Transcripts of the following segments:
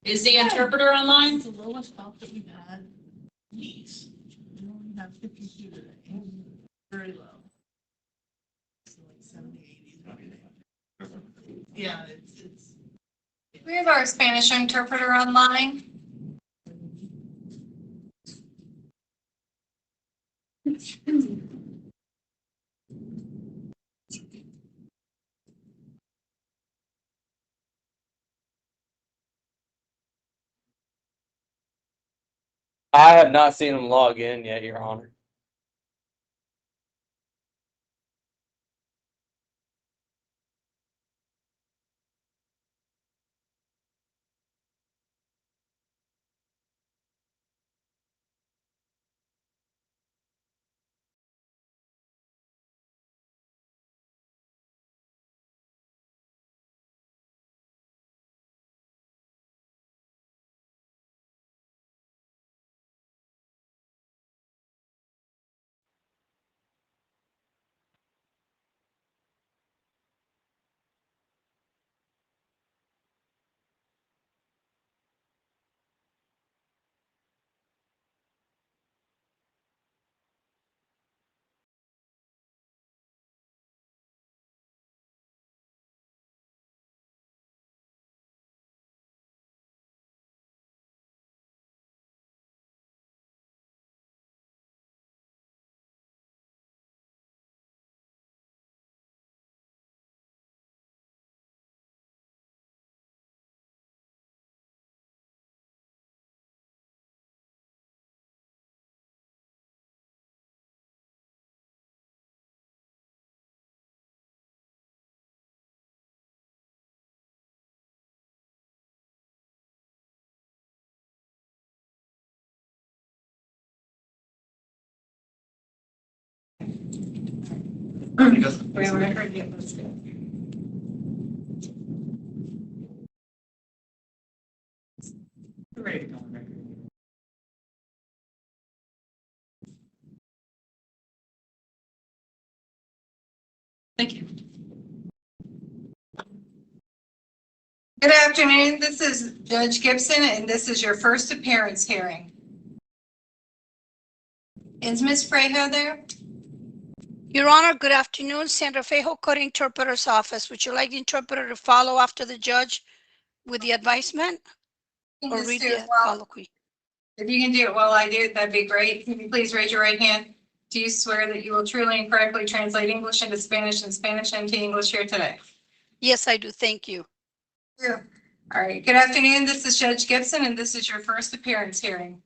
Is the interpreter online? It's the lowest stop that we've had. Please. We only have 52 today. Very low. So like 70, 80. Yeah, it's. We have our Spanish interpreter online. I have not seen him log in yet, Your Honor. Ready to go on record. Thank you. Good afternoon. This is Judge Gibson, and this is your first appearance hearing. Is Ms. Frejo there? Your Honor, good afternoon. Sandra Fejo, Court Interpreter's Office. Would you like the interpreter to follow after the judge with the advisement or Just read do it the while- colloquy? If you can do it while I do it, that'd be great. Can you please raise your right hand? Do you swear that you will truly and correctly translate English into Spanish and Spanish into English here today? Yes, I do. Thank you. Yeah. All right. Good afternoon. This is Judge Gibson, and this is your first appearance hearing.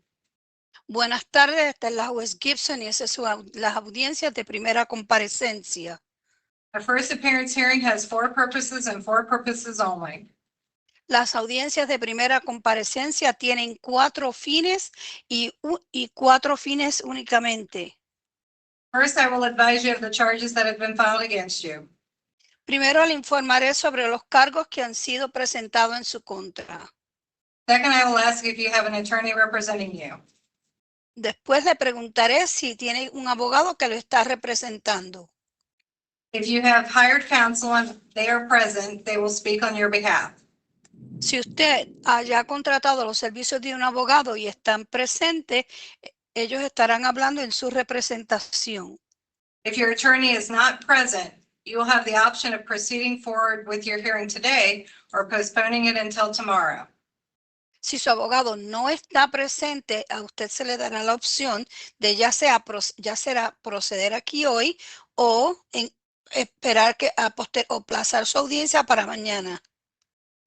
Buenas tardes, esta es la juez Gibson y esas son las audiencias de primera comparecencia. Our first appearance hearing has 4 purposes and 4 purposes only. Las audiencias de primera comparecencia tienen 4 fines y 4 fines únicamente. First, I will advise you of the charges that have been filed against you. Primero le informaré sobre los cargos que han sido presentados en su contra. Second, I will ask if you have an attorney representing you. Después le preguntaré si tiene un abogado que lo está representando. If you have hired counsel and they are present, they will speak on your behalf. Si usted haya contratado los servicios de un abogado y están presentes, ellos estarán hablando en su representación. If your attorney is not present, you will have the option of proceeding forward with your hearing today or postponing it until tomorrow. Si su abogado no está presente, a usted se le dará la opción de ya será proceder aquí hoy o esperar que o aplazar su audiencia para mañana.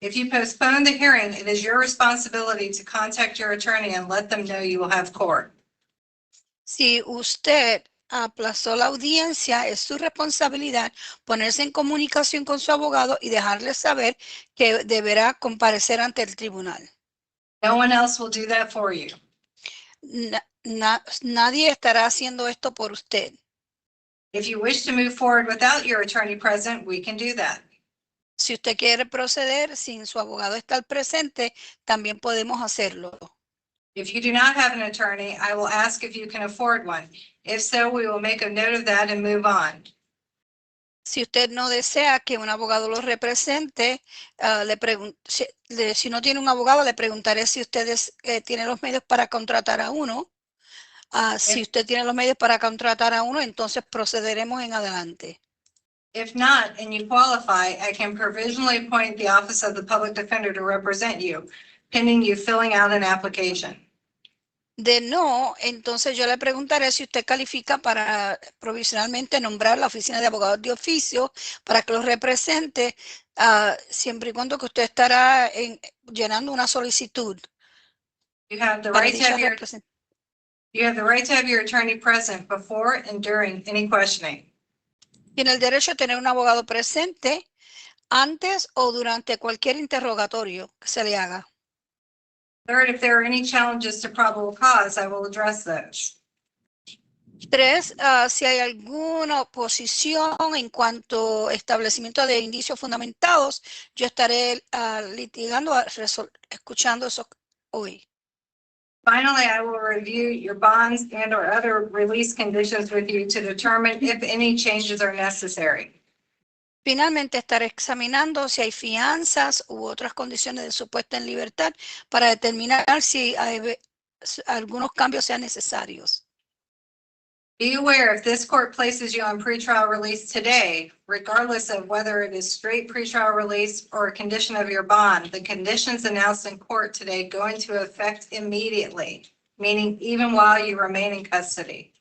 If you postpone the hearing, it is your responsibility to contact your attorney and let them know you will have court. Si usted aplazó la audiencia, es su responsabilidad ponerse en comunicación con su abogado y dejarle saber que deberá comparecer ante el tribunal. No one else will do that for you. Nadie estará haciendo esto por usted. If you wish to move forward without your attorney present, we can do that. Si usted quiere proceder sin su abogado estar presente, también podemos hacerlo. If you do not have an attorney, I will ask if you can afford one. If so, we will make a note of that and move on. Si usted no desea que un abogado lo represente, si no tiene un abogado, le preguntaré si ustedes tienen los medios para contratar a uno. Si usted tiene los medios para contratar a uno, entonces procederemos en adelante. If not, and you qualify, I can provisionally appoint the Office of the Public Defender to represent you, pending you filling out an application. De no, entonces yo le preguntaré si usted califica para provisionalmente nombrar la oficina de abogados de oficio para que los represente, siempre y cuando que usted estará llenando una solicitud You have the para right to dicha have your, representación. you have the right to have your attorney present before and during any questioning. Tiene el derecho a tener un abogado presente antes o durante cualquier interrogatorio que se le haga. Third, if there are any challenges to probable cause, I will address those. 3, si hay alguna oposición en cuanto a establecimiento de indicios fundamentados, yo estaré litigando, escuchando eso hoy. Finally, I will review your bonds and or other release conditions with you to determine if any changes are necessary. Finalmente, estaré examinando si hay fianzas u otras condiciones de su puesta en libertad para determinar si algunos cambios sean necesarios. Be aware if this court places you on pretrial release today, regardless of whether it is straight pretrial release or a condition of your bond, the conditions announced in court today go into effect immediately, meaning even while you remain in custody.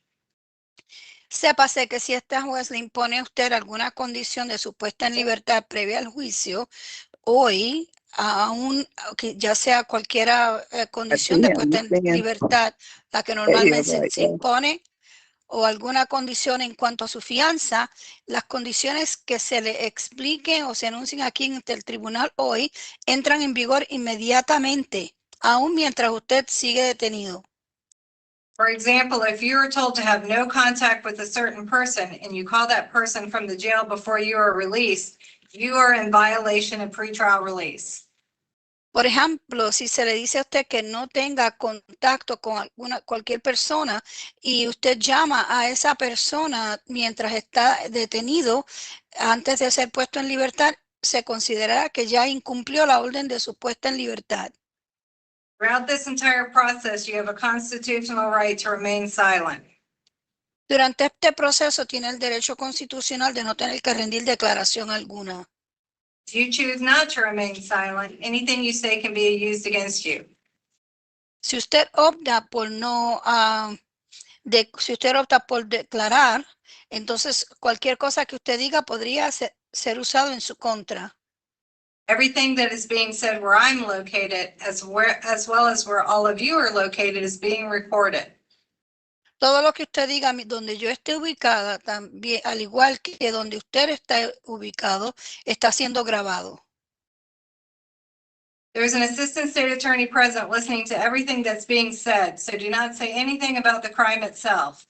Sépase que si esta juez le impone a usted alguna condición de su puesta en libertad previa al juicio, hoy, ya sea cualquier condición de puesta en libertad, la que normalmente se impone, o alguna condición en cuanto a su fianza, las condiciones que se le expliquen o se anuncien aquí en el tribunal hoy entran en vigor inmediatamente, aún mientras usted sigue detenido. For example, if you are told to have no contact with a certain person and you call that person from the jail before you are released, you are in violation of pretrial release. Por ejemplo, si se le dice a usted que no tenga contacto con cualquier persona y usted llama a esa persona mientras está detenido, antes de ser puesto en libertad, se considerará que ya incumplió la orden de su puesta en libertad. Throughout this entire process, you have a constitutional right to remain silent. Durante este proceso tiene el derecho constitucional de no tener que rendir declaración alguna. If you choose not to remain silent, anything you say can be used against you. Si usted opta por si usted opta por declarar, entonces cualquier cosa que usted diga podría ser usado en su contra. Everything that is being said where I'm located, as well as where all of you are located, is being recorded. Todo lo que usted diga donde yo esté ubicada, también, al igual que donde usted está ubicado, está siendo grabado. There's an assistant state attorney present listening to everything that's being said, so do not say anything about the crime itself.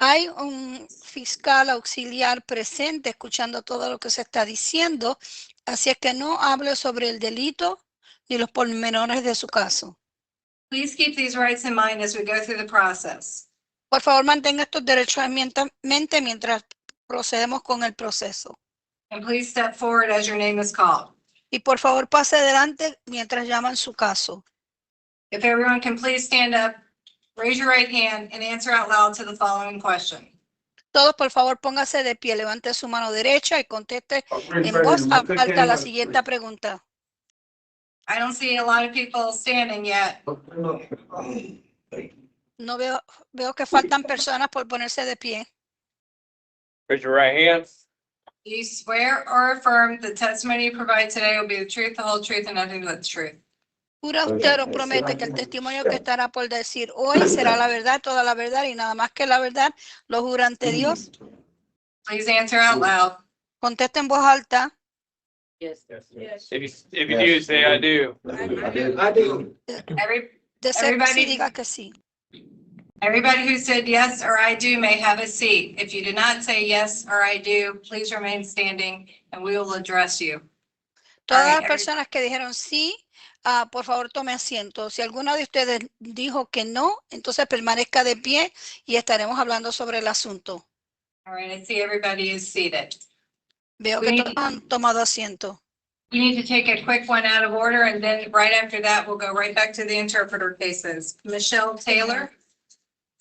Hay un fiscal auxiliar presente escuchando todo lo que se está diciendo, así es que no hable sobre el delito ni los pormenores de su caso. Please keep these rights in mind as we go through the process. Por favor, mantenga estos derechos en mente mientras procedemos con el proceso. And please step forward as your name is called. Y por favor, pase adelante mientras llaman su caso. If everyone can please stand up, raise your right hand, and answer out loud to the following question. Todos, por favor, póngase de pie, levante su mano derecha y conteste en voz alta la siguiente pregunta. I don't see a lot of people standing yet. No veo que faltan personas por ponerse de pie. Raise your right hand. Do you swear or affirm the testimony you provide today will be the truth, the whole truth, and nothing but the truth? ¿Jura usted o promete que el testimonio que estará por decir hoy será la verdad, toda la verdad y nada más que la verdad? ¿Lo jura ante Dios? Please answer out loud. Conteste en voz alta. If you do, say I do. I do. De ser que sí, diga que sí. Everybody who said yes or I do may have a seat. If you did not say yes or I do, please remain standing and we will address you. Todas All right, las personas que dijeron sí, por favor tome asiento. Si alguno de ustedes dijo que no, entonces permanezca de pie y estaremos hablando sobre el asunto. All right, I see everybody is seated. Veo que We- todos han tomado asiento. We need to take a quick one out of order, and then right after that, we'll go right back to the interpreter cases. Michelle Taylor.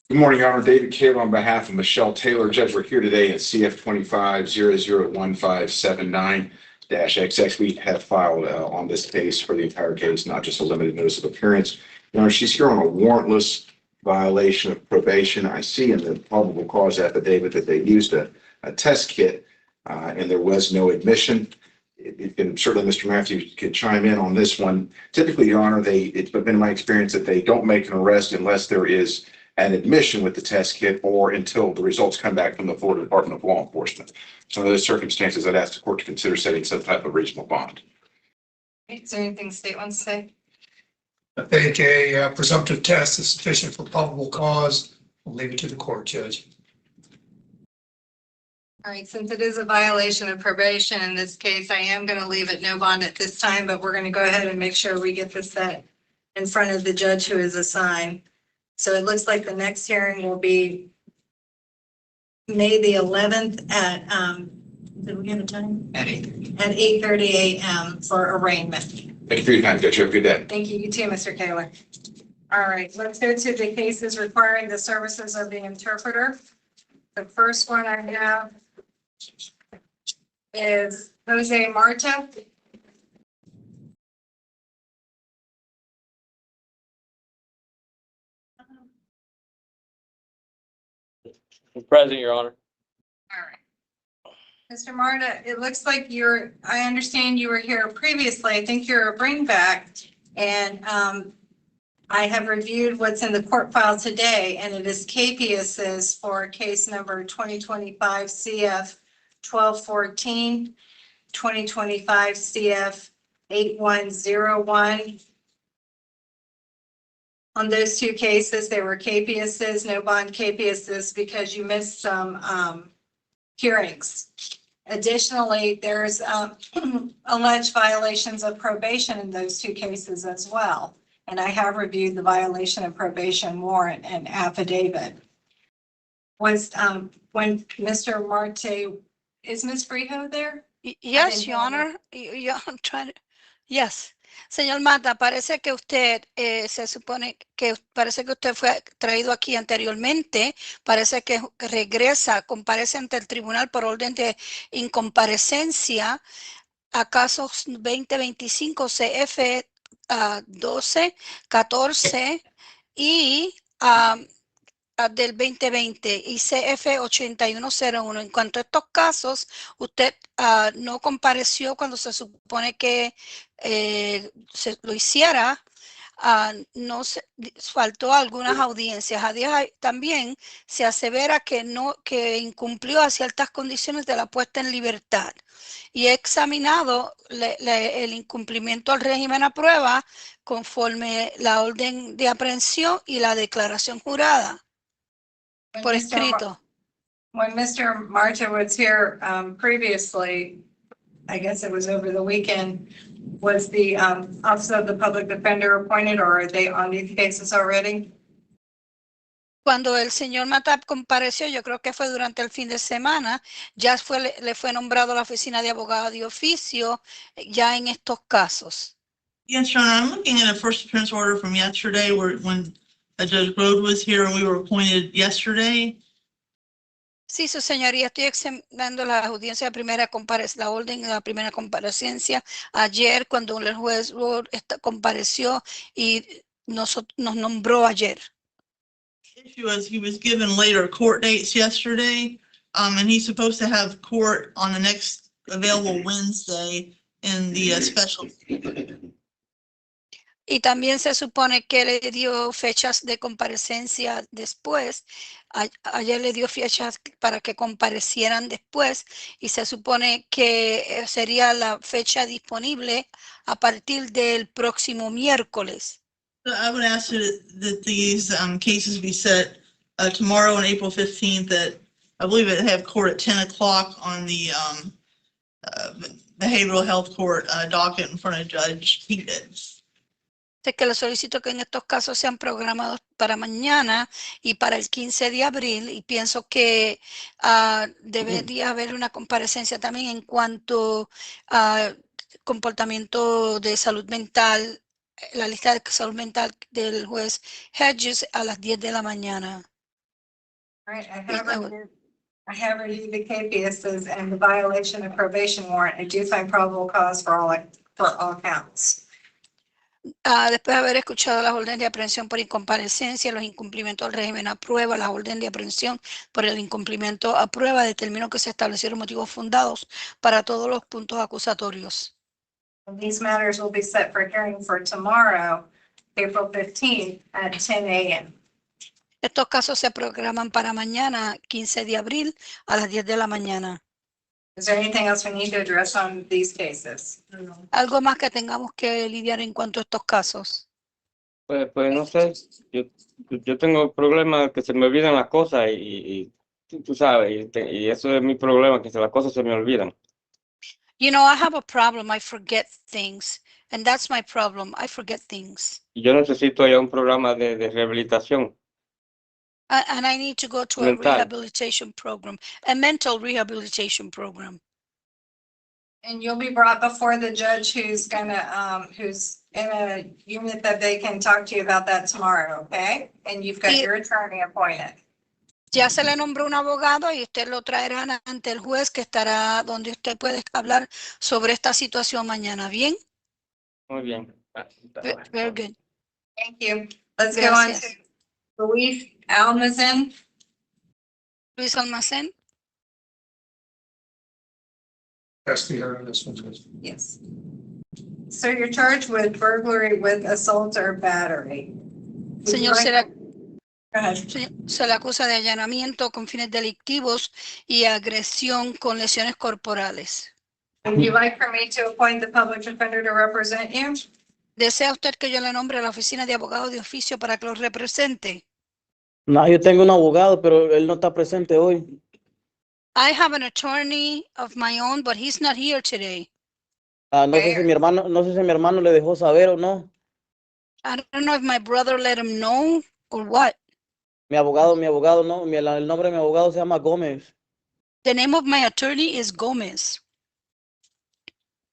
Good morning, Your Honor. David Kayla on behalf of Michelle Taylor. Judge, we're here today in CF 25-001579-XX. We have filed on this case for the entire case, not just a limited notice of appearance. Your Honor, she's here on a warrantless violation of probation. I see in the probable cause affidavit that they used a test kit and there was no admission. And certainly Mr. Matthews could chime in on this one. Typically, Your Honor, it's been my experience that they don't make an arrest unless there is an admission with the test kit or until the results come back from the Florida Department of Law Enforcement. So in those circumstances, I'd ask the court to consider setting some type of reasonable bond. Is there anything the state wants to say? I think a presumptive test is sufficient for probable cause. We'll leave it to the court, Judge. All right, since it is a violation of probation in this case, I am going to leave it no bond at this time, but we're going to go ahead and make sure we get this set in front of the judge who is assigned. So it looks like the next hearing will be May the 11th at, did we have a time? At 8:30. At 8:30 a.m. for arraignment. Thank you for your time, Judge. You have a good day. Thank you. You too, Mr. Kaler. All right, let's go to the cases requiring the services of the interpreter. The first one I have is Jose Marta. Present, Your Honor. All right. Mr. Marta, it looks like I understand you were here previously. I think you're a bring back. And I have reviewed what's in the court file today, and it is capias's for case number 2025 CF 1214, 2025 CF 8101. On those two cases, they were capias's, no bond capias's, because you missed some hearings. Additionally, there's alleged violations of probation in those two cases as well. And I have reviewed the violation of probation warrant and affidavit. Was when Mr. Marte, is Ms. Frijo there? Yes, didn't Your know Honor. I'm trying to, yes. Señor Mata, parece que usted se supone que parece que usted fue traído aquí anteriormente, parece que regresa, comparece ante el tribunal por orden de incomparecencia a casos 2025 CF 12, 14 y del 2020 y CF 8101. En cuanto a estos casos, usted no compareció cuando se supone que se lo hiciera. No se faltó algunas audiencias. También se asevera que incumplió a ciertas condiciones de la puesta en libertad. Y he examinado el incumplimiento al régimen a prueba conforme la orden de aprehensión y la declaración jurada por escrito. When Mr. Marta was here previously, I guess it was over the weekend, was the Office of the Public Defender appointed, or are they on these cases already? Cuando el señor Matap compareció, yo creo que fue durante el fin de semana, ya le fue nombrado la oficina de abogado de oficio ya en estos casos. Yes, Your Honor, I'm looking at a first appearance order from yesterday when Judge Grode was here and we were appointed yesterday. Sí, su señoría, estoy examinando la audiencia de primera la orden de la primera comparecencia ayer cuando el juez Grode compareció y nos nombró ayer. The issue is he was given later court dates yesterday, and he's supposed to have court on the next available Wednesday in the special. Y también se supone que le dio fechas de comparecencia después. Ayer le dio fechas para que comparecieran después y se supone que sería la fecha disponible a partir del próximo miércoles. So I would ask that these cases be set tomorrow on April 15th. That I believe it have court at 10 o'clock on the behavioral health court docket in front of Judge Heaton. Así que le solicito que en estos casos sean programados para mañana y para el 15 de abril y pienso que debería haber una comparecencia también en cuanto a comportamiento de salud mental, la lista de salud mental del juez Hedges a las 10 de la mañana. All right, I have reviewed the KPSs and the violation of probation warrant. I do find probable cause for all counts. Después de haber escuchado las órdenes de aprehensión por incomparecencia, los incumplimientos del régimen a prueba, las órdenes de aprehensión por el incumplimiento a prueba, determino que se establecieron motivos fundados para todos los puntos acusatorios. And these matters will be set for hearing for tomorrow, April 15th at 10 a.m. Estos casos se programan para mañana, 15 de abril, a las 10 de la mañana. Is there anything else we need to address on these cases? ¿Algo más que tengamos que lidiar en cuanto a estos casos? Pues no sé, yo tengo problemas que se me olvidan las cosas y tú sabes, y eso es mi problema, que las cosas se me olvidan. You know, I have a problem. I forget things. And that's my problem. I forget things. Y yo necesito ya un programa de rehabilitación And I need to go to a mental. rehabilitation program, a mental rehabilitation program. And you'll be brought before the judge who's who's in a unit that they can talk to you about that tomorrow, okay? And you've got your attorney appointed. Ya se le nombró un abogado y usted lo traerán ante el juez que estará donde usted puede hablar sobre esta situación mañana. ¿Bien? Muy bien. Very good. Thank you. Let's go on to Gracias. Luis Almazan. Luis Almacén. That's the hearing on this one, Judge. Yes. So you're charged with burglary with assault or battery. Would you Señor, like- Go ahead. se le acusa de allanamiento con fines delictivos y agresión con lesiones corporales. Would you like for me to appoint the public defender to represent you? ¿Desea usted que yo le nombre a la oficina de abogado de oficio para que lo represente? No, yo tengo un abogado, pero él no está presente hoy. I have an attorney of my own, but he's not here today. No sé si mi hermano le dejó saber o no. I don't know if my brother let him know or what. Mi abogado no. El nombre de mi abogado se llama Gómez. The name of my attorney is Gomez.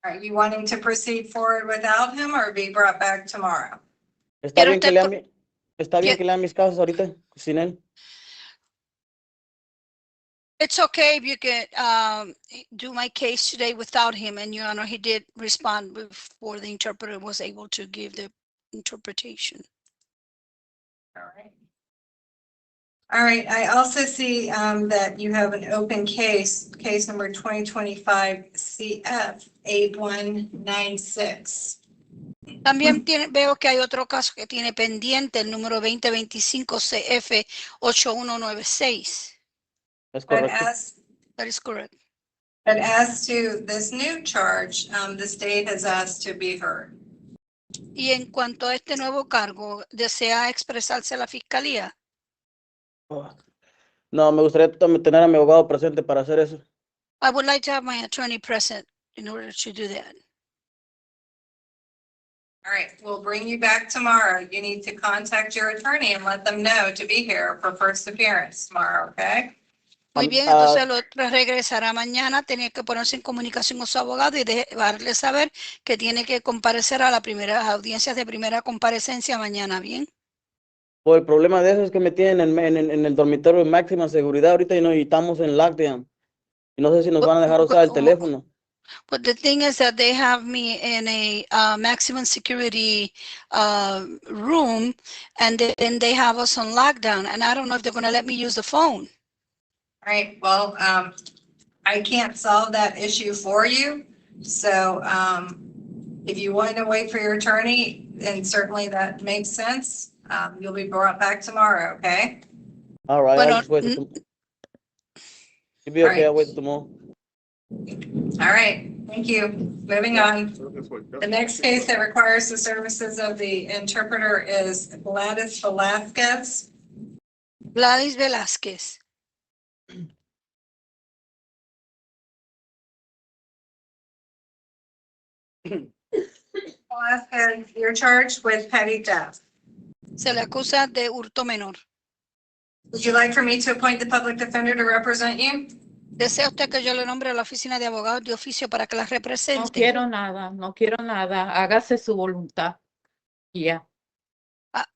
Are you wanting to proceed forward without him or be brought back tomorrow? Está Quiero bien que usted lea co- está bien que lea mis casos ahorita sin él. It's okay if you can do my case today without him. And Your Honor, he did respond before the interpreter was able to give the interpretation. All right. All right, I also see that you have an open case number 2025 CF 8196. También veo que hay otro caso que tiene pendiente, el número 2025 CF 8196. Es But correcto. That is correct. as to this new charge, the state has asked to be heard. Y en cuanto a este nuevo cargo, ¿desea expresarse la fiscalía? No, me gustaría tener a mi abogado presente para hacer eso. I would like to have my attorney present in order to do that. All right, we'll bring you back tomorrow. You need to contact your attorney and let them know to be here for first appearance tomorrow, okay? Muy bien, entonces el otro regresará mañana, tiene que ponerse en comunicación con su abogado y dejarle saber que tiene que comparecer a las primeras audiencias de primera comparecencia mañana, ¿bien? Pues el problema de eso es que me tienen en el dormitorio de máxima seguridad ahorita y estamos en lockdown. Y no sé si nos van a dejar usar el teléfono. But the thing is that they have me in a maximum security room, and then they have us on lockdown, and I don't know if they're going to let me use the phone. All right, well, I can't solve that issue for you. So, if you want to wait for your attorney, then certainly that makes sense. You'll be brought back tomorrow, okay? All right, Bueno, I'll just wait. It'll be okay, I'll wait tomorrow. All right, thank you. Moving on. The next case that requires the services of the interpreter is Gladys Velasquez. Gladys Velázquez. Velasquez, you're charged with petty theft. Se le acusa de hurto menor. Would you like for me to appoint the public defender to represent you? ¿Desea usted que yo le nombre a la oficina de abogados de oficio para que la No represente? quiero nada, no quiero nada. Hágase su voluntad. Ya.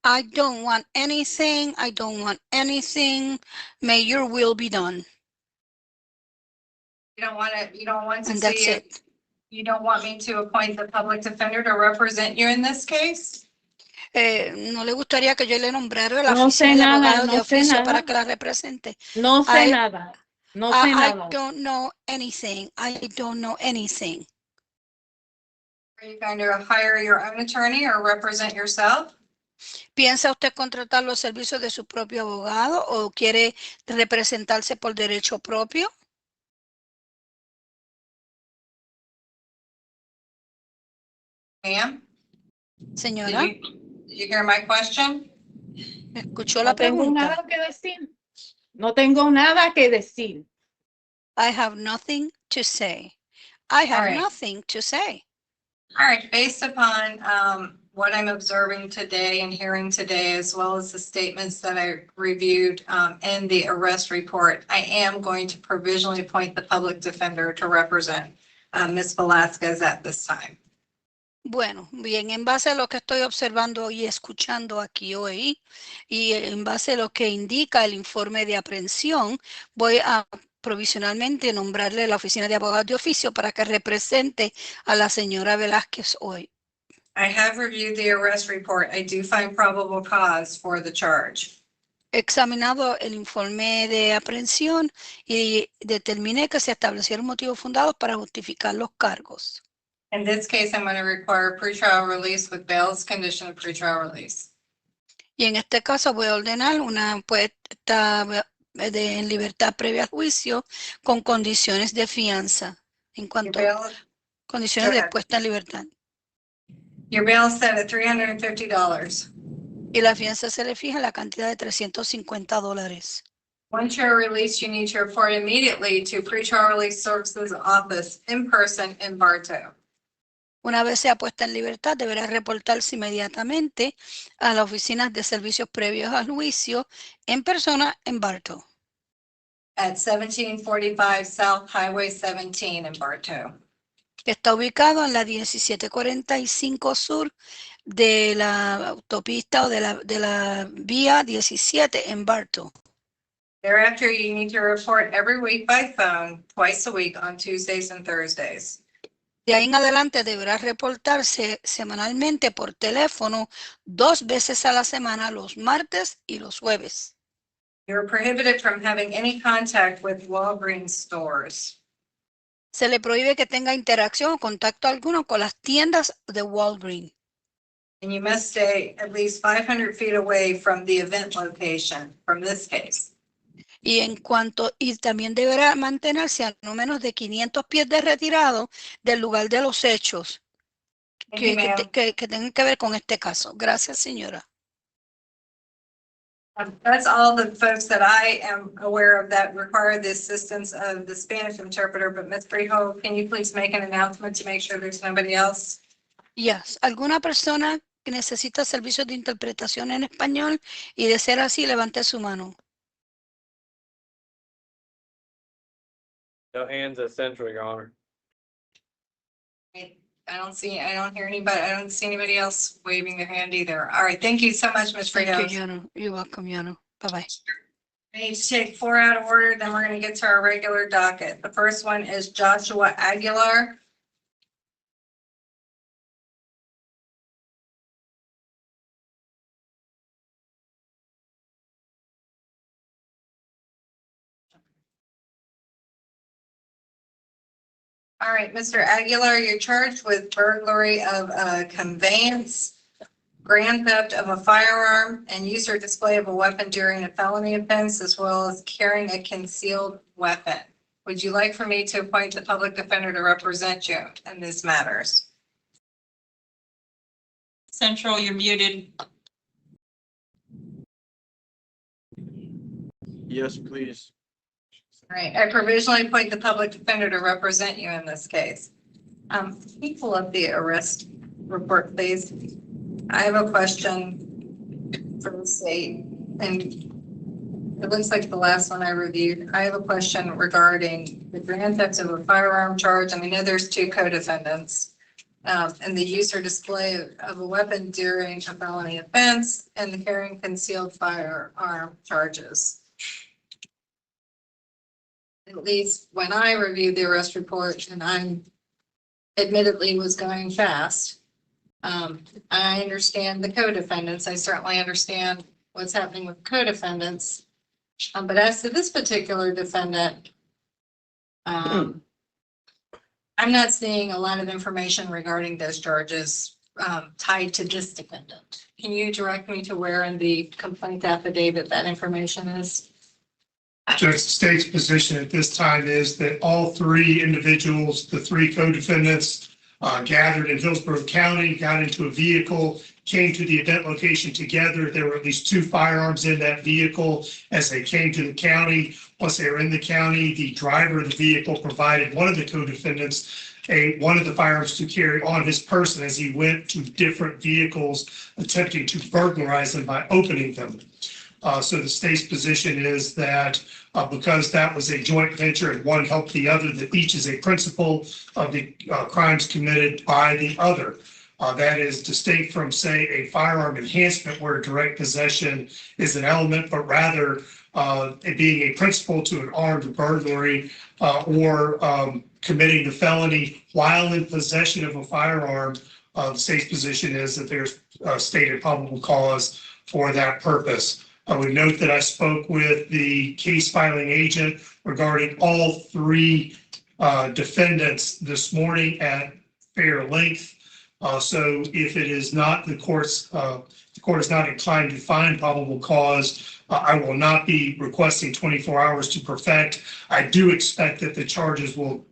I don't want anything. I don't want anything. May your will be done. You don't want to And that's see it. it. You don't want me to appoint the public defender to represent you in this case? ¿No le gustaría que yo le nombrara a la No oficina sé de nada, abogados de no sé oficio nada. para que la represente? No sé I- nada. No sé I nada. don't know anything. I don't know anything. Are you going to hire your own attorney or represent yourself? ¿Piensa usted contratar los servicios de su propio abogado o quiere representarse por derecho propio? Ma'am? Señora, Did you hear my question? ¿escuchó la No tengo pregunta? nada que decir. No tengo nada que decir. I have nothing to say. I have All right. nothing to say. All right, based upon what I'm observing today and hearing today, as well as the statements that I reviewed in the arrest report, I am going to provisionally appoint the public defender to represent Ms. Velasquez at this time. Bueno, bien, en base a lo que estoy observando y escuchando aquí hoy y en base a lo que indica el informe de aprehensión, voy a provisionalmente nombrarle la oficina de abogados de oficio para que represente a la señora Velázquez hoy. I have reviewed the arrest report. I do find probable cause for the charge. He examinado el informe de aprehensión y determiné que se establecieron motivos fundados para justificar los cargos. In this case, I'm going to require pretrial release with bail's condition of pretrial release. Y en este caso voy a ordenar una puesta en libertad previa al juicio con condiciones de fianza. En Your cuanto a bail, condiciones go de ahead. puesta en libertad. your bail is set at $350. Y la fianza se le fija en la cantidad de $350. Once you're released, you need to report immediately to pretrial release services office in person in Bartow. Una vez sea puesta en libertad, deberá reportarse inmediatamente a las oficinas de servicios previos al juicio en persona en Bartow. At 1745 South Highway 17 in Bartow. Está ubicado en la 1745 sur de la autopista o de la vía 17 en Bartow. Thereafter, you need to report every week by phone, twice a week on Tuesdays and Thursdays. De ahí en adelante deberá reportarse semanalmente por teléfono 2 veces a la semana, los martes y los jueves. You're prohibited from having any contact with Walgreens stores. Se le prohíbe que tenga interacción o contacto alguno con las tiendas de Walgreens. And you must stay at least 500 feet away from the event location from this case. Y también deberá mantenerse a no menos de 500 pies de retirado del lugar de los hechos Thank you, ma'am. que tengan que ver con este caso. Gracias, señora. That's all the folks that I am aware of that require the assistance of the Spanish interpreter, but Ms. Freehold, can you please make an announcement to make sure there's nobody else? Yes. ¿Alguna persona que necesita servicios de interpretación en español? Y de ser así, levante su mano. No hands at Central, Your Honor. I don't hear anybody, I don't see anybody else waving their hand either. All right, thank you so much, Ms. Thank you, Freehold. Yano. You're welcome, Yano. Bye-bye. I need to take 4 out of order, then we're going to get to our regular docket. The first one is Joshua Aguilar. All right, Mr. Aguilar, you're charged with burglary of a conveyance, grand theft of a firearm, and use or display of a weapon during a felony offense, as well as carrying a concealed weapon. Would you like for me to appoint the public defender to represent you in these matters? Central, you're muted. Yes, please. All right, I provisionally appoint the public defender to represent you in this case. Can you pull up the arrest report, please. I have a question for the state, and it looks like the last one I reviewed. I have a question regarding the grand theft of a firearm charge, and we know there's two co-defendants. And the use or display of a weapon during a felony offense and the carrying concealed firearm charges. At least when I reviewed the arrest report, and I'm admittedly was going fast. I understand the co-defendants. I certainly understand what's happening with co-defendants. But as to this particular defendant, I'm not seeing a lot of information regarding those charges tied to this defendant. Can you direct me to where in the complaint affidavit that information is? Judge, the state's position at this time is that all three individuals, the three co-defendants, gathered in Hillsborough County, got into a vehicle, came to the event location together. There were at least two firearms in that vehicle as they came to the county. Once they were in the county, the driver of the vehicle provided one of the co-defendants one of the firearms to carry on his person as he went to different vehicles, attempting to burglarize them by opening them. So the state's position is that because that was a joint venture and one helped the other, that each is a principal of the crimes committed by the other. That is distinct from, say, a firearm enhancement where direct possession is an element, but rather it being a principal to an armed burglary or committing the felony while in possession of a firearm. The state's position is that there's stated probable cause for that purpose. I would note that I spoke with the case filing agent regarding all three defendants this morning at fair length. So if it is not the court is not inclined to find probable cause, I will not be requesting 24 hours to perfect. I do expect that the charges will,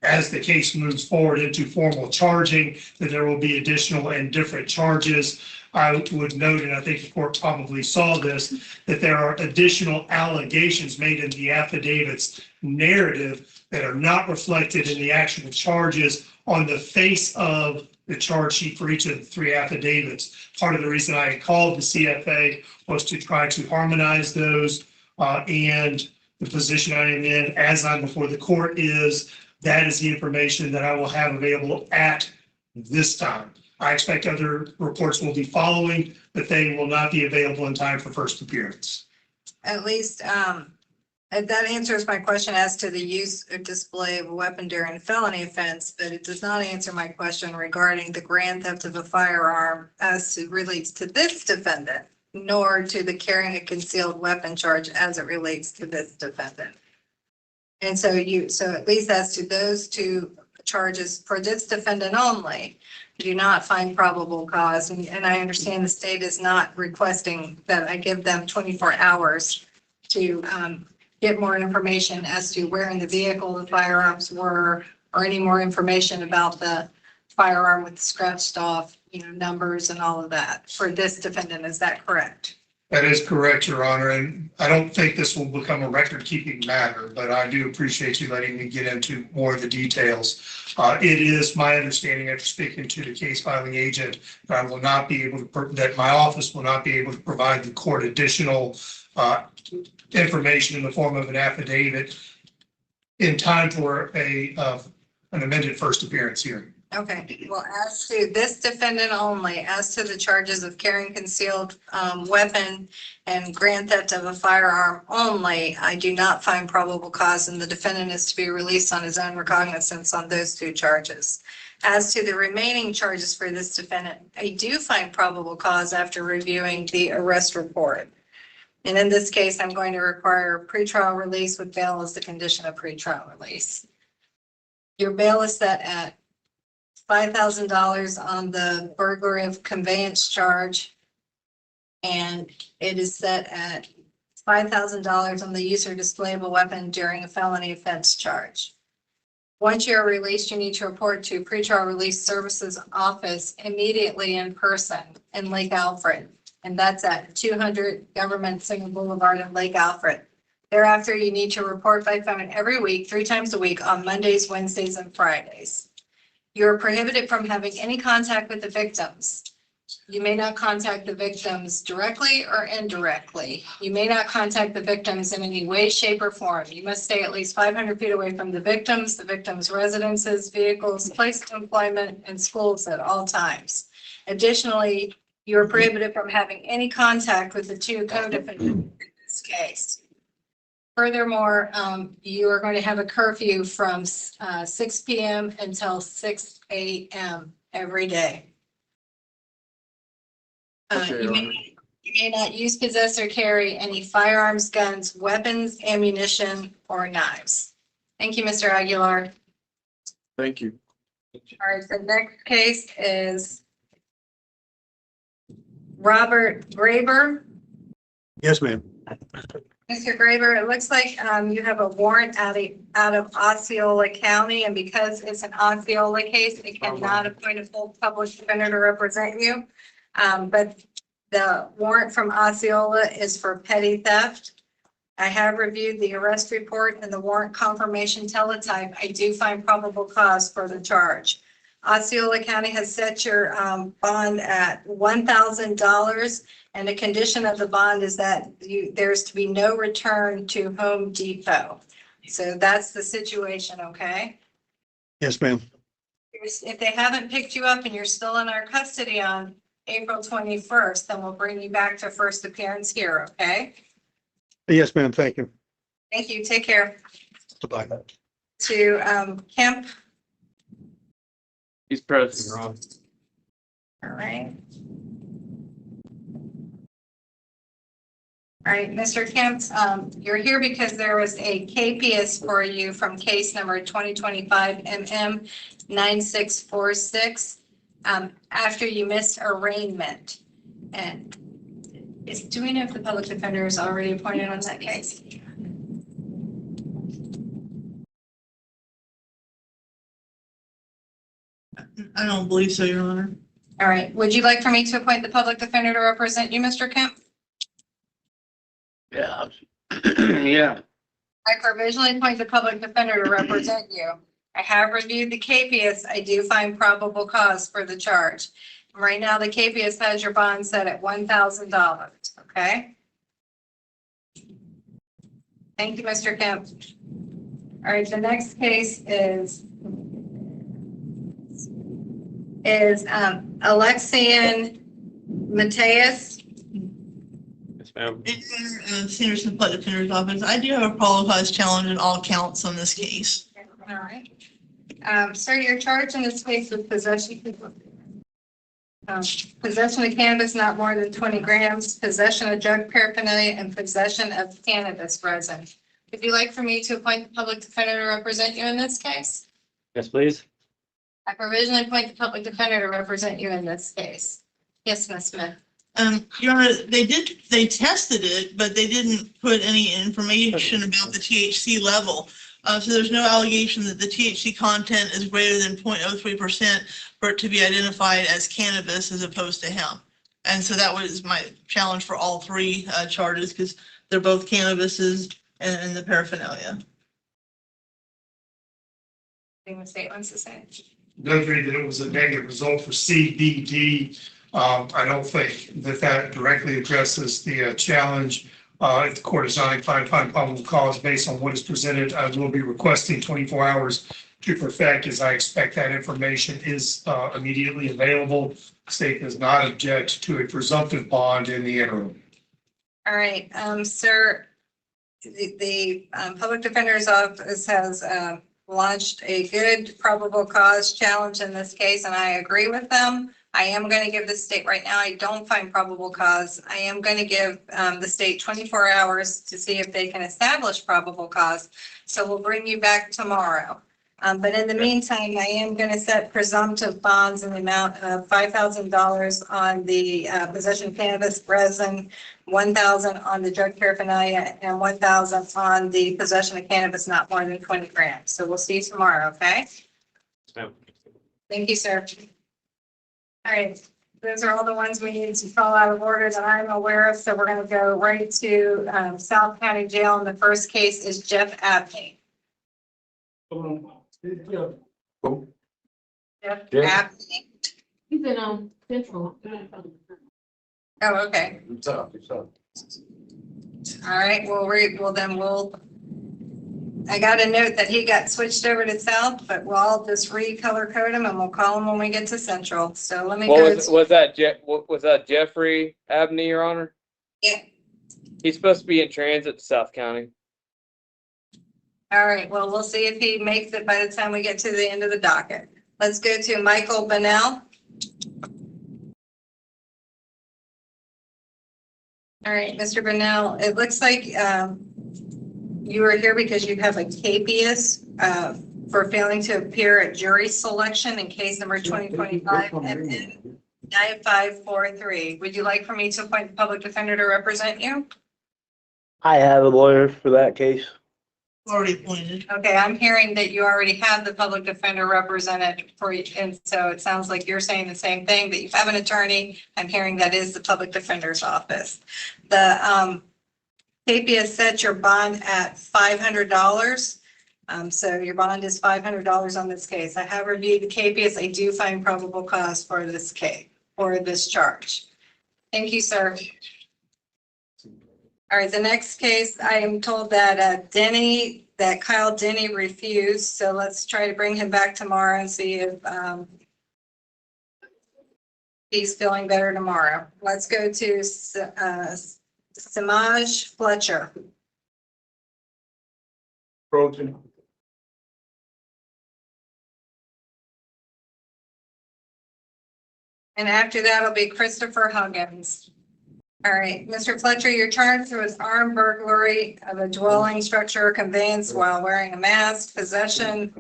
as the case moves forward into formal charging, that there will be additional and different charges. I would note, and I think the court probably saw this, that there are additional allegations made in the affidavit's narrative that are not reflected in the actual charges on the face of the charge sheet for each of the three affidavits. Part of the reason I called the CFA was to try to harmonize those, and the position I am in as I'm before the court is that is the information that I will have available at this time. I expect other reports will be following, but they will not be available in time for first appearance. At least that answers my question as to the use or display of a weapon during a felony offense, but it does not answer my question regarding the grand theft of a firearm as it relates to this defendant, nor to the carrying a concealed weapon charge as it relates to this defendant. And so at least as to those two charges for this defendant only, do not find probable cause. And I understand the state is not requesting that I give them 24 hours to get more information as to where in the vehicle the firearms were, or any more information about the firearm with scratched off, numbers and all of that for this defendant. Is that correct? That is correct, Your Honor, and I don't think this will become a record-keeping matter, but I do appreciate you letting me get into more of the details. It is my understanding after speaking to the case filing agent that I will not be able to, that my office will not be able to provide the court additional information in the form of an affidavit in time for an amended first appearance hearing. Okay, well, as to this defendant only, as to the charges of carrying concealed weapon and grand theft of a firearm only, I do not find probable cause, and the defendant is to be released on his own recognizance on those two charges. As to the remaining charges for this defendant, I do find probable cause after reviewing the arrest report. And in this case, I'm going to require pretrial release with bail as the condition of pretrial release. Your bail is set at $5,000 on the burglary of conveyance charge, and it is set at $5,000 on the use or display of a weapon during a felony offense charge. Once you are released, you need to report to pretrial release services office immediately in person in Lake Alfred, and that's at 200 Government Singer Boulevard in Lake Alfred. Thereafter, you need to report by phone every week, 3 times a week on Mondays, Wednesdays, and Fridays. You are prohibited from having any contact with the victims. You may not contact the victims directly or indirectly. You may not contact the victims in any way, shape, or form. You must stay at least 500 feet away from the victims' residences, vehicles, place of employment, and schools at all times. Additionally, you are prohibited from having any contact with the two co-defendants in this case. Furthermore, you are going to have a curfew from 6 p.m. until 6 a.m. every day. You may not use, possess, or carry any firearms, guns, weapons, ammunition, or knives. Thank you, Mr. Aguilar. Thank you. All right, the next case is Robert Graber. Yes, ma'am. Mr. Graber, it looks like you have a warrant out of Osceola County, and because it's an Osceola case, it cannot appoint a full public defender to represent you. But the warrant from Osceola is for petty theft. I have reviewed the arrest report and the warrant confirmation teletype. I do find probable cause for the charge. Osceola County has set your bond at $1,000, and the condition of the bond is that there's to be no return to Home Depot. So that's the situation, okay? Yes, ma'am. If they haven't picked you up and you're still in our custody on April 21st, then we'll bring you back to first appearance here, okay? Yes, ma'am. Thank you. Thank you. Take care. Bye. To Kemp. He's present, Ron. All right. All right, Mr. Kemp, you're here because there was a KPS for you from case number 2025 MM 9646 after you missed arraignment. And do we know if the public defender is already appointed on that case? I don't believe so, Your Honor. All right. Would you like for me to appoint the public defender to represent you, Mr. Kemp? Yeah. Yeah. I provisionally appoint the public defender to represent you. I have reviewed the KPS. I do find probable cause for the charge. Right now, the KPS has your bond set at $1,000, okay? Thank you, Mr. Kemp. All right, the next case is Alexian Mateus. Yes, ma'am. Sanderson Public Defender's Office. I do have a probable cause challenge in all counts on this case. All right. Sir, you're charged in this case with possession of cannabis not more than 20 grams, possession of drug paraphernalia, and possession of cannabis resin. Would you like for me to appoint the public defender to represent you in this case? Yes, please. I provisionally appoint the public defender to represent you in this case. Yes, Ms. Smith. Your Honor, they tested it, but they didn't put any information about the THC level. So there's no allegation that the THC content is greater than 0.03% for it to be identified as cannabis as opposed to hemp. And so that was my challenge for all three charges, because they're both cannabises and the paraphernalia. Anything the state wants to say? Does read that it was a negative result for CBD. I don't think that directly addresses the challenge. If the court is not inclined to find probable cause based on what is presented, I will be requesting 24 hours to perfect, as I expect that information is immediately available. The state does not object to a presumptive bond in the interim. All right, sir, the public defender's office has launched a good probable cause challenge in this case, and I agree with them. I am going to give the state right now, I don't find probable cause. I am going to give the state 24 hours to see if they can establish probable cause. So we'll bring you back tomorrow. But in the meantime, I am going to set presumptive bonds in the amount of $5,000 on the possession of cannabis resin, $1,000 on the drug paraphernalia, and $1,000 on the possession of cannabis not more than 20 grams. So we'll see you tomorrow, okay? Thank you, sir. All right, those are all the ones we need to call out of order that I'm aware of. So we're going to go right to South County Jail. And the first case is Jeff Abney. Jeff Yeah. He's in, Central. Oh, okay. All right, I got a note that he got switched over to South, but we'll just recolor code him and we'll call him when we get to Central. So let me go. Was that Jeffrey Abney, Your Honor? Yeah. He's supposed to be in transit to South County. All right, well, we'll see if he makes it by the time we get to the end of the docket. Let's go to Michael Bennell. All right, Mr. Bennell, it looks like you are here because you have a capias for failing to appear at jury selection in case number 2025 MN 9543. Would you like for me to appoint the public defender to represent you? I have a lawyer for that case. Already appointed. Okay, I'm hearing that you already have the public defender represented for you, and so it sounds like you're saying the same thing, that you have an attorney. I'm hearing that is the public defender's office. The KPS set your bond at $500. So your bond is $500 on this case. I have reviewed the KPS. I do find probable cause for this case, for this charge. Thank you, sir. All right, the next case, I am told that Kyle Denny refused, so let's try to bring him back tomorrow and see if he's feeling better tomorrow. Let's go to Samaj Fletcher. Protein. And after that will be Christopher Huggins. All right, Mr. Fletcher, you're charged with armed burglary of a dwelling structure or conveyance while wearing a mask, possession,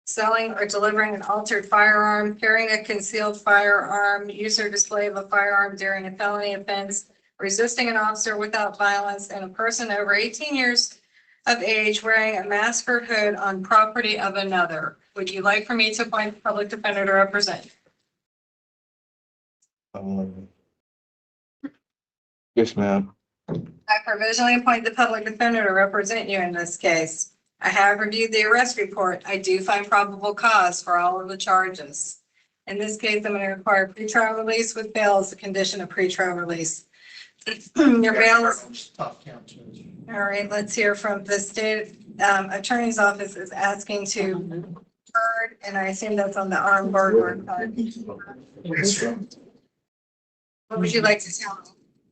selling or delivering an altered firearm, carrying a concealed firearm, use or display of a firearm during a felony offense, resisting an officer without violence, and a person over 18 years of age wearing a mask or hood on property of another. Would you like for me to appoint the public defender to represent you? Yes, ma'am. I provisionally appoint the public defender to represent you in this case. I have reviewed the arrest report. I do find probable cause for all of the charges. In this case, I'm going to require pretrial release with bail as a condition of pretrial release. Your bail is. Tough count, Judge. All right, let's hear from the state attorney's office is asking to heard, and I assume that's on the armed burglary side. Yes, sir. What would you like to tell me?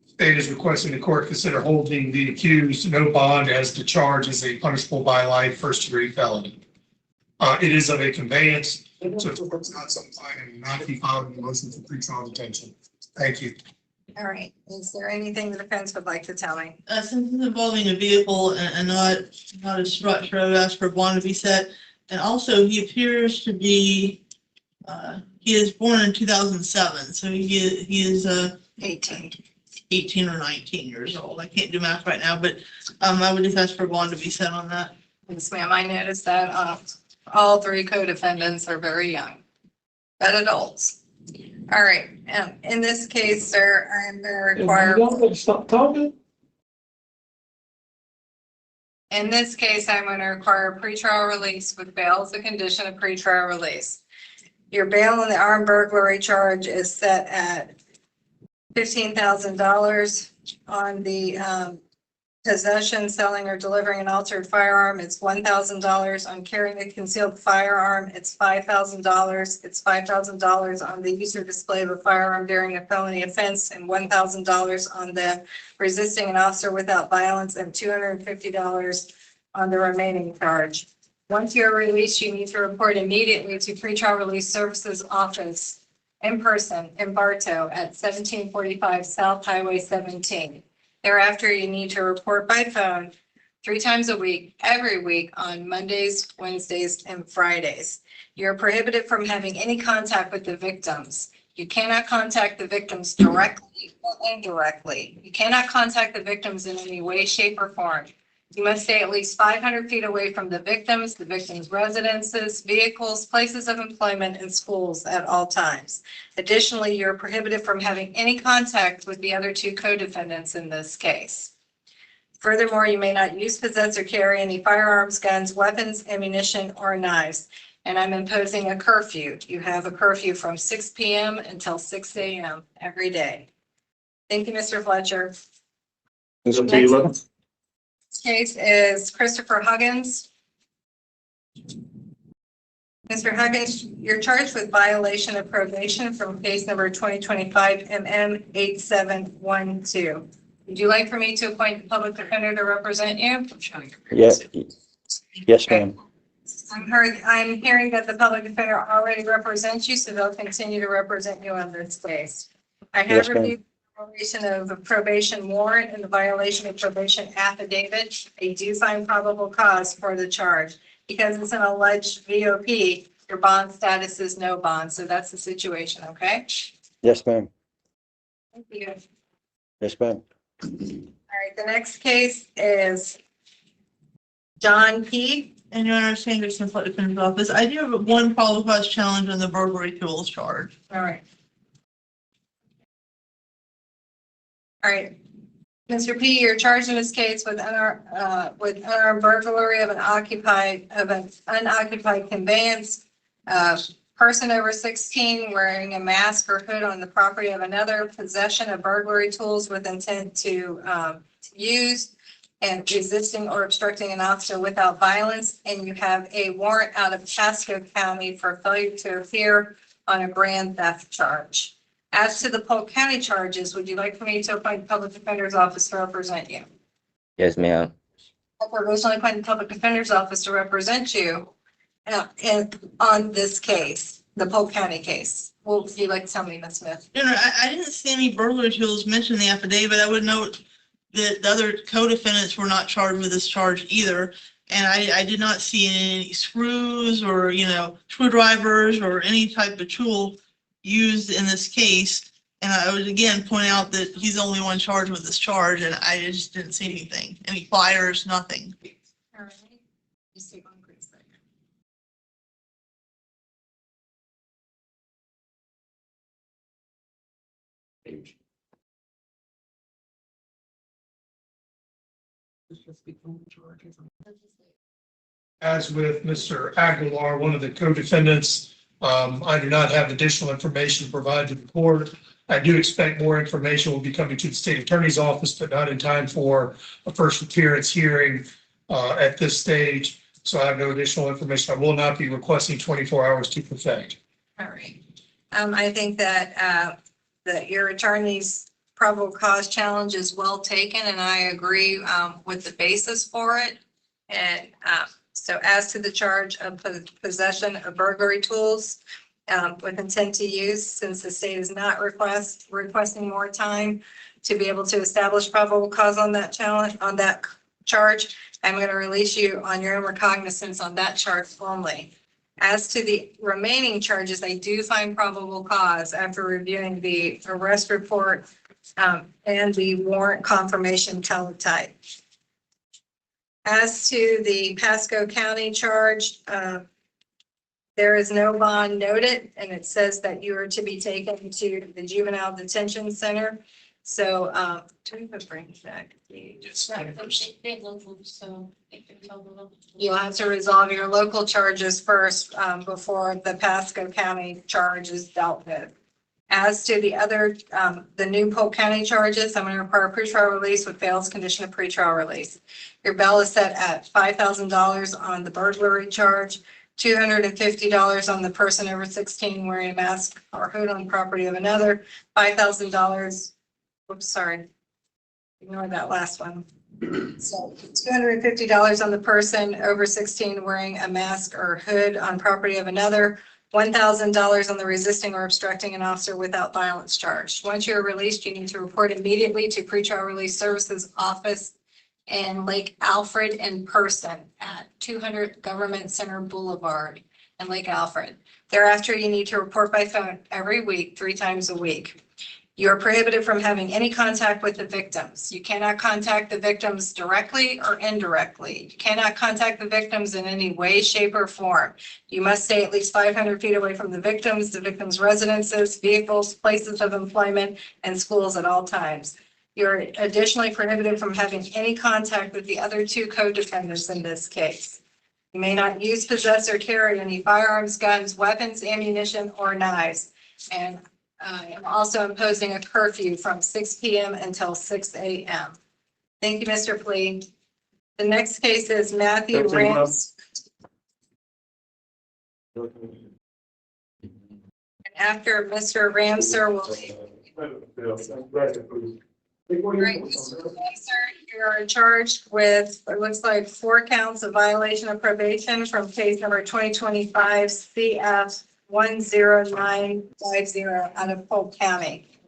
State is requesting the court consider holding the accused no bond as the charge is a punishable by life first-degree felony. It is of a conveyance, so it's not something and not be filed in the motion for pretrial detention. Thank you. All right, is there anything the defense would like to tell me? Since it's involving a vehicle and not a structure, I would ask for a bond to be set. And also, he appears to be, he is born in 2007, so he is 18 or 19 years old. I can't do math right now, but I would just ask for a bond to be set on that. Yes, ma'am, I noticed that all three co-defendants are very young, but adults. All right, in this case, sir, I am going to require. Stop talking. In this case, I'm going to require pretrial release with bail as a condition of pretrial release. Your bail on the armed burglary charge is set at $15,000. On the possession, selling, or delivering an altered firearm, it's $1,000. On carrying a concealed firearm, it's $5,000. It's $5,000 on the use or display of a firearm during a felony offense, and $1,000 on the resisting an officer without violence, and $250 on the remaining charge. Once you're released, you need to report immediately to Pretrial Release Services Office in person in Bartow at 1745 South Highway 17. Thereafter, you need to report by phone 3 times a week, every week on Mondays, Wednesdays, and Fridays. You're prohibited from having any contact with the victims. You cannot contact the victims directly or indirectly. You cannot contact the victims in any way, shape, or form. You must stay at least 500 feet away from the victims' residences, vehicles, places of employment, and schools at all times. Additionally, you're prohibited from having any contact with the other 2 co-defendants in this case. Furthermore, you may not use, possess, or carry any firearms, guns, weapons, ammunition, or knives. And I'm imposing a curfew. You have a curfew from 6 p.m. until 6 a.m. every day. Thank you, Mr. Fletcher. Is it T11? This case is Christopher Huggins. Mr. Huggins, you're charged with violation of probation from case number 2025 MM 8712. Would you like for me to appoint a public defender to represent you? Yes, yes, ma'am. I'm hearing that the public defender already represents you, so they'll continue to represent you on this case. I Yes, have ma'am. reviewed the violation of a probation warrant and the violation of probation affidavit. I do find probable cause for the charge. Because it's an alleged VOP, your bond status is no bond, so that's the situation, okay? Yes, ma'am. Thank you. Yes, ma'am. All right, the next case is John P. And Your Honor, Sanderson, Public Defender's Office. I do have one probable cause challenge on the burglary tools charge. All right. All right. Mr. P, you're charged in this case with unarmed burglary of an unoccupied conveyance. Person over 16 wearing a mask or hood on the property of another, possession of burglary tools with intent to use, and resisting or obstructing an officer without violence. And you have a warrant out of Pasco County for failure to appear on a grand theft charge. As to the Polk County charges, would you like for me to appoint the Public Defender's Office to represent you? Yes, ma'am. I provisionally appoint the Public Defender's Office to represent you on this case, the Polk County case. What would you like to tell me, Ms. Smith? Your Honor, I didn't see any burglary tools mentioned in the affidavit. I would note that the other co-defendants were not charged with this charge either. And I did not see any screws or, screwdrivers or any type of tool used in this case. And I would again point out that he's the only one charged with this charge, and I just didn't see anything. Any pliers, nothing. All right. Just take one quick second. As with Mr. Aguilar, one of the co-defendants, I do not have additional information to provide to the court. I do expect more information will be coming to the state attorney's office, but not in time for a first appearance hearing at this stage. So I have no additional information. I will not be requesting 24 hours to perfect. All right. I think that your attorney's probable cause challenge is well taken, and I agree with the basis for it. And so as to the charge of possession of burglary tools with intent to use, since the state is not requesting more time to be able to establish probable cause on that charge, I'm going to release you on your own recognizance on that charge only. As to the remaining charges, I do find probable cause after reviewing the arrest report and the warrant confirmation teletype. As to the Pasco County charge, there is no bond noted, and it says that you are to be taken to the juvenile detention center. So, bring back. You'll have to resolve your local charges first before the Pasco County charge is dealt with. As to the other, the new Polk County charges, I'm going to require pretrial release with bail's condition of pretrial release. Your bail is set at $5,000 on the burglary charge, $250 on the person over 16 wearing a mask or hood on property of another, $5,000. Oops, sorry. Ignore that last one. So $250 on the person over 16 wearing a mask or hood on property of another, $1,000 on the resisting or obstructing an officer without violence charge. Once you're released, you need to report immediately to pretrial release services office in Lake Alfred in person at 200 Government Center Boulevard in Lake Alfred. Thereafter, you need to report by phone every week, 3 times a week. You are prohibited from having any contact with the victims. You cannot contact the victims directly or indirectly. You cannot contact the victims in any way, shape, or form. You must stay at least 500 feet away from the victims' residences, vehicles, places of employment, and schools at all times. You're additionally prohibited from having any contact with the other two co-defendants in this case. You may not use, possess, or carry any firearms, guns, weapons, ammunition, or knives. And I am also imposing a curfew from 6 p.m. until 6 a.m. Thank you, Mr. Flea. The next case is Matthew Thank you, ma'am. Rams. And after Mr. Ramser will leave. Right, Mr. Ramser, you are charged with, it looks like 4 counts of violation of probation from case number 2025 CF 10950 out of Polk County.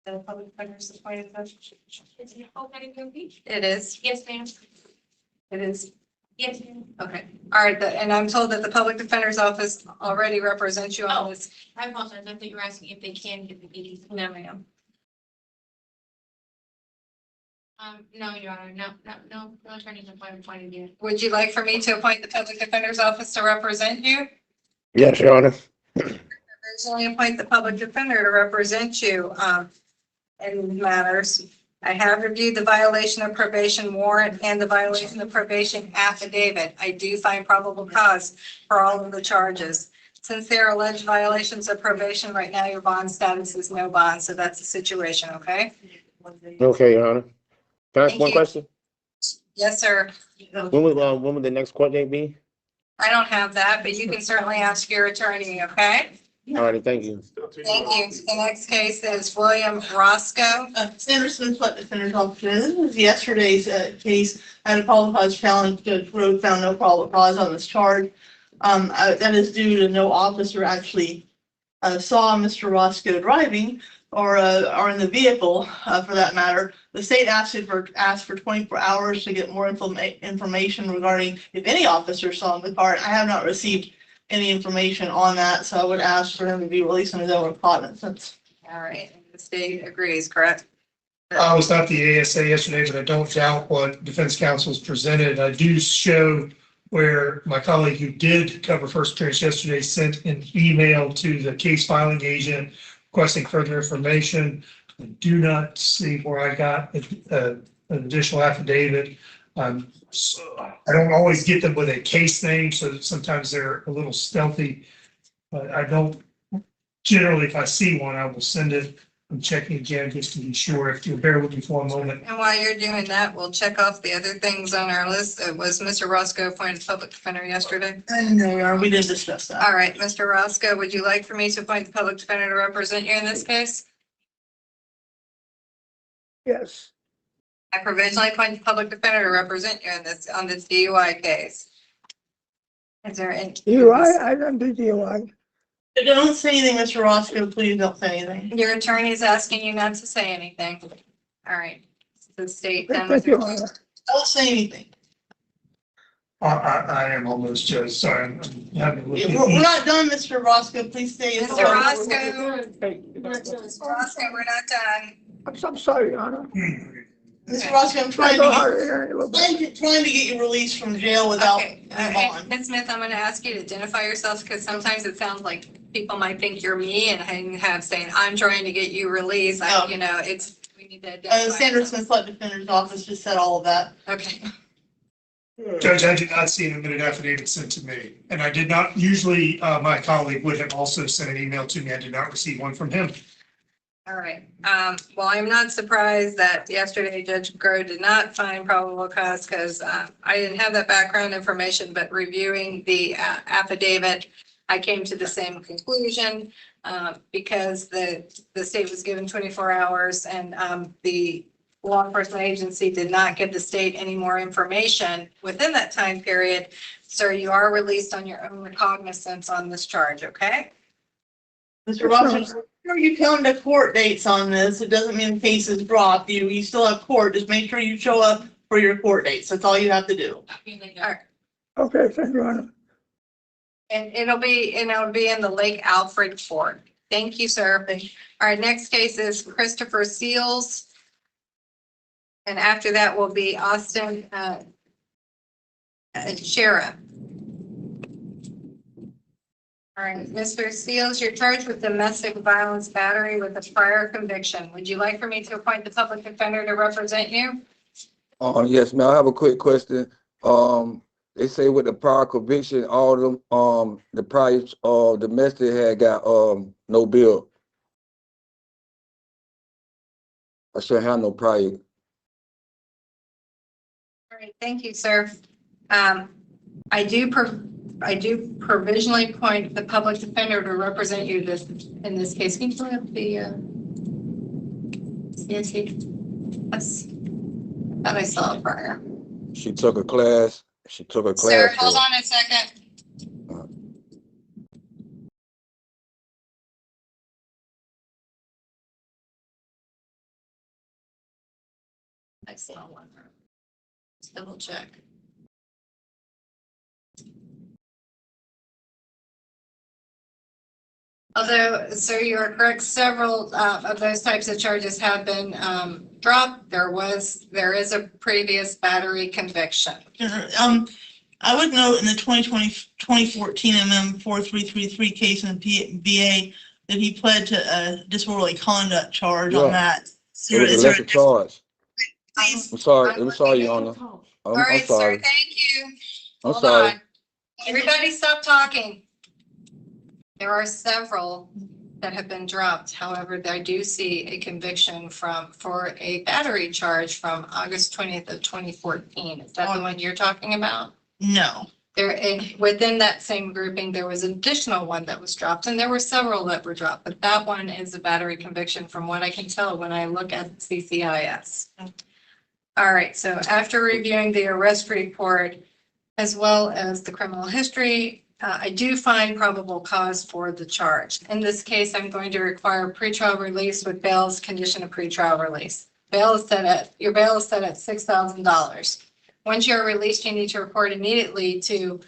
The public defender's appointed judge? Is it Polk County Beach? It is. Yes, ma'am. It is. Yes, ma'am. Okay. All right. And I'm told that the public defender's office already represents you on this. I apologize. I thought you were asking if they can get the meetings. No, ma'am. No, Your Honor, no attorney's appointed yet. Would you like for me to appoint the public defender's office to represent you? Yes, Your Honor. Originally appoint the public defender to represent you in matters. I have reviewed the violation of probation warrant and the violation of probation affidavit. I do find probable cause for all of the charges. Since there are alleged violations of probation, right now your bond status is no bond, so that's the situation, okay? Okay, Your Honor. Can I ask Thank one you. question? Yes, sir. When would the next court date be? I don't have that, but you can certainly ask your attorney, okay? All righty, thank you. Thank you. The next case is William Roscoe. Sanderson, Flood Defender's Office. This was yesterday's case. I had a probable cause challenge. Judge Road found no probable cause on this charge. That is due to no officer actually saw Mr. Roscoe driving or in the vehicle, for that matter. The state asked for 24 hours to get more information regarding if any officer saw the car. I have not received any information on that, so I would ask for him to be released on his own recognizance. All right, the state agrees, correct? I was not the ASA yesterday, but I don't doubt what defense counsel's presented. I do show where my colleague who did cover first appearance yesterday sent an email to the case filing agent requesting further information. I do not see where I got an additional affidavit. I don't always get them with a case name, so sometimes they're a little stealthy. But I don't, generally, if I see one, I will send it. I'm checking again just to be sure. If you'll bear with me for a moment. And while you're doing that, we'll check off the other things on our list. Was Mr. Roscoe appointed public defender yesterday? No, Your Honor, we didn't discuss that. All right, Mr. Roscoe, would you like for me to appoint the public defender to represent you in this case? Yes. I provisionally appoint the public defender to represent you in this, on this DUI case. Is there any? I don't do DUI. Don't say anything, Mr. Roscoe. Please don't say anything. Your attorney is asking you not to say anything. All right. The state. done with their- Don't say anything. I am almost just, sorry. I'm having a look. We're not done, Mr. Roscoe. Please stay. Mr. Roscoe, Mr. Roscoe, we're not done. I'm sorry, Your Honor. Mr. Roscoe, I'm trying to get you released from jail without Okay, bond. Ms. Smith, I'm going to ask you to identify yourself because sometimes it sounds like people might think you're me and I have saying, I'm trying to get you released. Oh. You know, we need to identify. Sanderson Flood Defender's Office just said all of that. Okay. Judge, I did not see an admitted affidavit sent to me. And I did not, usually my colleague would have also sent an email to me. I did not receive one from him. All right. Well, I'm not surprised that yesterday Judge Groh did not find probable cause because I didn't have that background information, but reviewing the affidavit, I came to the same conclusion because the state was given 24 hours and the law enforcement agency did not give the state any more information within that time period. Sir, you are released on your own recognizance on this charge, okay? Mr. Roscoe, you come to court dates on this. It doesn't mean the case is dropped. You still have court. Just make sure you show up for your court dates. That's all you have to do. All right. Okay, thank you, Your Honor. And it'll be in the Lake Alfred Court. Thank you, sir. All right, next case is Christopher Seals. And after that will be Austin Sheriff. All right, Mr. Seals, you're charged with domestic violence battery with a prior conviction. Would you like for me to appoint the public defender to represent you? Yes, ma'am. I have a quick question. They say with the prior conviction, all of them, the prior, domestic had got, no bill. I shouldn't have no prior. All right, thank you, sir. I do provisionally appoint the public defender to represent you in this case. Can you pull up the, CSE? Yes. Thought I saw it prior. She took a class, Sir, hold on a second. I saw one. Let's double check. Although, sir, you are correct, several of those types of charges have been dropped. There is a previous battery conviction. I would note in the 2014 MM 4333 case in VA that he pled to a disorderly conduct charge on that. It was a lesser charge. Please. I'm sorry, Your Honor. All I'm right, sir, sorry. thank you. I'm Hold sorry. on. Everybody stop talking. There are several that have been dropped. However, I do see a conviction for a battery charge from August 20th of 2014. Is that the one you're talking about? No. Within that same grouping, there was an additional one that was dropped, and there were several that were dropped, but that one is a battery conviction from what I can tell when I look at CCIS. All right, so after reviewing the arrest report, as well as the criminal history, I do find probable cause for the charge. In this case, I'm going to require pretrial release with bail's condition of pretrial release. Your bail is set at $6,000. Once you're released, you need to report immediately to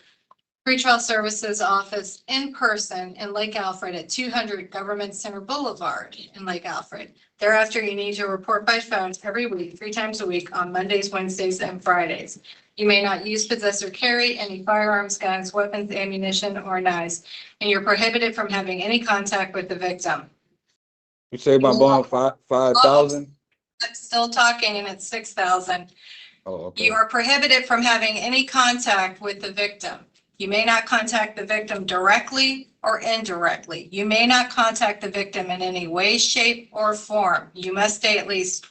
Pretrial Services Office in person in Lake Alfred at 200 Government Center Boulevard in Lake Alfred. Thereafter, you need to report by phone every week, 3 times a week on Mondays, Wednesdays, and Fridays. You may not use, possess, or carry any firearms, guns, weapons, ammunition, or knives, and you're prohibited from having any contact with the victim. You say my bond 5,000? I'm still talking, and it's 6,000. Oh, okay. You are prohibited from having any contact with the victim. You may not contact the victim directly or indirectly. You may not contact the victim in any way, shape, or form. You must stay at least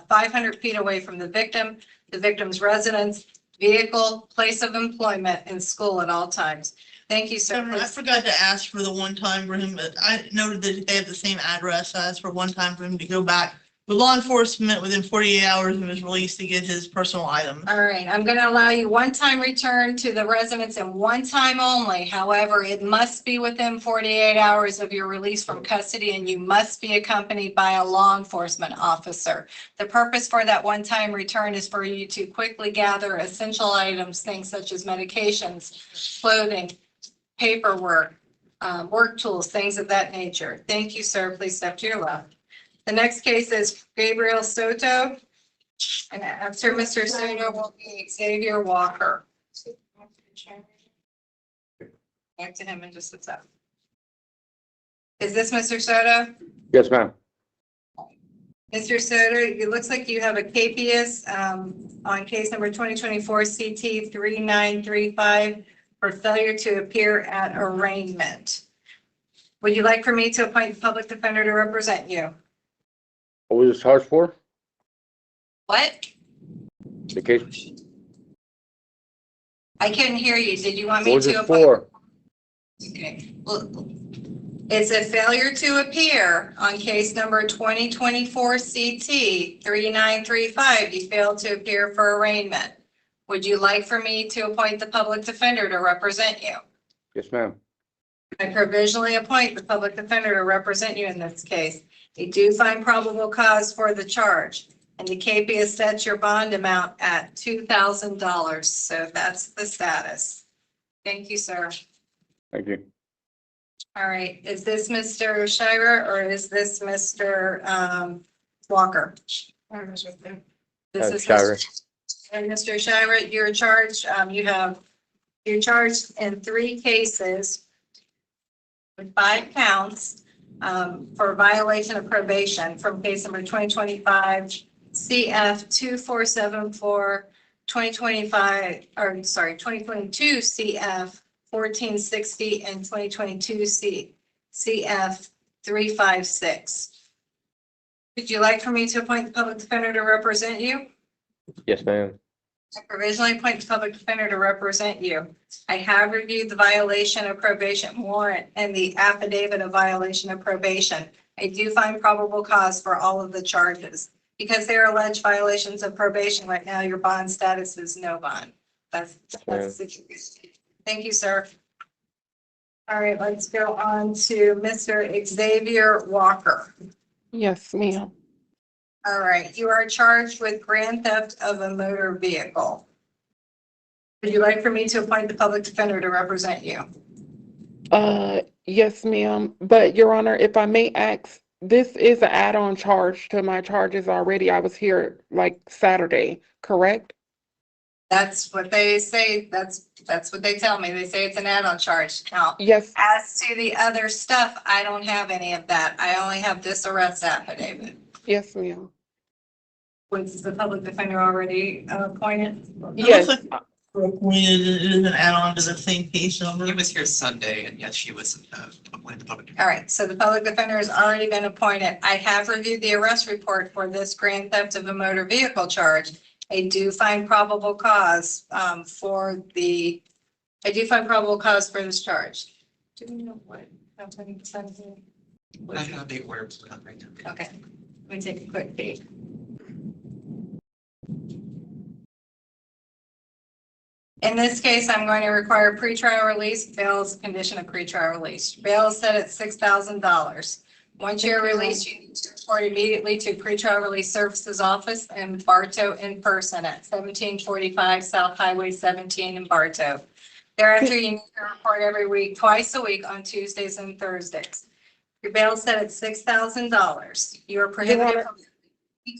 500 feet away from the victim's residence, vehicle, place of employment, and school at all times. Thank you, sir. I forgot to ask for the one time for him, but I noted that they have the same address. I asked for one time for him to go back with law enforcement within 48 hours of his release to get his personal items. All right, I'm going to allow you one-time return to the residence and one time only. However, it must be within 48 hours of your release from custody, and you must be accompanied by a law enforcement officer. The purpose for that one-time return is for you to quickly gather essential items, things such as medications, clothing, paperwork, work tools, things of that nature. Thank you, sir. Please step to your left. The next case is Gabriel Soto, and after Mr. Soto will be Xavier Walker. Back to him in just a sec. Is this Mr. Soto? Yes, ma'am. Mr. Soto, it looks like you have a capias on case number 2024 CT 3935 for failure to appear at arraignment. Would you like for me to appoint the public defender to represent you? What was this charged for? What? The case. I couldn't hear you. Did you want me What was to? this appoint- for? Okay. Well, it's a failure to appear on case number 2024 CT 3935. You failed to appear for arraignment. Would you like for me to appoint the public defender to represent you? Yes, ma'am. I provisionally appoint the public defender to represent you in this case. They do find probable cause for the charge, and the capias sets your bond amount at $2,000. So that's the status. Thank you, sir. Thank you. All right, is this Mr. Shira or is this Mr. Walker? This is Shira. And Mr. Shira, you're charged, you're charged in 3 cases with 5 counts for violation of probation from case number 2025 CF 2474, 2022 CF 1460, and 2022 CF 356. Would you like for me to appoint the public defender to represent you? Yes, ma'am. I provisionally appoint the public defender to represent you. I have reviewed the violation of probation warrant and the affidavit of violation of probation. I do find probable cause for all of the charges. Because they are alleged violations of probation right now, your bond status is no bond. That's the situation. Thank you, sir. All right, let's go on to Mr. Xavier Walker. Yes, ma'am. All right, you are charged with grand theft of a motor vehicle. Would you like for me to appoint the public defender to represent you? Yes, ma'am. But Your Honor, if I may ask, this is an add-on charge to my charges already. I was here like Saturday, correct? That's what they say. That's what they tell me. They say it's an add-on charge. Now, Yes, as to the other stuff, I don't have any of that. I only have this arrest affidavit. yes, ma'am. Was the public defender already appointed? Yes, It is an add-on to the same case number. He was here Sunday, and yes, she was appointed the public. All right, so the public defender has already been appointed. I have reviewed the arrest report for this grand theft of a motor vehicle charge. I do find probable cause for this charge. Do we know what? I have the words right now. Okay, let me take a quick peek. In this case, I'm going to require pretrial release. Bail is a condition of pretrial release. Bail is set at $6,000. Once you're released, you need to report immediately to pretrial release services office in Bartow in person at 1745 South Highway 17 in Bartow. Thereafter, you need to report every week, twice a week on Tuesdays and Thursdays. Your bail is set at $6,000. You are prohibited from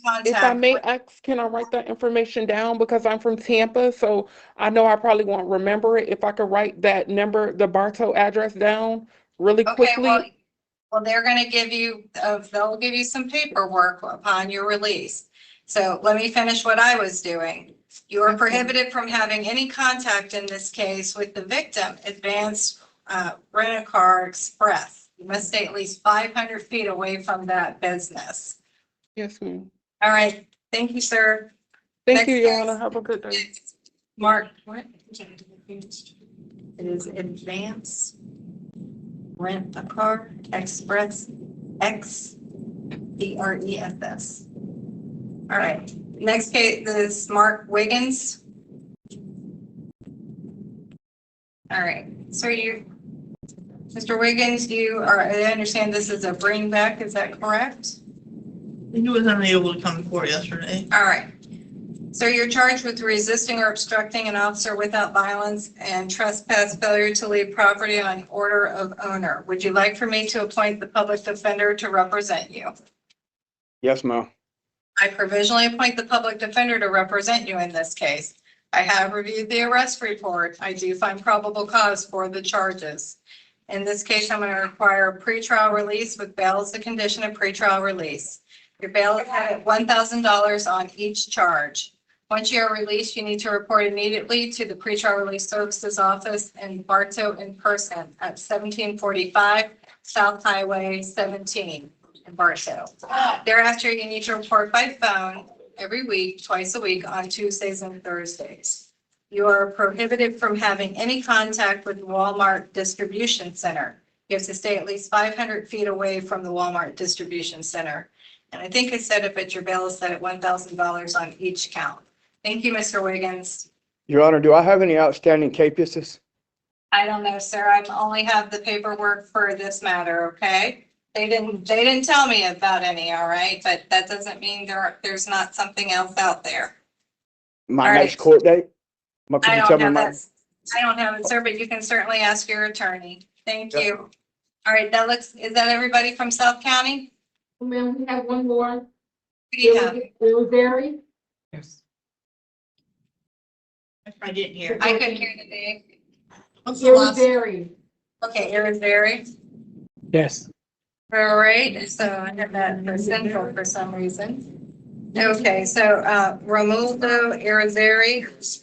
contact. if I may ask, can I write that information down? Because I'm from Tampa, so I know I probably won't remember it. If I could write that number, the Bartow address down really quickly. Well, they're going to give you, they'll give you some paperwork upon your release. So let me finish what I was doing. You are prohibited from having any contact in this case with the victim, Advanced Rent-A-Car Express. You must stay at least 500 feet away from that business. Yes, ma'am. All right. Thank you, sir. Thank you, Next Your case. Honor. Have a good day. Mark, what? It is Advanced Rent-A-Car Express, XPRESS. All right, next case is Mark Wiggins. All right, so Mr. Wiggins, I understand this is a bring back, is that correct? He was unable to come to court yesterday. All right. So you're charged with resisting or obstructing an officer without violence and trespass, failure to leave property on order of owner. Would you like for me to appoint the public defender to represent you? Yes, ma'am. I provisionally appoint the public defender to represent you in this case. I have reviewed the arrest report. I do find probable cause for the charges. In this case, I'm going to require a pretrial release with bail as a condition of pretrial release. Your bail is at $1,000 on each charge. Once you are released, you need to report immediately to the pretrial release services office in Bartow in person at 1745 South Highway 17 in Bartow. Thereafter, you need to report by phone every week, twice a week on Tuesdays and Thursdays. You are prohibited from having any contact with the Walmart distribution center. You have to stay at least 500 feet away from the Walmart distribution center. And I think I said if your bail is set at $1,000 on each count. Thank you, Mr. Wiggins. Your Honor, do I have any outstanding cases? I don't know, sir. I only have the paperwork for this matter, okay? They didn't tell me about any, all right? But that doesn't mean there's not something else out there. My All next right. court date? I don't have that. I don't have it, sir, but you can certainly ask your attorney. Thank you. All right, is that everybody from South County? Ma'am, we have one more. Who do you have? Ilberry. Yes. I didn't hear. I couldn't hear the name. What's the last? Ilberry. Okay, Iris Berry. Yes. All right, so I had that for central for some reason. Okay, so, Romualdo Irizarry.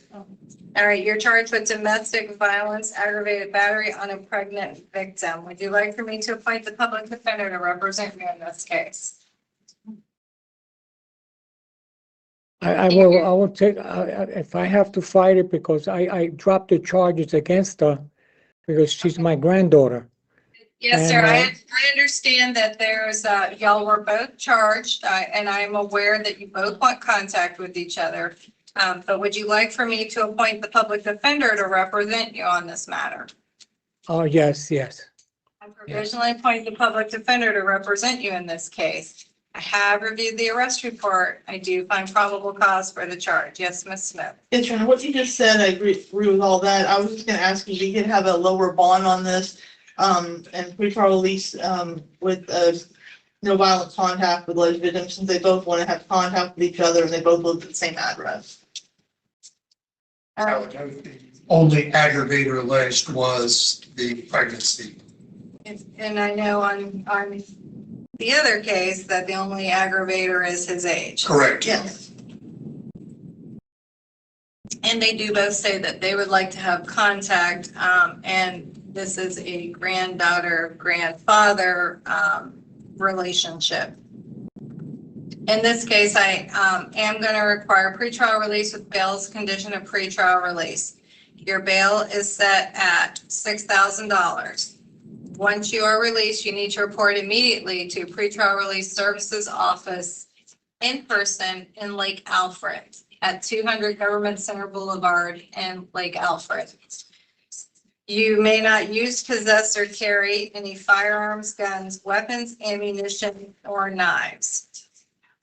All right, you're charged with domestic violence, aggravated battery on a pregnant victim. Would you like for me to appoint the public defender to represent you in this case? I will take, if I have to fight it, because I dropped the charges against her because she's my granddaughter. Yes, sir. And, I understand that there's, y'all were both charged, and I'm aware that you both want contact with each other. But would you like for me to appoint the public defender to represent you on this matter? Oh, yes, yes. I provisionally appoint the public defender to represent you in this case. I have reviewed the arrest report. I do find probable cause for the charge. Yes, Ms. Smith. Yes, Your Honor, what you just said, I agree with all that. I was just gonna ask you, we could have a lower bond on this, and pretrial release, with, no violent contact with alleged victims, since they both want to have contact with each other and they both live at the same address. Only aggravator alleged was the pregnancy. And I know on the other case that the only aggravator is his age. Correct. Yes. And they do both say that they would like to have contact, and this is a granddaughter, grandfather, relationship. In this case, I am going to require pretrial release with bail as a condition of pretrial release. Your bail is set at $6,000. Once you are released, you need to report immediately to pretrial release services office in person in Lake Alfred at 200 Government Center Boulevard in Lake Alfred. You may not use, possess, or carry any firearms, guns, weapons, ammunition, or knives.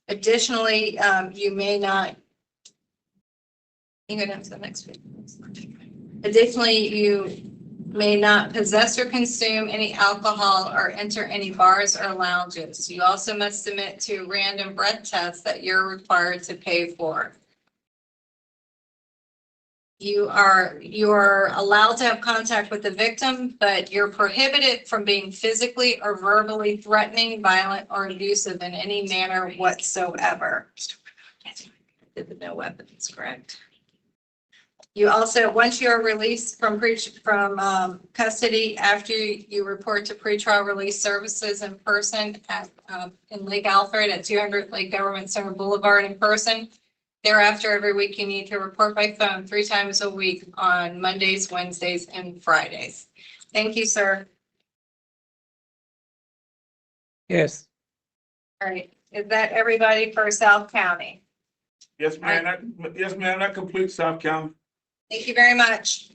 Additionally, you may not, you can go down to the next page. Additionally, you may not possess or consume any alcohol or enter any bars or lounges. You also must submit to random breath tests that you're required to pay for. You are allowed to have contact with the victim, but you're prohibited from being physically or verbally threatening, violent, or abusive in any manner whatsoever. Did the no weapons, correct? You also, once you are released from custody, after you report to pretrial release services in person at in Lake Alfred at 200 Lake Government Center Boulevard in person. Thereafter, every week you need to report by phone 3 times a week on Mondays, Wednesdays, and Fridays. Thank you, sir. Yes. All right, is that everybody for South County? Yes, ma'am. That completes South County. Thank you very much.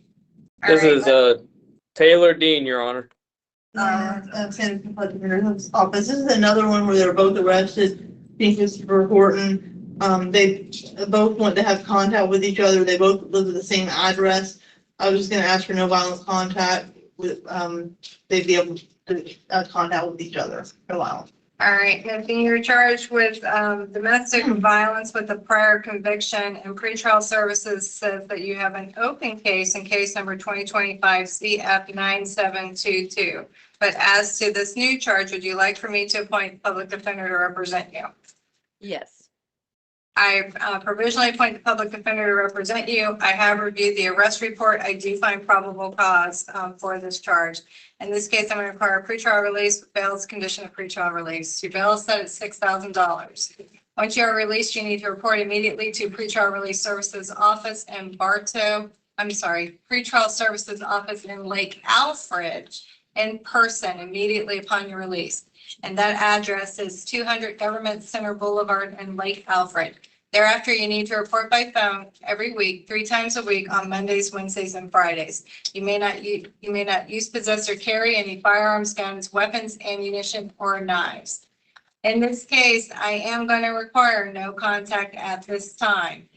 All This right, is Taylor Dean, Your Honor. San Defender's Office. This is another one where they're both arrested. Being Christopher Horton. They both want to have contact with each other. They both live at the same address. I was just going to ask for no violent contact with, they'd be able to contact with each other for a while. All right, Nathan, you're charged with domestic violence with a prior conviction, and pretrial services says that you have an open case in case number 2025 CF 9722. But as to this new charge, would you like for me to appoint public defender to represent you? Yes. I provisionally appoint the public defender to represent you. I have reviewed the arrest report. I do find probable cause for this charge. In this case, I'm going to require a pretrial release with bail as a condition of pretrial release. Your bail is set at $6,000. Once you are released, you need to report immediately to pretrial release services office in pretrial services office in Lake Alfred in person immediately upon your release. And that address is 200 Government Center Boulevard in Lake Alfred. Thereafter, you need to report by phone every week, 3 times a week on Mondays, Wednesdays, and Fridays. You may not use, possess, or carry any firearms, guns, weapons, ammunition, or knives. In this case, I am going to require no contact at this time.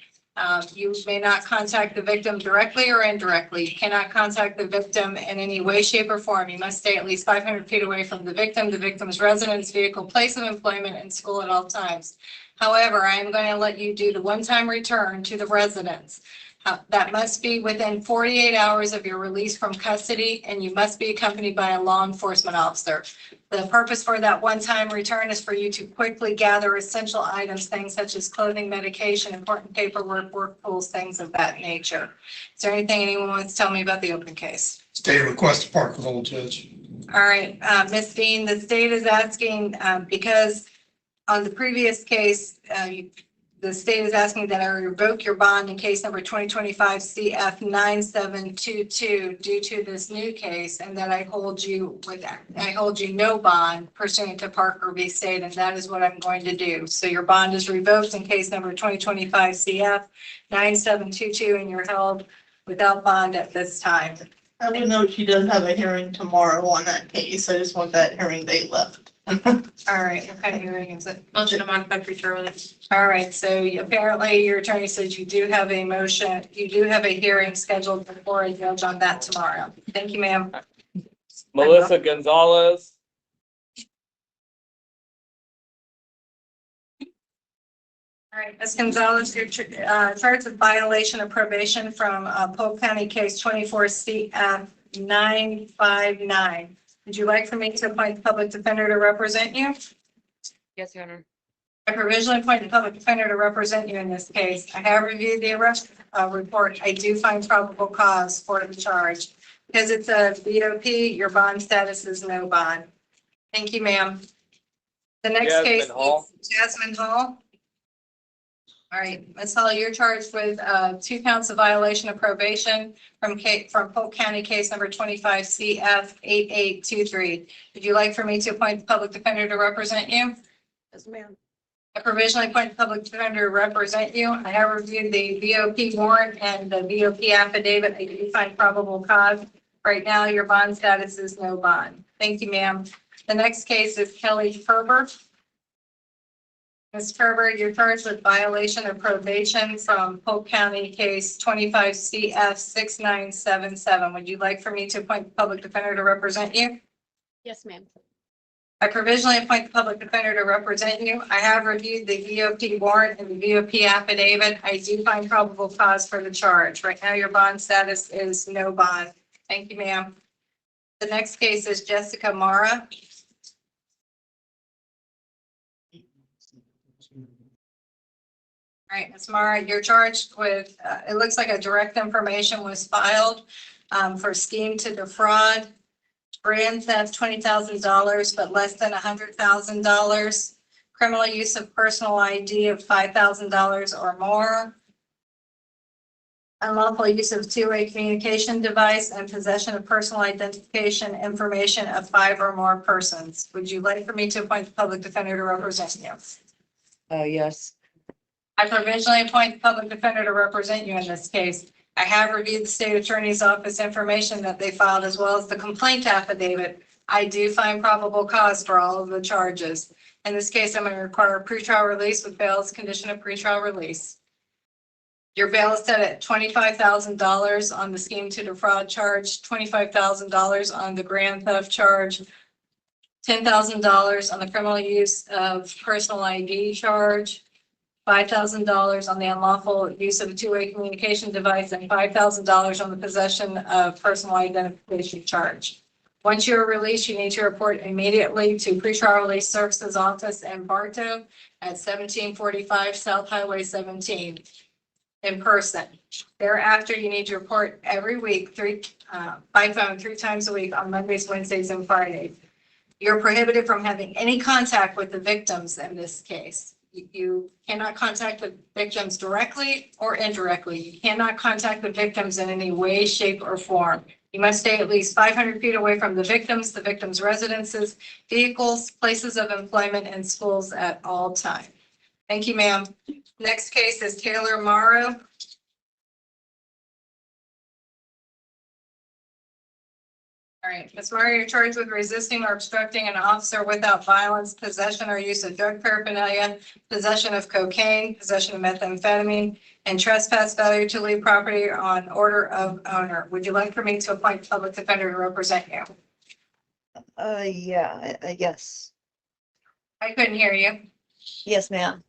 You may not contact the victim directly or indirectly. You cannot contact the victim in any way, shape, or form. You must stay at least 500 feet away from the victim's residence, vehicle, place of employment, and school at all times. However, I am going to let you do the one-time return to the residence. that must be within 48 hours of your release from custody, and you must be accompanied by a law enforcement officer. The purpose for that one-time return is for you to quickly gather essential items, things such as clothing, medication, important paperwork, work tools, things of that nature. Is there anything anyone wants to tell me about the open case? State request to Park and hold, Judge. All right, Ms. Dean, the state is asking, because on the previous case, the state is asking that I revoke your bond in case number 2025 CF 9722 due to this new case, and that I hold you no bond pursuant to Parker v. State, and that is what I'm going to do. So your bond is revoked in case number 2025 CF 9722, and you're held without bond at this time. I would note she does have a hearing tomorrow on that case. I just want that hearing date left. All right, what kind of hearing is it? Motion to modify pretrial release. All right, so apparently your attorney says you do have a motion, you do have a hearing scheduled before a judge on that tomorrow. Thank you, ma'am. Melissa Gonzalez. All right, Ms. Gonzalez, you're charged with violation of probation from Polk County Case 24 CF 959. Would you like for me to appoint the public defender to represent you? Yes, Your Honor. I provisionally appoint the public defender to represent you in this case. I have reviewed the arrest report. I do find probable cause for the charge. Because it's a BOP, your bond status is no bond. Thank you, ma'am. The next Jasmine case Hall. is Jasmine Hall. All right, Ms. Hall, you're charged with 2 counts of violation of probation from Polk County Case number 25 CF 8823. Would you like for me to appoint the public defender to represent you? Yes, ma'am. I provisionally appoint the public defender to represent you. I have reviewed the VOP warrant and the VOP affidavit. I do find probable cause. Right now, your bond status is no bond. Thank you, ma'am. The next case is Kelly Ferber. Ms. Ferber, you're charged with violation of probation from Polk County Case 25 CF 6977. Would you like for me to appoint the public defender to represent you? Yes, ma'am. I provisionally appoint the public defender to represent you. I have reviewed the VOP warrant and the VOP affidavit. I do find probable cause for the charge. Right now, your bond status is no bond. Thank you, ma'am. The next case is Jessica Mara. All right, Ms. Mara, you're charged with, it looks like a direct information was filed for scheme to defraud. Grand theft, $20,000, but less than $100,000. Criminal use of personal ID of $5,000 or more. Unlawful use of two-way communication device and possession of personal identification information of 5 or more persons. Would you like for me to appoint the public defender to represent you? Yes. I provisionally appoint the public defender to represent you in this case. I have reviewed the state attorney's office information that they filed as well as the complaint affidavit. I do find probable cause for all of the charges. In this case, I'm going to require a pretrial release with bail as condition of pretrial release. Your bail is set at $25,000 on the scheme to defraud charge, $25,000 on the grand theft charge, $10,000 on the criminal use of personal ID charge, $5,000 on the unlawful use of a two-way communication device, and $5,000 on the possession of personal identification charge. Once you're released, you need to report immediately to Pretrial Release Services Office in Bartow at 1745 South Highway 17 in person. Thereafter, you need to report every week by phone 3 times a week on Mondays, Wednesdays, and Fridays. You're prohibited from having any contact with the victims in this case. You cannot contact the victims directly or indirectly. You cannot contact the victims in any way, shape, or form. You must stay at least 500 feet away from the victims' residences, vehicles, places of employment, and schools at all times. Thank you, ma'am. Next case is Taylor Morrow. All right, Ms. Murray, you're charged with resisting or obstructing an officer without violence, possession or use of drug paraphernalia, possession of cocaine, possession of methamphetamine, and trespass, failure to leave property on order of owner. Would you like for me to appoint a public defender to represent you? Yes. I couldn't hear you. Yes, ma'am.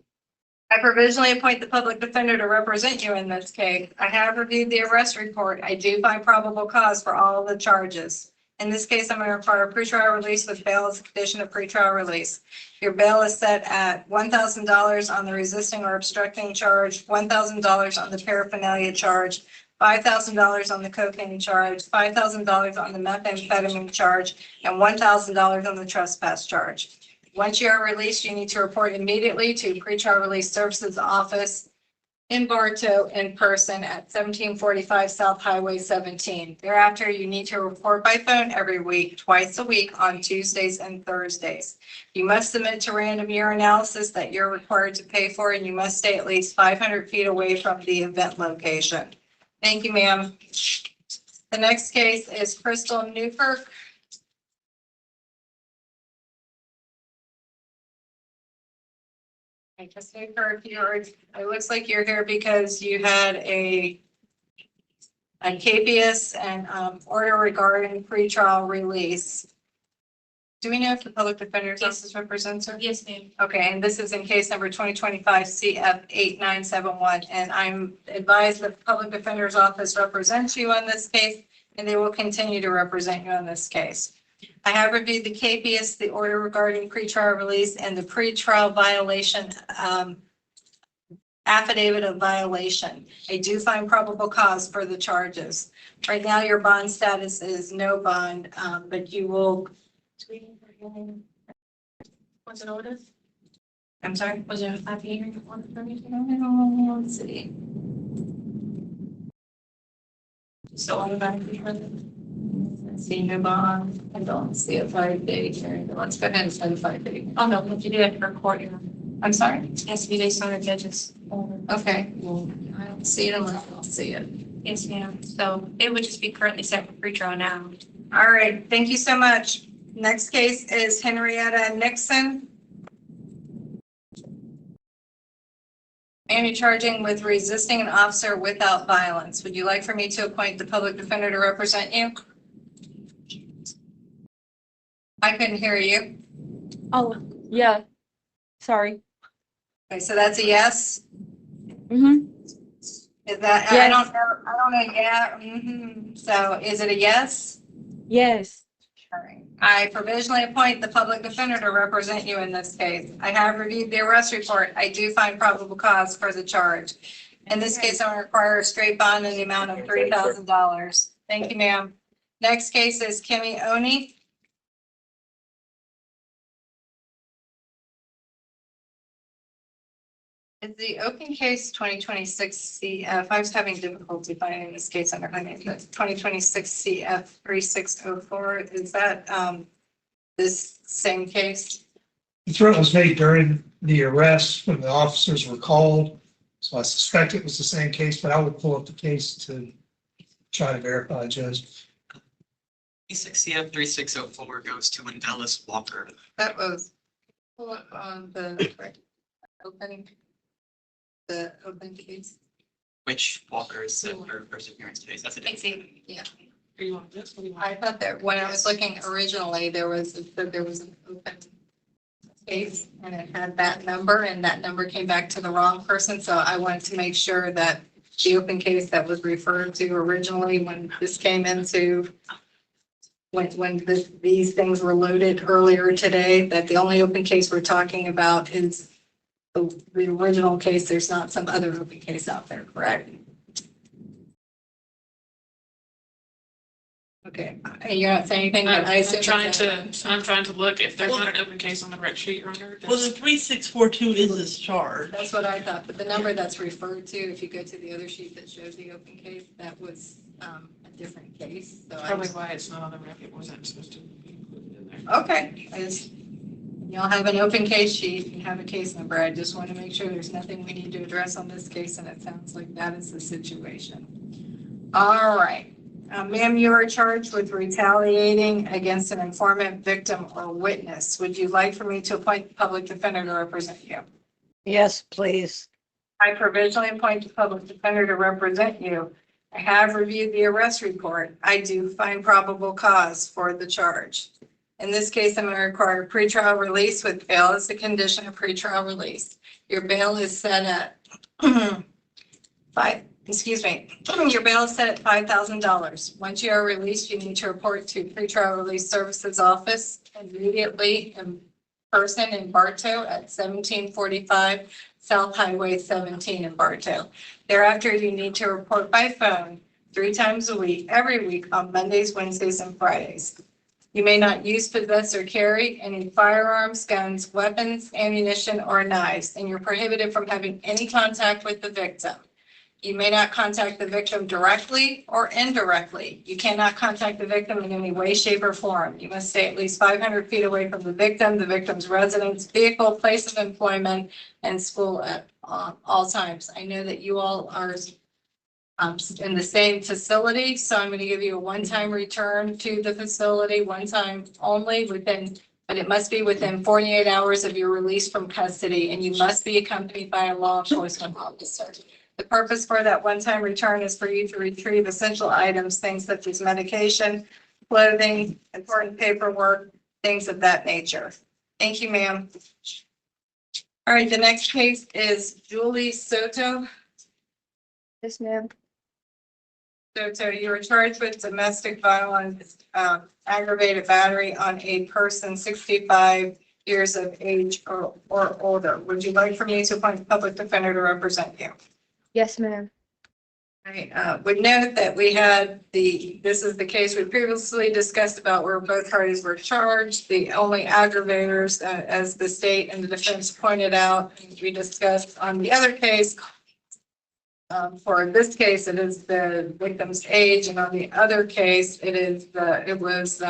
I provisionally appoint the public defender to represent you in this case. I have reviewed the arrest report. I do find probable cause for all of the charges. In this case, I'm going to require a pretrial release with bail as a condition of pretrial release. Your bail is set at $1,000 on the resisting or obstructing charge, $1,000 on the paraphernalia charge, $5,000 on the cocaine charge, $5,000 on the methamphetamine charge, and $1,000 on the trespass charge. Once you are released, you need to report immediately to Pretrial Release Services Office in Bartow in person at 1745 South Highway 17. Thereafter, you need to report by phone every week, twice a week on Tuesdays and Thursdays. You must submit to random urinalysis that you're required to pay for, and you must stay at least 500 feet away from the event location. Thank you, ma'am. The next case is Crystal Newkirk. I just Newkirk, it looks like you're here because you had a capias and order regarding pretrial release. Do we know if the public defender's office represents her? Yes, ma'am. Okay, and this is in case number 2025 CF 8971, and I'm advised that the public defender's office represents you on this case, and they will continue to represent you on this case. I have reviewed the capias, the order regarding pretrial release, and the pretrial violation affidavit of violation. I do find probable cause for the charges. Right now, your bond status is no bond, but you will. Was it ordered? I'm sorry. Was there a 5 hearing order for me? Let's see. So automatically present. See no bond. I don't see a 5-day hearing. Let's go ahead and send a 5-day. Oh, no, but you do have to record it. I'm sorry. It has to be based on the judge's order. Okay. Well, I don't see it unless I'll see it. Yes, ma'am. So it would just be currently set for pretrial now. All right. Thank you so much. Next case is Henrietta Nixon. And you're charging with resisting an officer without violence. Would you like for me to appoint the public defender to represent you? I couldn't hear you. Oh, yeah. Sorry. Okay, so that's a yes? Mm-hmm. Is that, I Yes. don't know, yeah, So is it a yes? Yes. All right. I provisionally appoint the public defender to represent you in this case. I have reviewed the arrest report. I do find probable cause for the charge. In this case, I require a straight bond in the amount of $3,000. Thank you, ma'am. Next case is Kimmy Oni. Is the open case 2026 CF, I was having difficulty finding this case under my name, but 2026 CF 3604, is that this same case? The threat was made during the arrest when the officers were called. So I suspect it was the same case, but I would pull up the case to try to verify, Judge. 6CF 3604 goes to Dallas Walker. That was pull up on the open case. Which Walker is set for first appearance case? That's a different. Yeah. Do you want this? What do you want? I thought that when I was looking originally, there was an open case and it had that number and that number came back to the wrong person. So I wanted to make sure that the open case that was referred to originally when this came into these things were loaded earlier today, that the only open case we're talking about is the original case. There's not some other open case out there, correct? Okay, and you're not saying anything, but I assume. I'm trying to look if there's not an open case on the correct sheet, Your Honor. Well, the 3642 is this charge. That's what I thought, but the number that's referred to, if you go to the other sheet that shows the open case, that was a different case. So Probably why it's not on the record, wasn't supposed to be included in there. Okay, you'll have an open case sheet and have a case number. I just want to make sure there's nothing we need to address on this case, and it sounds like that is the situation. All right. Ma'am, you are charged with retaliating against an informant, victim, or witness. Would you like for me to appoint the public defender to represent you? Yes, please. I provisionally appoint the public defender to represent you. I have reviewed the arrest report. I do find probable cause for the charge. In this case, I'm going to require pretrial release with bail as a condition of pretrial release. Your bail is set at your bail is set at $5,000. Once you are released, you need to report to pretrial release services office immediately in person in Bartow at 1745 South Highway 17 in Bartow. Thereafter, you need to report by phone 3 times a week, every week on Mondays, Wednesdays, and Fridays. You may not use, possess, or carry any firearms, guns, weapons, ammunition, or knives, and you're prohibited from having any contact with the victim. You may not contact the victim directly or indirectly. You cannot contact the victim in any way, shape, or form. You must stay at least 500 feet away from the victim's residence, vehicle, place of employment, and school at all times. I know that you all are in the same facility, so I'm going to give you a one-time return to the facility, one time only but it must be within 48 hours of your release from custody, and you must be accompanied by a law enforcement officer. The purpose for that one-time return is for you to retrieve essential items, things such as medication, clothing, important paperwork, things of that nature. Thank you, ma'am. All right, the next case is Julie Soto. Yes, ma'am. So you were charged with domestic violence, aggravated battery on a person 65 years of age or older. Would you like for me to appoint a public defender to represent you? Yes, ma'am. I would note that we had this is the case we previously discussed about where both parties were charged. The only aggravators, as the state and the defense pointed out, we discussed on the other case. For this case, it is the victim's age, and on the other case, it was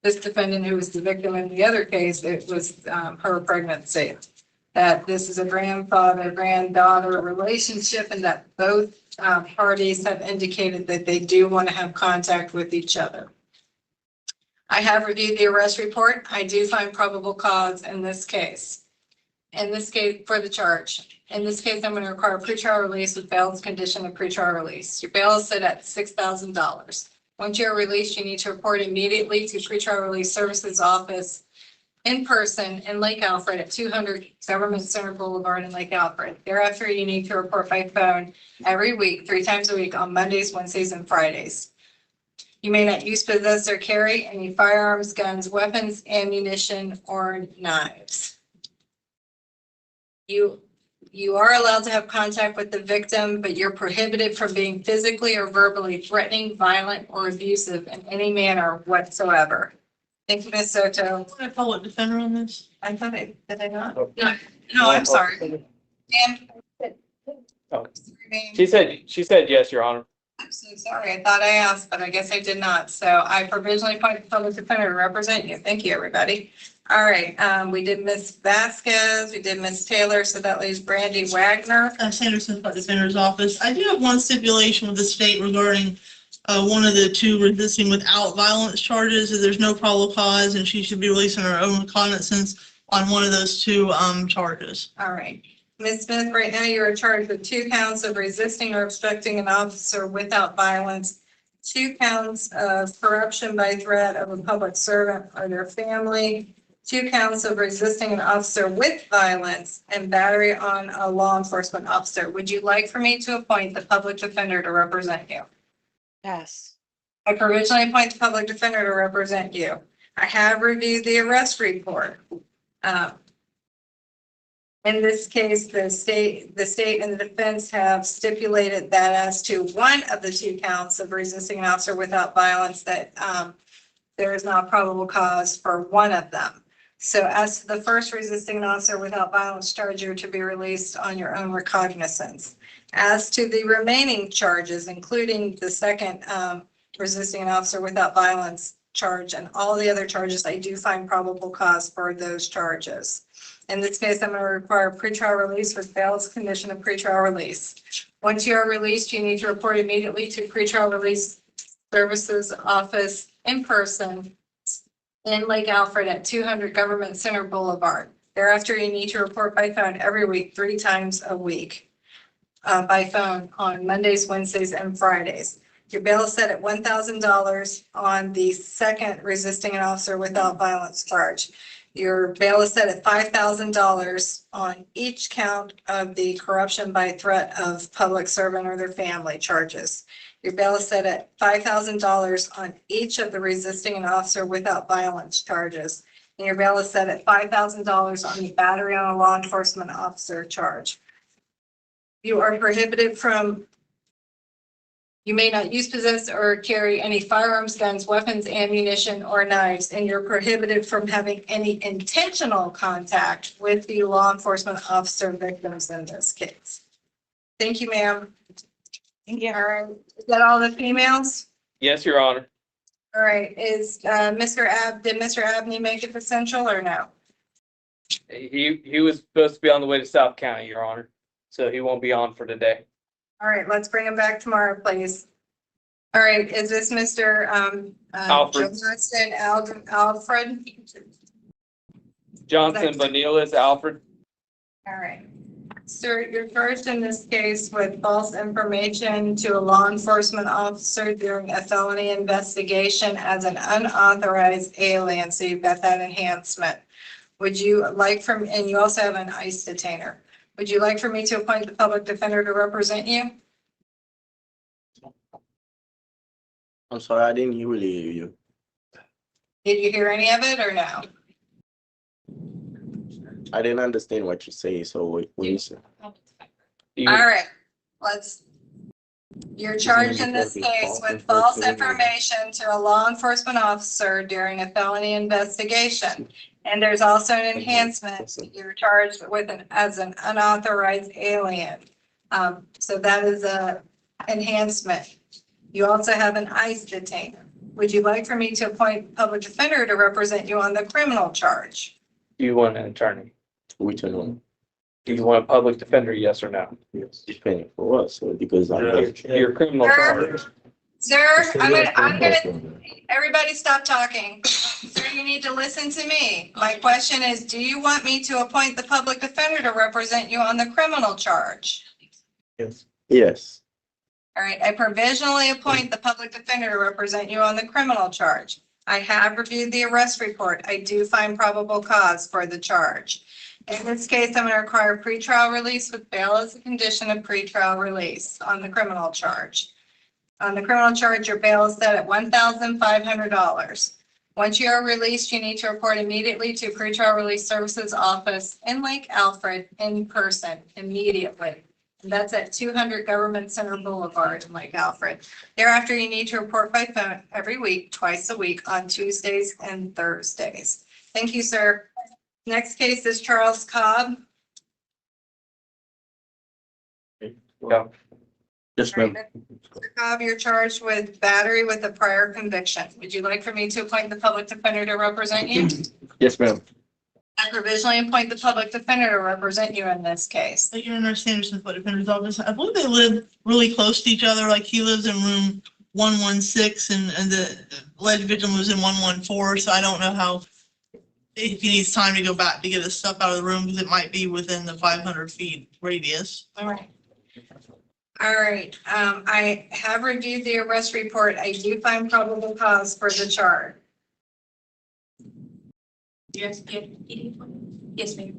this defendant who was the victim. In the other case, it was her pregnancy. That this is a grandfather-granddaughter relationship, and that both parties have indicated that they do want to have contact with each other. I have reviewed the arrest report. I do find probable cause in this case. In this case, for the charge. In this case, I'm going to require pretrial release with bail's condition of pretrial release. Your bail is set at $6,000. Once you're released, you need to report immediately to pretrial release services office in person in Lake Alfred at 200 Government Center Boulevard in Lake Alfred. Thereafter, you need to report by phone every week, 3 times a week on Mondays, Wednesdays, and Fridays. You may not use, possess, or carry any firearms, guns, weapons, ammunition, or knives. You are allowed to have contact with the victim, but you're prohibited from being physically or verbally threatening, violent, or abusive in any manner whatsoever. Thank you, Ms. Soto. Want a public defender on this? I thought did I not? No, I'm sorry. Dan? Oh. She said yes, Your Honor. I'm so sorry. I thought I asked, but I guess I did not. So I provisionally appointed the public defender to represent you. Thank you, everybody. All right, we did Ms. Vasquez, we did Ms. Taylor, so that leaves Brandy Wagner. Sanderson Public Defender's Office. I do have one stipulation with the state regarding one of the 2 resisting without violence charges. That there's no probable cause, and she should be released on her own recognizance on one of those 2 charges. All right. Ms. Smith, right now you are charged with 2 counts of resisting or obstructing an officer without violence, 2 counts of corruption by threat of a public servant or their family, 2 counts of resisting an officer with violence, and battery on a law enforcement officer. Would you like for me to appoint the public defender to represent you? Yes. I provisionally appoint the public defender to represent you. I have reviewed the arrest report. In this case, the state and the defense have stipulated that as to one of the 2 counts of resisting an officer without violence, that there is not probable cause for one of them. So as to the first resisting an officer without violence charge, you're to be released on your own recognizance. As to the remaining charges, including the second resisting an officer without violence charge and all the other charges, I do find probable cause for those charges. In this case, I'm going to require pretrial release with bail's condition of pretrial release. Once you are released, you need to report immediately to pretrial release services office in person in Lake Alfred at 200 Government Center Boulevard. Thereafter, you need to report by phone every week, 3 times a week by phone on Mondays, Wednesdays, and Fridays. Your bail is set at $1,000 on the second resisting an officer without violence charge. Your bail is set at $5,000 on each count of the corruption by threat of public servant or their family charges. Your bail is set at $5,000 on each of the resisting an officer without violence charges. And your bail is set at $5,000 on the battery on a law enforcement officer charge. You are prohibited from, you may not use, possess, or carry any firearms, guns, weapons, ammunition, or knives, and you're prohibited from having any intentional contact with the law enforcement officer victims in this case. Thank you, ma'am. Thank you. All right, is that all the females? Yes, Your Honor. All right, is did Mr. Abney make it essential or no? He was supposed to be on the way to South County, Your Honor, so he won't be on for today. All right, let's bring him back tomorrow, please. All right, is this Mr. Alfred. Johnson, Alfred? Johnson, Vanillas, Alfred. All right. Sir, you're charged in this case with false information to a law enforcement officer during a felony investigation as an unauthorized alien, so you've got that enhancement. Would you like and you also have an ICE detainer. Would you like for me to appoint the public defender to represent you? I'm sorry, I didn't really hear you. Did you hear any of it or no? I didn't understand what you say, so what you said. All right, you're charged in this case with false information to a law enforcement officer during a felony investigation. And there's also an enhancement. You're charged with as an unauthorized alien. So that is a enhancement. You also have an ICE detainer. Would you like for me to appoint a public defender to represent you on the criminal charge? Do you want an attorney? Which one? Do you want a public defender, yes or no? Yes. Depending for what, so because Your criminal charge. Sir, I'm gonna, everybody stop talking. Sir, you need to listen to me. My question is, do you want me to appoint the public defender to represent you on the criminal charge? Yes. Yes. All right, I provisionally appoint the public defender to represent you on the criminal charge. I have reviewed the arrest report. I do find probable cause for the charge. In this case, I'm going to require pretrial release with bail as a condition of pretrial release on the criminal charge. On the criminal charge, your bail is set at $1,500. Once you are released, you need to report immediately to pretrial release services office in Lake Alfred in person immediately. And that's at 200 Government Center Boulevard in Lake Alfred. Thereafter, you need to report by phone every week, twice a week on Tuesdays and Thursdays. Thank you, sir. Next case is Charles Cobb. Yeah. Yes, ma'am. Mr. Cobb, you're charged with battery with a prior conviction. Would you like for me to appoint the public defender to represent you? Yes, ma'am. I provisionally appoint the public defender to represent you in this case. You're in our Sanderson's Public Defender's Office. I believe they live really close to each other. Like he lives in room 116 and the alleged victim was in 114. So I don't know how, if he needs time to go back to get his stuff out of the room, because it might be within the 500 feet radius. All right. All right. I have reviewed the arrest report. I do find probable cause for the charge. Yes, yes, ma'am.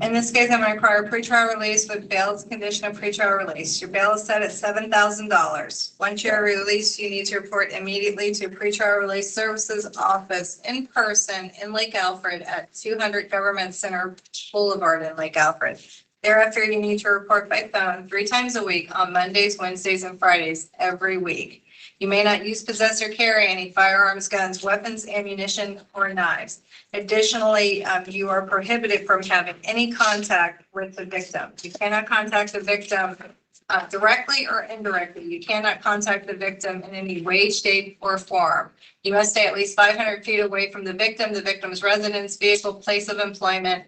In this case, I'm going to require pretrial release with bail as a condition of pretrial release. Your bail is set at $7,000. Once you are released, you need to report immediately to pretrial release services office in person in Lake Alfred at 200 Government Center Boulevard in Lake Alfred. Thereafter, you need to report by phone 3 times a week on Mondays, Wednesdays, and Fridays every week. You may not use, possess, or carry any firearms, guns, weapons, ammunition, or knives. Additionally, you are prohibited from having any contact with the victim. You cannot contact the victim directly or indirectly. You cannot contact the victim in any way, shape, or form. You must stay at least 500 feet away from the victim's residence, vehicle, place of employment,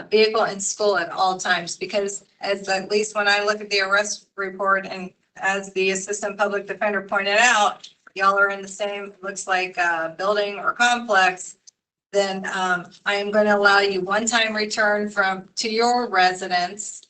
vehicle, and school at all times. Because as at least when I look at the arrest report and as the assistant public defender pointed out, y'all are in the same, looks like building or complex, then I am going to allow you one-time return to your residence,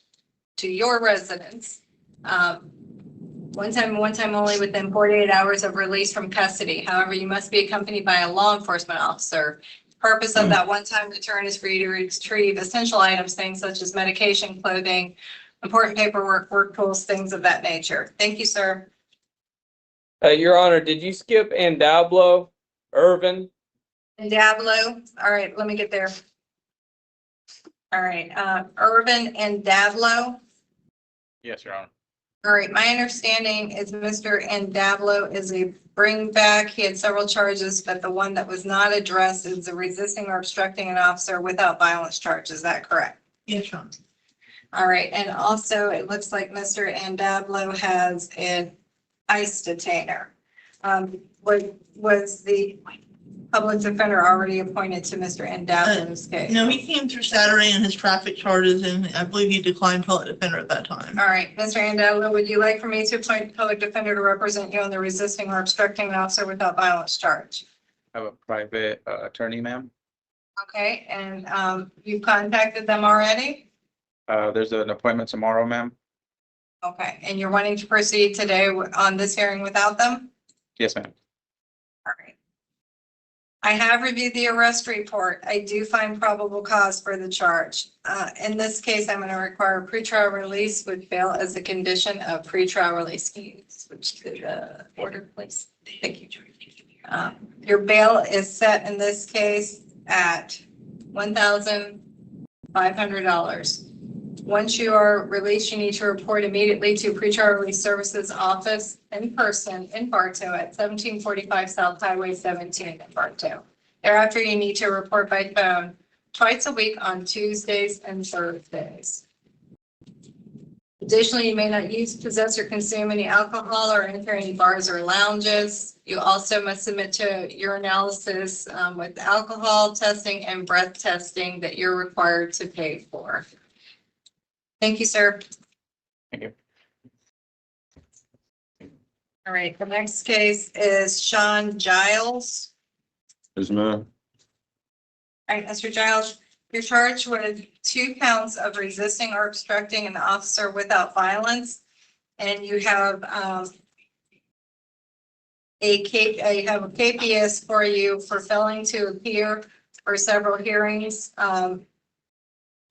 One time and one time only within 48 hours of release from custody. However, you must be accompanied by a law enforcement officer. Purpose of that one-time return is for you to retrieve essential items, things such as medication, clothing, important paperwork, work tools, things of that nature. Thank you, sir. Your Honor, did you skip Andablo, Irvin? And Diablo, all right, let me get there. All right, Irvin and Davlo. Yes, Your Honor. All right, my understanding is Mr. Andablo is a bring back. He had several charges, but the one that was not addressed is the resisting or obstructing an officer without violence charge. Is that correct? Yes, Sean. All right, and also it looks like Mr. Andablo has an ICE detainer. Was the public defender already appointed to Mr. Andablo's case? No, he came through Saturday and his traffic charges, and I believe he declined public defender at that time. All right, Mr. Andablo, would you like for me to appoint a public defender to represent you on the resisting or obstructing an officer without violence charge? I have a private attorney, ma'am. Okay, and you've contacted them already? There's an appointment tomorrow, ma'am. Okay, and you're wanting to proceed today on this hearing without them? Yes, ma'am. All right. I have reviewed the arrest report. I do find probable cause for the charge. In this case, I'm going to require pretrial release with bail as a condition of pretrial release. Can you switch to the order, please? Thank you. Your bail is set in this case at $1,500. Once you are released, you need to report immediately to pretrial release services office in person in Bartow at 1745 South Highway 17 in Bartow. Thereafter, you need to report by phone twice a week on Tuesdays and Thursdays. Additionally, you may not use, possess, or consume any alcohol or enter any bars or lounges. You also must submit to urinalysis with alcohol testing and breath testing that you're required to pay for. Thank you, sir. Thank you. All right, the next case is Sean Giles. Yes, ma'am. All right, Mr. Giles, you're charged with 2 counts of resisting or obstructing an officer without violence. And you have a KPS for you for failing to appear for several hearings.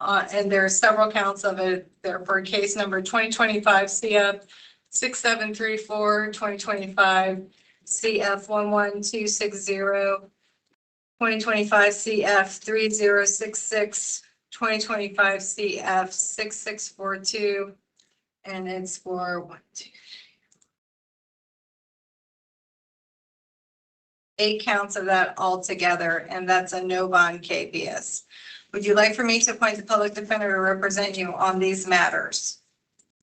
And there are several counts of it there for case number 2025 CF 6734, 2025 CF 11260, 2025 CF 3066, 2025 CF 6642, and it's for 8 counts of that altogether, and that's a no bond KPS. Would you like for me to appoint the public defender to represent you on these matters?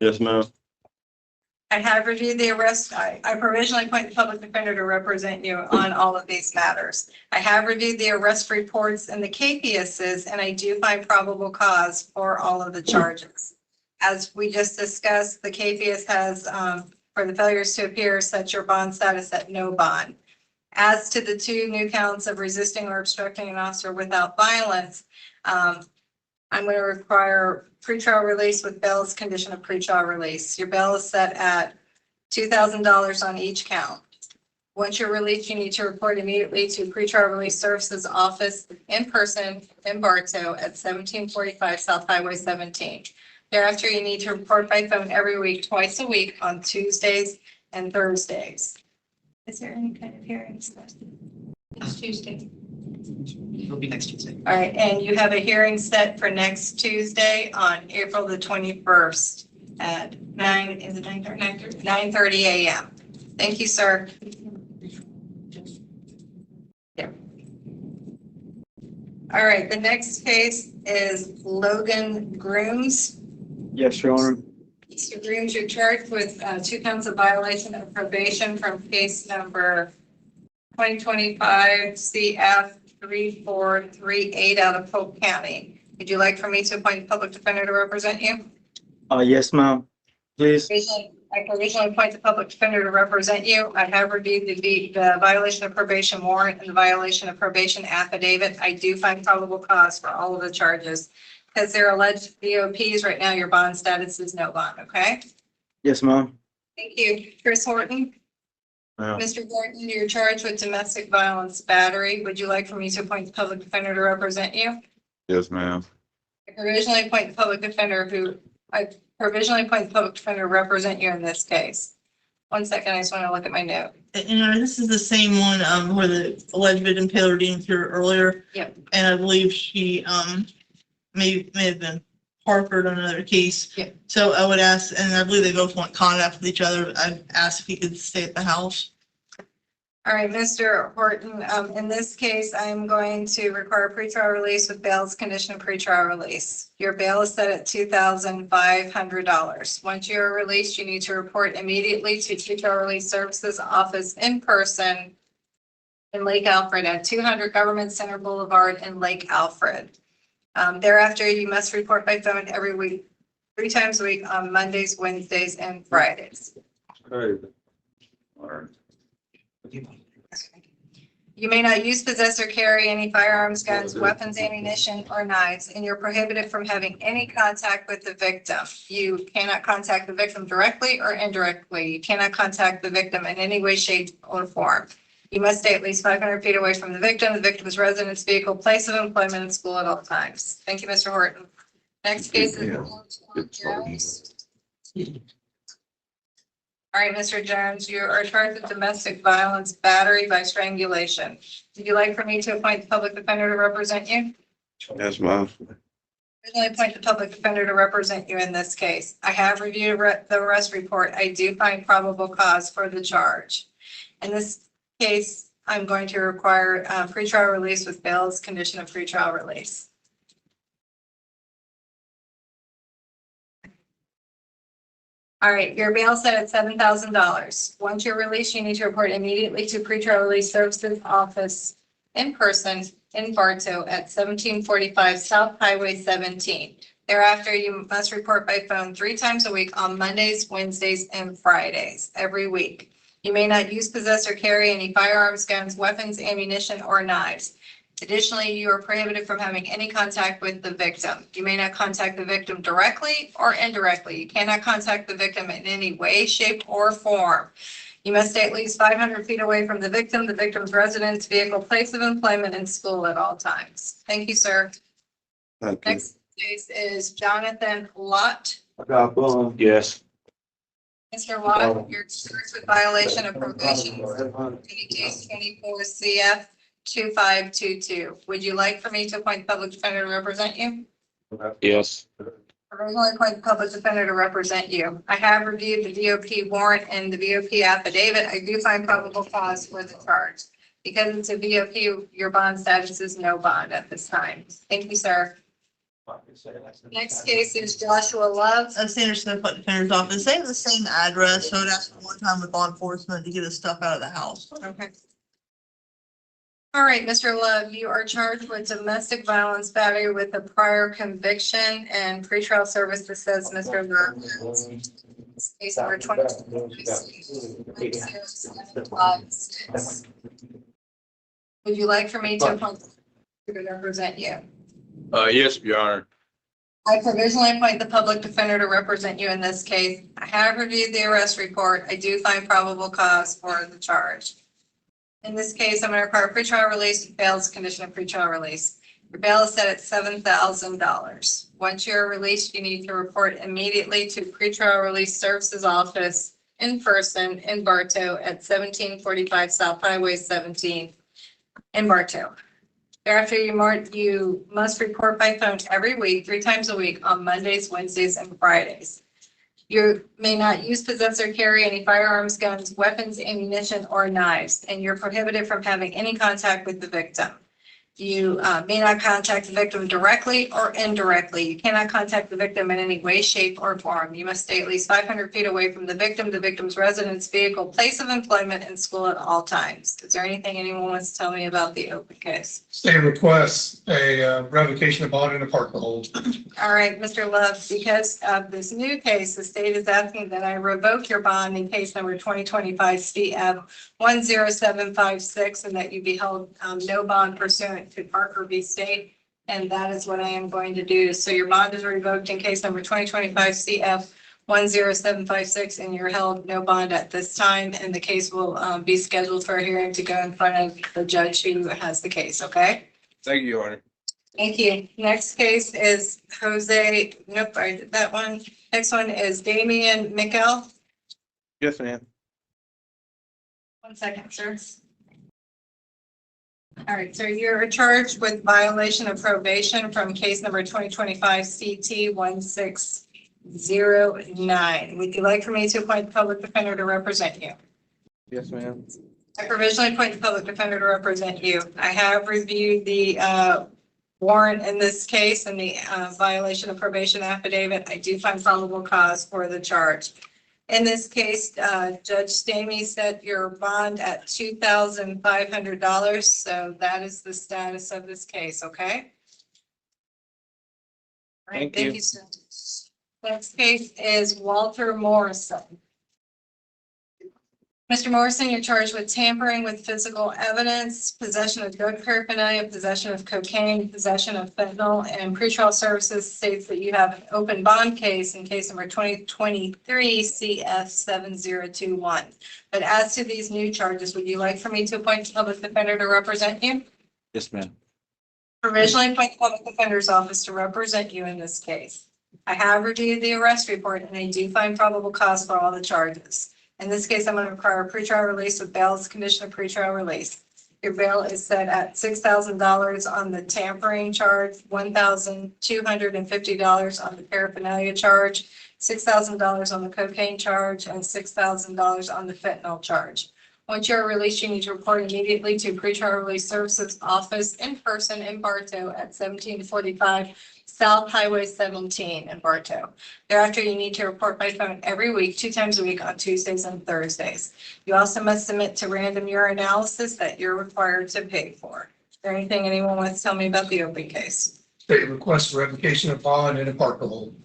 Yes, ma'am. I have reviewed the arrest. I provisionally appoint the public defender to represent you on all of these matters. I have reviewed the arrest reports and the KPSs, and I do find probable cause for all of the charges. As we just discussed, the KPS has, for the failures to appear, set your bond status at no bond. As to the 2 new counts of resisting or obstructing an officer without violence, I'm going to require pretrial release with bail as condition of pretrial release. Your bail is set at $2,000 on each count. Once you're released, you need to report immediately to pretrial release services office in person in Bartow at 1745 South Highway 17. Thereafter, you need to report by phone every week, twice a week on Tuesdays and Thursdays. Is there any kind of hearings? Next Tuesday. It'll be next Tuesday. All right, and you have a hearing set for next Tuesday on April the 21st at 9:30 a.m. Thank you, sir. Yeah. All right, the next case is Logan Grooms. Yes, Your Honor. Mr. Grooms, you're charged with 2 counts of violation of probation from case number 2025 CF 3438 out of Polk County. Would you like for me to appoint a public defender to represent you? Yes, ma'am. Please. I provisionally appoint the public defender to represent you. I have reviewed the violation of probation warrant and the violation of probation affidavit. I do find probable cause for all of the charges. Because they're alleged BOPs right now, your bond status is no bond, okay? Yes, ma'am. Thank you. Chris Horton? Ma'am. Mr. Horton, you're charged with domestic violence battery. Would you like for me to appoint the public defender to represent you? Yes, ma'am. I provisionally appoint the public defender to represent you in this case. 1 second, I just want to look at my note. And this is the same one, where the alleged victim Taylor Dean was here earlier. Yep. And I believe she, may have been Harford on another case. Yep. So I would ask, and I believe they both want contact with each other. I'd ask if he could stay at the house. All right, Mr. Horton, in this case, I'm going to require pretrial release with bail's condition of pretrial release. Your bail is set at $2,500. Once you are released, you need to report immediately to pretrial release services office in person in Lake Alfred at 200 Government Center Boulevard in Lake Alfred. Thereafter, you must report by phone every week, 3 times a week on Mondays, Wednesdays, and Fridays. Okay. All right. You may not use, possess, or carry any firearms, guns, weapons, ammunition, or knives, and you're prohibited from having any contact with the victim. You cannot contact the victim directly or indirectly. You cannot contact the victim in any way, shape, or form. You must stay at least 500 feet away from the victim's residence, vehicle, place of employment, and school at all times. Thank you, Mr. Horton. Next case is Jones. All right, Mr. Jones, you are charged with domestic violence battery by strangulation. Would you like for me to appoint the public defender to represent you? Yes, ma'am. Originally appoint the public defender to represent you in this case. I have reviewed the arrest report. I do find probable cause for the charge. In this case, I'm going to require pretrial release with bail's condition of pretrial release. All right, your bail set at $7,000. Once you're released, you need to report immediately to pretrial release services office in person in Bartow at 1745 South Highway 17. Thereafter, you must report by phone 3 times a week on Mondays, Wednesdays, and Fridays every week. You may not use, possess, or carry any firearms, guns, weapons, ammunition, or knives. Additionally, you are prohibited from having any contact with the victim. You may not contact the victim directly or indirectly. You cannot contact the victim in any way, shape, or form. You must stay at least 500 feet away from the victim's residence, vehicle, place of employment, and school at all times. Thank you, sir. Thank you. Next case is Jonathan Lott. Yes. Mr. Lott, you're charged with violation of probation, case 24 CF 2522. Would you like for me to appoint public defender to represent you? Yes. Originally appoint public defender to represent you. I have reviewed the VOP warrant and the VOP affidavit. I do find probable cause for the charge. Because it's a VOP, your bond status is no bond at this time. Thank you, sir. Next case is Joshua Love. Sanderson Public Defender's Office. They have the same address, so I'd ask for one time with law enforcement to get his stuff out of the house. Okay. All right, Mr. Love, you are charged with domestic violence battery with a prior conviction and pretrial services, says Mr. Love. Case number 20. Would you like for me to appoint to represent you? Yes, Your Honor. I provisionally appoint the public defender to represent you in this case. I have reviewed the arrest report. I do find probable cause for the charge. In this case, I'm going to require pretrial release with bail's condition of pretrial release. Your bail is set at $7,000. Once you're released, you need to report immediately to pretrial release services office in person in Bartow at 1745 South Highway 17 in Bartow. Thereafter, you must report by phone every week, 3 times a week on Mondays, Wednesdays, and Fridays. You may not use, possess, or carry any firearms, guns, weapons, ammunition, or knives, and you're prohibited from having any contact with the victim. You may not contact the victim directly or indirectly. You cannot contact the victim in any way, shape, or form. You must stay at least 500 feet away from the victim's residence, vehicle, place of employment, and school at all times. Is there anything anyone wants to tell me about the open case? State requests a revocation of bond and a park hold. All right, Mr. Love, because of this new case, the state is asking that I revoke your bond in case number 2025 CF 10756 and that you be held no bond pursuant to Parker v. State. And that is what I am going to do. So your bond is revoked in case number 2025 CF 10756, and you're held no bond at this time, and the case will be scheduled for a hearing to go in front of the judge who has the case, okay? Thank you, Your Honor. Thank you. Next case is Jose, nope, I did that one. Next one is Damian Mickel. Yes, ma'am. 1 second, sir. All right, so you're charged with violation of probation from case number 2025 CT 1609. Would you like for me to appoint the public defender to represent you? Yes, ma'am. I provisionally appoint the public defender to represent you. I have reviewed the warrant in this case and the violation of probation affidavit. I do find probable cause for the charge. In this case, Judge Stamey set your bond at $2,500. So that is the status of this case, okay? All right, Thank you. sir. Next case is Walter Morrison. Mr. Morrison, you're charged with tampering with physical evidence, possession of drug paraphernalia, possession of cocaine, possession of fentanyl, and pretrial services states that you have an open bond case in case number 2023 CF 7021. But as to these new charges, would you like for me to appoint a public defender to represent you? Yes, ma'am. Provisionally appoint the public defender's office to represent you in this case. I have reviewed the arrest report and I do find probable cause for all the charges. In this case, I'm going to require a pretrial release with bail as a condition of pretrial release. Your bail is set at $6,000 on the tampering charge, $1,250 on the paraphernalia charge, $6,000 on the cocaine charge, and $6,000 on the fentanyl charge. Once you're released, you need to report immediately to pretrial release services office in person in Bartow at 1745 South Highway 17 in Bartow. Thereafter, you need to report by phone every week, 2 times a week on Tuesdays and Thursdays. You also must submit to random urinalysis that you're required to pay for. Is there anything anyone wants to tell me about the open case? State request for revocation of bond and a parker hold.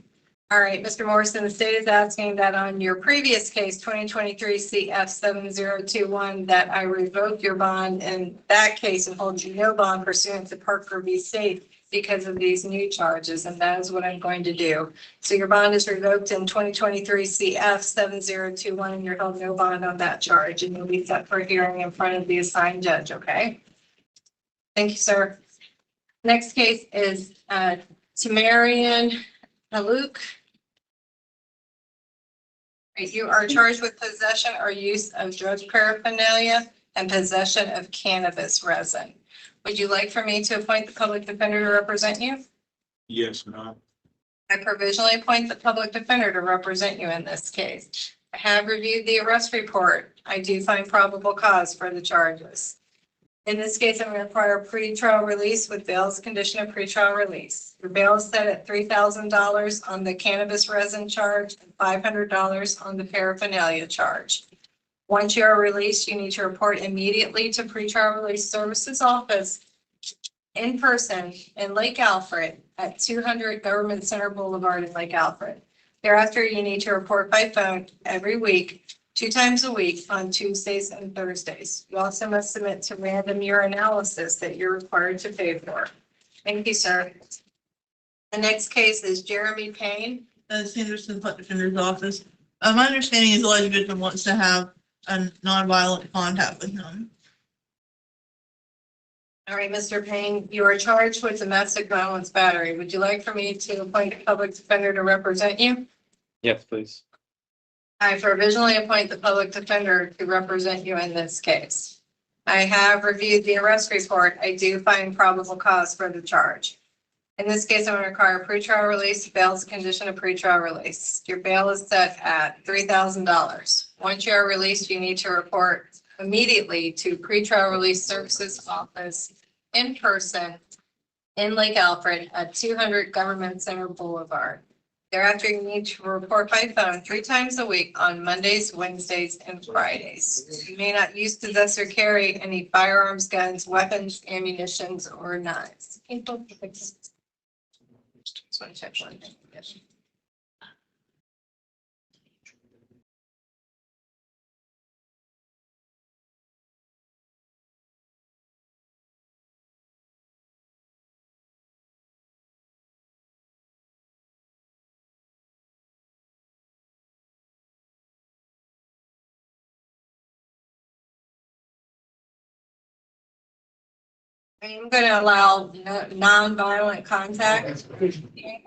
All right, Mr. Morrison, the state is asking that on your previous case, 2023 CF 7021, that I revoke your bond in that case and hold you no bond pursuant to Parker v. State because of these new charges, and that is what I'm going to do. So your bond is revoked in 2023 CF 7021, and you're held no bond on that charge, and you'll be set for a hearing in front of the assigned judge, okay? Thank you, sir. Next case is Tamarian Paluk. You are charged with possession or use of drug paraphernalia and possession of cannabis resin. Would you like for me to appoint the public defender to represent you? Yes, ma'am. I provisionally appoint the public defender to represent you in this case. I have reviewed the arrest report. I do find probable cause for the charges. In this case, I'm going to require pretrial release with bail as a condition of pretrial release. Your bail is set at $3,000 on the cannabis resin charge and $500 on the paraphernalia charge. Once you are released, you need to report immediately to pretrial release services office in person in Lake Alfred at 200 Government Center Boulevard in Lake Alfred. Thereafter, you need to report by phone every week, 2 times a week on Tuesdays and Thursdays. You also must submit to random urinalysis that you're required to pay for. Thank you, sir. The next case is Jeremy Payne. Sanderson Public Defender's Office. My understanding is the alleged victim wants to have a nonviolent contact with him. All right, Mr. Payne, you are charged with domestic violence battery. Would you like for me to appoint a public defender to represent you? Yes, please. I provisionally appoint the public defender to represent you in this case. I have reviewed the arrest report. I do find probable cause for the charge. In this case, I'm going to require pretrial release, bail as a condition of pretrial release. Your bail is set at $3,000. Once you are released, you need to report immediately to pretrial release services office in person in Lake Alfred at 200 Government Center Boulevard. Thereafter, you need to report by phone 3 times a week on Mondays, Wednesdays, and Fridays. You may not use, possess, or carry any firearms, guns, weapons, ammunitions, or knives. Just want to check one thing. Yes. I'm going to allow non-violent contact.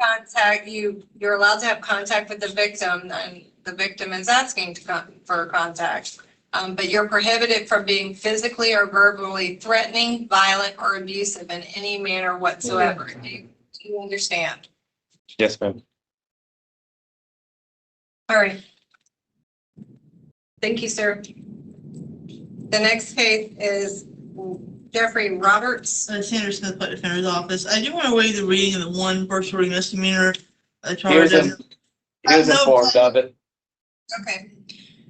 You're allowed to have contact with the victim, and the victim is asking for contact. But you're prohibited from being physically or verbally threatening, violent, or abusive in any manner whatsoever. Do you understand? Yes, ma'am. All right. Thank you, sir. The next case is Jeffrey Roberts. Sandra Smith, Public Defender's Office. I do want to waive the reading of the one first degree misdemeanor He charge. was informed of it. Okay.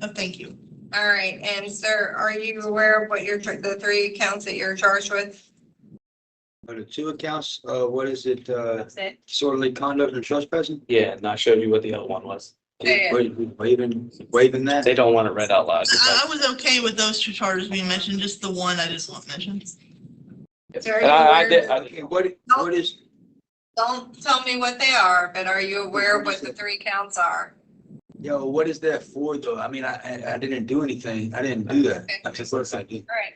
Oh, thank you. All right. And sir, are you aware of what the 3 counts that you're charged with? The 2 accounts, what is it, That's it. disorderly conduct and trespassing? Yeah, and I showed you what the other one was. Yeah. Waiving that? They don't want it read out loud. I was okay with those 2 charges being mentioned, just the one I didn't want mentioned. So are And you I aware did, that- Okay, what is, Don't tell me what they are, but are you aware of what the 3 counts are? what is that for though? I mean, I didn't do anything. I didn't do that. That's just what I did. All right.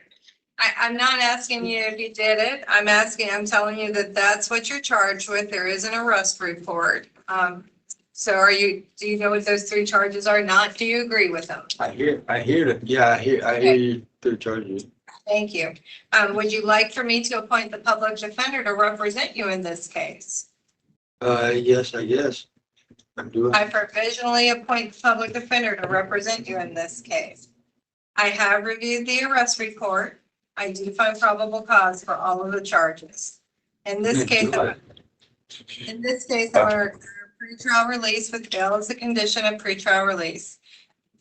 I'm not asking you if you did it. I'm telling you that that's what you're charged with. There is an arrest report. So do you know what those 3 charges are? Not, do you agree with them? I hear that. Yeah, I hear you through charges. Thank you. Would you like for me to appoint the public defender to represent you in this case? Yes, I guess. I provisionally appoint the public defender to represent you in this case. I have reviewed the arrest report. I do find probable cause for all of the charges. In this case, I'm a pretrial release with bail as a condition of pretrial release.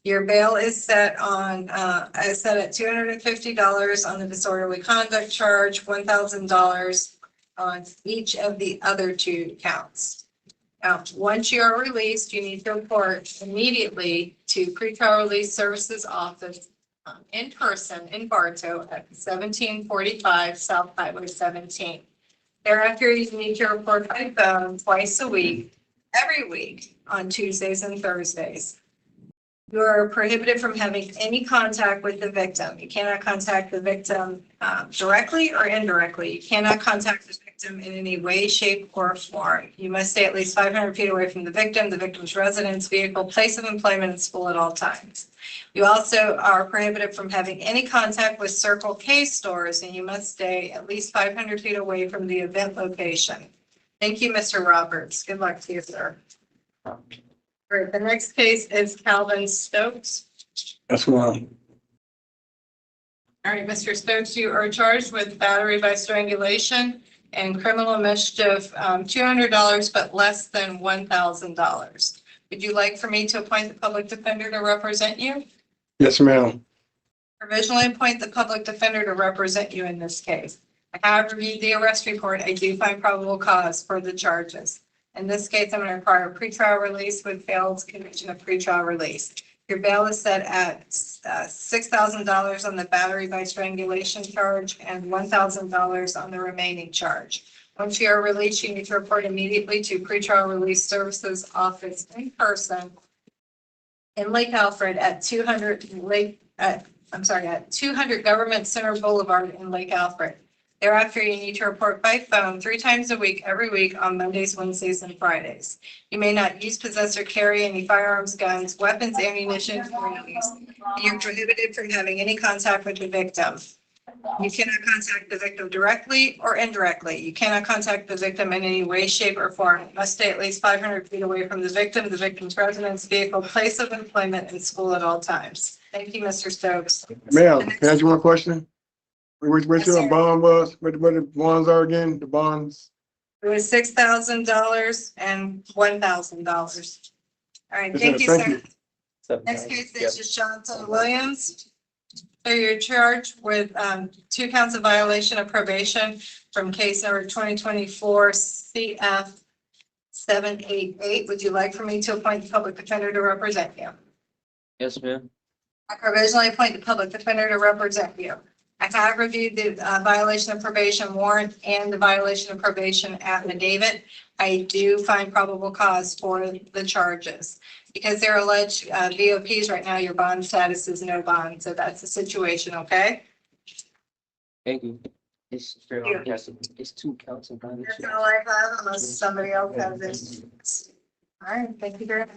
Your bail is set at $250 on the disorderly conduct charge, $1,000 on each of the other 2 counts. Now, once you are released, you need to report immediately to Pretrial Release Services Office in person in Bartow at 1745 South Highway 17. Thereafter, you need to report by phone twice a week, every week on Tuesdays and Thursdays. You are prohibited from having any contact with the victim. You cannot contact the victim directly or indirectly. You cannot contact the victim in any way, shape, or form. You must stay at least 500 feet away from the victim's residence, vehicle, place of employment, and school at all times. You also are prohibited from having any contact with Circle K stores, and you must stay at least 500 feet away from the event location. Thank you, Mr. Roberts. Good luck to you, sir. All right, the next case is Calvin Stokes. That's why. All right, Mr. Stokes, you are charged with battery by strangulation and criminal mischief, $200, but less than $1,000. Would you like for me to appoint the public defender to represent you? Yes, ma'am. Provisionally appoint the public defender to represent you in this case. I have reviewed the arrest report. I do find probable cause for the charges. In this case, I'm going to require a pretrial release with bail's condition of pretrial release. Your bail is set at $6,000 on the battery by strangulation charge and $1,000 on the remaining charge. Once you are released, you need to report immediately to Pretrial Release Services Office in person in Lake Alfred at 200 Government Center Boulevard in Lake Alfred. Thereafter, you need to report by phone 3 times a week, every week on Mondays, Wednesdays, and Fridays. You may not use, possess, or carry any firearms, guns, weapons, ammunition, or use. You're prohibited from having any contact with the victim. You cannot contact the victim directly or indirectly. You cannot contact the victim in any way, shape, or form. You must stay at least 500 feet away from the victim's residence, vehicle, place of employment, and school at all times. Thank you, Mr. Stokes. Ma'am, can I ask you one question? Which Yes, sir. your bond was? What the bonds are again? The bonds? It was $6,000 and $1,000. All right, Yes, thank sir. you, Thank sir. Next case is Deshaunta Williams. So you're charged with 2 counts of violation of probation from case number 2024 CF 788. Would you like for me to appoint the public defender to represent you? Yes, ma'am. I provisionally appoint the public defender to represent you. I have reviewed the violation of probation warrant and the violation of probation affidavit. I do find probable cause for the charges. Because they're alleged VOPs right now, your bond status is no bond. So that's the situation, okay? Thank you. It's it's two council That's all I have unless somebody else has it. All right, thank you very much.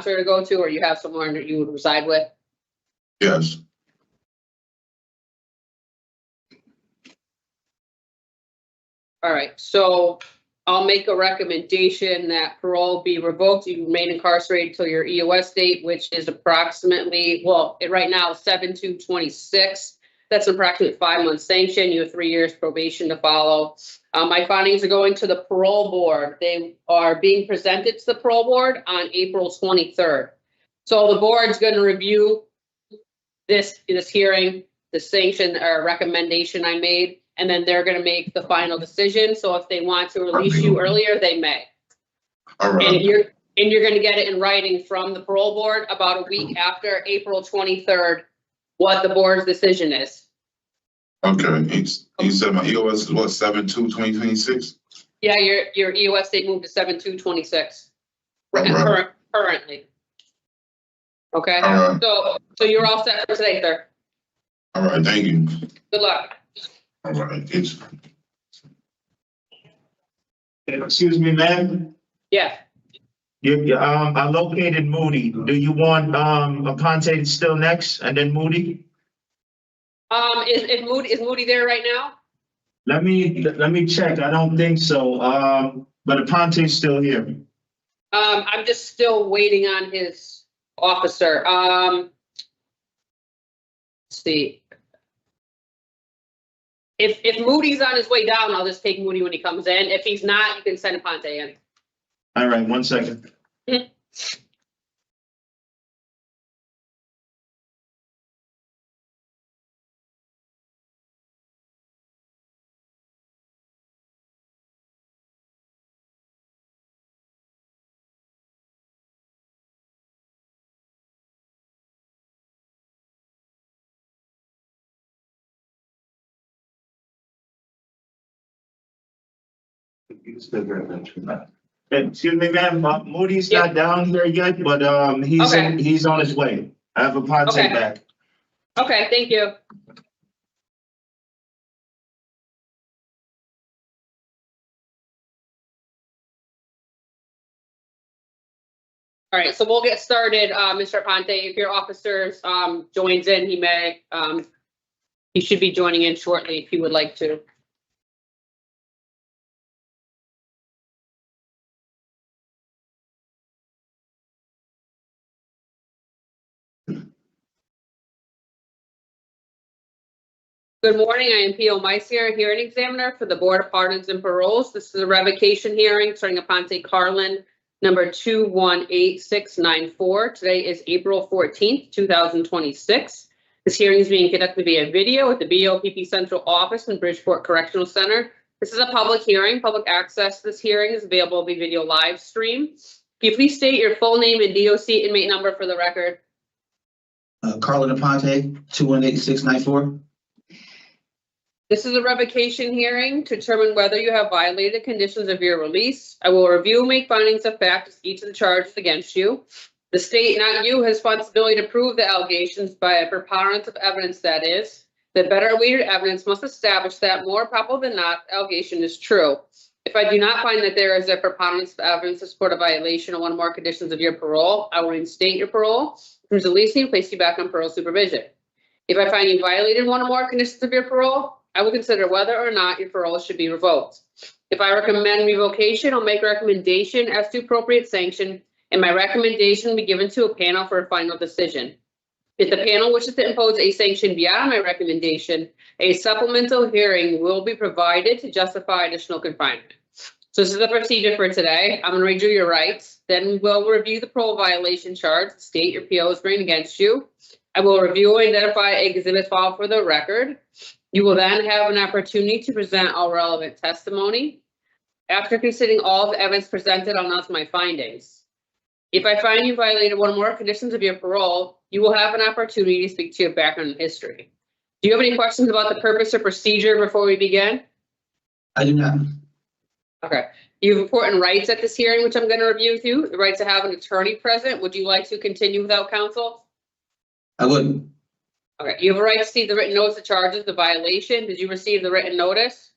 to go to, or you have somewhere that you would reside with? Yes. All right, so I'll make a recommendation that parole be revoked. You remain incarcerated till your EOS date, which is approximately, well, right now, 7/2/26. That's an approximate 5-month sanction. You have 3 years probation to follow. My findings are going to the parole board. They are being presented to the parole board on April 23rd. So the board's going to review this hearing, the sanction or recommendation I made, and then they're going to make the final decision. So if they want to release you earlier, they may. All right. And you're going to get it in writing from the parole board about a week after April 23rd, what the board's decision is. Okay, he said my EOS is what, 7/2/2026? Yeah, your EOS date moved to 7/2/26. Right. Currently. Okay, All right. so you're all set for today, sir. All right, thank you. Good luck. All right, Excuse me, ma'am. Yeah. I located Moody. Do you want, Aponte still next and then Moody? Is Moody there right now? Let me check. I don't think so. But Aponte's still here. I'm just still waiting on his officer. Let's see. If Moody's on his way down, I'll just take Moody when he comes in. If he's not, you can send Aponte in. All right, 1 second. Excuse me, ma'am, Moody's not down here yet, but he's on his way. I have Aponte back. Okay, thank you. All right, so we'll get started. Mr. Aponte, if your officers joins in, he should be joining in shortly if he would like to. Good morning, I am P.O. Meisier, hearing examiner for the Board of Pardons and Paroles. This is a revocation hearing starting Aponte Carlin, number 218694. Today is April 14th, 2026. This hearing is being conducted via video at the BOPP Central Office in Bridgeport Correctional Center. This is a public hearing. Public access to this hearing is available via video live stream. Can you please state your full name and DOC inmate number for the record? Carlin Aponte, 218694. This is a revocation hearing to determine whether you have violated the conditions of your release. I will review and make findings of fact as each of the charges against you. The state, not you, has responsibility to prove the allegations by a preponderance of evidence, that is. The better weighted evidence must establish that more probable than not, the allegation is true. If I do not find that there is a preponderance of evidence to support a violation of one or more conditions of your parole, I will reinstate your parole, release you and place you back on parole supervision. If I find you violated one or more conditions of your parole, I will consider whether or not your parole should be revoked. If I recommend revocation, I'll make a recommendation as to appropriate sanction, and my recommendation will be given to a panel for a final decision. If the panel wishes to impose a sanction beyond my recommendation, a supplemental hearing will be provided to justify additional confinement. So this is the procedure for today. I'm going to read you your rights. Then we will review the parole violation charge, state your PO is bringing against you. I will review and identify exhibits filed for the record. You will then have an opportunity to present all relevant testimony. After considering all the evidence presented, I'll announce my findings. If I find you violated one or more conditions of your parole, you will have an opportunity to speak to your background and history. Do you have any questions about the purpose or procedure before we begin? I do not. Okay. You have important rights at this hearing, which I'm going to review with you. The right to have an attorney present. Would you like to continue without counsel? I wouldn't. Okay. You have a right to see the written notice of charges, the violation. Did you receive the written notice?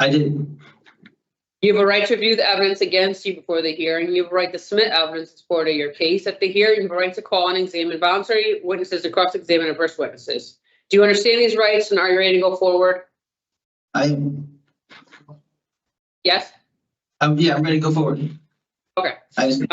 I didn't. You have a right to review the evidence against you before the hearing. You have a right to submit evidence in support of your case. At the hearing, you have a right to call and examine voluntary witnesses and cross-examine adverse witnesses. Do you understand these rights and are you ready to go forward? Yes? Yeah, I'm ready to go forward. Okay. So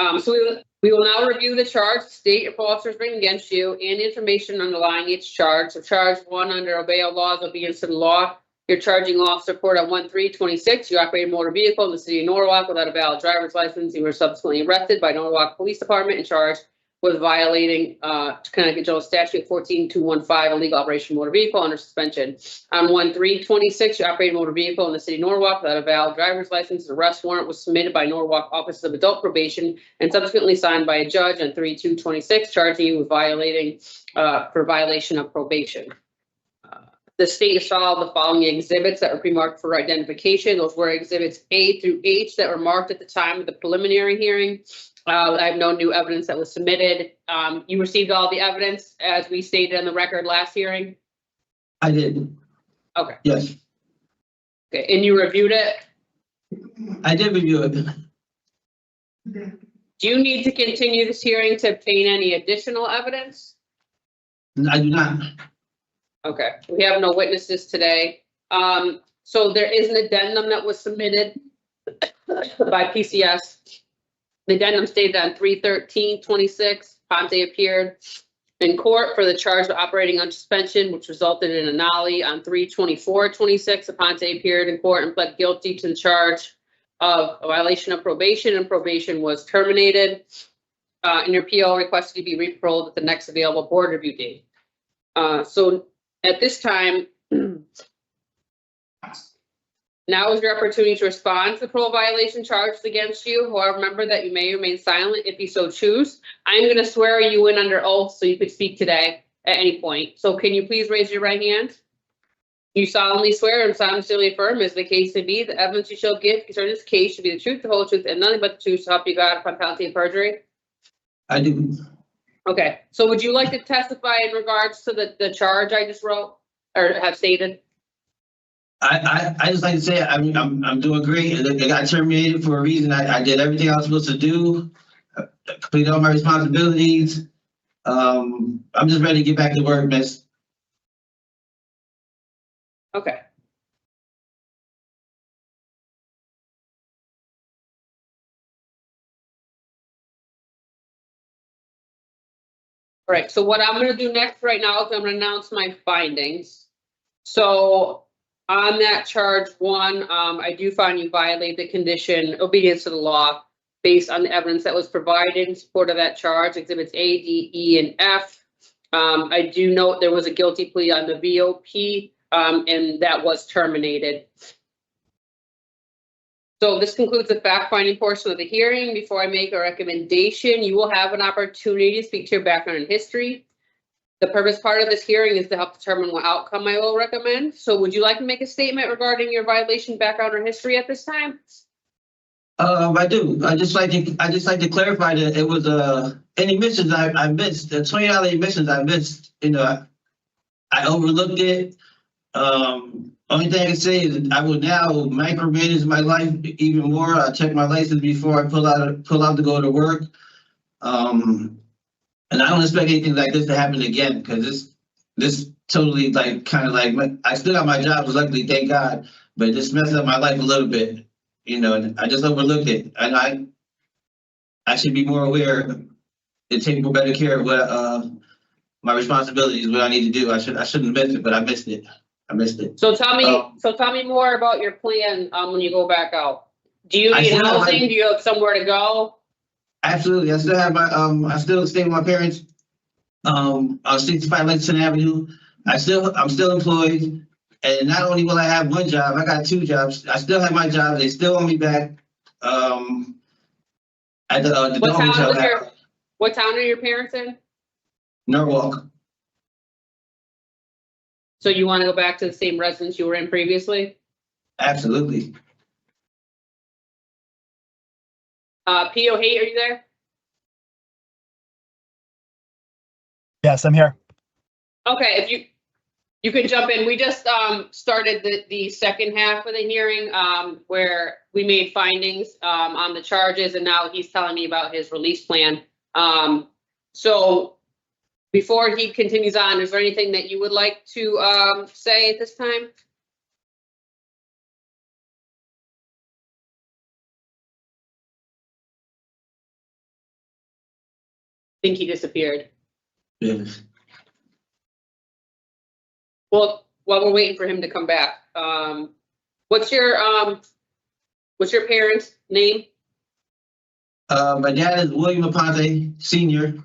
we will now review the charge the state of officers bring against you and information underlying each charge. So charge 1 under obey all laws, obedience to the law. Your charging officer report on 1/3/26. You operated a motor vehicle in the city of Norwalk without a valid driver's license. You were subsequently arrested by Norwalk Police Department and charged with violating Connecticut General Statute 14215, illegal operation of motor vehicle under suspension. On 1/3/26, you operated a motor vehicle in the city of Norwalk without a valid driver's license. An arrest warrant was submitted by Norwalk Office of Adult Probation and subsequently signed by a judge on 3/2/26, charging you with violating for violation of probation. The state has filed the following exhibits that were pre-marked for identification. Those were exhibits A through H that were marked at the time of the preliminary hearing. I have no new evidence that was submitted. You received all the evidence as we stated in the record last hearing? I did. Okay. Yes, Okay, and you reviewed it? I did review it. Do you need to continue this hearing to obtain any additional evidence? I do not. Okay, we have no witnesses today. So there is an addendum that was submitted by PCS. The addendum stated on 3/13/26, Ponte appeared in court for the charge of operating on suspension, which resulted in a nollie. On 3/24/26, Ponte appeared in court and pled guilty to the charge of a violation of probation, and probation was terminated. And your PO requested to be re-paroled at the next available board review date. So at this time, now is your opportunity to respond to the parole violation charges against you. However, remember that you may remain silent if you so choose. I'm going to swear you in under oath so you could speak today at any point. So can you please raise your right hand? You solemnly swear and solemnly affirm, as the case may be, the evidence you shall give concerning this case should be the truth, the whole truth, and nothing but the truth, so help you God upon penalty of perjury? I do. Okay, so would you like to testify in regards to the charge I just wrote or have stated? I just like to say I'm doing great. They got terminated for a reason. I did everything I was supposed to do, completed all my responsibilities. I'm just ready to get back to work, miss. Okay. All right, so what I'm gonna do next right now is I'm gonna announce my findings. So on that charge 1, I do find you violate the condition obedience to the law based on the evidence that was provided in support of that charge, exhibits A, D, E, and F. I do note there was a guilty plea on the VOP, and that was terminated. So this concludes the fact-finding portion of the hearing. Before I make a recommendation, you will have an opportunity to speak to your background and history. The purpose part of this hearing is to help determine what outcome I will recommend. So would you like to make a statement regarding your violation background or history at this time? I do. I just like to clarify that it was any missions I missed, the $20 emissions I missed. You know, I overlooked it. Only thing I can say is I will now micromanage my life even more. I check my license before I pull out to go to work. And I don't expect anything like this to happen again, because this totally I still got my job, luckily, thank God, but it just messed up my life a little bit, you know, and I just overlooked it. And I should be more aware and take more better care of what my responsibilities, what I need to do. I shouldn't miss it, but I missed it. So tell me more about your plan when you go back out. Do you need housing? Do you have somewhere to go? Absolutely. I still have my I still stay with my parents on 65 Lexington Avenue. I'm still employed, and not only will I have one job, I got 2 jobs. I still have my job. They still want me back at the What town are your parents in? Norwalk. So you want to go back to the same residence you were in previously? Absolutely. P.O. Haight, are you there? Yes, I'm here. Okay, You can jump in. We just started the second half of the hearing where we made findings on the charges, and now he's telling me about his release plan. So before he continues on, is there anything that you would like to say at this time? I think he disappeared. Yes. Well, while we're waiting for him to come back, what's your parents' name? My dad is William Aponte Sr.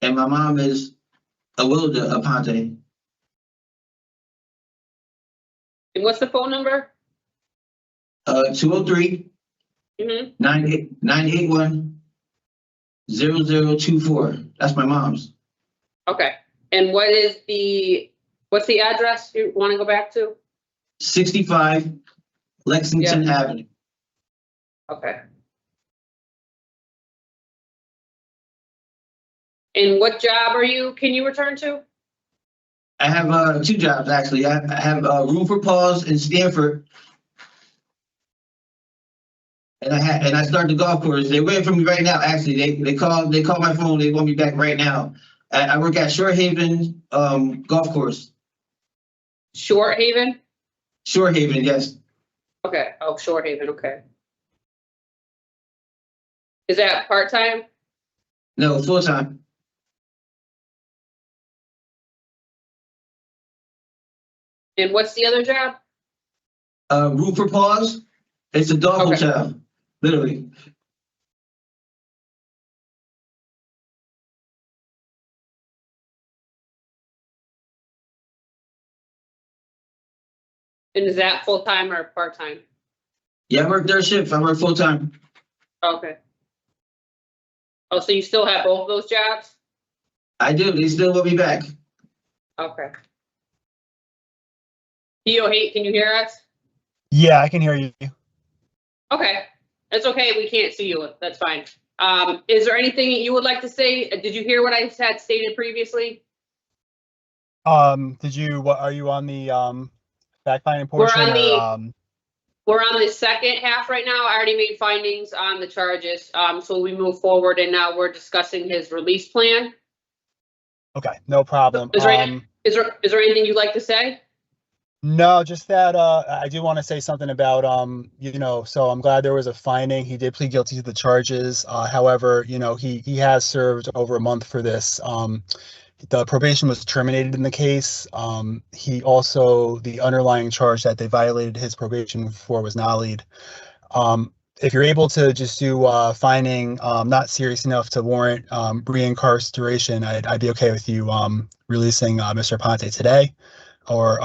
And my mom is Awilda Aponte. And what's the phone number? 203 981 0024. That's my mom's. Okay. And what's the address you want to go back to? 65 Lexington Avenue. Okay. And what job can you return to? I have 2 jobs actually. I have Room for Pause in Stanford. And I started the golf course. They're waiting for me right now. Actually, they called my phone. They want me back right now. I work at Shore Haven golf course. Short Haven? Shore Haven, yes. Okay. Oh, Short Haven. Okay. Is that part-time? No, full time. And what's the other job? Room for Pause. It's a dog hotel, literally. And is that full-time or part-time? Yeah, I work third shift. I work full time. Okay. Oh, so you still have both of those jobs? I do. They still want me back. Okay. Hey, can you hear us? Yeah, I can hear you. Okay. It's okay. We can't see you. That's fine. Is there anything you would like to say? Did you hear what I had stated previously? Are you on the fact-finding portion? We're on the second half right now. I already made findings on the charges. So we move forward and now we're discussing his release plan. Okay, no problem. Is there anything you'd like to say? No, just that I do want to say something about so I'm glad there was a finding. He did plead guilty to the charges. However, he has served over a month for this. The probation was terminated in the case. The underlying charge that they violated his probation for was nollied. If you're able to just do finding not serious enough to warrant reincarceration, I'd be okay with you releasing Mr. Ponte today, or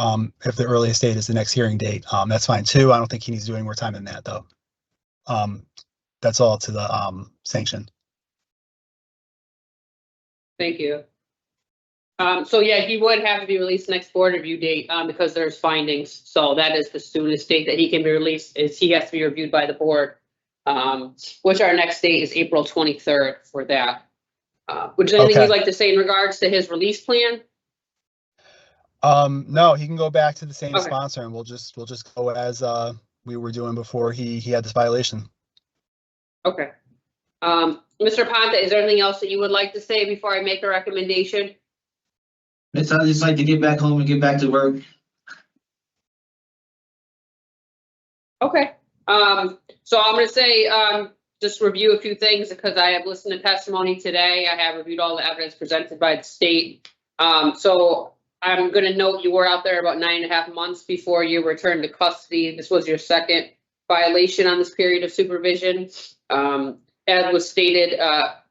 if the earliest date is the next hearing date, that's fine too. I don't think he needs to do any more time than that though. That's all to the sanction. Thank you. So yeah, he would have to be released next board review date because there's findings. So that is the soonest date that he can be released, is he has to be reviewed by the board, which our next date is April 23rd for that. Would you anything you'd like to say in regards to his release plan? No, he can go back to the same sponsor, and we'll just go as we were doing before he had this violation. Okay. Mr. Ponte, is there anything else that you would like to say before I make a recommendation? I just like to get back home and get back to work. Okay. So I'm going to say, just review a few things because I have listened to testimony today. I have reviewed all the evidence presented by the state. So I'm going to note you were out there about 9.5 months before you returned to custody. This was your second violation on this period of supervision. As was stated,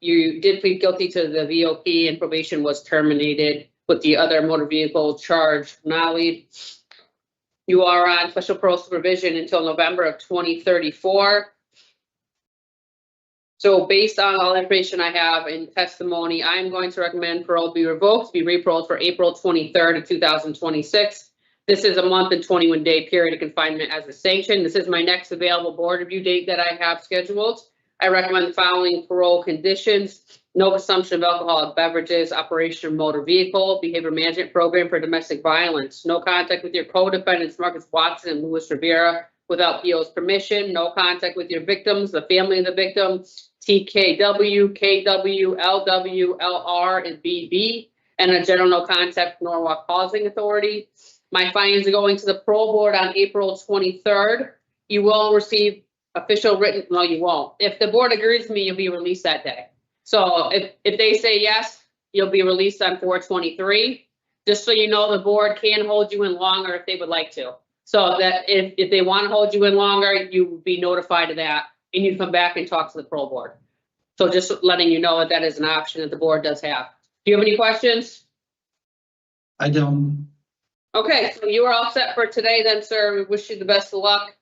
you did plead guilty to the VOP and probation was terminated with the other motor vehicle charge nollied. You are on special parole supervision until November of 2034. So based on all the information I have in testimony, I'm going to recommend parole be revoked, be reparoled for April 23rd of 2026. This is a month and 21-day period of confinement as a sanction. This is my next available board review date that I have scheduled. I recommend the following parole conditions: no consumption of alcoholic beverages, operation of motor vehicle, behavior management program for domestic violence, no contact with your co-defendants Marcus Watson and Luis Rivera without PO's permission, no contact with your victims, the family of the victim, TKW, KW, LW, LR, and BB, and a general no contact with Norwalk Housing Authority. My findings are going to the parole board on April 23rd. You will receive official written, no, you won't. If the board agrees with me, you'll be released that day. So if they say yes, you'll be released on 4/23. Just so you know, the board can hold you in longer if they would like to. So that if they want to hold you in longer, you will be notified of that and you come back and talk to the parole board. So just letting you know that that is an option that the board does have. Do you have any questions? I don't. Okay, so you are all set for today then, sir. We wish you the best of luck.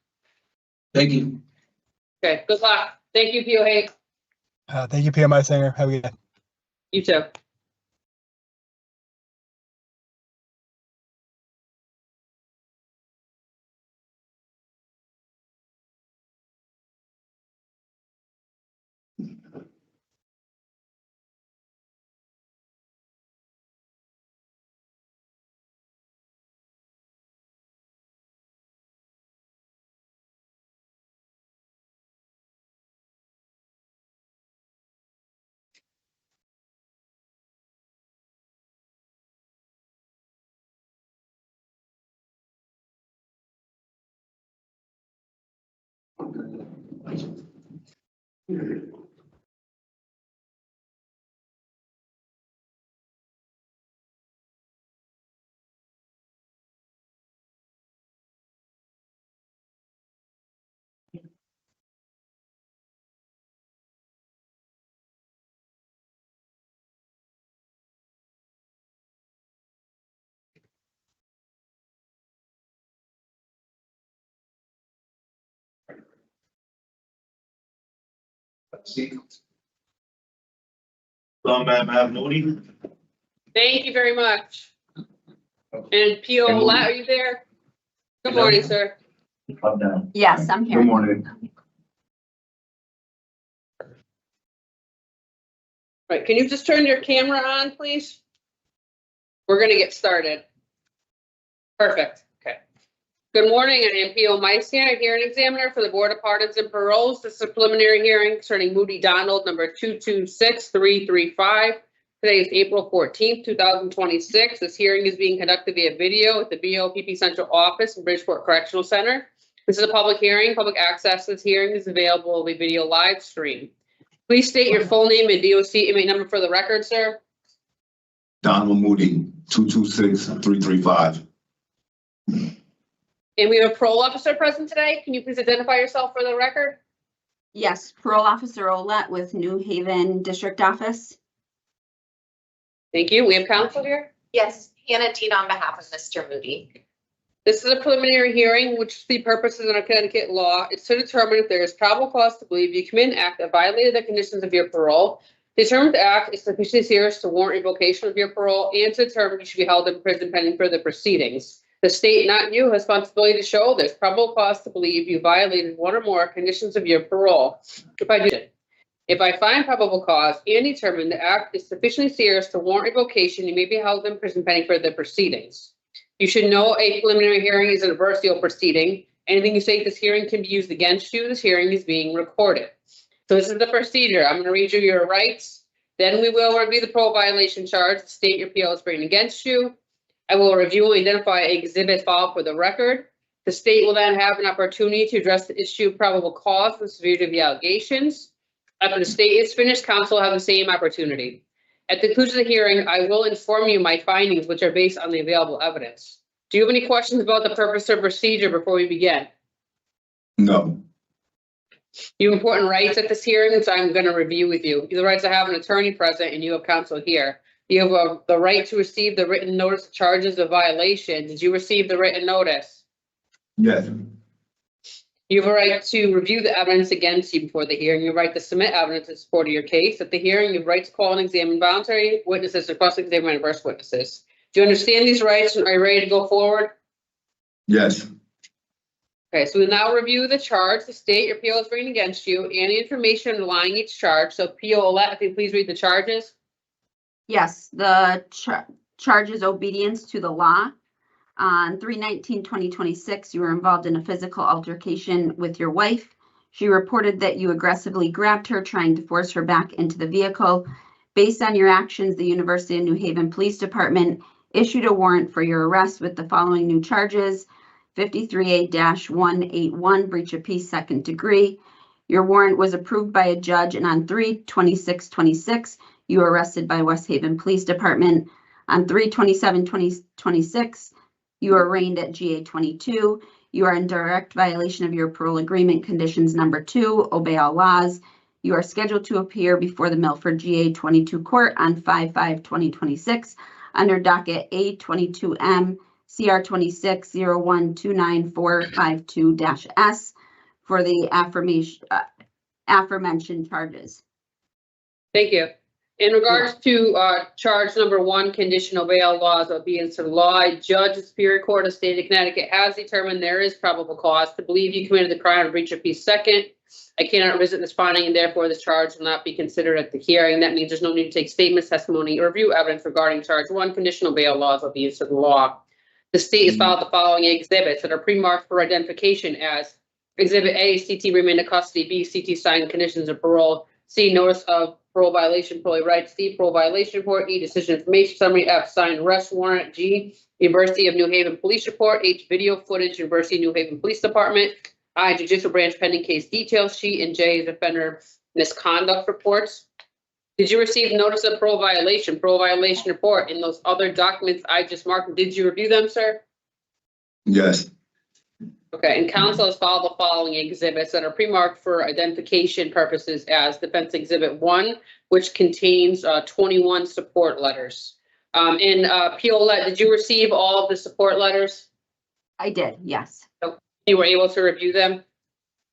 Thank you. Okay, good luck. Thank you, POH. Thank you, PMI Singer. Have a good day. You too. Ma'am Moody. Thank you very much. And PO, are you there? Good morning, sir. Calm down. Yes, I'm here. Good morning. Right, can you just turn your camera on, please? We're gonna get started. Perfect, okay. Good morning, I am PO Meisinger, hearing examiner for the Board of Pardons and Paroles. This is a preliminary hearing concerning Moody Donald, number 226335. Today is April 14th, 2026. This hearing is being conducted via video at the BOPP Central Office in Bridgeport Correctional Center. This is a public hearing. Public access to this hearing is available via video live stream. Please state your full name and DOC inmate number for the record, sir. Donald Moody, 226335. And we have a parole officer present today. Can you please identify yourself for the record? Yes, Parole Officer Olette with New Haven District Office. Thank you. We have counsel here. Yes, Hannah Dean on behalf of Mr. Moody. This is a preliminary hearing, which the purposes of Connecticut law is to determine if there is probable cause to believe you commit an act that violated the conditions of your parole. Determined the act is sufficiently serious to warrant revocation of your parole and to determine you should be held in prison pending further proceedings. The state, not you, has responsibility to show there's probable cause to believe you violated one or more conditions of your parole. If I find probable cause and determine the act is sufficiently serious to warrant revocation, you may be held in prison pending further proceedings. You should know a preliminary hearing is an adversarial proceeding. Anything you say at this hearing can be used against you. This hearing is being recorded. So this is the procedure. I'm going to read you your rights. Then we will review the parole violation charge. The state your PO is bringing against you. I will review and identify exhibits filed for the record. The state will then have an opportunity to address the issue of probable cause and severity of the allegations. After the state is finished, counsel will have the same opportunity. At the conclusion of the hearing, I will inform you my findings, which are based on the available evidence. Do you have any questions about the purpose or procedure before we begin? No. You have important rights at this hearing, which I'm going to review with you. You have the right to have an attorney present and you have counsel here. You have the right to receive the written notice of charges of violation. Did you receive the written notice? Yes. You have a right to review the evidence against you before the hearing. You have a right to submit evidence in support of your case. At the hearing, you have a right to call and examine voluntary witnesses or cross-examine adverse witnesses. Do you understand these rights and are you ready to go forward? Yes. Okay, so we now review the charge, the state your appeal is bringing against you, and the information underlying each charge. So P.O. Olet, if you please read the charges. Yes, the charge is obedience to the law. On 3/19/2026, you were involved in a physical altercation with your wife. She reported that you aggressively grabbed her, trying to force her back into the vehicle. Based on your actions, the University of New Haven Police Department issued a warrant for your arrest with the following new charges: 53A-181, breach of peace, second degree. Your warrant was approved by a judge, and on 3/26/26, you were arrested by West Haven Police Department. On 3/27/2026, you were arraigned at GA 22. You are in direct violation of your parole agreement conditions number 2, obey all laws. You are scheduled to appear before the Milford GA 22 court on 5/5/2026 under docket A22M CR 26-0129-452-S for the aforementioned charges. Thank you. In regards to charge number 1, condition obey all laws, obedience to the law, a judge of Superior Court of State of Connecticut has determined there is probable cause to believe you committed the crime of breach of peace second. I cannot revisit this finding, and therefore this charge will not be considered at the hearing. That means there's no need to take statements, testimony, or review evidence regarding charge 1, condition obey all laws, obedience to the law. The state has filed the following exhibits that are pre-marked for identification as Exhibit A, CT remained in custody; B, CT signed conditions of parole; C, notice of parole violation, parole rights; D, parole violation report; E, decision information summary; F, signed arrest warrant; G, University of New Haven police report; H, video footage, University of New Haven Police Department; I, judicial branch pending case details sheet; and J is offender misconduct reports. Did you receive notice of parole violation report, and those other documents I just marked? Did you review them, sir? Yes. Okay, and counsel has filed the following exhibits that are pre-marked for identification purposes as Defense Exhibit 1, which contains 21 support letters. Piolet, did you receive all of the support letters? I did, yes. So you were able to review them?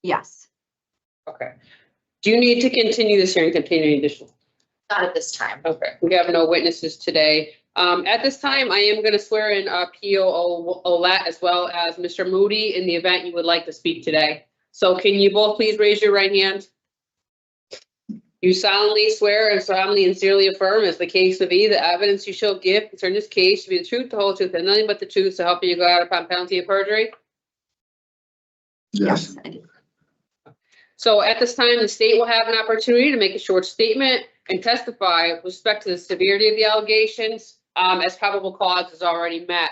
Yes. Okay. Do you need to continue this hearing, continue additional? Not at this time. Okay, we have no witnesses today. At this time, I am going to swear in P.O. Olet as well as Mr. Moody in the event you would like to speak today. So can you both please raise your right hand? You solemnly swear and solemnly and sincerely affirm, as the case may be, the evidence you shall give concerning this case to be the truth, the whole truth, and nothing but the truth, to help you go out upon penalty of perjury? Yes. I did. So at this time, the state will have an opportunity to make a short statement and testify with respect to the severity of the allegations, as probable cause is already met.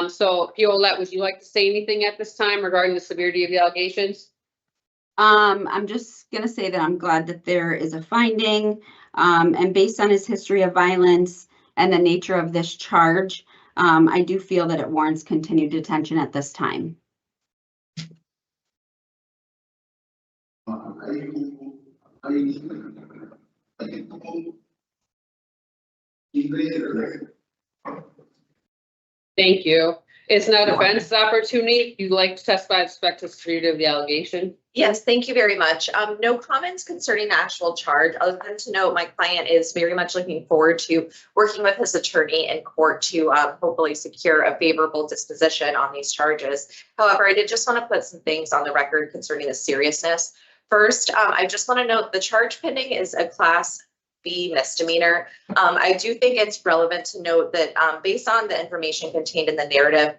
So Piolet, would you like to say anything at this time regarding the severity of the allegations? I'm just gonna say that I'm glad that there is a finding, and based on his history of violence and the nature of this charge, I do feel that it warrants continued detention at this time. Thank you. It's now defense's opportunity. You'd like to testify with respect to the severity of the allegation? Yes, thank you very much. No comments concerning the actual charge, other than to note my client is very much looking forward to working with his attorney in court to hopefully secure a favorable disposition on these charges. However, I did just want to put some things on the record concerning the seriousness. First, I just want to note the charge pending is a Class B misdemeanor. I do think it's relevant to note that based on the information contained in the narrative,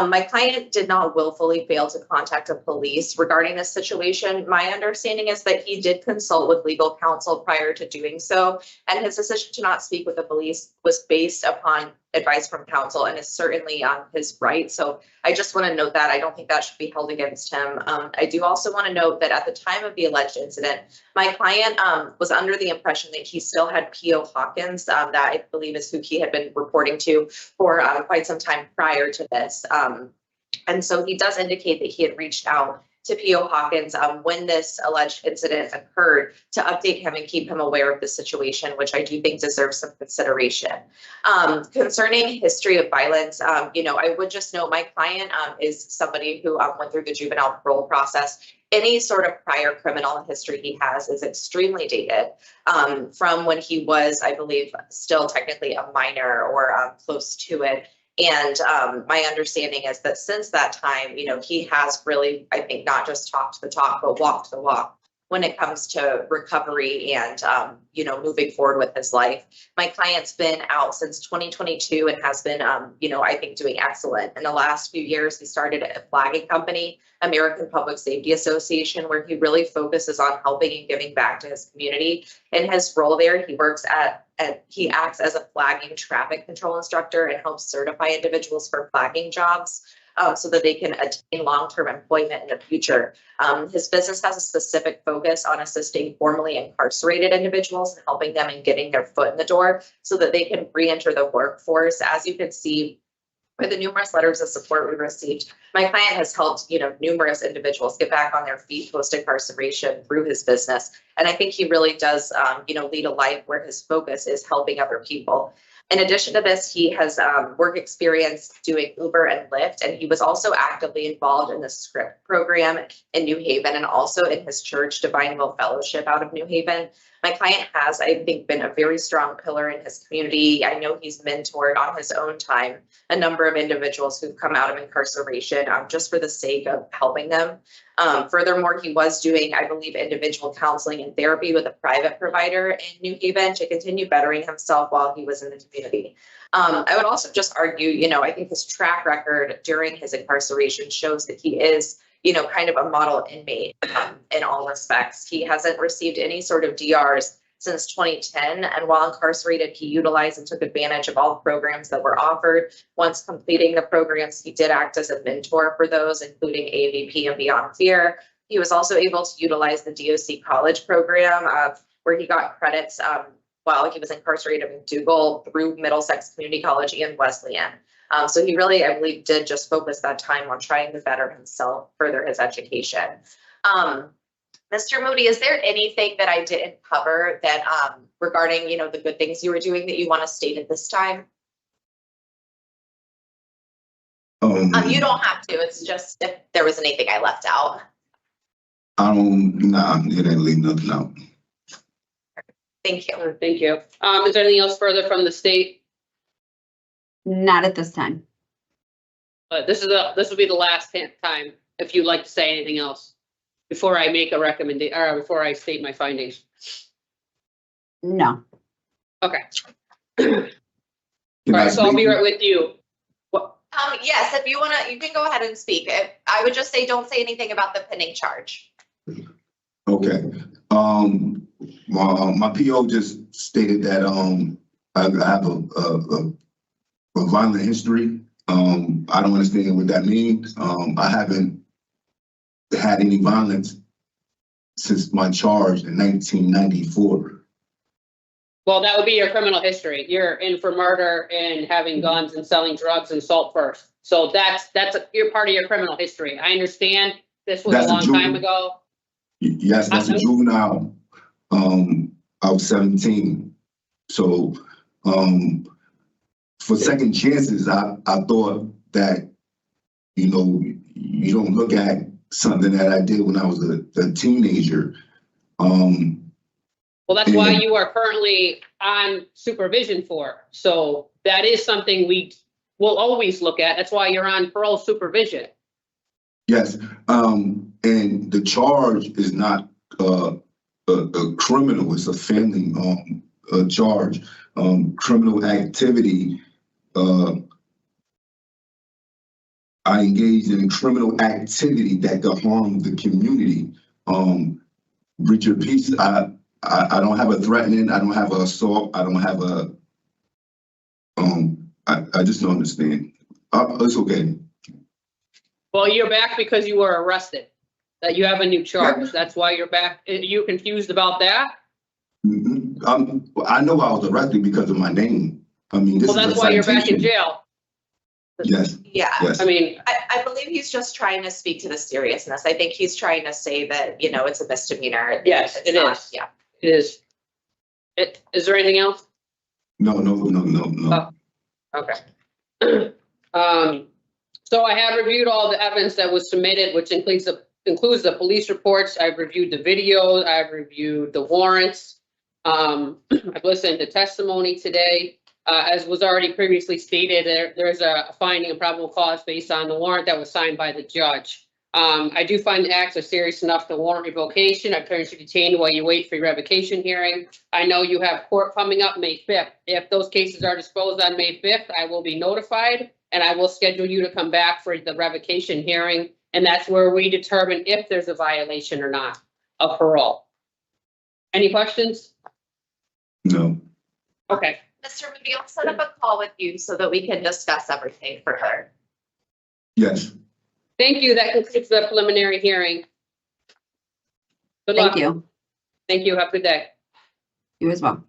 my client did not willfully fail to contact the police regarding this situation. My understanding is that he did consult with legal counsel prior to doing so, and his decision to not speak with the police was based upon advice from counsel and is certainly his right. So I just want to note that. I don't think that should be held against him. I do also want to note that at the time of the alleged incident, my client was under the impression that he still had P.O. Hawkins, that I believe is who he had been reporting to for quite some time prior to this. And so he does indicate that he had reached out to P.O. Hawkins when this alleged incident occurred to update him and keep him aware of the situation, which I do think deserves some consideration. Concerning history of violence, I would just note my client is somebody who went through the juvenile parole process. Any sort of prior criminal history he has is extremely dated from when he was, I believe, still technically a minor or close to it. And my understanding is that since that time, he has really, I think, not just talked the talk, but walked the walk when it comes to recovery and, moving forward with his life. My client's been out since 2022 and has been, I think doing excellent. In the last few years, he started a flagging company, American Public Safety Association, where he really focuses on helping and giving back to his community. In his role there, he acts as a flagging traffic control instructor and helps certify individuals for flagging jobs. So that they can attain long-term employment in the future. His business has a specific focus on assisting formerly incarcerated individuals and helping them in getting their foot in the door so that they can re-enter the workforce. As you can see, with the numerous letters of support we received, my client has helped, numerous individuals get back on their feet post-incarceration through his business. And I think he really does, lead a life where his focus is helping other people. In addition to this, he has work experience doing Uber and Lyft, and he was also actively involved in the SCRIPT program in New Haven and also in his church, Divine Will Fellowship out of New Haven. My client has, I think, been a very strong pillar in his community. I know he's mentored on his own time a number of individuals who've come out of incarceration just for the sake of helping them. Furthermore, he was doing, I believe, individual counseling and therapy with a private provider in New Haven to continue bettering himself while he was in the community. I would also just argue, I think his track record during his incarceration shows that he is, kind of a model inmate in all respects. He hasn't received any sort of DRs since 2010. And while incarcerated, he utilized and took advantage of all programs that were offered. Once completing the programs, he did act as a mentor for those, including AVP and Beyond Fear. He was also able to utilize the DOC college program where he got credits while he was incarcerated in Dougal through Middlesex Community College and Wesleyan. So he really, I believe, did just focus that time on trying to better himself, further his education. Mr. Moody, is there anything that I didn't cover that regarding, the good things you were doing that you want to state at this time? You don't have to. It's just if there was anything I left out. It ain't leave nothing out. Thank you. Thank you. Is there anything else further from the state? Not at this time. This will be the last time if you'd like to say anything else before I make a recommendation or before I state my findings. No. Okay. All right, so I'll be right with you. Yes, if you want to, you can go ahead and speak. I would just say, don't say anything about the pending charge. Okay. My PO just stated that I have a violent history. I don't understand what that means. I haven't had any violence since my charge in 1994. Well, that would be your criminal history. You're in for murder and having guns and selling drugs and salt first. So you're part of your criminal history. I understand this was a long time ago. Yes, that's a juvenile. I was 17. So for second chances, I thought that, you don't look at something that I did when I was a teenager. Well, that's why you are currently on supervision for. So that is something we will always look at. That's why you're on parole supervision. Yes, and the charge is not a criminal, it's a family charge. Criminal activity, I engaged in criminal activity that could harm the community. Breach of peace, I don't have a threatening, I don't have an assault, I don't have a, I just don't understand. It's okay. Well, you're back because you were arrested, that you have a new charge. That's why you're back. Are you confused about that? I know I was arrested because of my name. I mean, this that's why you're back in jail. Yes. Yeah. Yes. I mean, I believe he's just trying to speak to the seriousness. I think he's trying to say that, it's a misdemeanor. Yes, it is. Yeah. It is. Is there anything else? No. Okay. So I have reviewed all the evidence that was submitted, which includes the police reports. I've reviewed the videos. I've reviewed the warrants. I've listened to testimony today. As was already previously stated, there's a finding of probable cause based on the warrant that was signed by the judge. I do find the acts are serious enough to warrant revocation. I've turned you detained while you wait for your revocation hearing. I know you have court coming up May 5th. If those cases are disposed on May 5th, I will be notified and I will schedule you to come back for the revocation hearing. And that's where we determine if there's a violation or not of parole. Any questions? No. Okay. Mr. Moody, I'll set up a call with you so that we can discuss everything further. Yes. Thank you. That concludes the preliminary hearing. Good luck. Thank you. Thank you. Have a good day. You as well.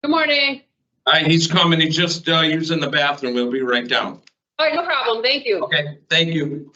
Good morning. He's coming. He's just, using the bathroom. He'll be right down. All right, no problem. Thank you. Okay, thank you.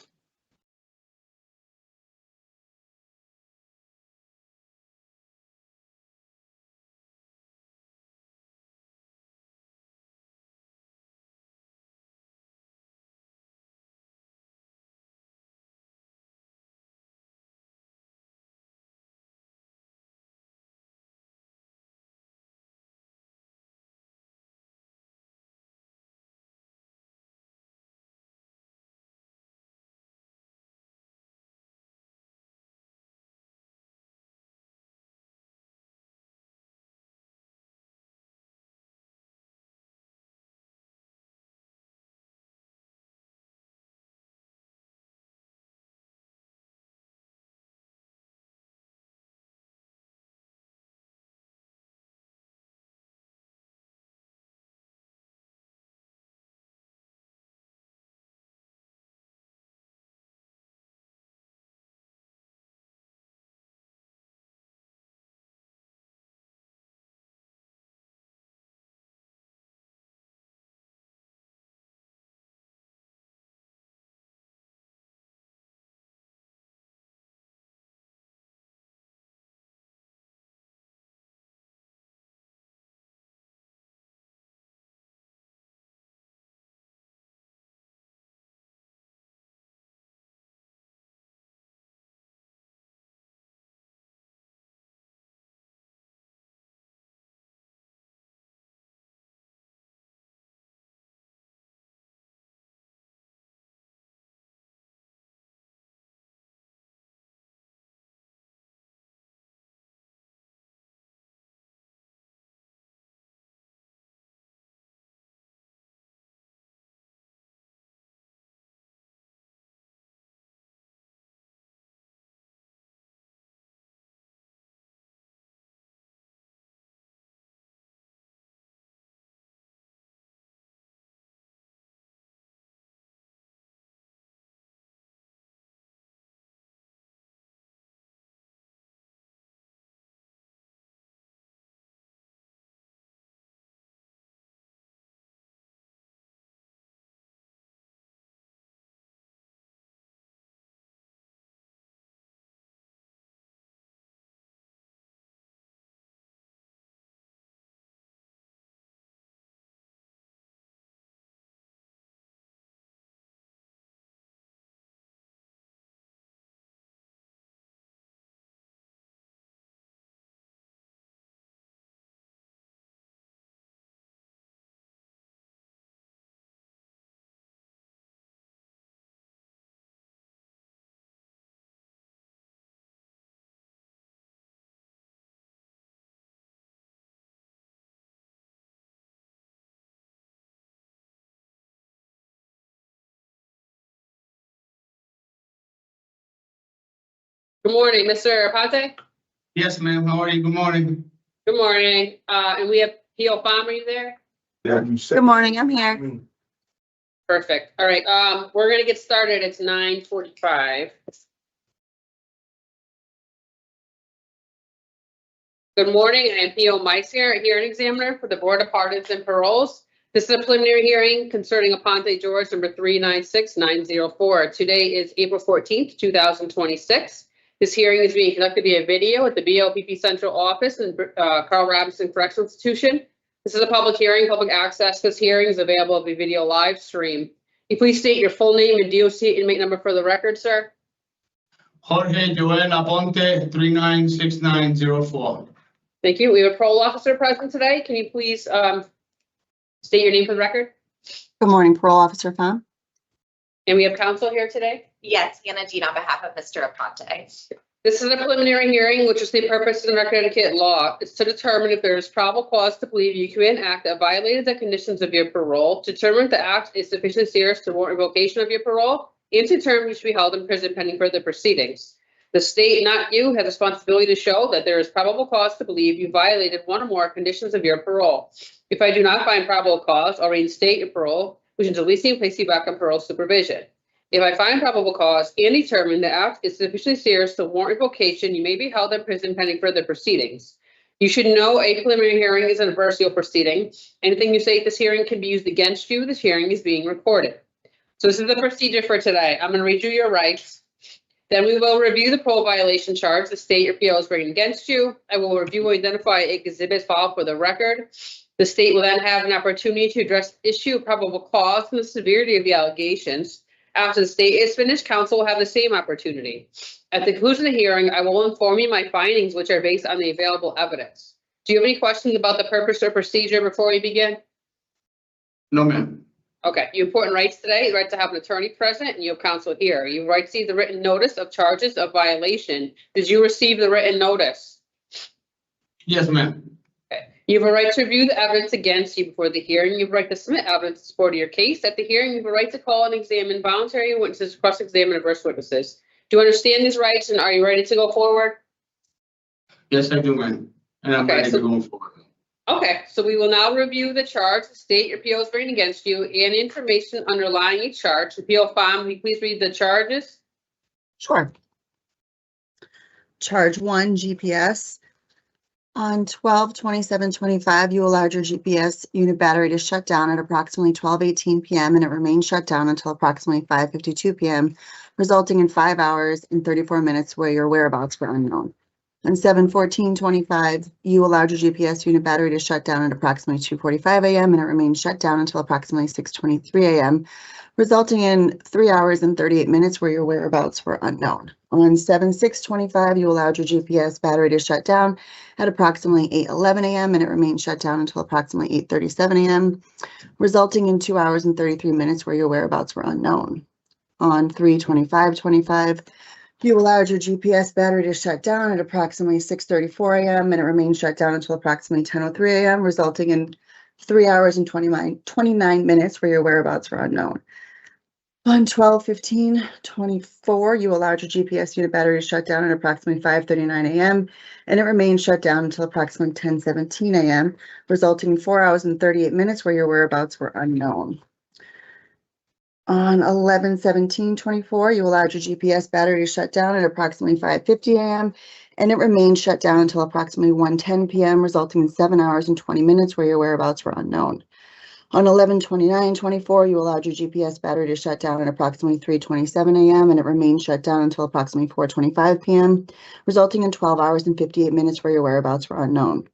Good morning, Mr. Aponte. Yes, ma'am. How are you? Good morning. Good morning. And we have P.O. Farm, are you there? Good morning, I'm here. Perfect. All right, we're gonna get started. It's 9:45. Good morning, I am P.O. Meister, hearing examiner for the Board of Pardons and Paroles. This is a preliminary hearing concerning Aponte George, number 396904. Today is April 14th, 2026. This hearing is being conducted via video at the BOPP Central Office in Carl Robinson Correctional Institution. This is a public hearing. Public access to this hearing is available via video live stream. Can you please state your full name and DOC inmate number for the record, sir? Jorge Joel Aponte, 396904. Thank you. We have a parole officer present today. Can you please state your name for the record? Good morning, Parole Officer Pham. And we have counsel here today. Yes, Hannah Jean on behalf of Mr. Aponte. This is a preliminary hearing, which is the purpose of the Connecticut law is to determine if there is probable cause to believe you commit an act that violated the conditions of your parole, determine if the act is sufficiently serious to warrant revocation of your parole, and to determine you should be held in prison pending further proceedings. The state, not you, has a responsibility to show that there is probable cause to believe you violated one or more conditions of your parole. If I do not find probable cause, I'll reinstate your parole, which is releasing and placing you back on parole supervision. If I find probable cause and determine the act is sufficiently serious to warrant revocation, you may be held in prison pending further proceedings. You should know a preliminary hearing is an adversarial proceeding. Anything you say at this hearing can be used against you. This hearing is being recorded. So this is the procedure for today. I'm going to read you your rights. Then we will review the parole violation charge the state or PO is bringing against you. I will review and identify exhibits filed for the record. The state will then have an opportunity to address the issue of probable cause and the severity of the allegations. After the state is finished, counsel will have the same opportunity. At the conclusion of the hearing, I will inform you my findings, which are based on the available evidence. Do you have any questions about the purpose or procedure before we begin? No, ma'am. Okay, your important rights today, the right to have an attorney present and you have counsel here. You have right to see the written notice of charges of violation. Did you receive the written notice? Yes, ma'am. You have a right to review the evidence against you before the hearing. You have a right to submit evidence in support of your case. At the hearing, you have a right to call and examine voluntary witnesses, cross-examine adverse witnesses. Do you understand these rights and are you ready to go forward? Yes, I do, ma'am. And I'm ready to go forward. Okay, so we will now review the charge the state or PO is bringing against you and information underlying each charge. The PO Farm, will you please read the charges? Sure. Charge 1, GPS. On 12/27/25, you allowed your GPS unit battery to shut down at approximately 12:18 p.m. and it remained shut down until approximately 5:52 p.m., resulting in 5 hours and 34 minutes where your whereabouts were unknown. On 7/14/25, you allowed your GPS unit battery to shut down at approximately 2:45 a.m. and it remained shut down until approximately 6:23 a.m., resulting in 3 hours and 38 minutes where your whereabouts were unknown. On 7/6/25, you allowed your GPS battery to shut down at approximately 8:11 a.m. and it remained shut down until approximately 8:37 a.m., resulting in 2 hours and 33 minutes where your whereabouts were unknown. On 3/25/25, you allowed your GPS battery to shut down at approximately 6:34 a.m. and it remained shut down until approximately 10:03 a.m., resulting in 3 hours and 29 minutes where your whereabouts were unknown. On 12/15/24, you allowed your GPS unit battery to shut down at approximately 5:39 a.m. and it remained shut down until approximately 10:17 a.m., resulting in 4 hours and 38 minutes where your whereabouts were unknown. On 11/17/24, you allowed your GPS battery to shut down at approximately 5:50 a.m. and it remained shut down until approximately 1:10 p.m., resulting in 7 hours and 20 minutes where your whereabouts were unknown. On 11/29/24, you allowed your GPS battery to shut down at approximately 3:27 a.m. and it remained shut down until approximately 4:25 p.m., resulting in 12 hours and 58 minutes where your whereabouts were unknown.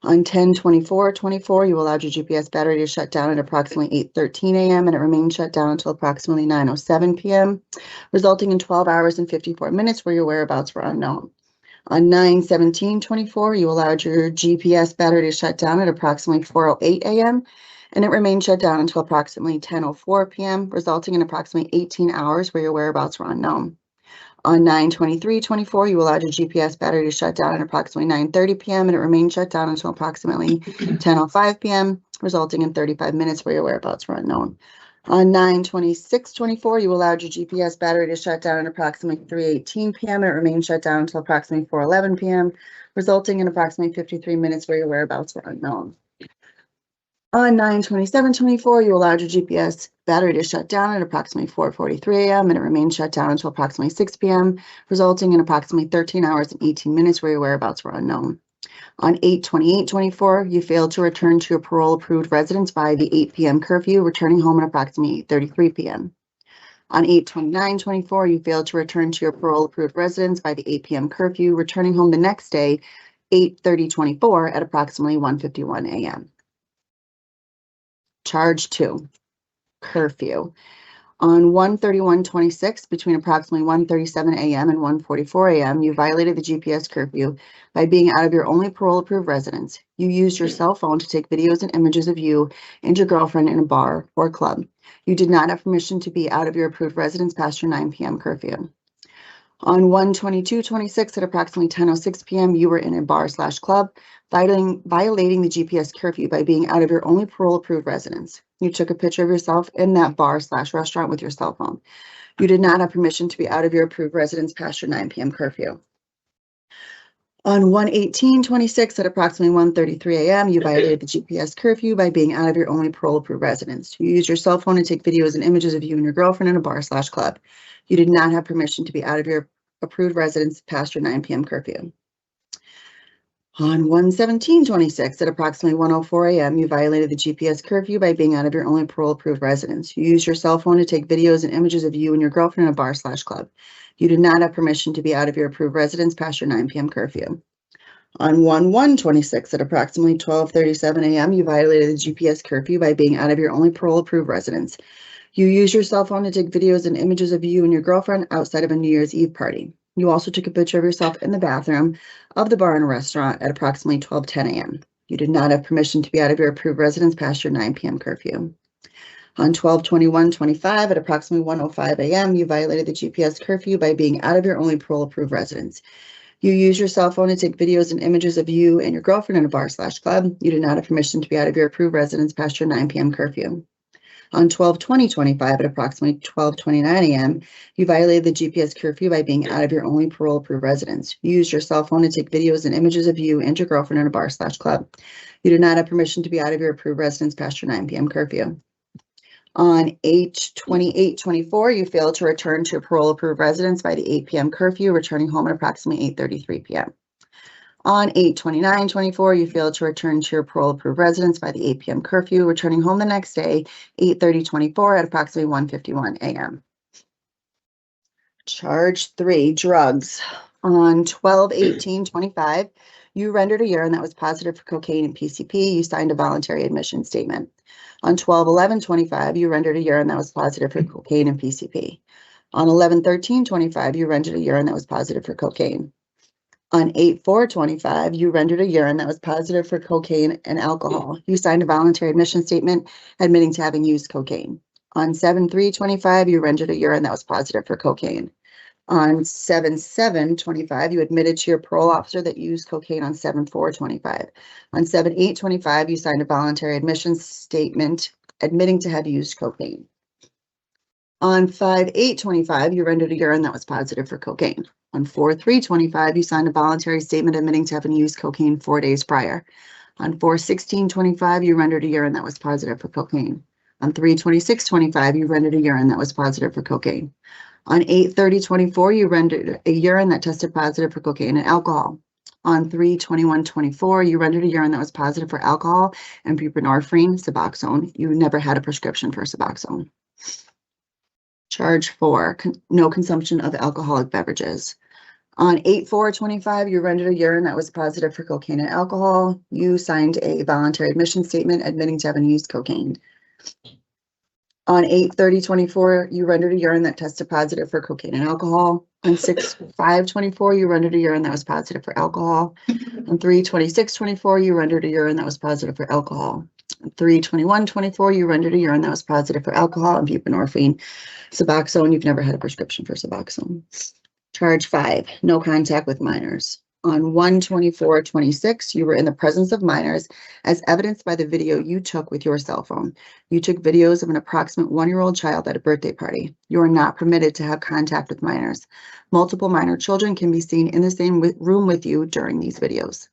On 10/24/24, you allowed your GPS battery to shut down at approximately 8:13 a.m. and it remained shut down until approximately 9:07 p.m., resulting in 12 hours and 54 minutes where your whereabouts were unknown. On 9/17/24, you allowed your GPS battery to shut down at approximately 4:08 a.m. and it remained shut down until approximately 10:04 p.m., resulting in approximately 18 hours where your whereabouts were unknown. On 9/23/24, you allowed your GPS battery to shut down at approximately 9:30 p.m. and it remained shut down until approximately 10:05 p.m., resulting in 35 minutes where your whereabouts were unknown. On 9/26/24, you allowed your GPS battery to shut down at approximately 3:18 p.m. It remained shut down until approximately 4:11 p.m., resulting in approximately 53 minutes where your whereabouts were unknown. On 9/27/24, you allowed your GPS battery to shut down at approximately 4:43 a.m. and it remained shut down until approximately 6 p.m., resulting in approximately 13 hours and 18 minutes where your whereabouts were unknown. On 8/28/24, you failed to return to your parole-approved residence by the 8 p.m. curfew, returning home at approximately 8:33 p.m. On 8/29/24, you failed to return to your parole-approved residence by the 8 p.m. curfew, returning home the next day, 8/30/24 at approximately 1:51 a.m. Charge 2, curfew. On 1/31/26, between approximately 1:37 a.m. and 1:44 a.m., you violated the GPS curfew by being out of your only parole-approved residence. You used your cell phone to take videos and images of you and your girlfriend in a bar or club. You did not have permission to be out of your approved residence past your 9 p.m. curfew. On 1/22/26 at approximately 10:06 p.m., you were in a bar/club, violating the GPS curfew by being out of your only parole-approved residence. You took a picture of yourself in that bar/restaurant with your cell phone. You did not have permission to be out of your approved residence past your 9 p.m. curfew. On 1/18/26 at approximately 1:33 a.m., you violated the GPS curfew by being out of your only parole-approved residence. You used your cell phone to take videos and images of you and your girlfriend in a bar/club. You did not have permission to be out of your approved residence past your 9 p.m. curfew. On 1/17/26 at approximately 1:04 a.m., you violated the GPS curfew by being out of your only parole-approved residence. You used your cell phone to take videos and images of you and your girlfriend in a bar/club. You did not have permission to be out of your approved residence past your 9 p.m. curfew. On 1/1/26 at approximately 12:37 a.m., you violated the GPS curfew by being out of your only parole-approved residence. You used your cell phone to take videos and images of you and your girlfriend outside of a New Year's Eve party. You also took a picture of yourself in the bathroom of the bar and restaurant at approximately 12:10 a.m. You did not have permission to be out of your approved residence past your 9 p.m. curfew. On 12/21/25 at approximately 1:05 a.m., you violated the GPS curfew by being out of your only parole-approved residence. You used your cell phone to take videos and images of you and your girlfriend in a bar/club. You did not have permission to be out of your approved residence past your 9 p.m. curfew. On 12/20/25 at approximately 12:29 a.m., you violated the GPS curfew by being out of your only parole-approved residence. You used your cell phone to take videos and images of you and your girlfriend in a bar/club. You did not have permission to be out of your approved residence past your 9 p.m. curfew. On 8/28/24, you failed to return to your parole-approved residence by the 8 p.m. curfew, returning home at approximately 8:33 p.m. On 8/29/24, you failed to return to your parole-approved residence by the 8 p.m. curfew, returning home the next day, 8/30/24 at approximately 1:51 a.m. Charge 3, drugs. On 12/18/25, you rendered a urine that was positive for cocaine and PCP. You signed a voluntary admission statement. On 12/11/25, you rendered a urine that was positive for cocaine and PCP. On 11/13/25, you rendered a urine that was positive for cocaine. On 8/4/25, you rendered a urine that was positive for cocaine and alcohol. You signed a voluntary admission statement admitting to having used cocaine. On 7/3/25, you rendered a urine that was positive for cocaine. On 7/7/25, you admitted to your parole officer that you used cocaine on 7/4/25. On 7/8/25, you signed a voluntary admission statement admitting to have used cocaine. On 5/8/25, you rendered a urine that was positive for cocaine. On 4/3/25, you signed a voluntary statement admitting to having used cocaine 4 days prior. On 4/16/25, you rendered a urine that was positive for cocaine. On 3/26/25, you rendered a urine that was positive for cocaine. On 8/30/24, you rendered a urine that tested positive for cocaine and alcohol. On 3/21/24, you rendered a urine that was positive for alcohol and buprenorphine, Suboxone. You never had a prescription for Suboxone. Charge 4, no consumption of alcoholic beverages. On 8/4/25, you rendered a urine that was positive for cocaine and alcohol. You signed a voluntary admission statement admitting to having used cocaine. On 8/30/24, you rendered a urine that tested positive for cocaine and alcohol. On 6/5/24, you rendered a urine that was positive for alcohol. On 3/26/24, you rendered a urine that was positive for alcohol. On 3/21/24, you rendered a urine that was positive for alcohol and buprenorphine. Suboxone, you've never had a prescription for Suboxone. Charge 5, no contact with minors. On 1/24/26, you were in the presence of minors as evidenced by the video you took with your cell phone. You took videos of an approximate 1-year-old child at a birthday party. You are not permitted to have contact with minors. Multiple minor children can be seen in the same room with you during these videos.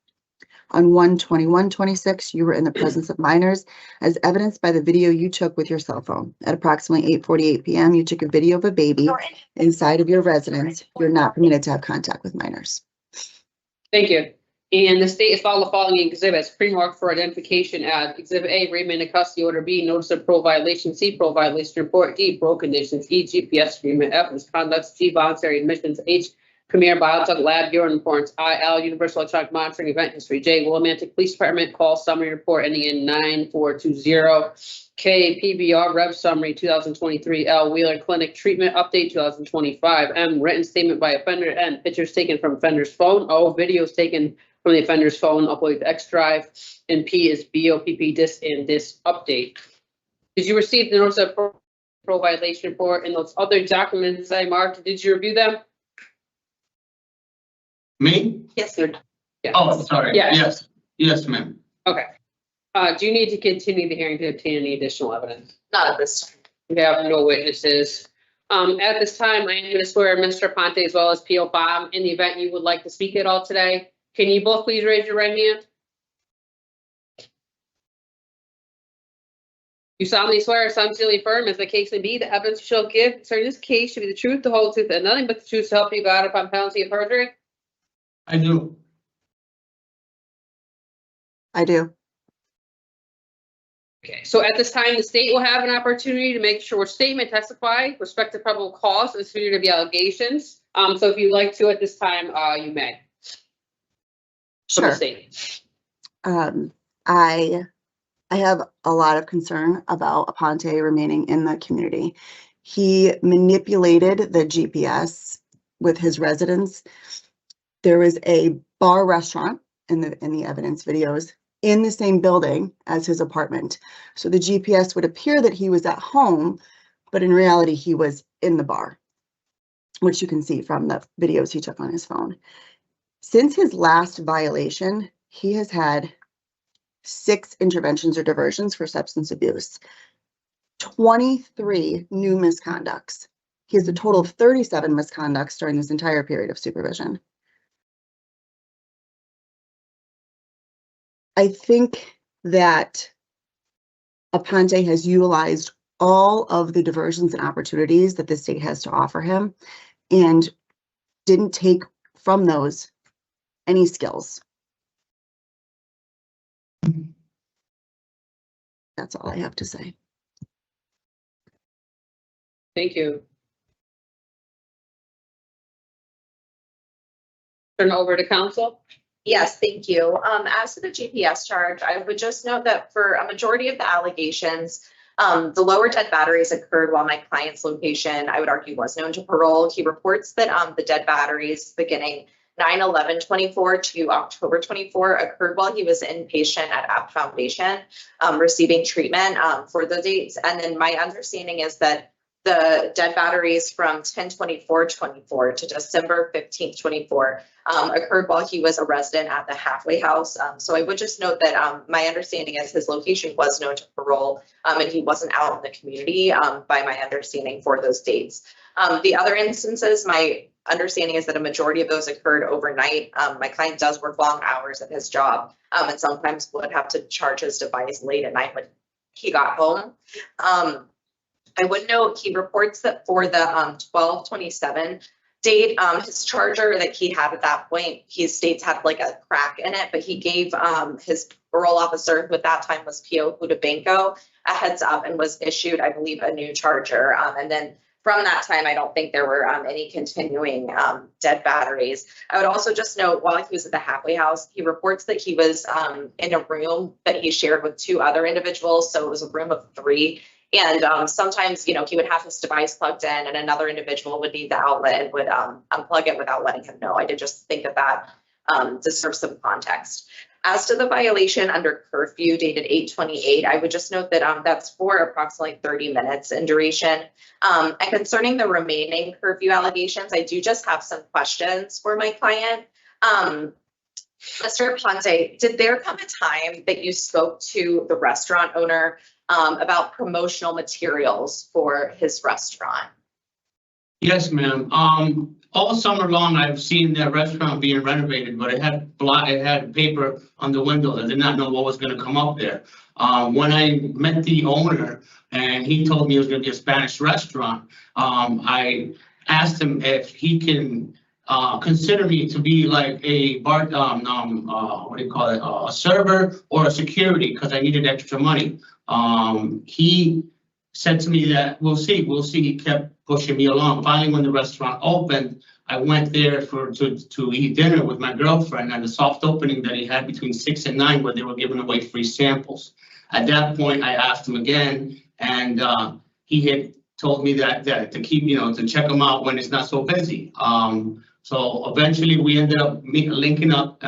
On 1/21/26, you were in the presence of minors as evidenced by the video you took with your cell phone. At approximately 8:48 p.m., you took a video of a baby inside of your residence. You're not permitted to have contact with minors. Thank you. And the state has filed the following exhibits, pre-marked for identification as Exhibit A, remand in custody order, B, notice of parole violation, C, parole violation report, D, parole conditions, E, GPS agreement, F, misconduct, G, voluntary admissions, H, Premier Biotech Lab urine reports, IL Universal Electronic Monitoring Event History, J, Willimantic Police Department Call Summary Report ending in 9420, K, PBR Rev Summary 2023, L, Wheeler Clinic Treatment Update 2025, M, Written Statement by Offender, N, Pictures taken from offender's phone, O, Videos taken from the offender's phone, uploaded to X Drive, and P is BOPP Disc and Disc Update. Did you receive the notice of parole violation report and those other documents I marked? Did you review them? Me? Yes, sir. Yeah. Oh, sorry. Yes. Yes, yes, ma'am. Okay. Do you need to continue the hearing to obtain any additional evidence? Not at this time. We have no witnesses. At this time, I am going to swear Mr. Ponte as well as P.O. Bob. In the event you would like to speak at all today, can you both please raise your right hand? You solemnly swear or sincerely affirm, as the case may be, the evidence you shall give concerning this case should be the truth, the whole truth, and nothing but the truth to help you God upon penalty of perjury? I do. I do. Okay, so at this time, the state will have an opportunity to make a short statement, testify, respect to probable cause, and severity of the allegations. So if you'd like to at this time, you may. From the Sure. state. I have a lot of concern about Aponte remaining in the community. He manipulated the GPS with his residents. There was a bar restaurant in the evidence videos in the same building as his apartment. So the GPS would appear that he was at home, but in reality he was in the bar, which you can see from the videos he took on his phone. Since his last violation, he has had 6 interventions or diversions for substance abuse, 23 new misconducts. He has a total of 37 misconducts during this entire period of supervision. I think that Aponte has utilized all of the diversions and opportunities that the state has to offer him and didn't take from those any skills. That's all I have to say. Thank you. Turn over to council. Yes, thank you. As to the GPS charge, I would just note that for a majority of the allegations, the lower dead batteries occurred while my client's location, I would argue, was known to parole. He reports that the dead batteries beginning 9/11/24 to October 24 occurred while he was inpatient at App Foundation, receiving treatment for the dates. And then my understanding is that the dead batteries from 10/24/24 to December 15th, 24 occurred while he was a resident at the halfway house. So I would just note that my understanding is his location was known to parole and he wasn't out in the community by my understanding for those dates. The other instances, my understanding is that a majority of those occurred overnight. My client does work long hours at his job and sometimes would have to charge his device late at night when he got home. I would note he reports that for the 12/27 date, his charger that he had at that point, he states had like a crack in it, but he gave his parole officer, who at that time was P.O. Hudabenko, a heads up and was issued, I believe, a new charger. And then from that time, I don't think there were any continuing dead batteries. I would also just note while he was at the halfway house, he reports that he was in a room that he shared with 2 other individuals. So it was a room of 3. And sometimes, you know, he would have his device plugged in and another individual would need the outlet and would unplug it without letting him know. I did just think that that deserves some context. As to the violation under curfew dated 8/28, I would just note that that's for approximately 30 minutes in duration. And concerning the remaining curfew allegations, I do just have some questions for my client. Mr. Ponte, did there come a time that you spoke to the restaurant owner about promotional materials for his restaurant? Yes, ma'am. All summer long, I've seen that restaurant being renovated, but it had paper on the windows. I did not know what was gonna come up there. When I met the owner and he told me it was gonna be a Spanish restaurant, I asked him if he can consider me to be like a what do you call it, a server or a security, because I needed extra money. He said to me that we'll see. He kept pushing me along. Finally, when the restaurant opened, I went there to eat dinner with my girlfriend at the soft opening that he had between 6 and 9, where they were giving away free samples. At that point, I asked him again, and he had told me that to keep, to check him out when it's not so busy. So eventually, we ended up linking up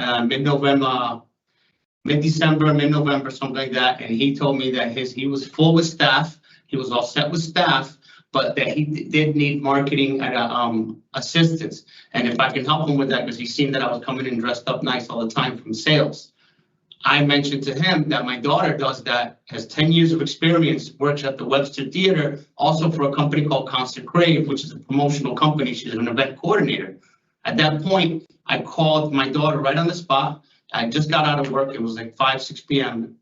mid-December, mid-November, something like that. And he told me that he was full with staff. He was all set with staff, but that he did need marketing and assistance. And if I can help him with that, because he's seen that I was coming in dressed up nice all the time from sales. I mentioned to him that my daughter does that, has 10 years of experience, works at the Webster Theater, also for a company called Concert Crave, which is a promotional company. She's an event coordinator. At that point, I called my daughter right on the spot. I just got out of work. It was like 5, 6 p.m.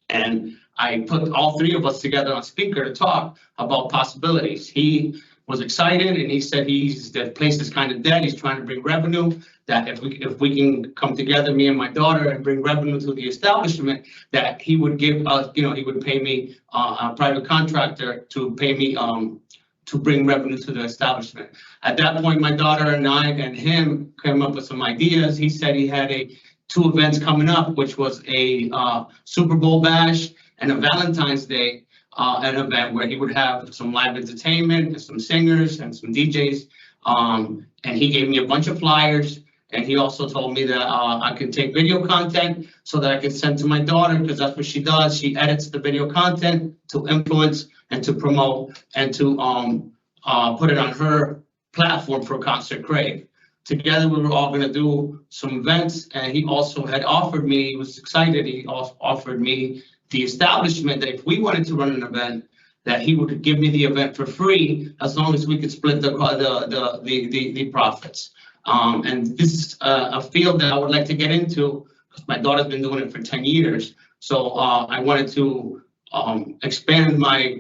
And I put all three of us together on speaker to talk about possibilities. He was excited and he said the place is kind of dead. He's trying to bring revenue, that if we can come together, me and my daughter, and bring revenue to the establishment, that he would give us, he would pay me a private contractor to pay me to bring revenue to the establishment. At that point, my daughter and I and him came up with some ideas. He said he had 2 events coming up, which was a Super Bowl bash and a Valentine's Day an event where he would have some live entertainment and some singers and some DJs. And he gave me a bunch of flyers. And he also told me that I could take video content so that I could send to my daughter, because that's what she does. She edits the video content to influence and to promote and to put it on her platform for Concert Crave. Together, we were all going to do some events, and he also had offered me, he was excited, he offered me the establishment that if we wanted to run an event, that he would give me the event for free as long as we could split the profits. And this is a field that I would like to get into, because my daughter's been doing it for 10 years. So I wanted to expand my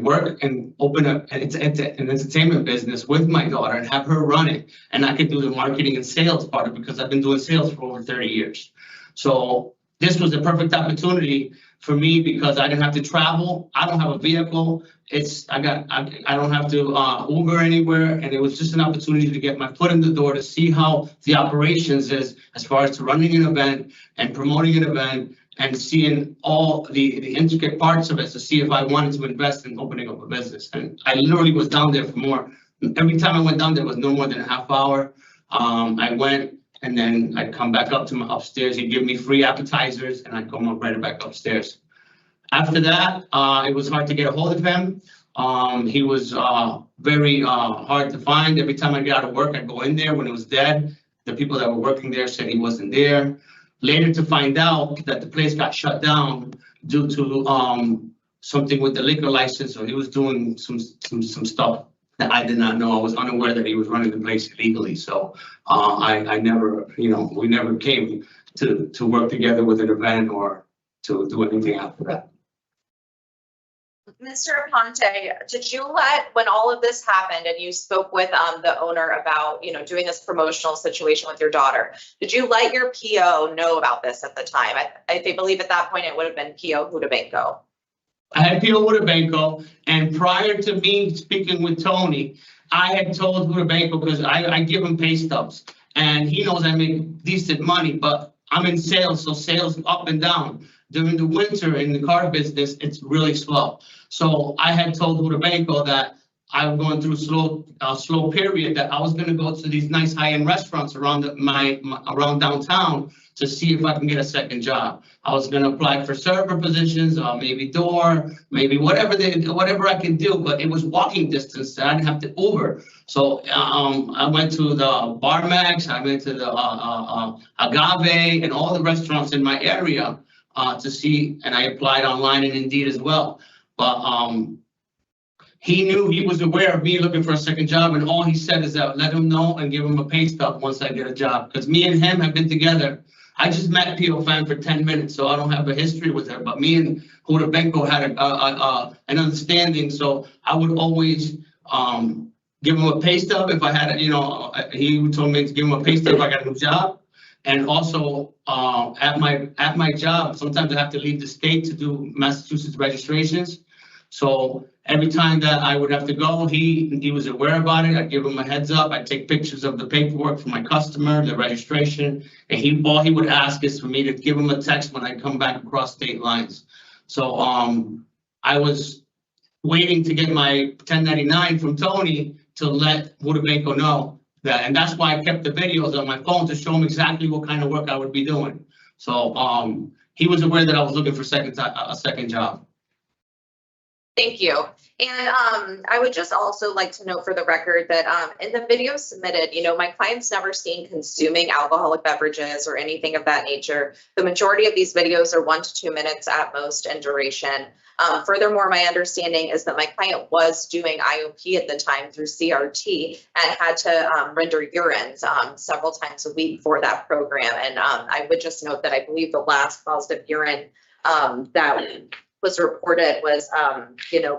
work and open up an entertainment business with my daughter and have her run it. And I could do the marketing and sales part of it, because I've been doing sales for over 30 years. So this was the perfect opportunity for me, because I didn't have to travel. I don't have a vehicle. I don't have to Uber anywhere. And it was just an opportunity to get my foot in the door to see how the operations is, as far as to running an event and promoting an event, and seeing all the intricate parts of it, to see if I wanted to invest in opening up a business. And I literally was down there for every time I went down there was no more than a half hour. I went, and then I'd come back up to my upstairs. He'd give me free appetizers, and I'd come right back upstairs. After that, it was hard to get a hold of him. He was very hard to find. Every time I got out of work, I'd go in there when it was dead. The people that were working there said he wasn't there. Later to find out that the place got shut down due to something with the liquor license, or he was doing some stuff that I did not know. I was unaware that he was running the place illegally. So I never, we never came to work together with an event or to do anything after that. Mr. Aponte, did you when all of this happened and you spoke with the owner about, doing this promotional situation with your daughter, did you let your PO know about this at the time? I believe at that point it would have been PO Hudabanco. I had PO Hudabanco, and prior to me speaking with Tony, I had told Hudabanco, because I give him pay stubs, and he knows I make decent money, but I'm in sales, so sales up and down. During the winter in the car business, it's really slow. So I had told Hudabanco that I'm going through slow period that I was gonna go to these nice high-end restaurants around around downtown to see if I can get a second job. I was gonna apply for server positions, or maybe door, maybe whatever I can do, but it was walking distance, so I didn't have to Uber. So, I went to the Bar Max, I went to the, Agave and all the restaurants in my area, to see, and I applied online and Indeed as well. But, he knew, he was aware of me looking for a second job, and all he said is that let him know and give him a pay stub once I get a job. Because me and him have been together. I just met P.O. Fan for 10 minutes, so I don't have a history with her. But me and Huda Benko had an understanding, so I would always give him a pay stub if I had, he told me to give him a pay stub if I got a new job. And also at my job, sometimes I have to leave the state to do Massachusetts registrations. So every time that I would have to go, he was aware about it. I'd give him a heads up. I'd take pictures of the paperwork for my customer, the registration. And all he would ask is for me to give him a text when I come back across state lines. So I was waiting to get my 1099 from Tony to let Huda Benko know that. And that's why I kept the videos on my phone to show him exactly what kind of work I would be doing. So he was aware that I was looking for a second job. Thank you. And I would just also like to note for the record that in the video submitted, my client's never seen consuming alcoholic beverages or anything of that nature. The majority of these videos are 1 to 2 minutes at most in duration. Furthermore, my understanding is that my client was doing IOP at the time through CRT and had to render urines several times a week for that program. And I would just note that I believe the last positive urine that was reported was,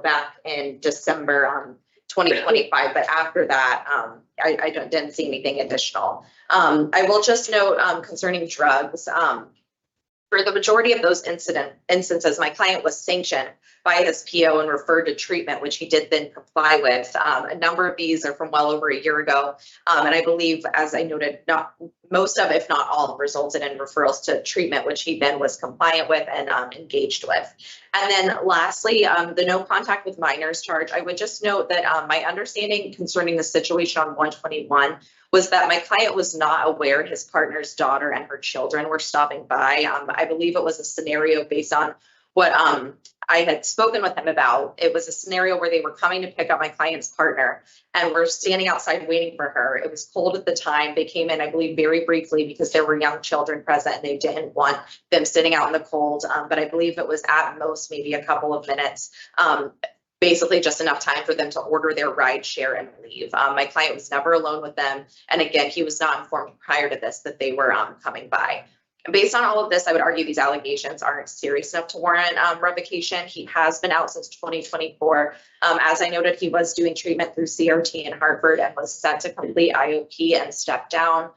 back in December 2025. But after that, I didn't see anything additional. I will just note concerning drugs. For the majority of those instances, my client was sanctioned by his PO and referred to treatment, which he did then comply with. A number of these are from well over a year ago. And I believe, as I noted, not most of, if not all, resulted in referrals to treatment, which he then was compliant with and engaged with. And then lastly, the no contact with minors charge. I would just note that my understanding concerning the situation on 121 was that my client was not aware his partner's daughter and her children were stopping by. I believe it was a scenario based on what I had spoken with him about. It was a scenario where they were coming to pick up my client's partner and were standing outside waiting for her. It was cold at the time. They came in, I believe, very briefly because there were young children present and they didn't want them sitting out in the cold. But I believe it was at most maybe a couple of minutes. Basically just enough time for them to order their ride share and leave. My client was never alone with them. And again, he was not informed prior to this that they were coming by. And based on all of this, I would argue these allegations aren't serious enough to warrant revocation. He has been out since 2024. As I noted, he was doing treatment through CRT in Hartford and was set to complete IOP and step down.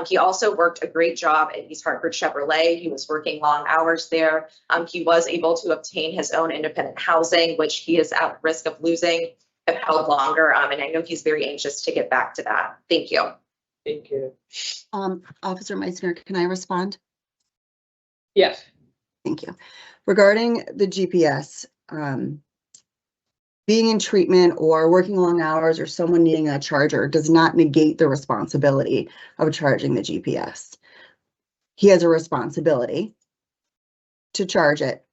He also worked a great job at East Hartford Chevrolet. He was working long hours there. He was able to obtain his own independent housing, which he is at risk of losing if held longer. And I know he's very anxious to get back to that. Thank you. Thank you. Officer Meissner, can I respond? Yes. Thank you. Regarding the GPS, being in treatment or working long hours or someone needing a charger does not negate the responsibility of charging the GPS. He has a responsibility to charge it.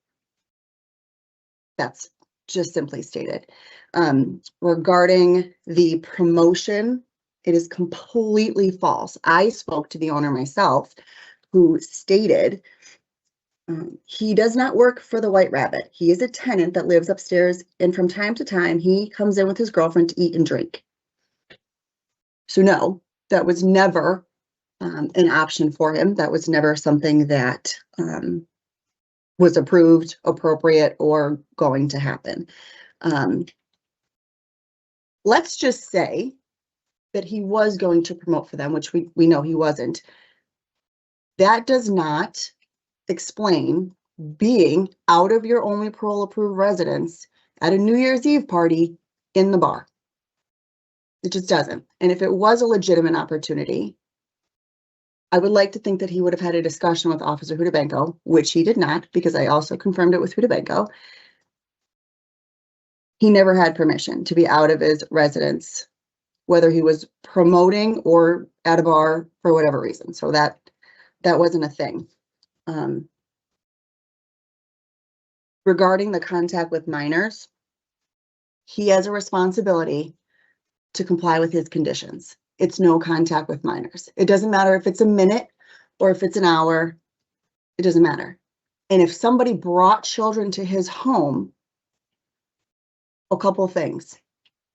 That's just simply stated. Regarding the promotion, it is completely false. I spoke to the owner myself, who stated he does not work for the White Rabbit. He is a tenant that lives upstairs, and from time to time, he comes in with his girlfriend to eat and drink. So no, that was never an option for him. That was never something that was approved, appropriate, or going to happen. Let's just say that he was going to promote for them, which we know he wasn't. That does not explain being out of your only parole approved residence at a New Year's Eve party in the bar. It just doesn't. And if it was a legitimate opportunity, I would like to think that he would have had a discussion with Officer Huda Benko, which he did not, because I also confirmed it with Huda Benko. He never had permission to be out of his residence, whether he was promoting or at a bar for whatever reason. So that wasn't a thing. Regarding the contact with minors, he has a responsibility to comply with his conditions. It's no contact with minors. It doesn't matter if it's a minute or if it's an hour, it doesn't matter. And if somebody brought children to his home, a couple things.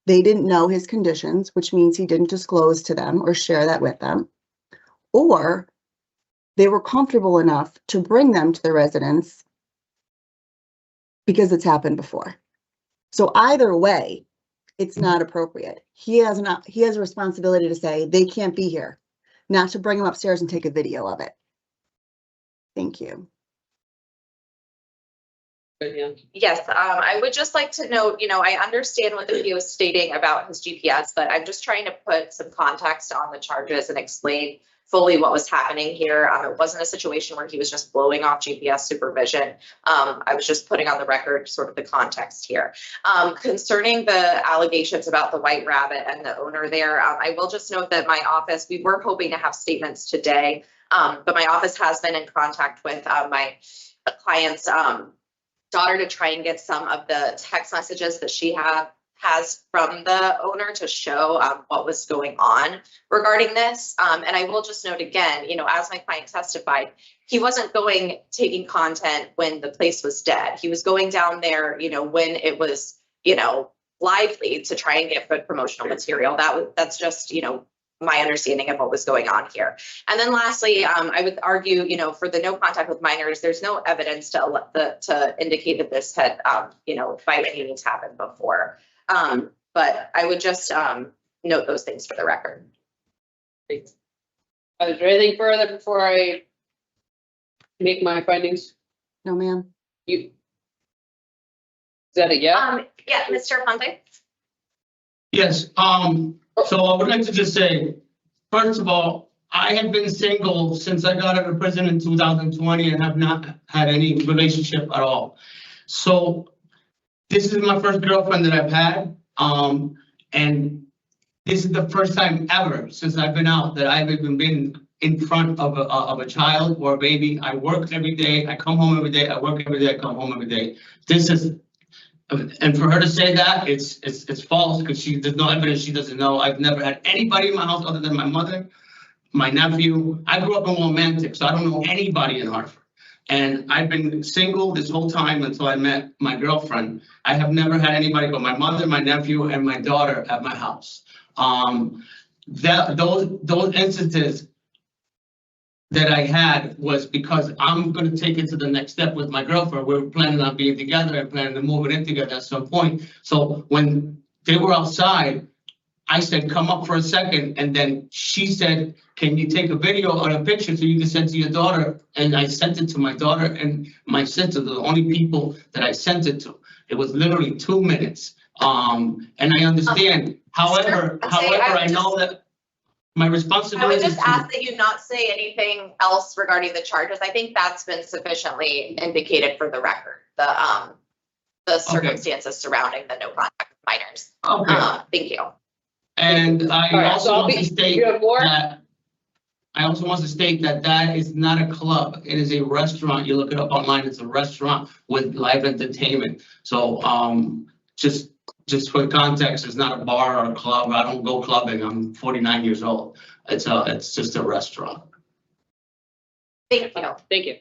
They didn't know his conditions, which means he didn't disclose to them or share that with them, or they were comfortable enough to bring them to the residence because it's happened before. So either way, it's not appropriate. He has a responsibility to say they can't be here, not to bring them upstairs and take a video of it. Thank you. Yes, I would just like to note, I understand what the video is stating about his GPS, but I'm just trying to put some context on the charges and explain fully what was happening here. It wasn't a situation where he was just blowing off GPS supervision. I was just putting on the record sort of the context here. Concerning the allegations about the White Rabbit and the owner there, I will just note that my office, we were hoping to have statements today, but my office has been in contact with my client's daughter to try and get some of the text messages that she has from the owner to show what was going on regarding this. And I will just note again, as my client testified, he wasn't taking content when the place was dead. He was going down there, when it was, lively to try and get good promotional material. That's just, my understanding of what was going on here. And then lastly, I would argue, for the no contact with minors, there's no evidence to indicate that this had, by any means happened before. But I would just note those things for the record. Is there anything further before I make my findings? No, ma'am. Is that it? Yeah. Yeah, Mr. Ponte. Yes, so I would like to just say, first of all, I have been single since I got out of prison in 2020 and have not had any relationship at all. So this is my first girlfriend that I've had. And this is the first time ever since I've been out that I've even been in front of a child or a baby. I work every day. I come home every day. I work every day. I come home every day. And for her to say that, it's false because there's no evidence. She doesn't know. I've never had anybody in my house other than my mother, my nephew. I grew up in Romantic, so I don't know anybody in Hartford. And I've been single this whole time until I met my girlfriend. I have never had anybody but my mother, my nephew, and my daughter at my house. Those instances that I had was because I'm going to take it to the next step with my girlfriend. We're planning on being together and planning to move in together at some point. So when they were outside, I said, come up for a second. And then she said, can you take a video or a picture so you can send to your daughter? And I sent it to my daughter and my sister, the only people that I sent it to. It was literally 2 minutes. And I understand. However, I know that my responsibility. I would just ask that you not say anything else regarding the charges. I think that's been sufficiently indicated for the record. The circumstances surrounding the no contact with minors. Okay. Thank you. And I also want to state that that is not a club. It is a restaurant. You look it up online. It's a restaurant with live entertainment. So just for context, it's not a bar or a club. I don't go clubbing. I'm 49 years old. It's just a restaurant. Thank you. Thank you.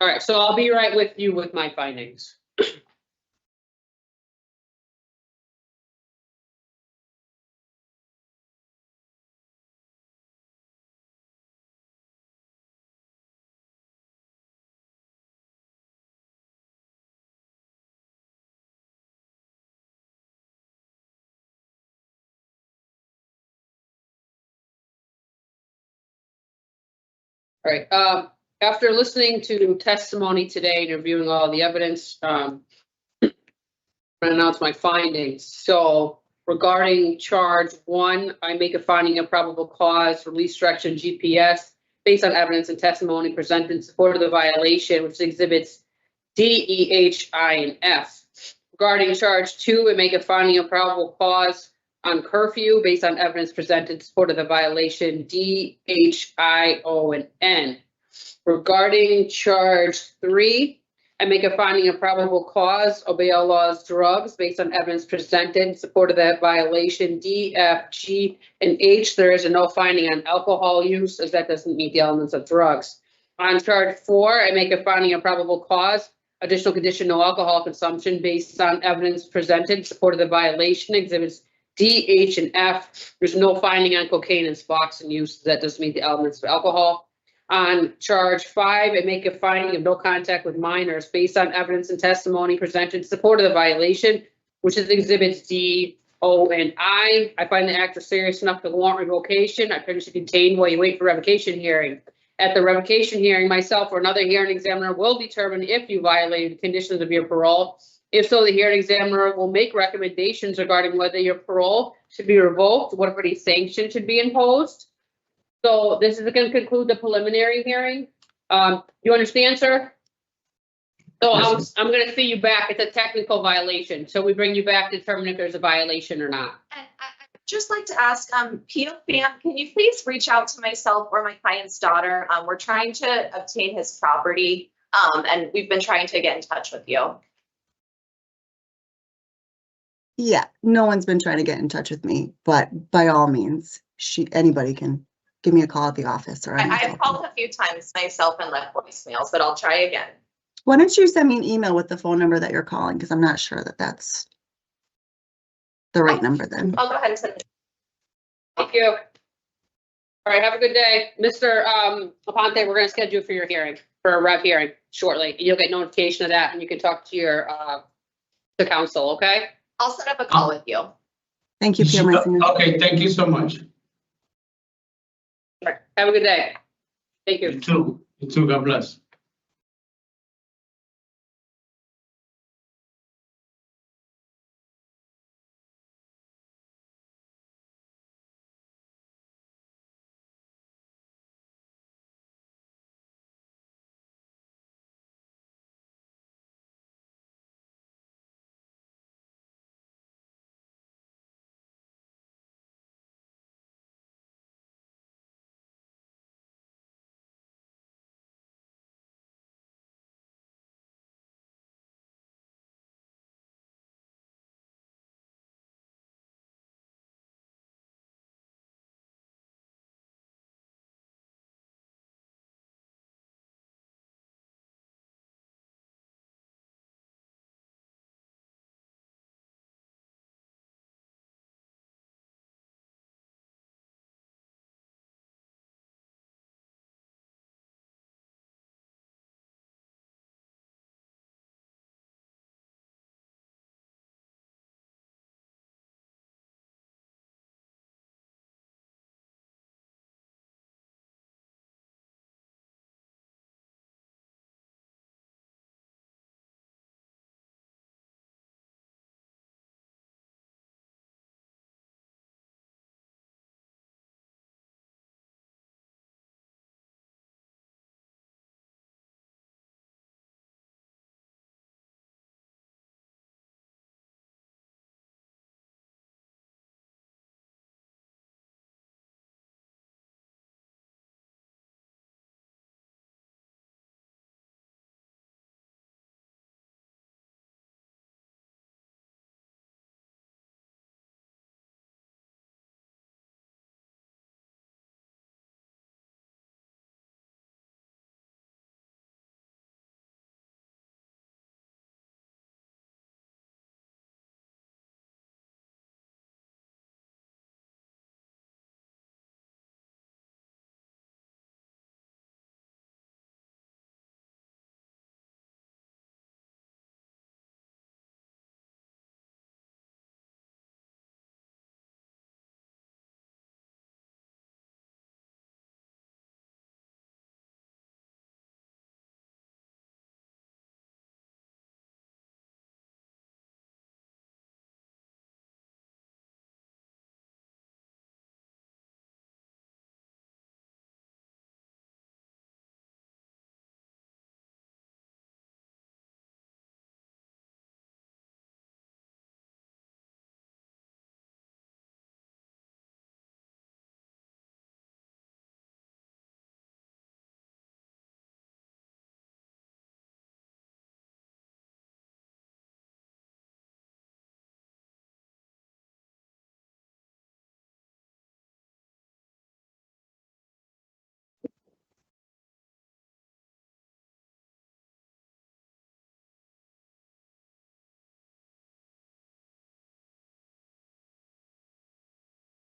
All right, so I'll be right with you with my findings. All right, after listening to testimony today and reviewing all the evidence, I'm going to announce my findings. So regarding charge 1, I make a finding of probable cause, release direction GPS based on evidence and testimony presented in support of the violation, which exhibits D, E, H, I, and F. Regarding charge 2, we make a finding of probable cause on curfew based on evidence presented in support of the violation D, H, I, O, and N. Regarding charge 3, I make a finding of probable cause, obey all laws, drugs, based on evidence presented in support of that violation D, F, G, and H. There is a no finding on alcohol use, as that doesn't meet the elements of drugs. On charge 4, I make a finding of probable cause, additional condition, no alcohol consumption, based on evidence presented in support of the violation, exhibits D, H, and F. There's no finding on cocaine and Suboxone use, that doesn't meet the elements of alcohol. On charge 5, I make a finding of no contact with minors based on evidence and testimony presented in support of the violation, which is exhibits D, O, and I. I find the act was serious enough to warrant revocation. I finish to detain while you wait for revocation hearing. At the revocation hearing, myself or another hearing examiner will determine if you violated the conditions of your parole. If so, the hearing examiner will make recommendations regarding whether your parole should be revoked, what any sanction should be imposed. So this is going to conclude the preliminary hearing. You understand, sir? So I'm going to see you back. It's a technical violation. So we bring you back to determine if there's a violation or not. And I'd just like to ask, Pio Fam, can you please reach out to myself or my client's daughter? We're trying to obtain his property, and we've been trying to get in touch with you. Yeah, no one's been trying to get in touch with me, but by all means, anybody can give me a call at the office or. I've called a few times myself and left voicemails, but I'll try again. Why don't you send me an email with the phone number that you're calling? Because I'm not sure that that's the right number then. I'll go ahead and send it. Thank you. All right, have a good day. Mr. Aponte, we're going to schedule for your hearing, for a rev hearing shortly. You'll get notification of that and you can talk to your the council, okay? I'll set up a call with you. Thank you, Pio. Okay, thank you so much. Have a good day. Thank you. You too. You too. God bless.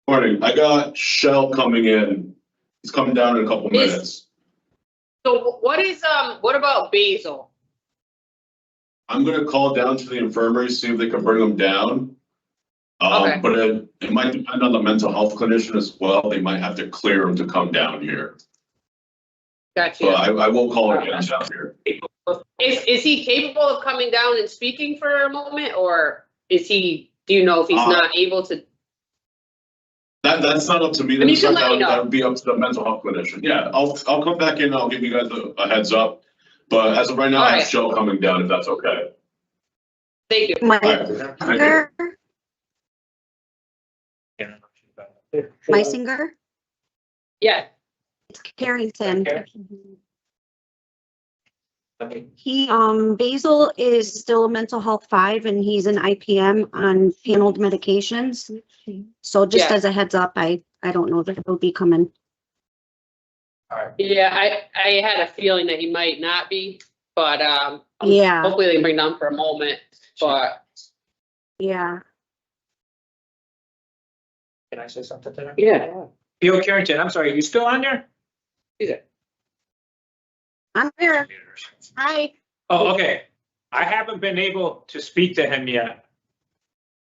Morning, I got Shell coming in. He's coming down in a couple minutes. So what about Basil? I'm gonna call down to the infirmary, see if they can bring him down. Okay. But it might depend on the mental health clinician as well. They might have to clear him to come down here. Gotcha. But I will call again down here. Is he capable of coming down and speaking for a moment, or is he, do you know if he's not able to? That's not up to me. You can let me know. That would be up to the mental health clinician. Yeah, I'll come back in. I'll give you guys a heads up. But as of right now, I have Shell coming down if that's okay. Thank you. Meisinger? Meisinger? Yeah. It's Carrington. He, Basil is still a mental health 5 and he's an IPM on paneled medications. So just as a heads up, I don't know that he'll be coming. Yeah, I had a feeling that he might not be, but Yeah. hopefully they can bring down for a moment, but. Yeah. Can I say something to her? Yeah. Theo Carrington, I'm sorry, you still on there? Is it? I'm here. Hi. Oh, okay. I haven't been able to speak to him yet.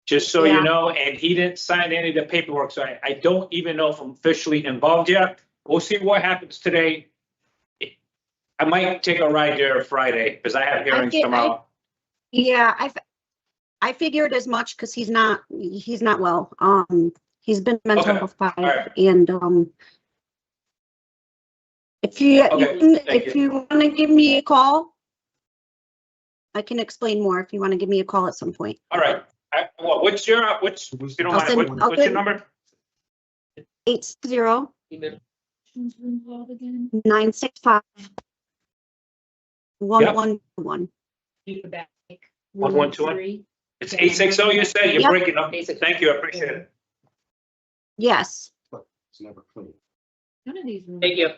Just so Yeah. you know, and he didn't sign any of the paperwork, so I don't even know if I'm officially involved yet. We'll see what happens today. I might take a ride there Friday, because I have hearings tomorrow. Yeah, I figured as much because he's not well. He's been mental health 5 and if you want to give me a call, I can explain more if you want to give me a call at some point. All right. What's your, if you don't mind, what's your number? 80-965 1121. 1121? It's 860 you said? You're Yep. breaking up. Thank you, I appreciate it. Yes. Thank you.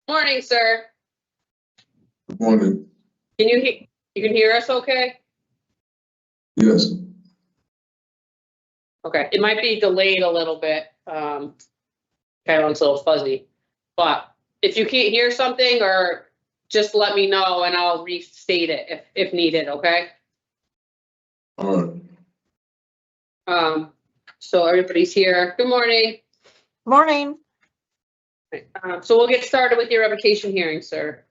Morning, sir. Good morning. You can hear us okay? Yes. Okay, it might be delayed a little bit. Kind of a little fuzzy. But if you can't hear something, or just let me know and I'll restate it if needed, okay? All right. So everybody's here. Good morning. Morning. So we'll get started with your revocation hearing, sir.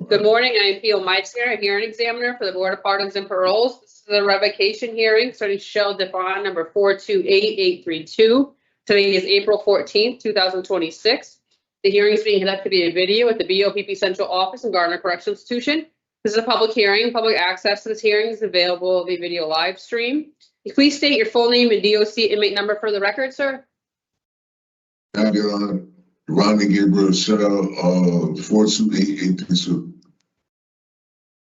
Good morning, I am P.O. Meitzner, a hearing examiner for the Board of Pardons and Paroles. This is a revocation hearing starting Shell Devon number 428832. Today is April 14th, 2026. The hearing is being conducted via video at the BOPP Central Office in Gardner Correctional Institution. This is a public hearing. Public access to this hearing is available via video live stream. Please state your full name and DOC inmate number for the record, sir. Rodney Gabriel Shell, 428832.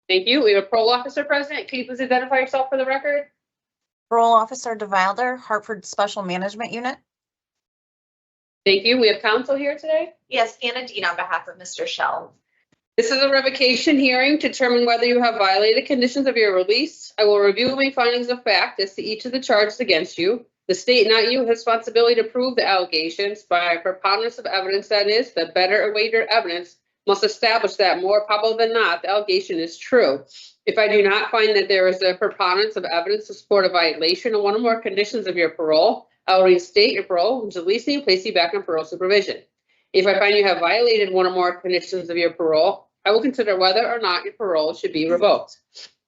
Thank you. We have a parole officer present. Can you please identify yourself for the record? Parole Officer DeVilder, Hartford Special Management Unit. Thank you. We have counsel here today. Yes, Anna Dean on behalf of Mr. Shell. This is a revocation hearing to determine whether you have violated conditions of your release. I will review and make findings of fact as to each of the charges against you. The state, not you, has responsibility to prove the allegations by preponderance of evidence, that is, the better awaited evidence must establish that more probable than not the allegation is true. If I do not find that there is a preponderance of evidence to support a violation of one or more conditions of your parole, I will reinstate your parole, release you, and place you back on parole supervision. If I find you have violated one or more conditions of your parole, I will consider whether or not your parole should be revoked.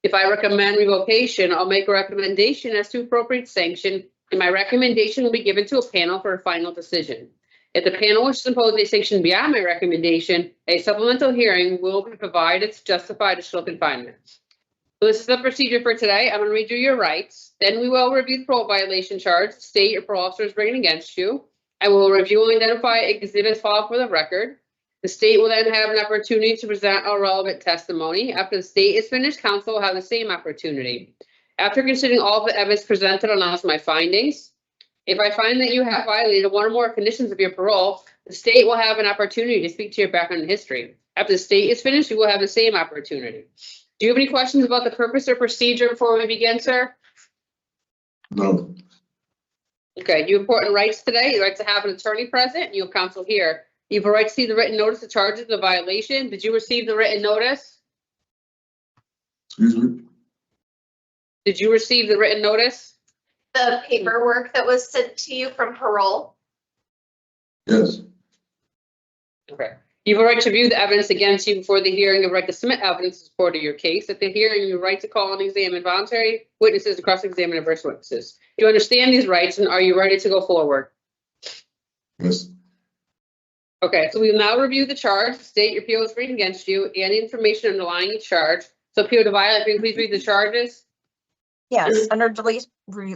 If I recommend revocation, I'll make a recommendation as to appropriate sanction, and my recommendation will be given to a panel for a final decision. If the panel wishes to impose a sanction beyond my recommendation, a supplemental hearing will be provided to justify additional confinement. So this is the procedure for today. I'm going to read you your rights. Then we will review the parole violation charge, the state your parole officer is bringing against you. I will review and identify exhibits filed for the record. The state will then have an opportunity to present a relevant testimony. After the state is finished, counsel will have the same opportunity. After considering all the evidence presented, I'll announce my findings. If I find that you have violated one or more conditions of your parole, the state will have an opportunity to speak to your background and history. After the state is finished, you will have the same opportunity. Do you have any questions about the purpose or procedure before we begin, sir? No. Okay, you have important rights today. You have right to have an attorney present, and you have counsel here. You have a right to see the written notice of charges of violation. Did you receive the written notice? Excuse me? Did you receive the written notice? The paperwork that was sent to you from parole. Yes. Okay. You have a right to view the evidence against you before the hearing. You have a right to submit evidence in support of your case. At the hearing, you have a right to call and examine voluntary witnesses and cross-examine adverse witnesses. Do you understand these rights, and are you ready to go forward? Yes. Okay, so we will now review the charge, state your PO is bringing against you, and the information underlying each charge. So PO DeVilder, if you can please read the charges. Yes, under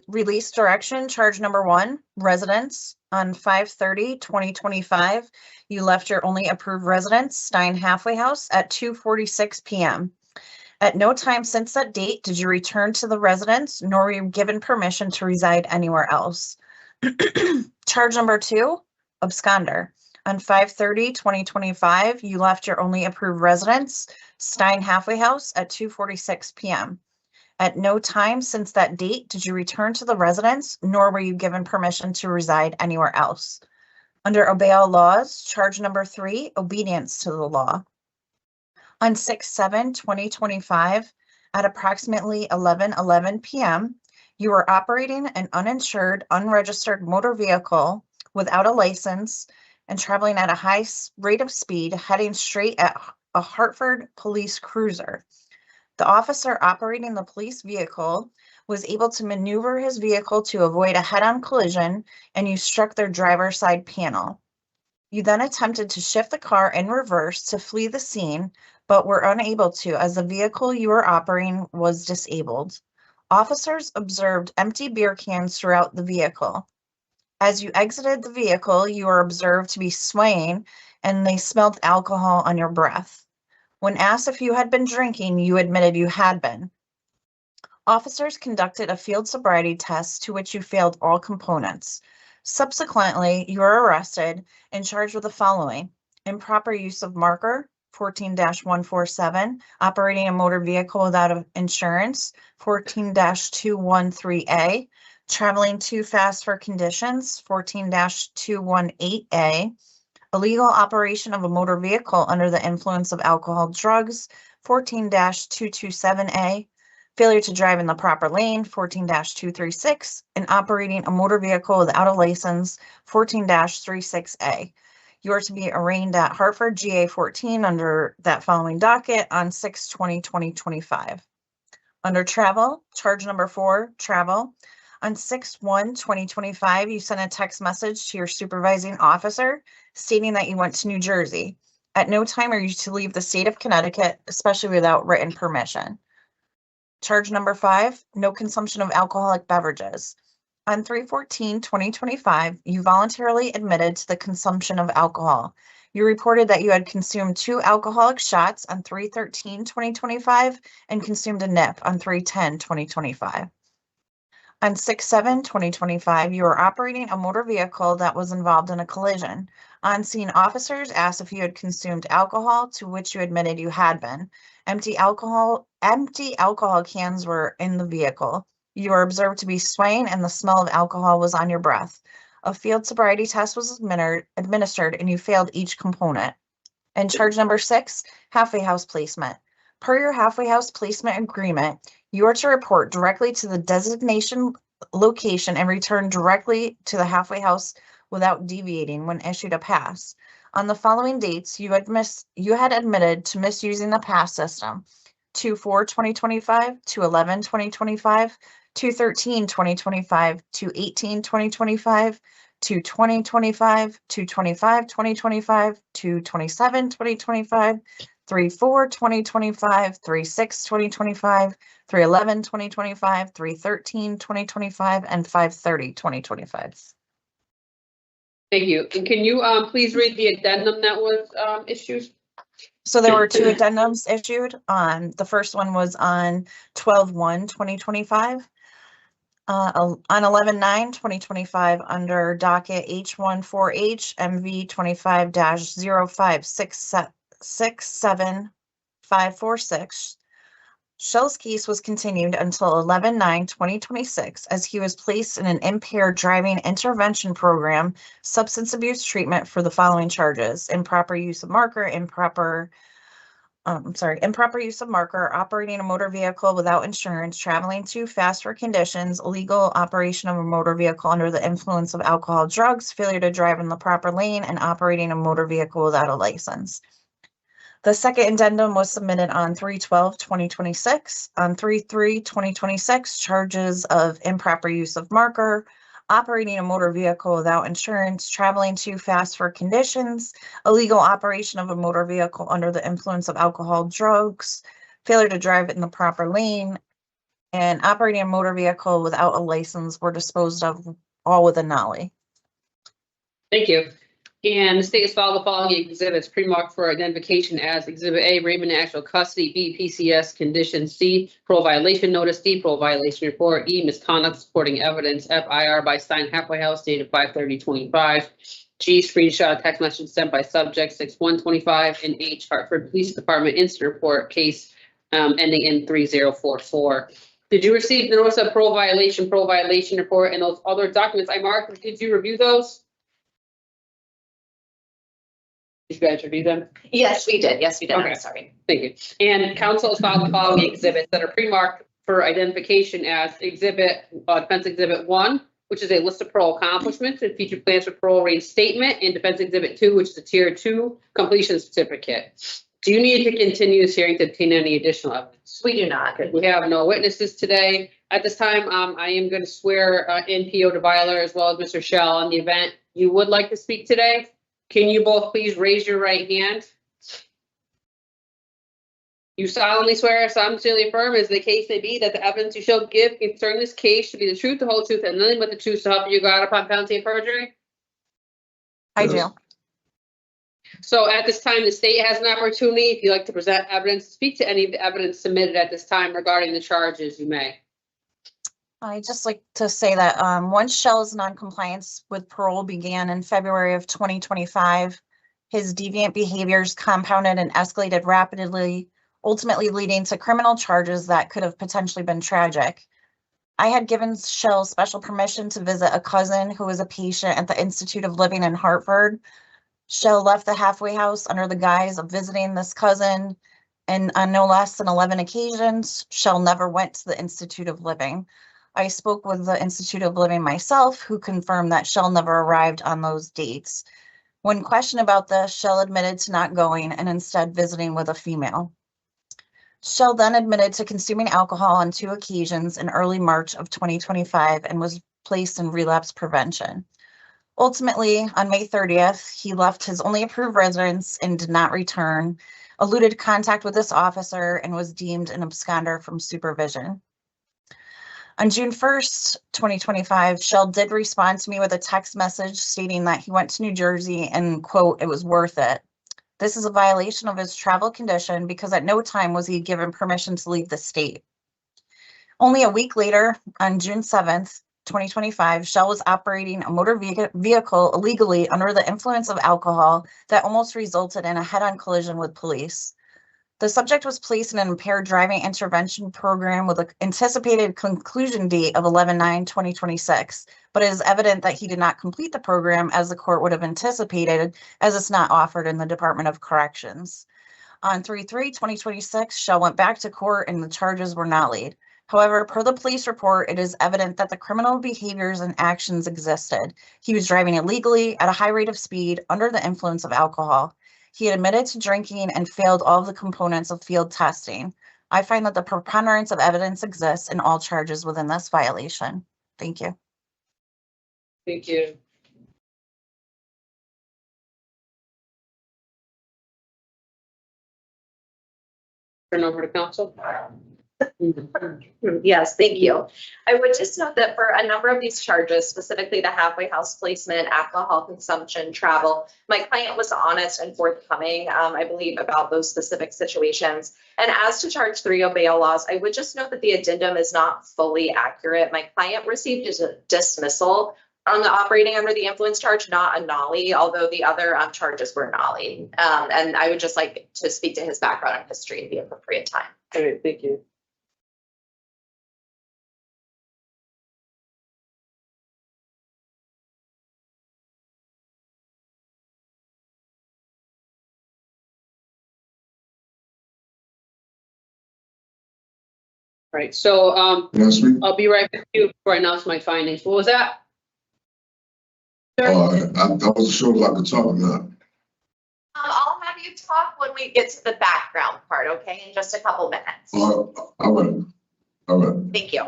release direction, charge number 1, residence. On 5/30/2025, you left your only approved residence, Stein Halfway House, at 2:46 p.m. At no time since that date did you return to the residence, nor were you given permission to reside anywhere else. Charge number 2, absconder. On 5/30/2025, you left your only approved residence, Stein Halfway House, at 2:46 p.m. At no time since that date did you return to the residence, nor were you given permission to reside anywhere else. Under obey all laws, charge number 3, obedience to the law. On 6/7/2025, at approximately 11:11 p.m., you were operating an uninsured, unregistered motor vehicle without a license and traveling at a high rate of speed, heading straight at a Hartford police cruiser. The officer operating the police vehicle was able to maneuver his vehicle to avoid a head-on collision, and you struck their driver's side panel. You then attempted to shift the car in reverse to flee the scene, but were unable to as the vehicle you were operating was disabled. Officers observed empty beer cans throughout the vehicle. As you exited the vehicle, you were observed to be swaying, and they smelled alcohol on your breath. When asked if you had been drinking, you admitted you had been. Officers conducted a field sobriety test to which you failed all components. Subsequently, you were arrested and charged with the following: improper use of marker, 14-147, operating a motor vehicle without insurance, 14-213A, traveling too fast for conditions, 14-218A, illegal operation of a motor vehicle under the influence of alcohol, drugs, 14-227A, failure to drive in the proper lane, 14-236, and operating a motor vehicle without a license, 14-36A. You are to be arraigned at Hartford GA 14 under that following docket on 6/20/2025. Under travel, charge number 4, travel. On 6/1/2025, you sent a text message to your supervising officer stating that you went to New Jersey. At no time are you to leave the state of Connecticut, especially without written permission. Charge number 5, no consumption of alcoholic beverages. On 3/14/2025, you voluntarily admitted to the consumption of alcohol. You reported that you had consumed 2 alcoholic shots on 3/13/2025 and consumed a nip on 3/10/2025. On 6/7/2025, you were operating a motor vehicle that was involved in a collision. On-scene officers asked if you had consumed alcohol, to which you admitted you had been. Empty alcohol cans were in the vehicle. You were observed to be swaying and the smell of alcohol was on your breath. A field sobriety test was administered and you failed each component. And charge number 6, halfway house placement. Per your halfway house placement agreement, you are to report directly to the designation location and return directly to the halfway house without deviating when issued a pass. On the following dates, you had admitted to misusing the pass system: 2/4/2025, 2/11/2025, 2/13/2025, 2/18/2025, 2/20/25, 2/25/2025, 2/27/2025, 3/4/2025, 3/6/2025, 3/11/2025, 3/13/2025, and 5/30/2025. Thank you. And can you please read the addendum that was issued? So there were 2 addendums issued. The first one was on 12/1/2025. On 11/9/2025, under docket H14H MV 25-0567546, Shell's case was continued until 11/9/2026 as he was placed in an impaired driving intervention program, substance abuse treatment for the following charges: improper use of marker, improper use of marker, operating a motor vehicle without insurance, traveling too fast for conditions, illegal operation of a motor vehicle under the influence of alcohol, drugs, failure to drive in the proper lane, and operating a motor vehicle without a license. The second addendum was submitted on 3/12/2026. On 3/3/2026, charges of improper use of marker, operating a motor vehicle without insurance, traveling too fast for conditions, illegal operation of a motor vehicle under the influence of alcohol, drugs, failure to drive in the proper lane, and operating a motor vehicle without a license were disposed of all with a nollie. Thank you. And the state has filed the following exhibits pre-marked for identification as Exhibit A, Raymond National Custody, B, PCS Condition, C, Parole Violation Notice, D, Parole Violation Report, E, Misconduct Supporting Evidence, F, IR by Stein Halfway House dated 5/30/25, G, Screenshot text message sent by subject 6/1/25, and H, Hartford Police Department Incident Report case ending in 3044. Did you receive the notice of parole violation report, and those other documents I marked? Did you review those? Did you guys review them? Yes, we did. Okay. I'm sorry. Thank you. And council has filed the following exhibits that are pre-marked for identification as Defense Exhibit 1, which is a list of parole accomplishments and future plans for parole reinstatement, and Defense Exhibit 2, which is a Tier 2 completion certificate. Do you need to continue this hearing to obtain any additional evidence? We do not. Okay. We have no witnesses today. At this time, I am going to swear in P.O. DeVeiler as well as Mr. Shell. In the event you would like to speak today, can you both please raise your right hand? You solemnly swear or sincerely affirm, as the case may be, that the evidence you shall give concerning this case should be the truth, the whole truth, and nothing but the truth, so help you God upon penalty of perjury? I do. So at this time, the state has an opportunity, if you'd like to present evidence, speak to any of the evidence submitted at this time regarding the charges, you may. I'd just like to say that once Shell's noncompliance with parole began in February of 2025, his deviant behaviors compounded and escalated rapidly, ultimately leading to criminal charges that could have potentially been tragic. I had given Shell special permission to visit a cousin who was a patient at the Institute of Living in Hartford. Shell left the halfway house under the guise of visiting this cousin, and on no less than 11 occasions, Shell never went to the Institute of Living. I spoke with the Institute of Living myself, who confirmed that Shell never arrived on those dates. When questioned about this, Shell admitted to not going and instead visiting with a female. Shell then admitted to consuming alcohol on 2 occasions in early March of 2025 and was placed in relapse prevention. Ultimately, on May 30th, he left his only approved residence and did not return, eluded contact with this officer, and was deemed an absconder from supervision. On June 1st, 2025, Shell did respond to me with a text message stating that he went to New Jersey and, quote, "it was worth it." This is a violation of his travel condition because at no time was he given permission to leave the state. Only a week later, on June 7th, 2025, Shell was operating a motor vehicle illegally under the influence of alcohol that almost resulted in a head-on collision with police. The subject was placed in an impaired driving intervention program with an anticipated conclusion date of 11/9/2026, but it is evident that he did not complete the program as the court would have anticipated, as it's not offered in the Department of Corrections. On 3/3/2026, Shell went back to court and the charges were not laid. However, per the police report, it is evident that the criminal behaviors and actions existed. He was driving illegally at a high rate of speed under the influence of alcohol. He admitted to drinking and failed all of the components of field testing. I find that the preponderance of evidence exists in all charges within this violation. Thank you. Thank you. Turn over to council. Yes, thank you. I would just note that for a number of these charges, specifically the halfway house placement, alcohol consumption, travel, my client was honest and forthcoming, I believe, about those specific situations. And as to charge 3 of bail laws, I would just note that the addendum is not fully accurate. My client received a dismissal on the operating under the influence charge, not a nollie, although the other charges were nollie. And I would just like to speak to his background and history at the appropriate time. All right, thank you. Right, so I'll be right with you before I announce my findings. What was that? I wasn't sure if I could talk or not. I'll have you talk when we get to the background part, okay, in just a couple minutes. All right. Thank you.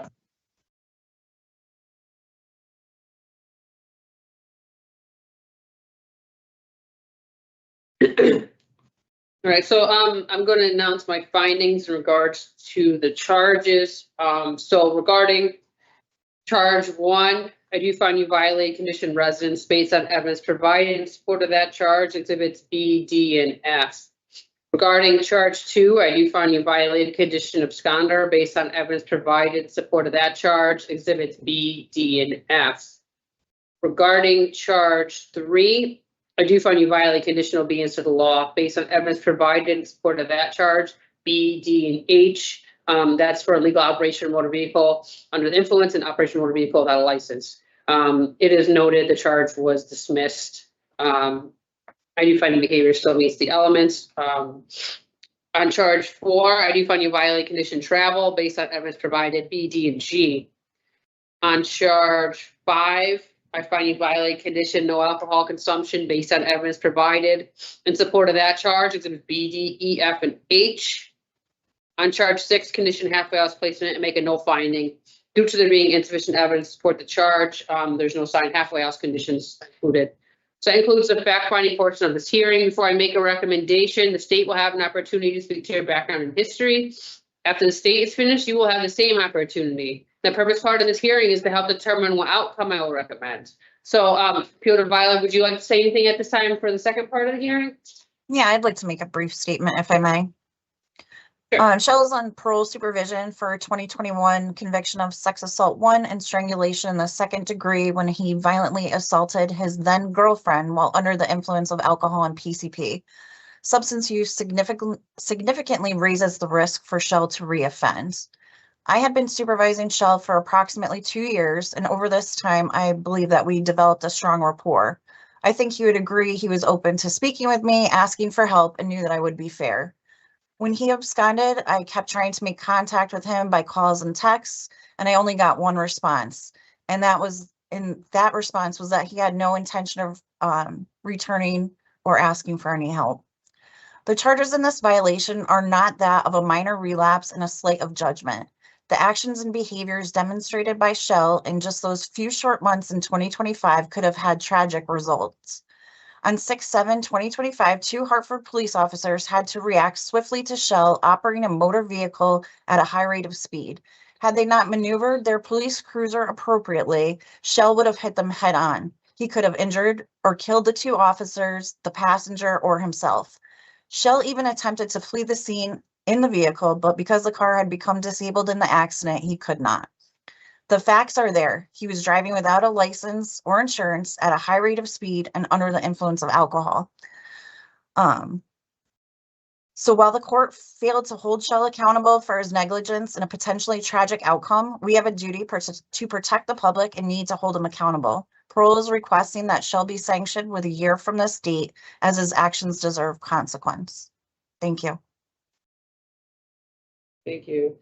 All right, so I'm going to announce my findings in regards to the charges. So regarding charge 1, I do find you violate condition residence based on evidence provided in support of that charge, exhibits B, D, and F. Regarding charge 2, I do find you violated condition absconder based on evidence provided in support of that charge, exhibits B, D, and F. Regarding charge 3, I do find you violate conditional obedience to the law based on evidence provided in support of that charge, B, D, and H. That's for illegal operation of motor vehicle under the influence and operation of motor vehicle without a license. It is noted the charge was dismissed. I do find the behavior still meets the elements. On charge 4, I do find you violate condition travel based on evidence provided, B, D, and G. On charge 5, I find you violate condition no alcohol consumption based on evidence provided in support of that charge, exhibits B, D, E, F, and H. On charge 6, condition halfway house placement and make a no finding. Due to there being insufficient evidence to support the charge, there's no signed halfway house conditions included. So that includes the fact finding portion of this hearing. Before I make a recommendation, the state will have an opportunity to speak to your background and history. After the state is finished, you will have the same opportunity. The purpose part of this hearing is to help determine what outcome I will recommend. So, Piotr Weiler, would you like to say anything at this time for the second part of the hearing? Yeah, I'd like to make a brief statement if I may. Shell is on parole supervision for 2021 conviction of sex assault 1 and strangulation in the 2nd degree when he violently assaulted his then girlfriend while under the influence of alcohol and PCP. Substance use significantly raises the risk for Shell to reoffend. I had been supervising Shell for approximately 2 years, and over this time, I believe that we developed a strong rapport. I think he would agree he was open to speaking with me, asking for help, and knew that I would be fair. When he absconded, I kept trying to make contact with him by calls and texts, and I only got one response. And that response was that he had no intention of returning or asking for any help. The charges in this violation are not that of a minor relapse and a slight of judgment. The actions and behaviors demonstrated by Shell in just those few short months in 2025 could have had tragic results. On 6/7/2025, 2 Hartford police officers had to react swiftly to Shell operating a motor vehicle at a high rate of speed. Had they not maneuvered their police cruiser appropriately, Shell would have hit them head on. He could have injured or killed the 2 officers, the passenger, or himself. Shell even attempted to flee the scene in the vehicle, but because the car had become disabled in the accident, he could not. The facts are there. He was driving without a license or insurance at a high rate of speed and under the influence of alcohol. So while the court failed to hold Shell accountable for his negligence and a potentially tragic outcome, we have a duty to protect the public and need to hold him accountable. Parole is requesting that Shell be sanctioned with a year from this date, as his actions deserve consequence. Thank you. Thank you.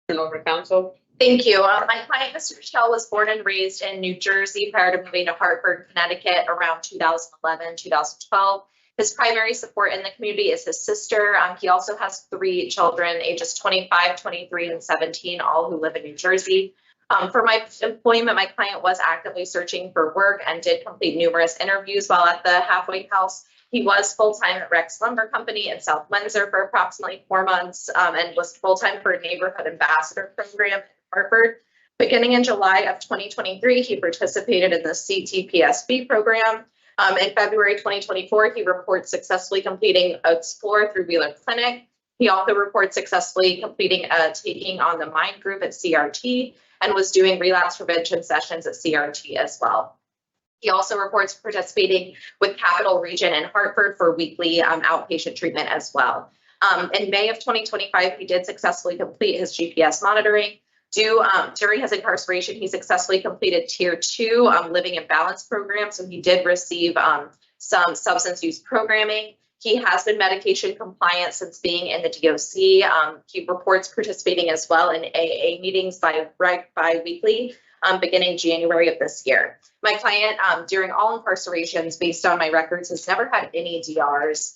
Turn over to counsel. Thank you. My client, Mr. Shell, was born and raised in New Jersey prior to moving to Hartford, Connecticut around 2011, 2012. His primary support in the community is his sister. He also has 3 children, ages 25, 23, and 17, all who live in New Jersey. For my employment, my client was actively searching for work and did complete numerous interviews while at the halfway house. He was full-time at Rex Lumber Company in South Windsor for approximately 4 months and was full-time for a neighborhood ambassador program in Hartford. Beginning in July of 2023, he participated in the CTPSB program. In February 2024, he reports successfully completing Explore through Wheeler Clinic. He also reports successfully completing taking on the Mind Group at CRT and was doing relapse prevention sessions at CRT as well. He also reports participating with Capital Region in Hartford for weekly outpatient treatment as well. In May of 2025, he did successfully complete his GPS monitoring. During his incarceration, he successfully completed Tier 2 Living in Balance program, so he did receive some substance use programming. He has been medication compliant since being in the DOC. He reports participating as well in AA meetings bi-weekly, beginning January of this year. My client, during all incarcerations, based on my records, has never had any DRs.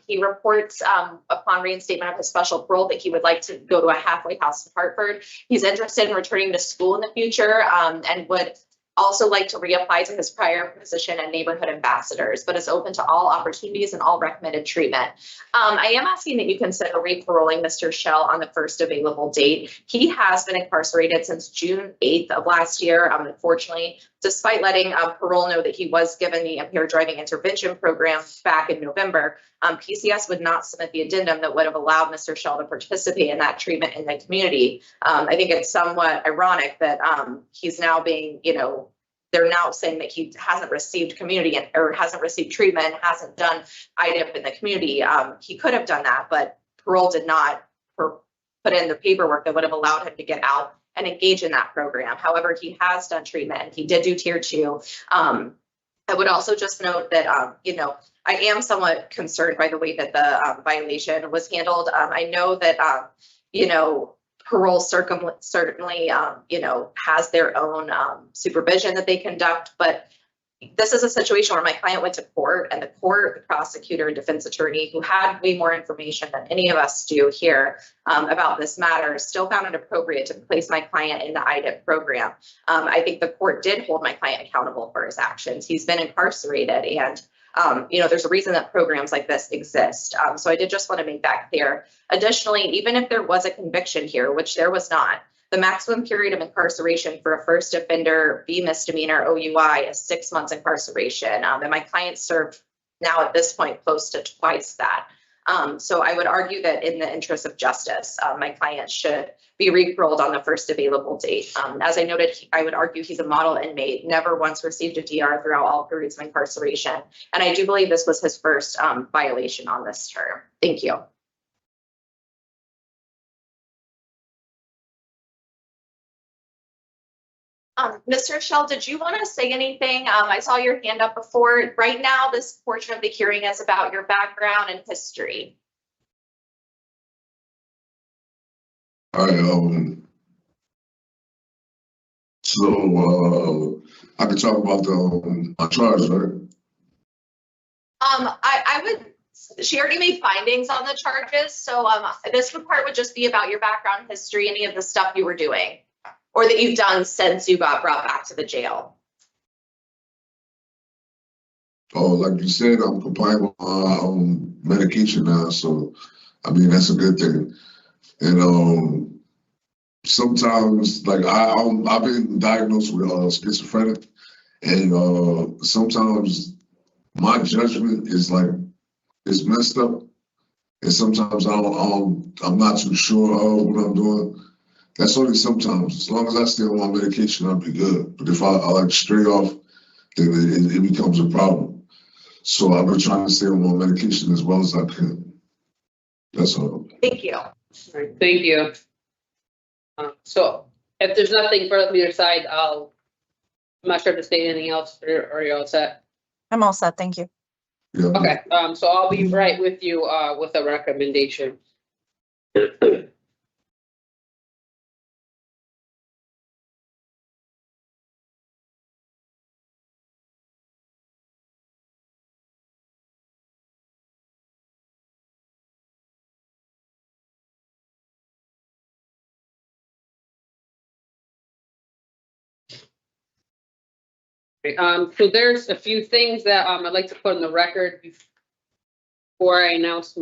He reports upon reinstatement of his special parole that he would like to go to a halfway house in Hartford. He's interested in returning to school in the future and would also like to reapply to his prior position at Neighborhood Ambassadors, but is open to all opportunities and all recommended treatment. I am asking that you consider re-paroling Mr. Shell on the first available date. He has been incarcerated since June 8th of last year. Unfortunately, despite letting parole know that he was given the impaired driving intervention program back in November, PCS would not submit the addendum that would have allowed Mr. Shell to participate in that treatment in the community. I think it's somewhat ironic that he's now being, they're now saying that he hasn't received or hasn't received treatment, hasn't done IDIP in the community. He could have done that, but parole did not put in the paperwork that would have allowed him to get out and engage in that program. However, he has done treatment. He did do Tier 2. I would also just note that, I am somewhat concerned by the way that the violation was handled. I know that, parole certainly, has their own supervision that they conduct, but this is a situation where my client went to court and the prosecutor and defense attorney, who had way more information than any of us do here about this matter, still found it appropriate to place my client in the IDIP program. I think the court did hold my client accountable for his actions. He's been incarcerated and there's a reason that programs like this exist. So I did just want to make that clear. Additionally, even if there was a conviction here, which there was not, the maximum period of incarceration for a first offender B misdemeanor OUI is 6 months incarceration. And my client served now at this point close to twice that. So I would argue that in the interest of justice, my client should be re-paroled on the first available date. As I noted, I would argue he's a model inmate, never once received a DR throughout all periods of incarceration. And I do believe this was his first violation on this term. Thank you. Mr. Shell, did you want to say anything? I saw your hand up before. Right now, this portion of the hearing is about your background and history. All right, so, I can talk about the, my charge, right? I would, she already made findings on the charges, so this part would just be about your background history, any of the stuff you were doing or that you've done since you got brought back to the jail. Oh, like you said, I'm compliant with my medication now, so I mean that's a good thing. And sometimes, like I've been diagnosed with schizophrenic, and sometimes my judgment is like it's messed up, and sometimes I'm not too sure of what I'm doing. That's only sometimes. As long as I stay on my medication, I'll be good. But if I like stray off, then it becomes a problem. So I've been trying to stay on my medication as well as I can. That's all. Thank you. All right, thank you. So if there's nothing further from your side, I'm not sure to say anything else, or are you all set? I'm all set, thank you. Yeah. Okay, so I'll be right with you with a recommendation. So there's a few things that I'd like to put on the record before I announce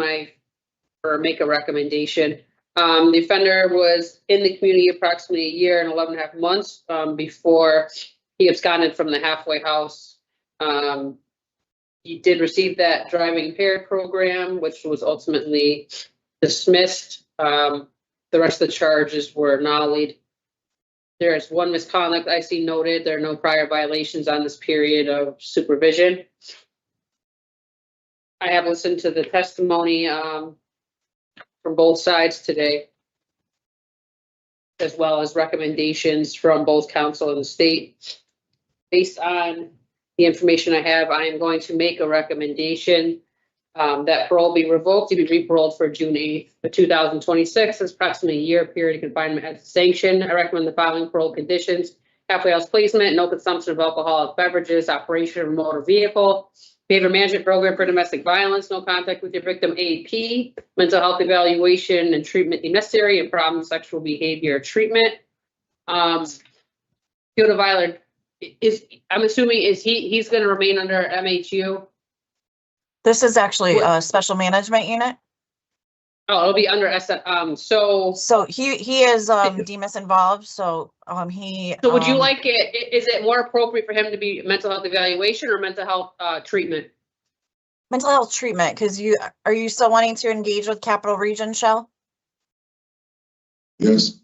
or make a recommendation. The offender was in the community approximately a year and 11.5 months before he absconded from the halfway house. He did receive that driving impaired program, which was ultimately dismissed. The rest of the charges were nollied. There is one misconduct I see noted. There are no prior violations on this period of supervision. I have listened to the testimony from both sides today, as well as recommendations from both council and the state. Based on the information I have, I am going to make a recommendation that parole be revoked to be re-paroled for June 8th of 2026. That's approximately a year period of confinement as a sanction. I recommend the following parole conditions: halfway house placement, no consumption of alcoholic beverages, operation of a motor vehicle, behavior management program for domestic violence, no contact with your victim AP, mental health evaluation and treatment if necessary, and problem sexual behavior treatment. Field of Island I'm assuming he's going to remain under MHU. This is actually a special management unit. Oh, it'll be under SM. So he is DMS involved. So he. So would you like it? Is it more appropriate for him to be mental health evaluation or mental health treatment? Mental health treatment, because are you still wanting to engage with Capital Region, Shell? Yes.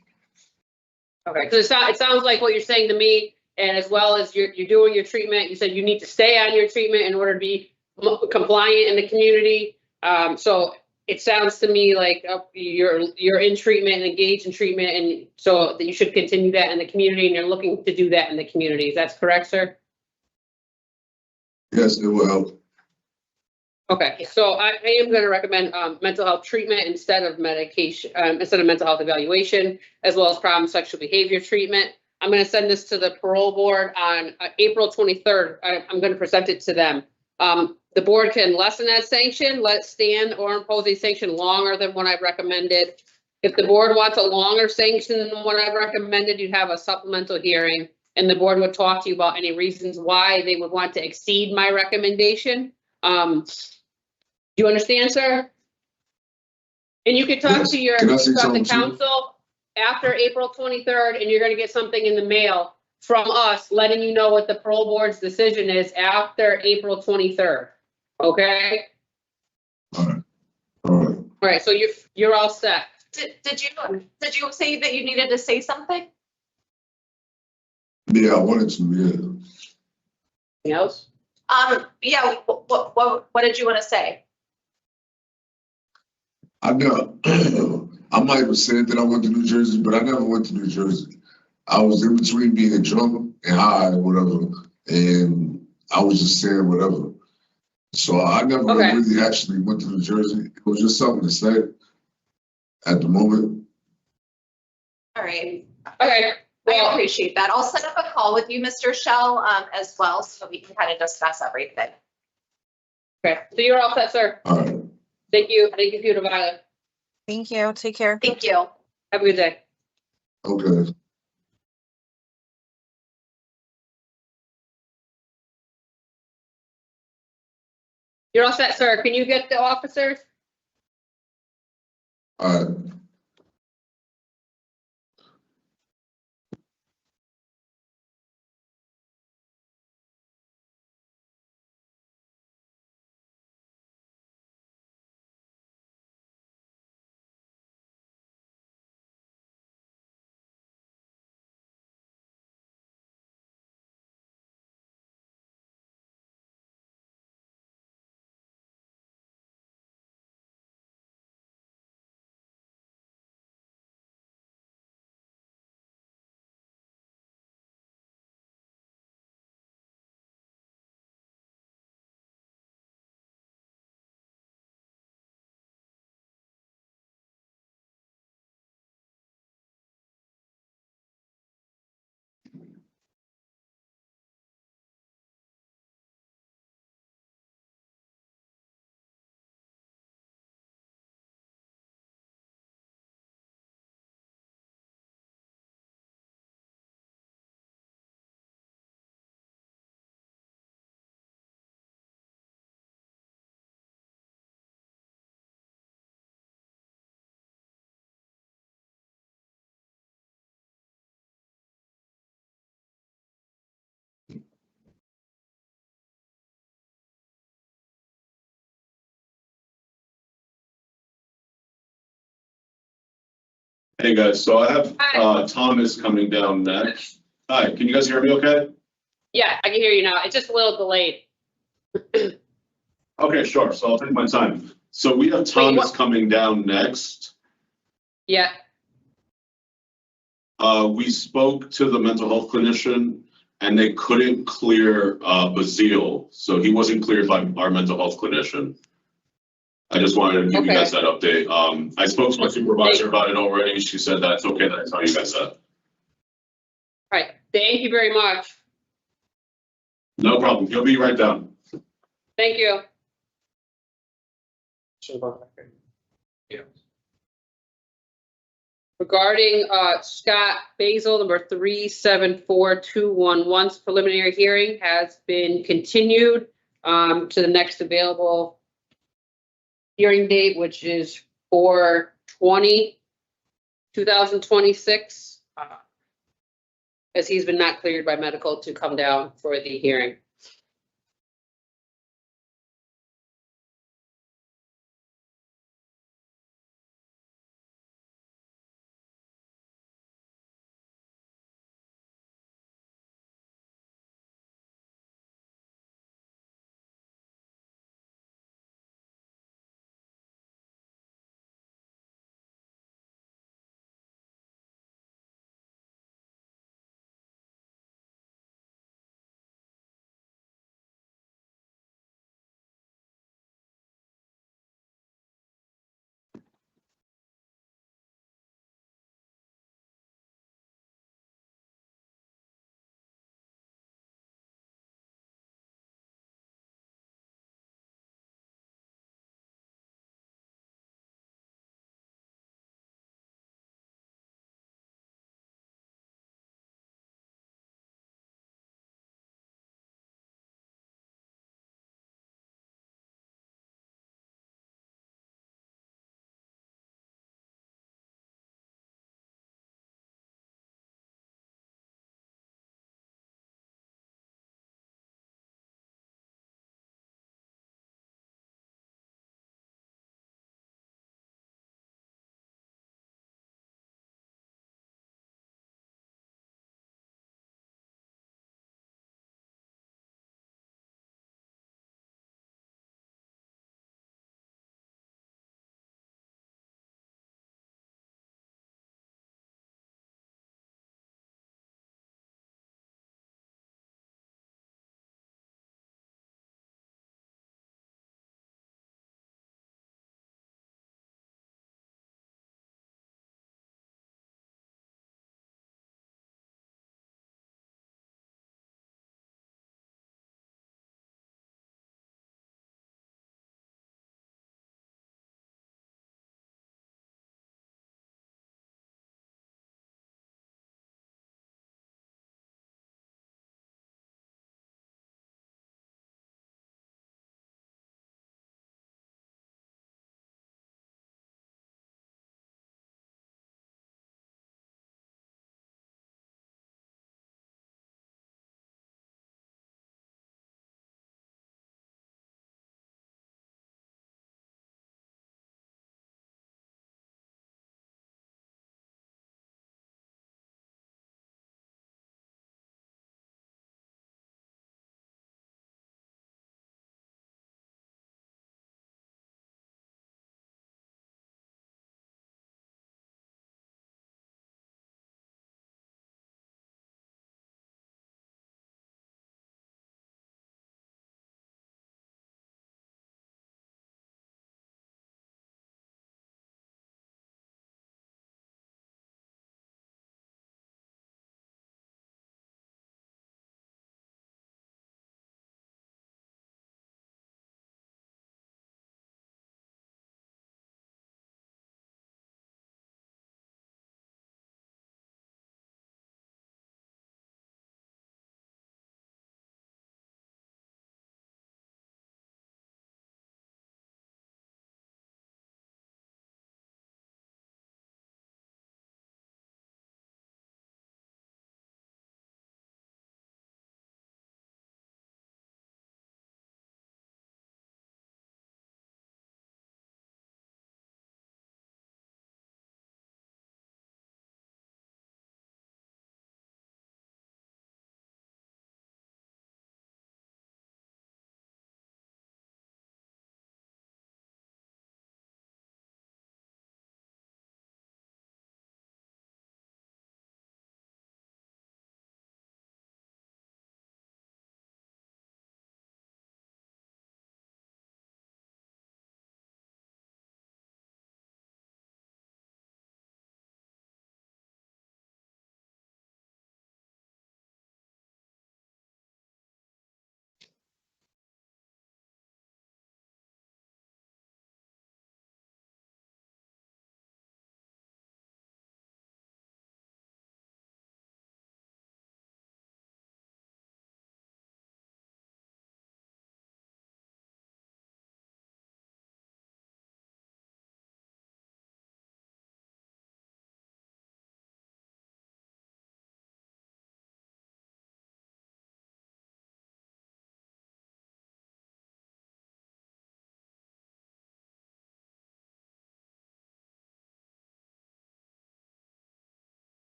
Okay, because it sounds like what you're saying to me, and as well as you're doing your treatment, you said you need to stay on your treatment in order to be compliant in the community. So it sounds to me like you're in treatment and engaged in treatment, and so that you should continue that in the community, and you're looking to do that in the community. Is that correct, sir? Yes, it will help. Okay, so I am going to recommend mental health treatment instead of medication, instead of mental health evaluation, as well as problem sexual behavior treatment. I'm going to send this to the parole board on April 23rd. I'm going to present it to them. The board can lessen that sanction, let it stand, or impose a sanction longer than what I've recommended. If the board wants a longer sanction than what I've recommended, you'd have a supplemental hearing, and the board would talk to you about any reasons why they would want to exceed my recommendation. Do you understand, sir? And you can talk to your the council after April 23rd, and you're going to get something in the mail from us letting you know what the parole board's decision is after April 23rd. Okay? All right. All right, so you're all set. Did you say that you needed to say something? Yeah, I wanted to, yeah. Anything else? Yeah, what did you want to say? I know, I might have said that I went to New Jersey, but I never went to New Jersey. I was in between being drunk and high or whatever, and I was just saying whatever. So I never really actually went to New Jersey. It was just something to say at the moment. All right. Okay. I appreciate that. I'll set up a call with you, Mr. Shell, as well, so we can kind of discuss everything. Okay, so you're all set, sir. All right. Thank you. Thank you, Violet. Thank you. Take care. Thank you. Have a good day. Okay. You're all set, sir. Can you get the officers? All right. Hey, guys, so I have Thomas coming down next. Hi, can you guys hear me okay? Yeah, I can hear you now. It's just a little delayed. Okay, sure, so I'll take my time. So we have Thomas coming down next. Yeah. We spoke to the mental health clinician and they couldn't clear Bazile, so he wasn't cleared by our mental health clinician. I just wanted to give you guys that update. I spoke to my supervisor about it already. She said that's okay that I tell you guys that. All right, thank you very much. No problem. He'll be right down. Thank you. Regarding Scott Basil, number 374211's preliminary hearing has been continued to the next available hearing date, which is 4/20/2026, as he's been not cleared by medical to come down for the hearing.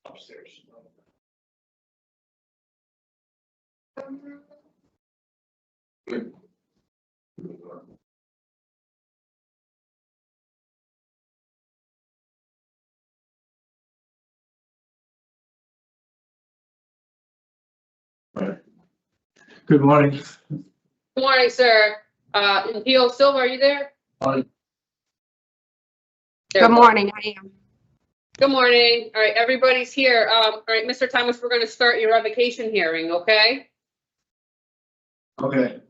Upstairs. Good morning. Good morning, sir. P.O. Silva, are you there? Good morning, I am. Good morning. All right, everybody's here. All right, Mr. Thomas, we're going to start your revocation hearing, okay? Okay.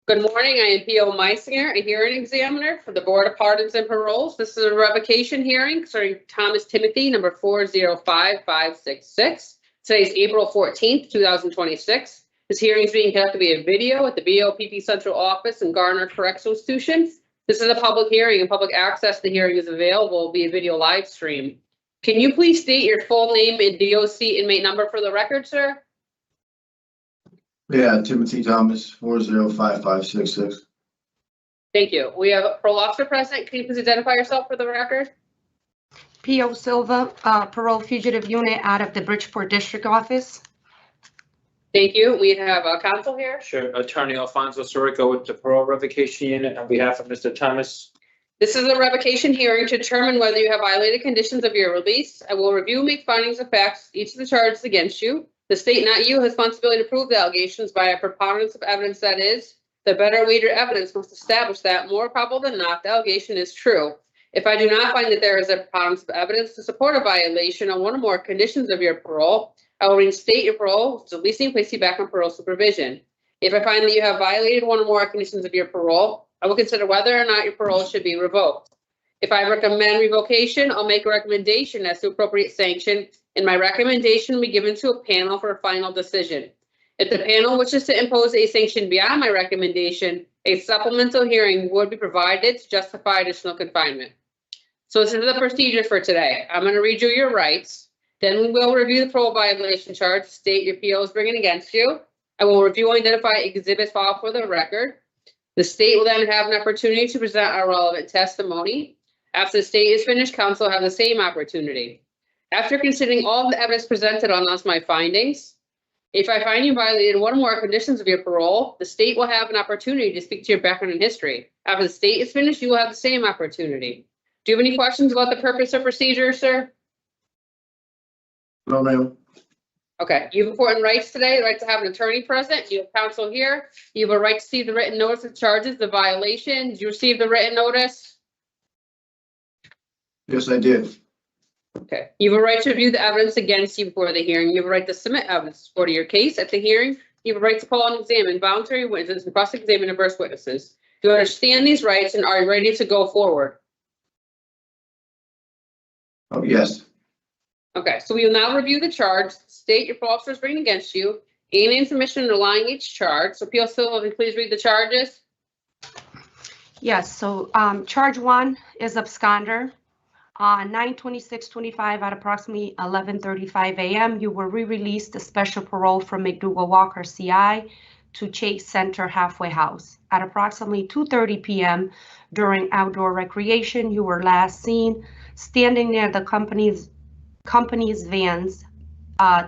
Good morning. I am P.O. Meisinger, a hearing examiner for the Board of Pardons and Paroles. This is a revocation hearing concerning Thomas Timothy, number 405-566. Today is April 14th, 2026. This hearing is being conducted via video at the BOPP Central Office in Garner Correctional Institution. This is a public hearing and public access to the hearing is available via video live stream. Can you please state your full name and DOC inmate number for the record, sir? Yeah, Timothy Thomas, 405-566. Thank you. We have a parole officer present. Can you please identify yourself for the record? P.O. Silva, Parole Fugitive Unit out of the Bridgeport District Office. Thank you. We have a counsel here. Sure, Attorney Alfonso Sorico with the Parole Revocation Unit on behalf of Mr. Thomas. This is a revocation hearing to determine whether you have violated conditions of your release. I will review and make findings of facts, each of the charges against you. The state, not you, has responsibility to prove the allegations by a preponderance of evidence, that is, the better weighted evidence must establish that, more probable than not, the allegation is true. If I do not find that there is a preponderance of evidence to support a violation on one or more conditions of your parole, I will reinstate your parole, releasing and place you back on parole supervision. If I find that you have violated one or more conditions of your parole, I will consider whether or not your parole should be revoked. If I recommend revocation, I'll make a recommendation as to appropriate sanction, and my recommendation will be given to a panel for a final decision. If the panel wishes to impose a sanction beyond my recommendation, a supplemental hearing would be provided to justify additional confinement. So this is the procedure for today. I'm going to read you your rights. Then we will review the parole violation charge, state your PO is bringing against you. I will review and identify exhibits filed for the record. The state will then have an opportunity to present a relevant testimony. After the state is finished, counsel will have the same opportunity. After considering all the evidence presented on my findings, if I find you violated one or more conditions of your parole, the state will have an opportunity to speak to your background and history. After the state is finished, you will have the same opportunity. Do you have any questions about the purpose or procedure, sir? No, ma'am. Okay, you have important rights today, the right to have an attorney present, you have counsel here, you have a right to see the written notice of charges, the violation. Did you receive the written notice? Yes, I did. Okay, you have a right to review the evidence against you before the hearing. You have a right to submit evidence to support your case at the hearing. You have a right to call and examine voluntary witnesses and cross-examine adverse witnesses. Do you understand these rights and are you ready to go forward? Oh, yes. Okay, so we will now review the charge, state your parole officer is bringing against you, and information underlying each charge. So P.O. Silva, please read the charges. Yes, so charge 1 is absconder. On 9/26/25 at approximately 11:35 a.m., you were re-released a special parole from McDougal Walker CI to Chase Center Halfway House. At approximately 2:30 p.m. during outdoor recreation, you were last seen standing near the company's vans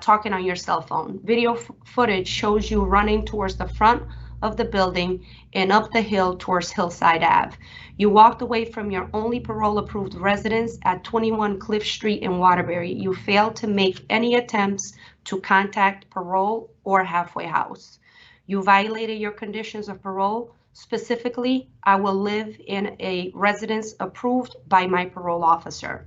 talking on your cell phone. Video footage shows you running towards the front of the building and up the hill towards Hillside Ave. You walked away from your only parole-approved residence at 21 Cliff Street in Waterbury. You failed to make any attempts to contact parole or Halfway House. You violated your conditions of parole. Specifically, I will live in a residence approved by my parole officer.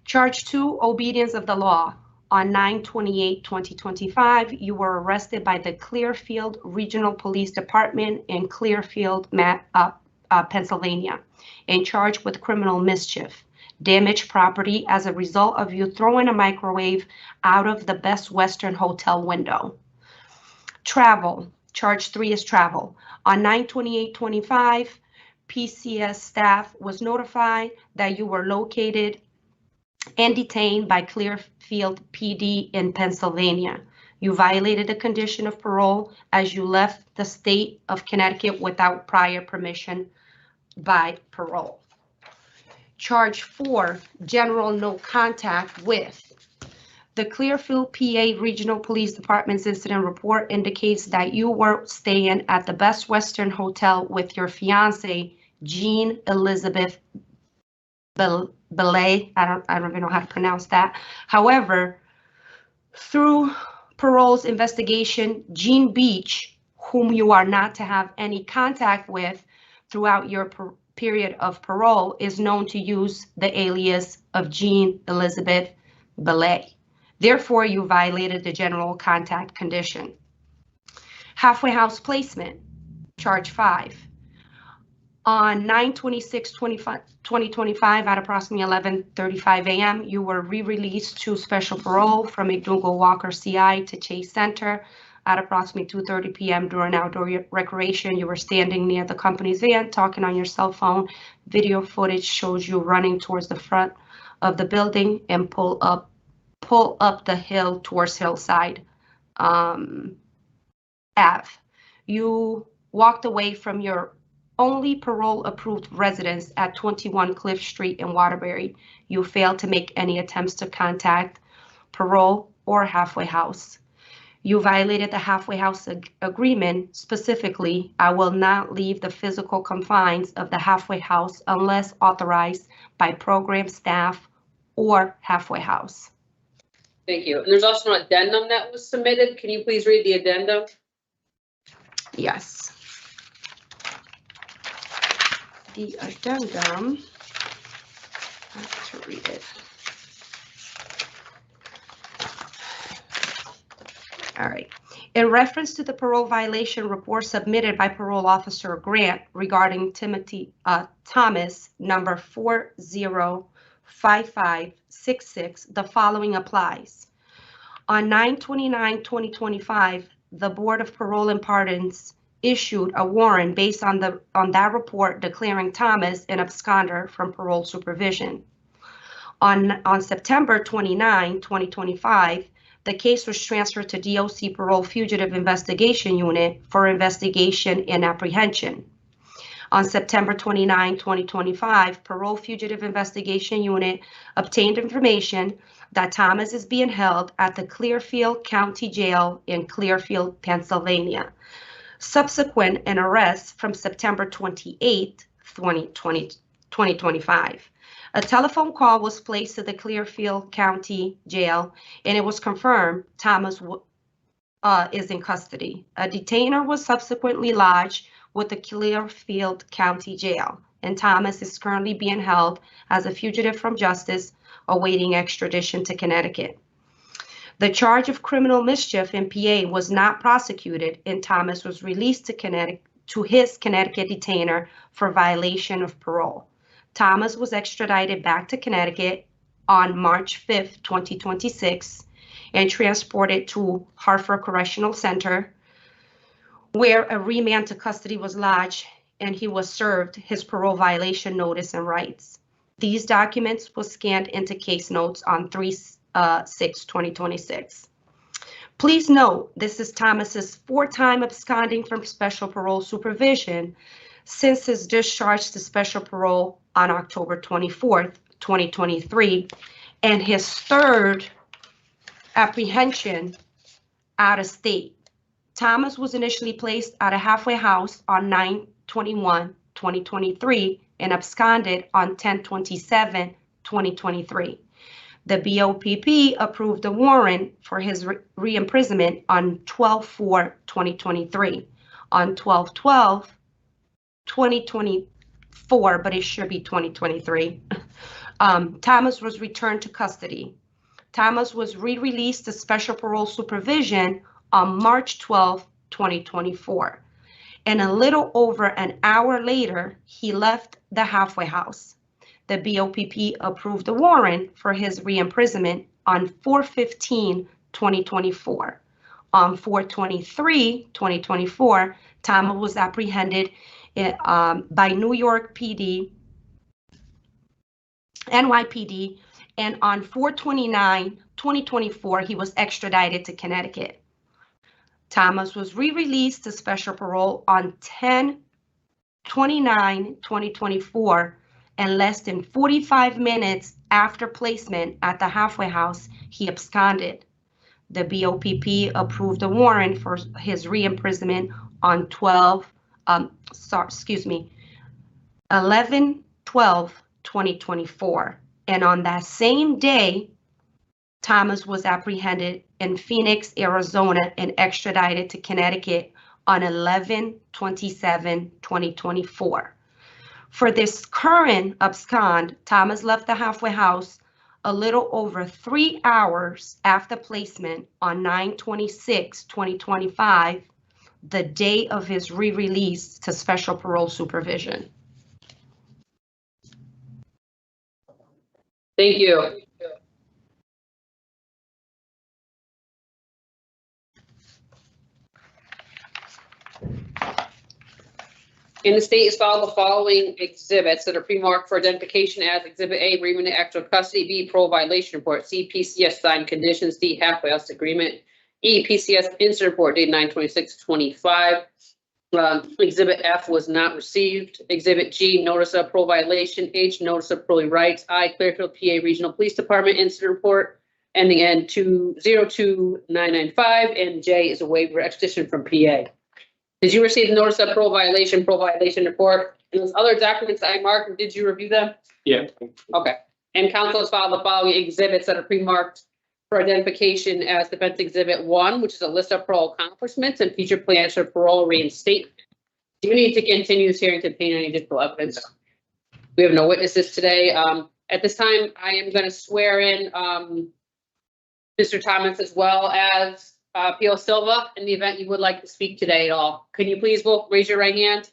Charge 2, obedience of the law. On 9/28/2025, you were arrested by the Clearfield Regional Police Department in Clearfield, Pennsylvania, and charged with criminal mischief, damaged property as a result of you throwing a microwave out of the Best Western Hotel window. Travel, charge 3 is travel. On 9/28/25, PCS staff was notified that you were located and detained by Clearfield PD in Pennsylvania. You violated a condition of parole as you left the state of Connecticut without prior permission by parole. Charge 4, general no contact with. The Clearfield, PA Regional Police Department's incident report indicates that you were staying at the Best Western Hotel with your fiance, Jean Elizabeth Belay. I don't even know how to pronounce that. However, through parole's investigation, Jean Beach, whom you are not to have any contact with throughout your period of parole, is known to use the alias of Jean Elizabeth Belay. Therefore, you violated the general contact condition. Halfway house placement, charge 5. On 9/26/2025 at approximately 11:35 a.m., you were re-released to special parole from McDougal Walker CI to Chase Center at approximately 2:30 p.m. during outdoor recreation. You were standing near the company's van talking on your cell phone. Video footage shows you running towards the front of the building and pull up the hill towards Hillside Ave. You walked away from your only parole approved residence at 21 Cliff Street in Waterbury. You failed to make any attempts to contact parole or halfway house. You violated the halfway house agreement. Specifically, I will not leave the physical confines of the halfway house unless authorized by program staff or halfway house. Thank you. And there's also an addendum that was submitted. Can you please read the addendum? Yes. The addendum, I have to read it. All right. In reference to the parole violation report submitted by Parole Officer Grant regarding Timothy Thomas, number 405566, the following applies. On 9/29/2025, the Board of Parole and Pardons issued a warrant based on that report declaring Thomas an absconder from parole supervision. On September 29, 2025, the case was transferred to DOC Parole Fugitive Investigation Unit for investigation and apprehension. On September 29, 2025, Parole Fugitive Investigation Unit obtained information that Thomas is being held at the Clearfield County Jail in Clearfield, Pennsylvania. Subsequent an arrest from September 28, 2025. A telephone call was placed to the Clearfield County Jail, and it was confirmed Thomas is in custody. A detainer was subsequently lodged with the Clearfield County Jail, and Thomas is currently being held as a fugitive from justice, awaiting extradition to Connecticut. The charge of criminal mischief in PA was not prosecuted, and Thomas was released to his Connecticut detainer for violation of parole. Thomas was extradited back to Connecticut on March 5th, 2026, and transported to Hartford Correctional Center, where a remand to custody was lodged, and he was served his parole violation notice and rights. These documents were scanned into case notes on 3/6/2026. Please note, this is Thomas's 4th time absconding from special parole supervision since his discharge to special parole on October 24th, 2023, and his 3rd apprehension out of state. Thomas was initially placed at a halfway house on 9/21/2023 and absconded on 10/27/2023. The BOPP approved a warrant for his re-imprisonment on 12/4/2023. On 12/12/2024, but it should be 2023, Thomas was returned to custody. Thomas was re-released to special parole supervision on March 12, 2024. And a little over an hour later, he left the halfway house. The BOPP approved a warrant for his re-imprisonment on 4/15/2024. On 4/23/2024, Thomas was apprehended by New York PD, NYPD, and on 4/29/2024, he was extradited to Connecticut. Thomas was re-released to special parole on 10/29/2024 and less than 45 minutes after placement at the halfway house, he absconded. The BOPP approved a warrant for his re-imprisonment on 11/12/2024. And on that same day, Thomas was apprehended in Phoenix, Arizona, and extradited to Connecticut on 11/27/2024. For this current abscond, Thomas left the halfway house a little over 3 hours after placement on 9/26/2025, the day of his re-release to special parole supervision. Thank you. In the state is filed the following exhibits that are pre-marked for identification as Exhibit A, Remand Actual Custody, B, Parole Violation Report, C, PCS Signed Conditions, D, Halfway House Agreement, E, PCS Incident Report dated 9/26/25. Exhibit F was not received. Exhibit G, Notice of Parole Violation, H, Notice of Parole Rights, I, Clearfield, PA Regional Police Department Incident Report, ending in 202995, and J is a waiver expedition from PA. Did you receive the notice of parole violation report, and those other documents I marked, did you review them? Yeah. Okay. And council has filed the following exhibits that are pre-marked for identification as Defense Exhibit 1, which is a list of parole accomplishments and future plans for parole reinstatement. Do you need to continue this hearing to obtain any additional evidence? We have no witnesses today. At this time, I am going to swear in Mr. Thomas as well as Pio Silva, in the event you would like to speak today at all. Can you please both raise your right hand?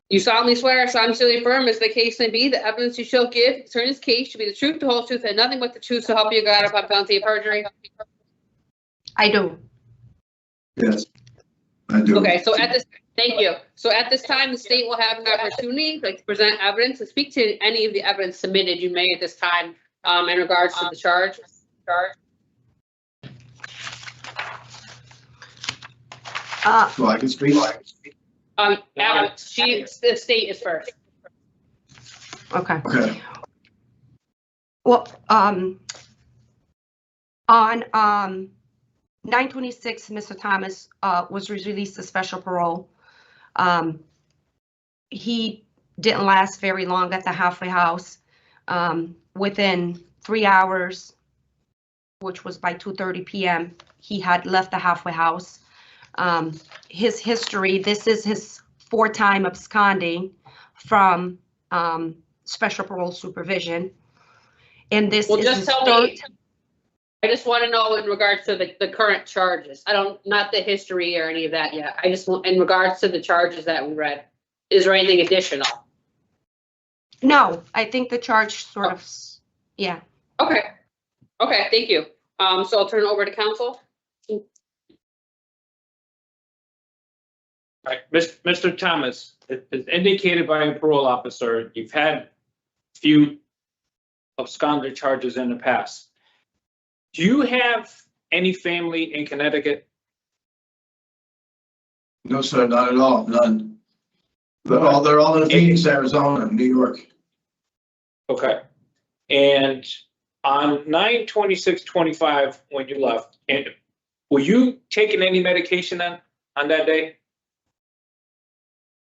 You solemnly swear, solemnly affirm, as the case may be, the evidence you shall give concerning this case should be the truth, the whole truth, and nothing but the truth, so help you God upon penalty of perjury? I do. Yes, I do. Okay, so at this, thank you. So at this time, the state will have an opportunity to present evidence and speak to any of the evidence submitted you may at this time in regards to the charge. So I can speak. Alex, the state is first. Okay. Okay. Well, on 9/26, Mr. Thomas was released to special parole. He didn't last very long at the halfway house. Within 3 hours, which was by 2:30 p.m., he had left the halfway house. His history, this is his 4th-time absconding from special parole supervision. And this Well, is just his tell me, I just want to know in regards to the current charges. I don't, not the history or any of that yet. I just want, in regards to the charges that we read, is there anything additional? No, I think the charge sort of, yeah. Okay. Okay, thank you. So I'll turn it over to council. Right, Mr. Thomas, as indicated by a parole officer, you've had few absconder charges in the past. Do you have any family in Connecticut? No, sir, not at all, none. They're all in Phoenix, Arizona, New York. Okay. And on 9/26/25, when you left, and were you taking any medication then on that day?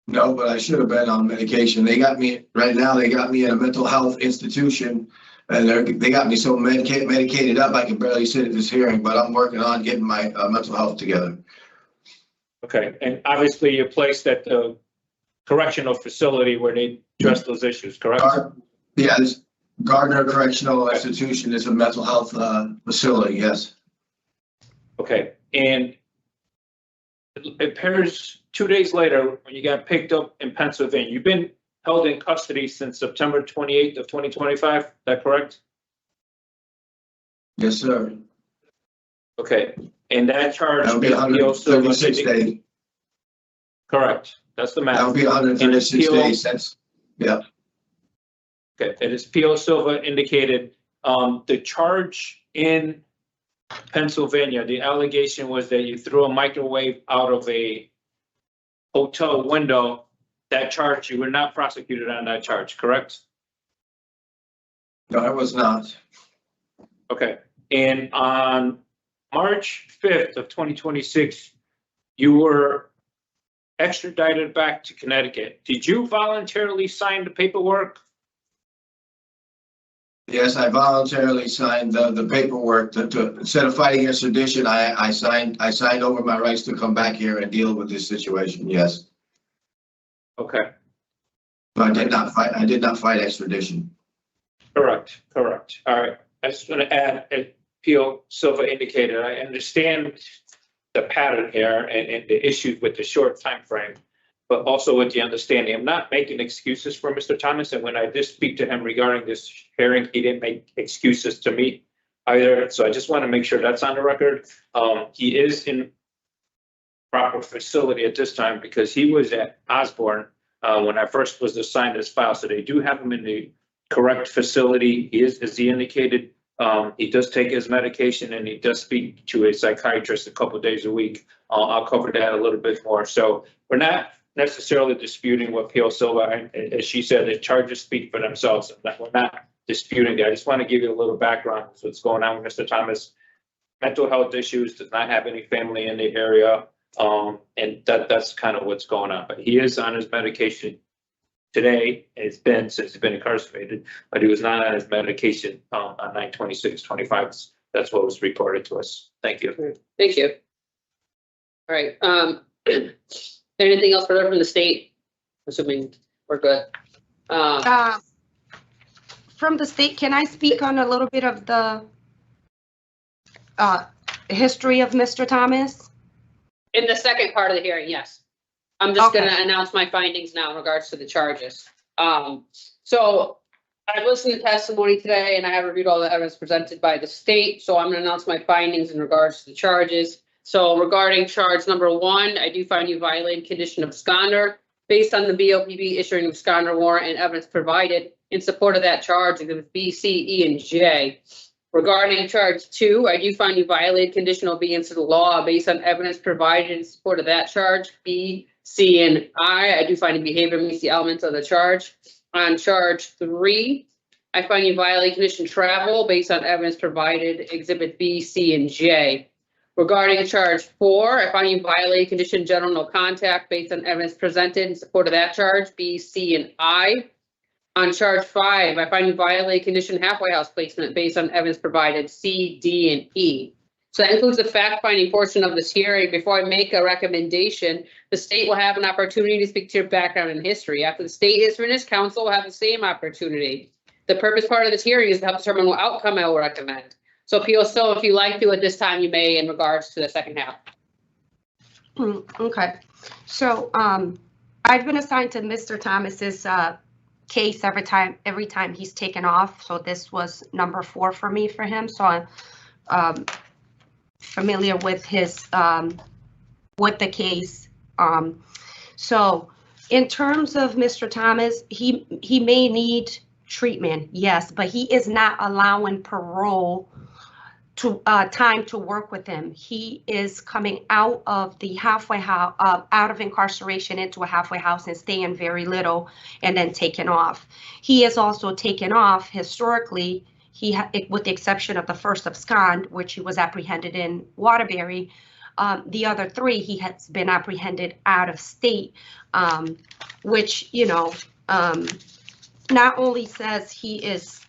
No, but I should have been on medication. They got me, right now, they got me in a mental health institution, and they got me so medicated up, I can barely sit at this hearing, but I'm working on getting my mental health together. Okay, and obviously you're placed at the correctional facility where they address those issues, correct? Yeah, this Gardner Correctional Institution is a mental health facility, yes. Okay, and it appears 2 days later, when you got picked up in Pennsylvania, you've been held in custody since September 28th of 2025, is that correct? Yes, sir. Okay, and that charge. That would be 136 days. Correct, that's the math. That would be 136 days, that's, yeah. Okay, and as Pio Silva indicated, the charge in Pennsylvania, the allegation was that you threw a microwave out of a hotel window, that charge, you were not prosecuted on that charge, correct? No, I was not. Okay, and on March 5th of 2026, you were extradited back to Connecticut. Did you voluntarily sign the paperwork? Yes, I voluntarily signed the paperwork to instead of fighting extradition, I signed over my rights to come back here and deal with this situation. Yes. Okay. But I did not fight extradition. Correct. All right. I just want to add, as Pio Silva indicated, I understand the pattern here and the issues with the short time frame, but also with the understanding. I'm not making excuses for Mr. Thomas, and when I did speak to him regarding this hearing, he didn't make excuses to me either. So I just want to make sure that's on the record. He is in proper facility at this time because he was at Osborne when I first was assigned his file. So they do have him in the correct facility. He is, as he indicated, he does take his medication and he does speak to a psychiatrist a couple of days a week. I'll cover that a little bit more. So we're not necessarily disputing what Pio Silva, as she said, the charges speak for themselves. We're not disputing that. I just want to give you a little background on what's going on with Mr. Thomas. Mental health issues, does not have any family in the area. And that's kind of what's going on. But he is on his medication today. It's been since he's been incarcerated, but he was not on his medication on 9/26/25. That's what was reported to us. Thank you. Thank you. All right, anything else further from the state? Assuming we're good. From the state, can I speak on a little bit of the history of Mr. Thomas? In the second part of the hearing, yes. I'm just Okay. gonna announce my findings now in regards to the charges. So I've listened to testimony today and I have reviewed all the evidence presented by the state. So I'm gonna announce my findings in regards to the charges. So regarding charge number 1, I do find you violated condition of absconder based on the BOPB issuing an absconder warrant and evidence provided in support of that charge, exhibits B, C, E, and J. Regarding charge 2, I do find you violated conditional obedience to the law based on evidence provided in support of that charge, B, C, and I. I do find your behavior meets the elements of the charge. On charge 3, I find you violate condition travel based on evidence provided, exhibit B, C, and J. Regarding charge 4, I find you violate condition general no contact based on evidence presented in support of that charge, B, C, and I. On charge 5, I find you violate condition halfway house placement based on evidence provided, C, D, and E. So that includes the fact-finding portion of this hearing. Before I make a recommendation, the state will have an opportunity to speak to your background and history. After the state is finished, council will have the same opportunity. The purpose part of this hearing is to help determine what outcome I will recommend. So Pio, so if you like to at this time, you may in regards to the second half. Okay, so I've been assigned to Mr. Thomas's case every time he's taken off. So this was number 4 for him. So I'm familiar with his with the case. So in terms of Mr. Thomas, he may need treatment, yes, but he is not allowing parole to time to work with him. He is coming out of the halfway house, out of incarceration into a halfway house and staying very little and then taken off. He is also taken off historically. With the exception of the first abscond, which he was apprehended in Waterbury, the other 3 he has been apprehended out of state, which not only says he is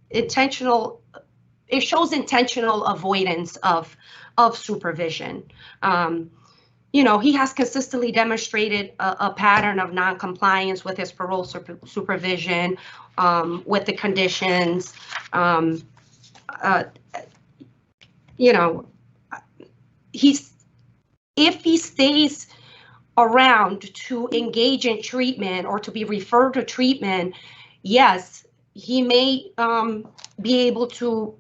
intentional. It shows intentional avoidance of supervision. He has consistently demonstrated a pattern of non-compliance with his parole supervision, with the conditions. If he stays around to engage in treatment or to be referred to treatment, yes, he may be able to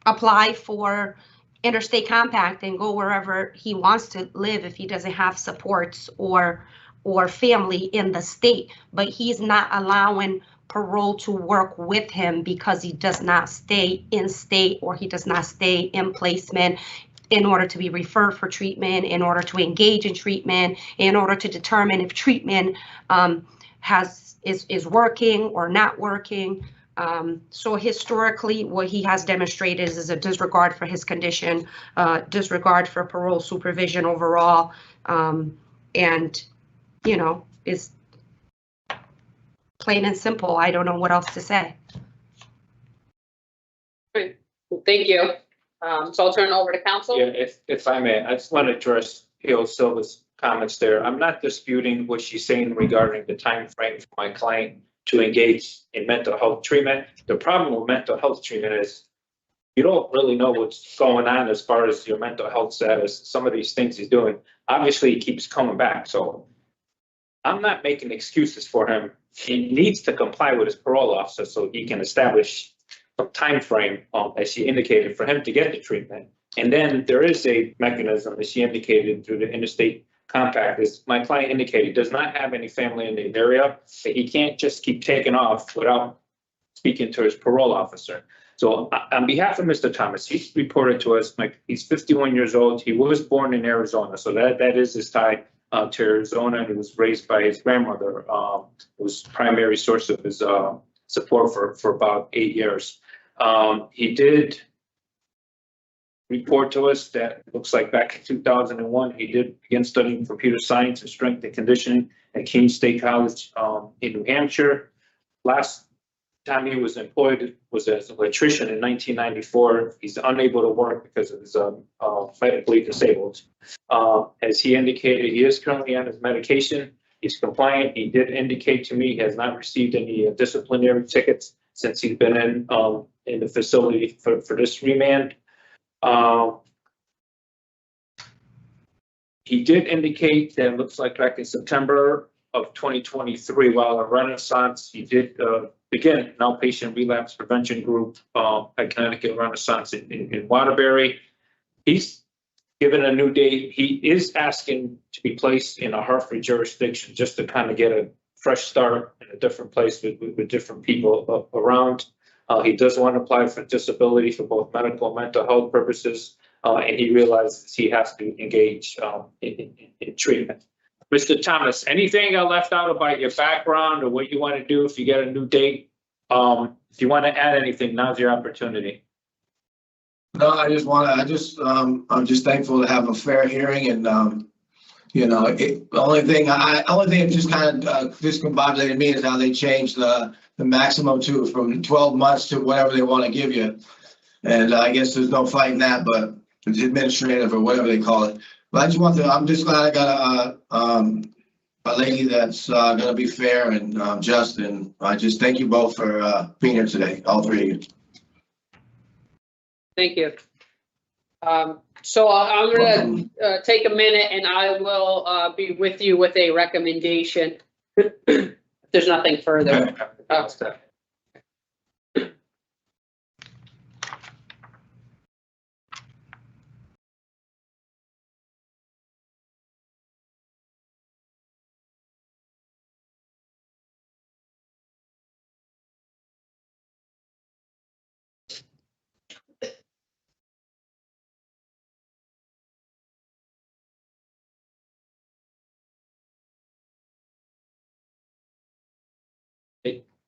apply for interstate compact and go wherever he wants to live if he doesn't have supports or family in the state, but he's not allowing parole to work with him because he does not stay in state or he does not stay in placement. in order to be referred for treatment, in order to engage in treatment, in order to determine if treatment is working or not working. So historically, what he has demonstrated is a disregard for his condition, disregard for parole supervision overall, and, you know, is plain and simple. I don't know what else to say. Great. Thank you. So I'll turn it over to council. Yeah, if I may, I just want to address Hill Silva's comments there. I'm not disputing what she's saying regarding the time frame for my client to engage in mental health treatment. The problem with mental health treatment is you don't really know what's going on as far as your mental health status. Some of these things he's doing, obviously he keeps coming back. So I'm not making excuses for him. He needs to comply with his parole officer so he can establish a time frame, as she indicated, for him to get the treatment. And then there is a mechanism, as she indicated, through the interstate compact, as my client indicated, does not have any family in the area, so he can't just keep taking off without speaking to his parole officer. So on behalf of Mr. Thomas, he's reported to us, he's 51 years old. He was born in Arizona, so that is his tie to Arizona. He was raised by his grandmother, it was primary source of his support for about 8 years. He did report to us that it looks like back in 2001, he did begin studying computer science and strength and conditioning at Keene State College in New Hampshire. Last time he was employed was as an electrician in 1994. He's unable to work because of his medically disabled. As he indicated, he is currently on his medication. He's compliant. He did indicate to me he has not received any disciplinary tickets since he's been in the facility for this remand. He did indicate that it looks like back in September of 2023, while at Renaissance, he did begin an outpatient relapse prevention group at Connecticut Renaissance in Waterbury. He's given a new date. He is asking to be placed in a Hartford jurisdiction just to kind of get a fresh start in a different place with different people around. He does want to apply for disability for both medical and mental health purposes, and he realizes he has to engage in treatment. Mr. Thomas, anything I left out about your background or what you want to do if you get a new date? If you want to add anything, now's your opportunity. No, I'm just thankful to have a fair hearing, and you know, the only thing that just kind of discombobulated me is how they changed the maximum from 12 months to whatever they want to give you. And I guess there's no fighting that, but it's administrative or whatever they call it. But I'm just glad I got a lady that's gonna be fair and just, and I just thank you both for being here today, all three of you. Thank you. So I'm gonna take a minute and I will be with you with a recommendation. If there's nothing further.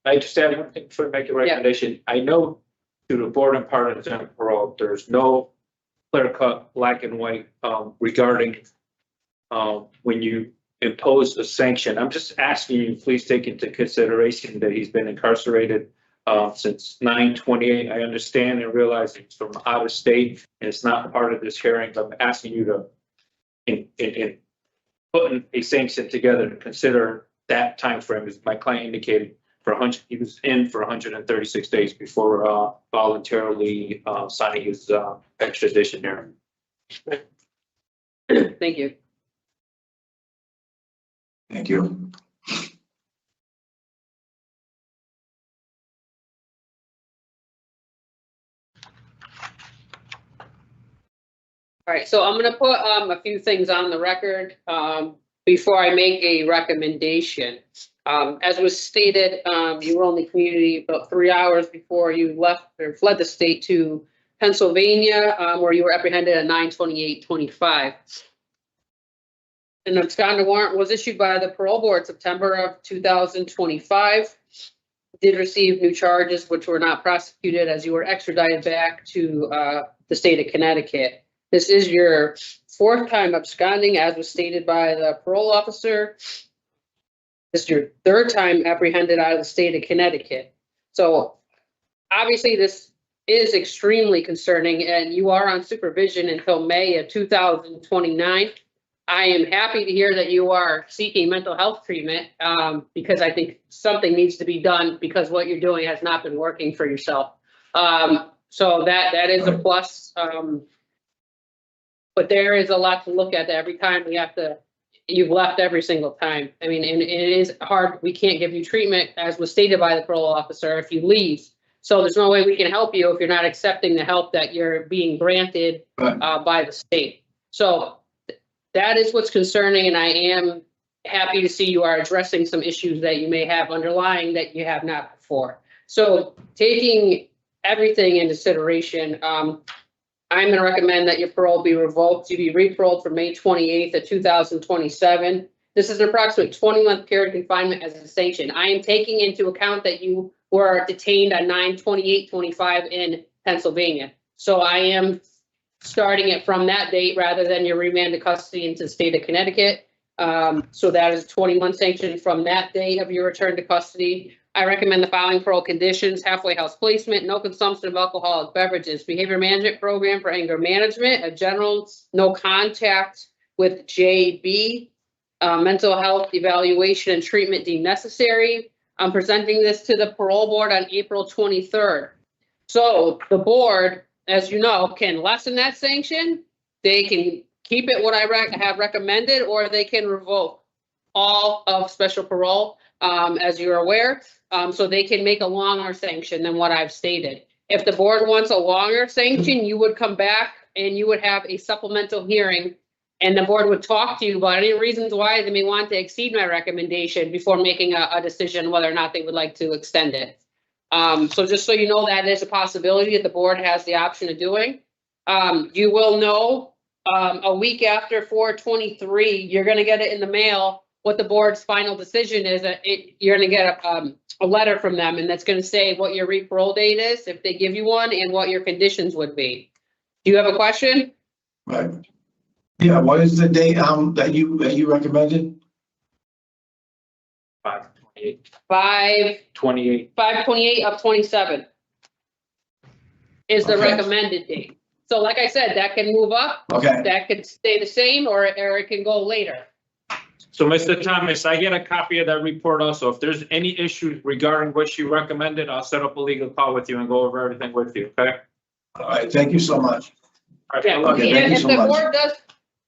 I just have one thing before I make a recommendation. I know to the board and part of the parole, there's no clear cut black and white regarding when you impose a sanction. I'm just asking you, please take into consideration that he's been incarcerated since 9/28. I understand and realize it's from out of state and it's not part of this hearing. I'm asking you to, in putting a sanction together, to consider that time frame, as my client indicated. He was in for 136 days before voluntarily signing his extradition hearing. Thank you. Thank you. All right, so I'm gonna put a few things on the record before I make a recommendation. As was stated, you were on the community about 3 hours before you left or fled the state to Pennsylvania, where you were apprehended at 9/28/25. An absconder warrant was issued by the parole board September of 2025. Did receive new charges which were not prosecuted as you were extradited back to the state of Connecticut. This is your fourth time absconding, as was stated by the parole officer. This is your third time apprehended out of the state of Connecticut. So obviously this is extremely concerning, and you are on supervision until May of 2029. I am happy to hear that you are seeking mental health treatment, because I think something needs to be done, because what you're doing has not been working for yourself. So that is a plus. But there is a lot to look at every time you've left every single time. I mean, and it is hard. We can't give you treatment, as was stated by the parole officer, if you leave. So there's no way we can help you if you're not accepting the help that you're being granted by the state. So that is what's concerning, and I am happy to see you are addressing some issues that you may have underlying that you have not before. So taking everything into consideration, I'm going to recommend that your parole be revoked. You be re-paroled for May 28th of 2027. This is an approximate 20-month period of confinement as a sanction. I am taking into account that you were detained on 9/28/25 in Pennsylvania. So I am starting it from that date rather than your remand to custody into the state of Connecticut. So that is 21 sanction from that date of your return to custody. I recommend the following parole conditions: halfway house placement, no consumption of alcoholic beverages, behavior management program for anger management, a general no contact with JB, mental health evaluation and treatment deemed necessary. I'm presenting this to the parole board on April 23rd. So the board, as you know, can lessen that sanction. They can keep it what I have recommended, or they can revoke all of special parole, as you're aware. So they can make a longer sanction than what I've stated. If the board wants a longer sanction, you would come back and you would have a supplemental hearing, and the board would talk to you about any reasons why they may want to exceed my recommendation before making a decision whether or not they would like to extend it. So just so you know, that is a possibility that the board has the option of doing. You will know a week after 4/23, you're going to get it in the mail. What the board's final decision is, you're going to get a letter from them, and that's going to say what your re-parole date is, if they give you one, and what your conditions would be. Do you have a question? Right. Yeah, what is the date that you recommended? 5/28. 5/28 of 27 is the Okay. recommended date. So like I said, that can move up. Okay. That could stay the same, or it can go later. So Mr. Thomas, I get a copy of that report also. If there's any issues regarding what you recommended, I'll set up a legal call with you and go over everything with you, okay? All right, thank you so much. All right, Yeah, Okay, thank you if so the much. board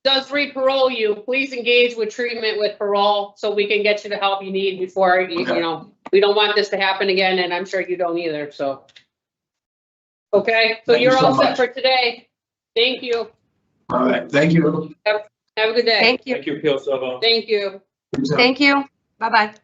does re-parole you, please engage with treatment with parole so we can get you the help you need before you Okay. know, we don't want this to happen again, and I'm sure you don't either, so. Okay, so Thank you you're so all set much. for today. Thank you. All right, thank you. Have a good day. Thank you. Thank you, Peel Silva. Thank you. Thank you. Bye-bye.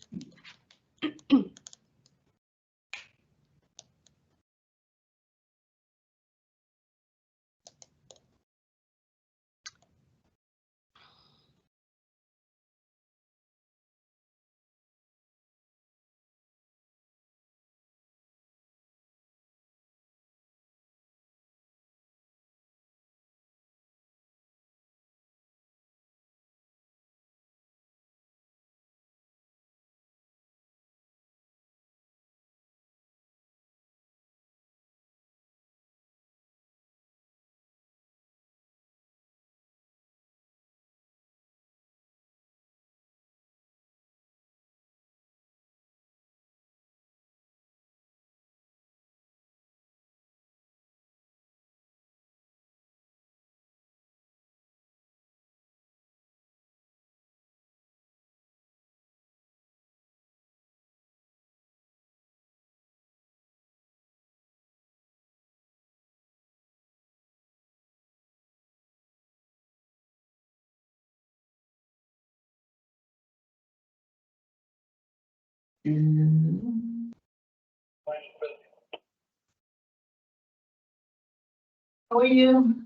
How are you?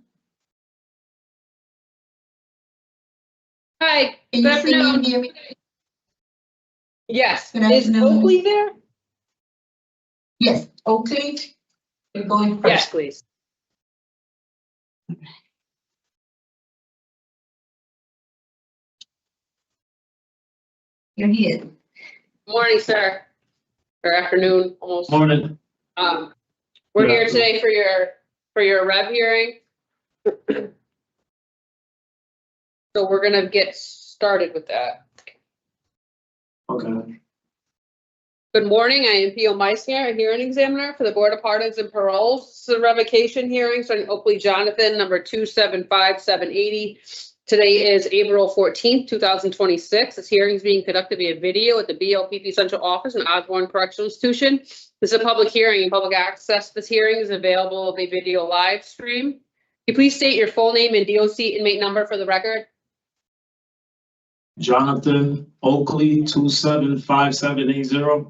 Hi, Can good you see me and afternoon. hear me? Yes, Good is afternoon. Oakley there? Yes, Oakley, you're going Yes, first. please. You're here. Morning, sir. Or afternoon, almost. Morning. We're Good here afternoon. today for your rev hearing. So we're gonna get started with that. Okay. Good morning, I am P.O. Meissner, a hearing examiner for the Board of Pardons and Paroles. This is a revocation hearing starting Oakley Jonathan, number 275780. Today is April 14th, 2026. This hearing is being conducted via video at the BOPP Central Office in Osborne Correctional Institution. This is a public hearing and public access to this hearing is available via video live stream. Can you please state your full name and DOC inmate number for the record? Jonathan Oakley, 275780.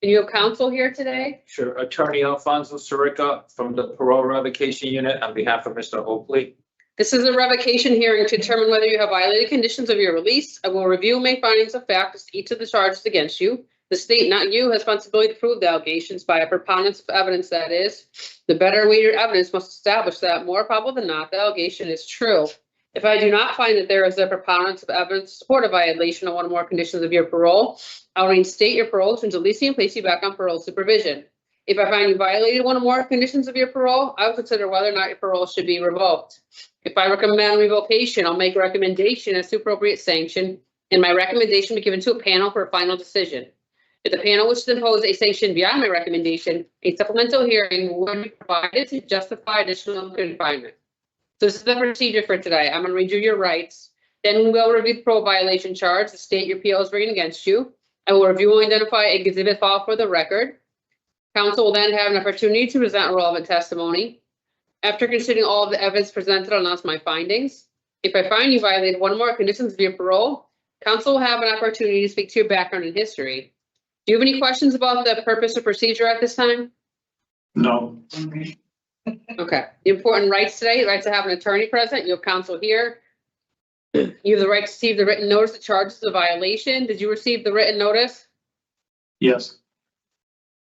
And you have counsel here today? Sure. Attorney Alfonso Sirica from the Parole Revocation Unit on behalf of Mr. Oakley. This is a revocation hearing to determine whether you have violated conditions of your release. I will review and make findings of fact as to each of the charges against you. The state, not you, has responsibility to prove the allegations by a preponderance of evidence, that is. The better weighted evidence must establish that, more probable than not, the allegation is true. If I do not find that there is a preponderance of evidence to support a violation of one or more conditions of your parole, I'll reinstate your parole to release you and place you back on parole supervision. If I find you violated one or more conditions of your parole, I will consider whether or not your parole should be revoked. If I recommend revocation, I'll make a recommendation as to appropriate sanction, and my recommendation be given to a panel for a final decision. If the panel wishes to impose a sanction beyond my recommendation, a supplemental hearing will be provided to justify additional confinement. So this is the procedure for today. I'm going to read you your rights. Then we will review the parole violation charge, the state your appeal is bringing against you. I will review and identify an exhibit file for the record. Counsel will then have an opportunity to present relevant testimony. After considering all of the evidence presented, I'll announce my findings. If I find you violated one or more conditions of your parole, counsel will have an opportunity to speak to your background and history. Do you have any questions about the purpose or procedure at this time? No. Okay. The important rights today, the right to have an attorney present, you have counsel here. You have the right to receive the written notice that charges the violation. Did you receive the written notice? Yes.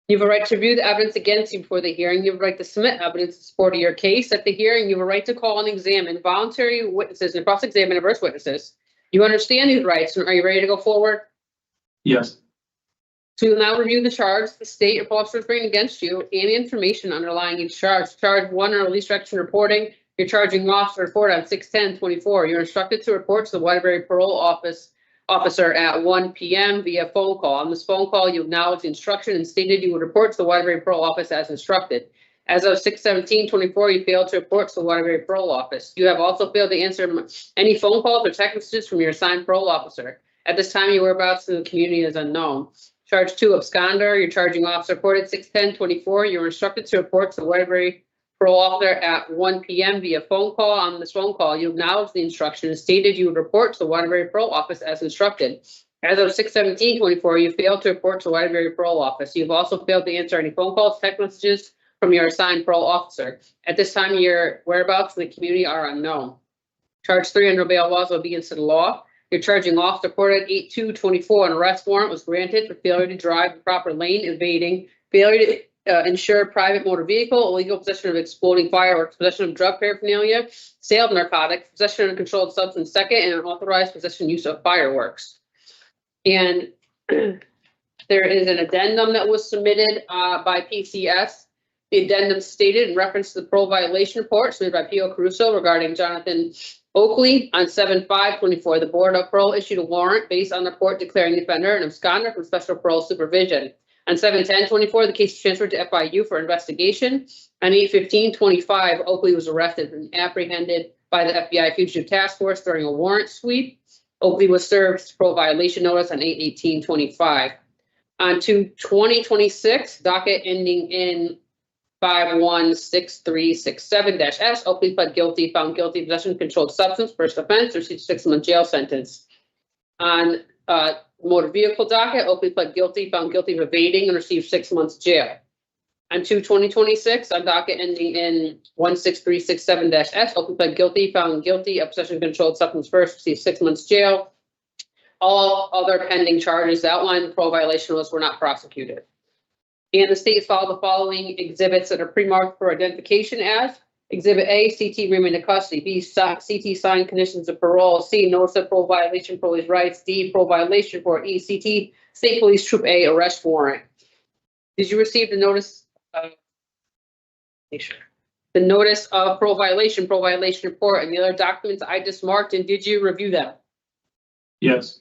You have a right to review the evidence against you before the hearing. You have a right to submit evidence in support of your case. At the hearing, you have a right to call and examine voluntary witnesses and cross-examine adverse witnesses. You understand these rights, and are you ready to go forward? Yes. So you'll now review the charge the state or officers bring against you and the information underlying each charge. Charge 1 or least direction reporting. Your charging officer report on 6/10/24. You're instructed to report to the Waterbury Parole Officer at 1 p.m. via phone call. On this phone call, you acknowledge the instruction and stated you would report to the Waterbury Parole Office as instructed. As of 6/17/24, you failed to report to the Waterbury Parole Office. You have also failed to answer any phone calls or text messages from your assigned parole officer. At this time, your whereabouts in the community is unknown. Charge 2, absconder. Your charging officer reported 6/10/24. You were instructed to report to the Waterbury Parole Officer at 1 p.m. via phone call. On this phone call, you acknowledged the instruction and stated you would report to the Waterbury Parole Office as instructed. As of 6/17/24, you failed to report to the Waterbury Parole Office. You've also failed to answer any phone calls, text messages from your assigned parole officer. At this time, your whereabouts in the community are unknown. Charge 3 under bail laws will be against the law. Your charging officer reported 8/2/24. An arrest warrant was granted for failure to drive the proper lane, evading, failure to insure private motor vehicle, illegal possession of exploding fireworks, possession of drug paraphernalia, sale of narcotics, possession of a controlled substance second, and unauthorized possession use of fireworks. And there is an addendum that was submitted by PCS. The addendum stated in reference to the parole violation report submitted by P.O. Caruso regarding Jonathan Oakley on 7/5/24. The Board of Parole issued a warrant based on the report declaring the offender an absconder from special parole supervision. On 7/10/24, the case was transferred to FIU for investigation. On 8/15/25, Oakley was arrested and apprehended by the FBI Fugitive Task Force during a warrant sweep. Oakley was served parole violation notice on 8/18/25. On 2/20/26, docket ending in 516367-S, Oakley pled guilty, found guilty of possession of controlled substance, first offense, received a 6-month jail sentence. On motor vehicle docket, Oakley pled guilty, found guilty of evading, and received 6 months jail. On 2/2026, on docket ending in 16367-S, Oakley pled guilty, found guilty of possession of controlled substance first, received 6 months jail. All other pending charges outlined in the parole violation list were not prosecuted. And the state filed the following exhibits that are pre-marked for identification as Exhibit A, CT remand in custody, B, CT signed conditions of parole, C, notice of parole violation, parolee's rights, D, parole violation report, E, CT, State Police Troop A arrest warrant. Did you receive the notice of, make sure, the notice of parole violation report, and the other documents I just marked, and did you review them? Yes.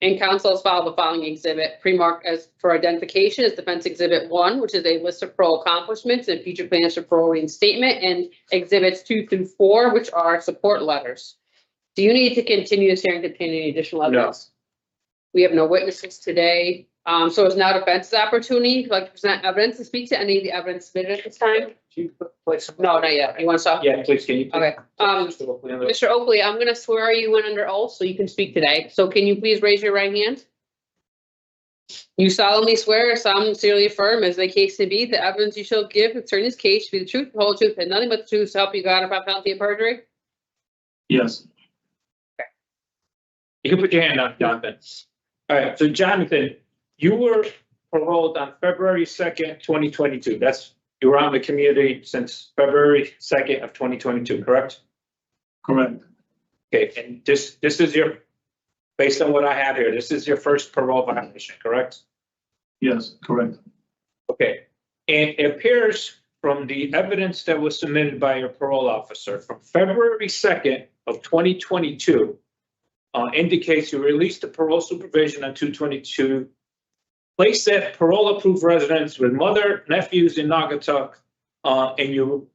And council has filed the following exhibit, pre-marked as for identification as Defense Exhibit 1, which is a list of parole accomplishments and future plans for parole reinstatement, and Exhibits 2 through 4, which are support letters. Do you need to continue this hearing containing any additional evidence? We have no witnesses today. So it's now defense's opportunity to present evidence and speak to any of the evidence submitted at this time. No, not yet. You want to stop? Yeah, please, can you? Okay. Mr. Oakley, I'm going to swear you in under oath so you can speak today. So can you please raise your right hand? You solemnly swear or solemnly sincerely affirm, as the case may be, the evidence you shall give concerning this case should be the truth, the whole truth, and nothing but the truth to help you God upon penalty of perjury? Yes. You can put your hand up, Jonathan. All right, so Jonathan, you were paroled on February 2nd, 2022. You were out in the community since February 2nd of 2022, correct? Correct. Okay, and this is based on what I have here, this is your first parole violation, correct? Yes, correct. Okay, and it appears from the evidence that was submitted by your parole officer from February 2nd of 2022 indicates you released the parole supervision on 2/22, placed at parole-approved residence with mother, nephews in Naugatuck, and you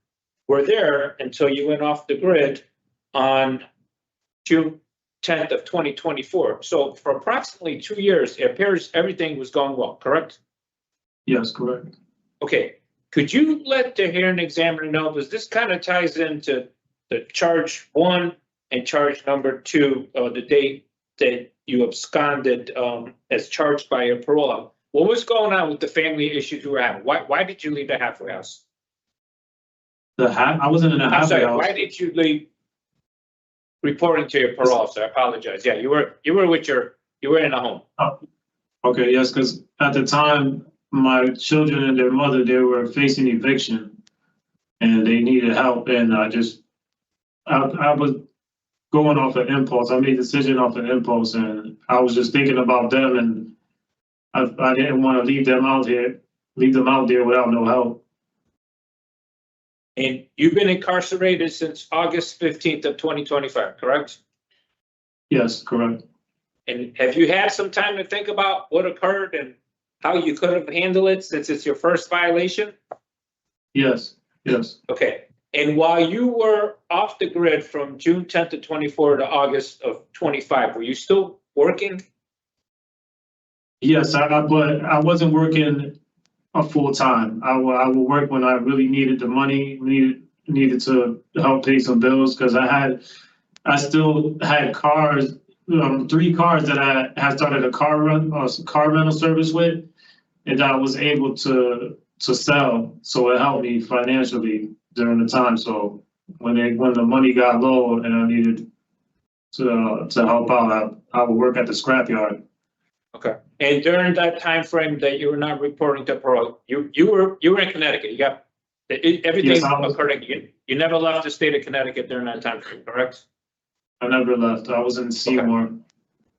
were there until you went off the grid on June 10th of 2024. So for approximately 2 years, it appears everything was going well, correct? Yes, correct. Okay, could you let the hearing examiner know, because this kind of ties into the charge 1 and charge number 2, the date that you absconded as charged by your parole officer. What was going on with the family issues you were having? Why did you leave the halfway house? I wasn't in a halfway house. Why did you leave reporting to your parole officer? I apologize. Yeah, you were in a home. Oh, okay, yes, because at the time, my children and their mother, they were facing eviction and they needed help. And I was going off an impulse. I made a decision off an impulse, and I was just thinking about them, and I didn't want to leave them out there without no help. And you've been incarcerated since August 15th of 2025, correct? Yes, correct. And have you had some time to think about what occurred and how you could have handled it since it's your first violation? Yes, yes. Okay. And while you were off the grid from June 10th of 24 to August of 25, were you still working? Yes, but I wasn't working a full time. I would work when I really needed the money, needed to help pay some bills, because I still had cars, 3 cars that I had started a car rental service with, and I was able to sell. So it helped me financially during the time. So when the money got low and I needed to help out, I would work at the scrapyard. Okay. And during that time frame that you were not reporting to parole, you were in Connecticut. You got everything occurred. You never left the state of Connecticut during that time frame, correct? I never left. I was in Seymour.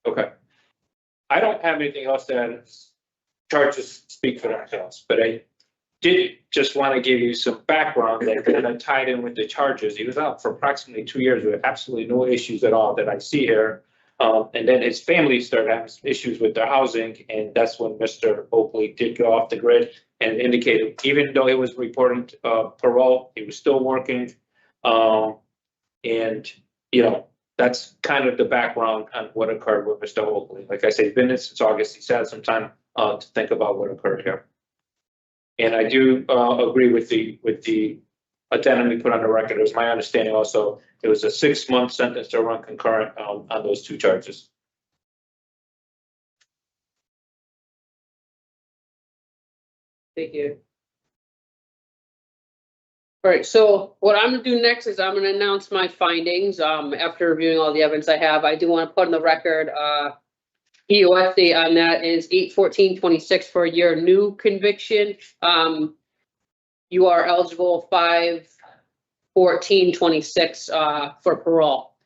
Okay. I don't have anything else to add. Charges speak for themselves, but I did just want to give you some background that kind of tied in with the charges. He was out for approximately 2 years with absolutely no issues at all that I see here. And then his family started having issues with their housing, and that's when Mr. Oakley did go off the grid and indicated, even though he was reporting parole, he was still working. And, that's kind of the background on what occurred with Mr. Oakley. Like I said, he's been in since August. He's had some time to think about what occurred here. And I do agree with the addendum we put on the record. It was my understanding also, it was a 6-month sentence to run concurrent on those 2 charges. Thank you. All right, so what I'm gonna do next is I'm gonna announce my findings, after reviewing all the evidence I have. I do want to put on the record, EOS date on that is 8/14/26 for your new conviction. You are eligible 5/14/26 for parole.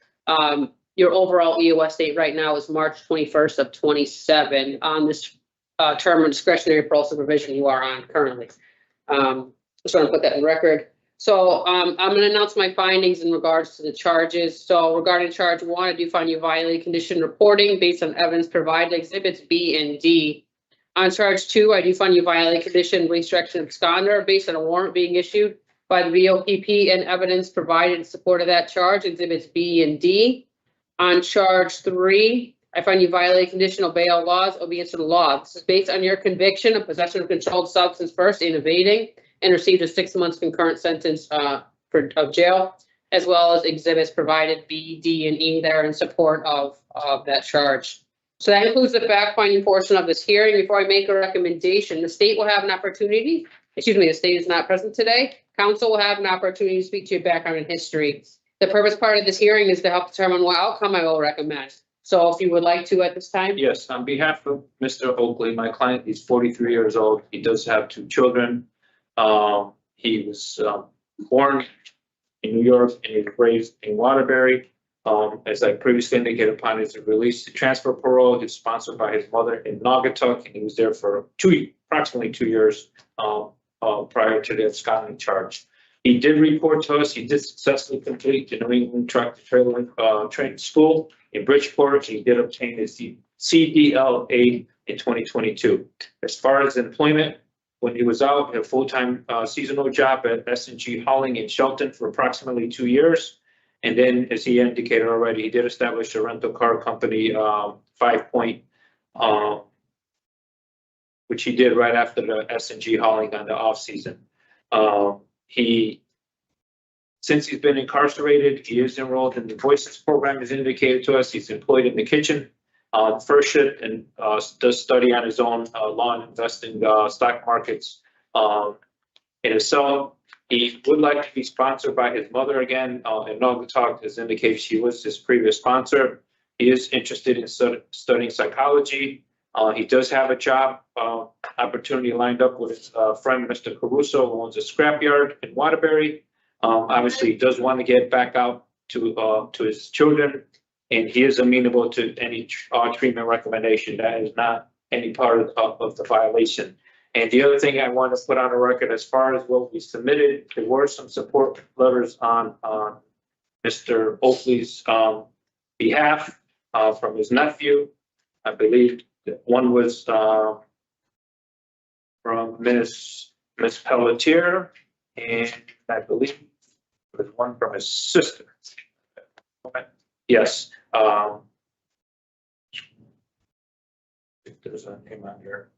Your overall EOS date right now is March 21st of 27 on this term of discretionary parole supervision you are on currently. Just want to put that in record. So I'm going to announce my findings in regards to the charges. So regarding charge 1, I do find you violated condition reporting based on evidence provided, exhibits B and D. On charge 2, I do find you violated condition release direction absconder based on a warrant being issued by the VOPP and evidence provided in support of that charge, exhibits B and D. On charge 3, I find you violated conditional bail laws, obedience to the law. This is based on your conviction of possession of controlled substance first in evading and received a 6 months concurrent sentence of jail, as well as exhibits provided B, D, and E there in support of that charge. So that includes the fact-finding portion of this hearing. Before I make a recommendation, the state will have an opportunity, the state is not present today. Council will have an opportunity to speak to your background and history. The purpose part of this hearing is to help determine what outcome I will recommend. So if you would like to at this time. Yes, on behalf of Mr. Oakley, my client, he's 43 years old. He does have 2 children. He was born in New York and he was raised in Waterbury. As I previously indicated, upon his release to transfer parole, he was sponsored by his mother in Naugatuck, and he was there for approximately 2 years prior to the absconding charge. He did report to us, he did successfully complete the New England Tractor Trailer Training School in Bridgeport. He did obtain his CDLA in 2022. As far as employment, when he was out, he had a full-time seasonal job at S&G Hauling in Shelton for approximately 2 years. And then, as he indicated already, he did establish a rental car company, 5 Point, which he did right after the S&G Hauling on the off-season. Since he's been incarcerated, he is enrolled in the Voices program, as indicated to us. He's employed in the kitchen, first shift, and does study on his own law and investing stock markets in himself. He would like to be sponsored by his mother again, and Naugatuck has indicated she was his previous sponsor. He is interested in studying psychology. He does have a job opportunity lined up with his friend, Mr. Caruso, who owns a scrapyard in Waterbury. Obviously, he does want to get back out to his children, and he is amenable to any treatment recommendation. That is not any part of the violation. And the other thing I want to put on the record, as far as what we submitted, there were some support letters on Mr. Oakley's behalf from his nephew. I believe that one was from Miss Pelletier, and I believe there was one from his sister. Yes. If there's a name on here.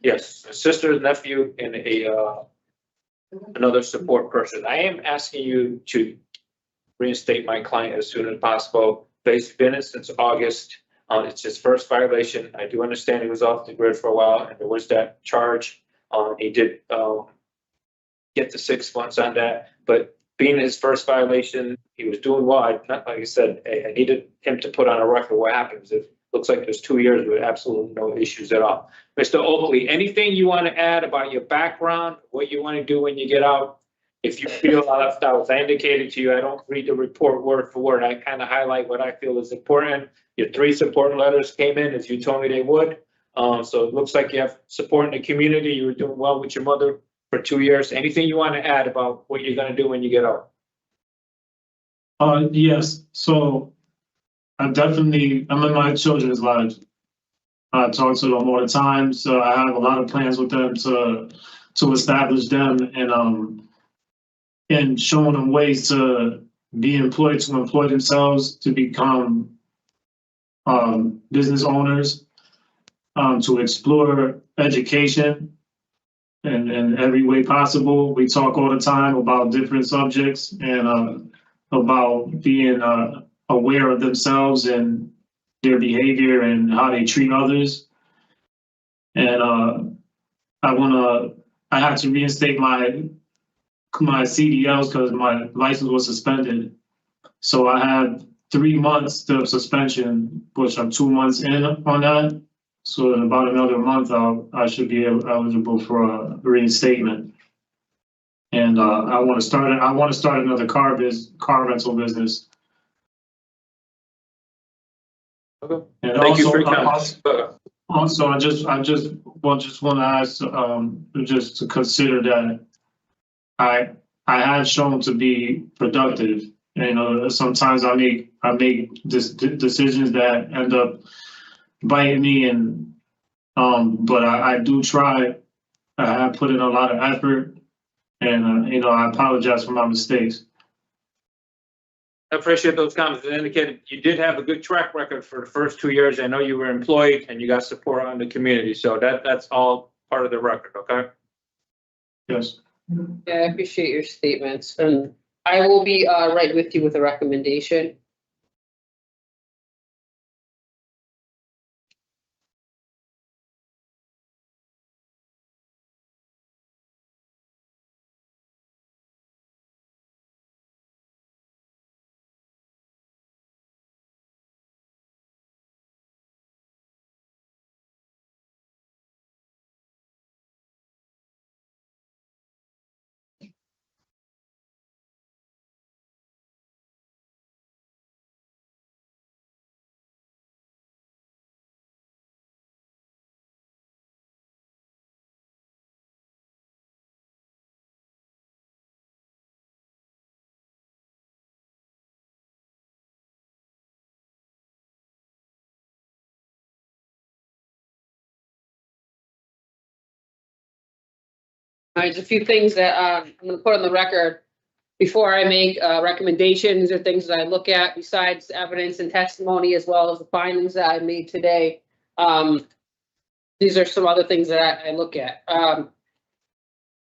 Yes, a sister, nephew, and another support person. I am asking you to reinstate my client as soon as possible. He's been in since August. It's his first violation. I do understand he was off the grid for a while, and there was that charge. He did get the 6 months on that, but being his first violation, he was doing well. Like I said, I needed him to put on a record what happens if. Looks like there's 2 years with absolutely no issues at all. Mr. Oakley, anything you want to add about your background, what you want to do when you get out? If you feel left out, as I indicated to you, I don't read the report word for word. I kind of highlight what I feel is important. Your 3 support letters came in as you told me they would. So it looks like you have support in the community. You were doing well with your mother for 2 years. Anything you want to add about what you're going to do when you get out? Yes, so I'm in my children's lives. I talk to them all the time, so I have a lot of plans with them to establish them and showing them ways to be employed, to employ themselves, to become business owners, to explore education in every way possible. We talk all the time about different subjects and about being aware of themselves and their behavior and how they treat others. And I had to reinstate my my CDLs because my license was suspended. So I had 3 months of suspension, which I'm 2 months in on that. So in about another month, I should be eligible for a reinstatement. And I want to start another car rental business. Okay. And Thank you also, for your comments. Also, I just want to ask, just to consider that I have shown to be productive. You know, sometimes I make decisions that end up biting me, and but I do try. I have put in a lot of effort, and you know, I apologize for my mistakes. I appreciate those comments. It indicated you did have a good track record for the first 2 years. I know you were employed and you got support on the community. So that's all part of the record, okay? Yes. Yeah, I appreciate your statements, and I will be right with you with a recommendation. All right, there's a few things that I'm gonna put on the record before I make recommendations or things that I look at besides evidence and testimony, as well as the findings that I made today. These are some other things that I look at.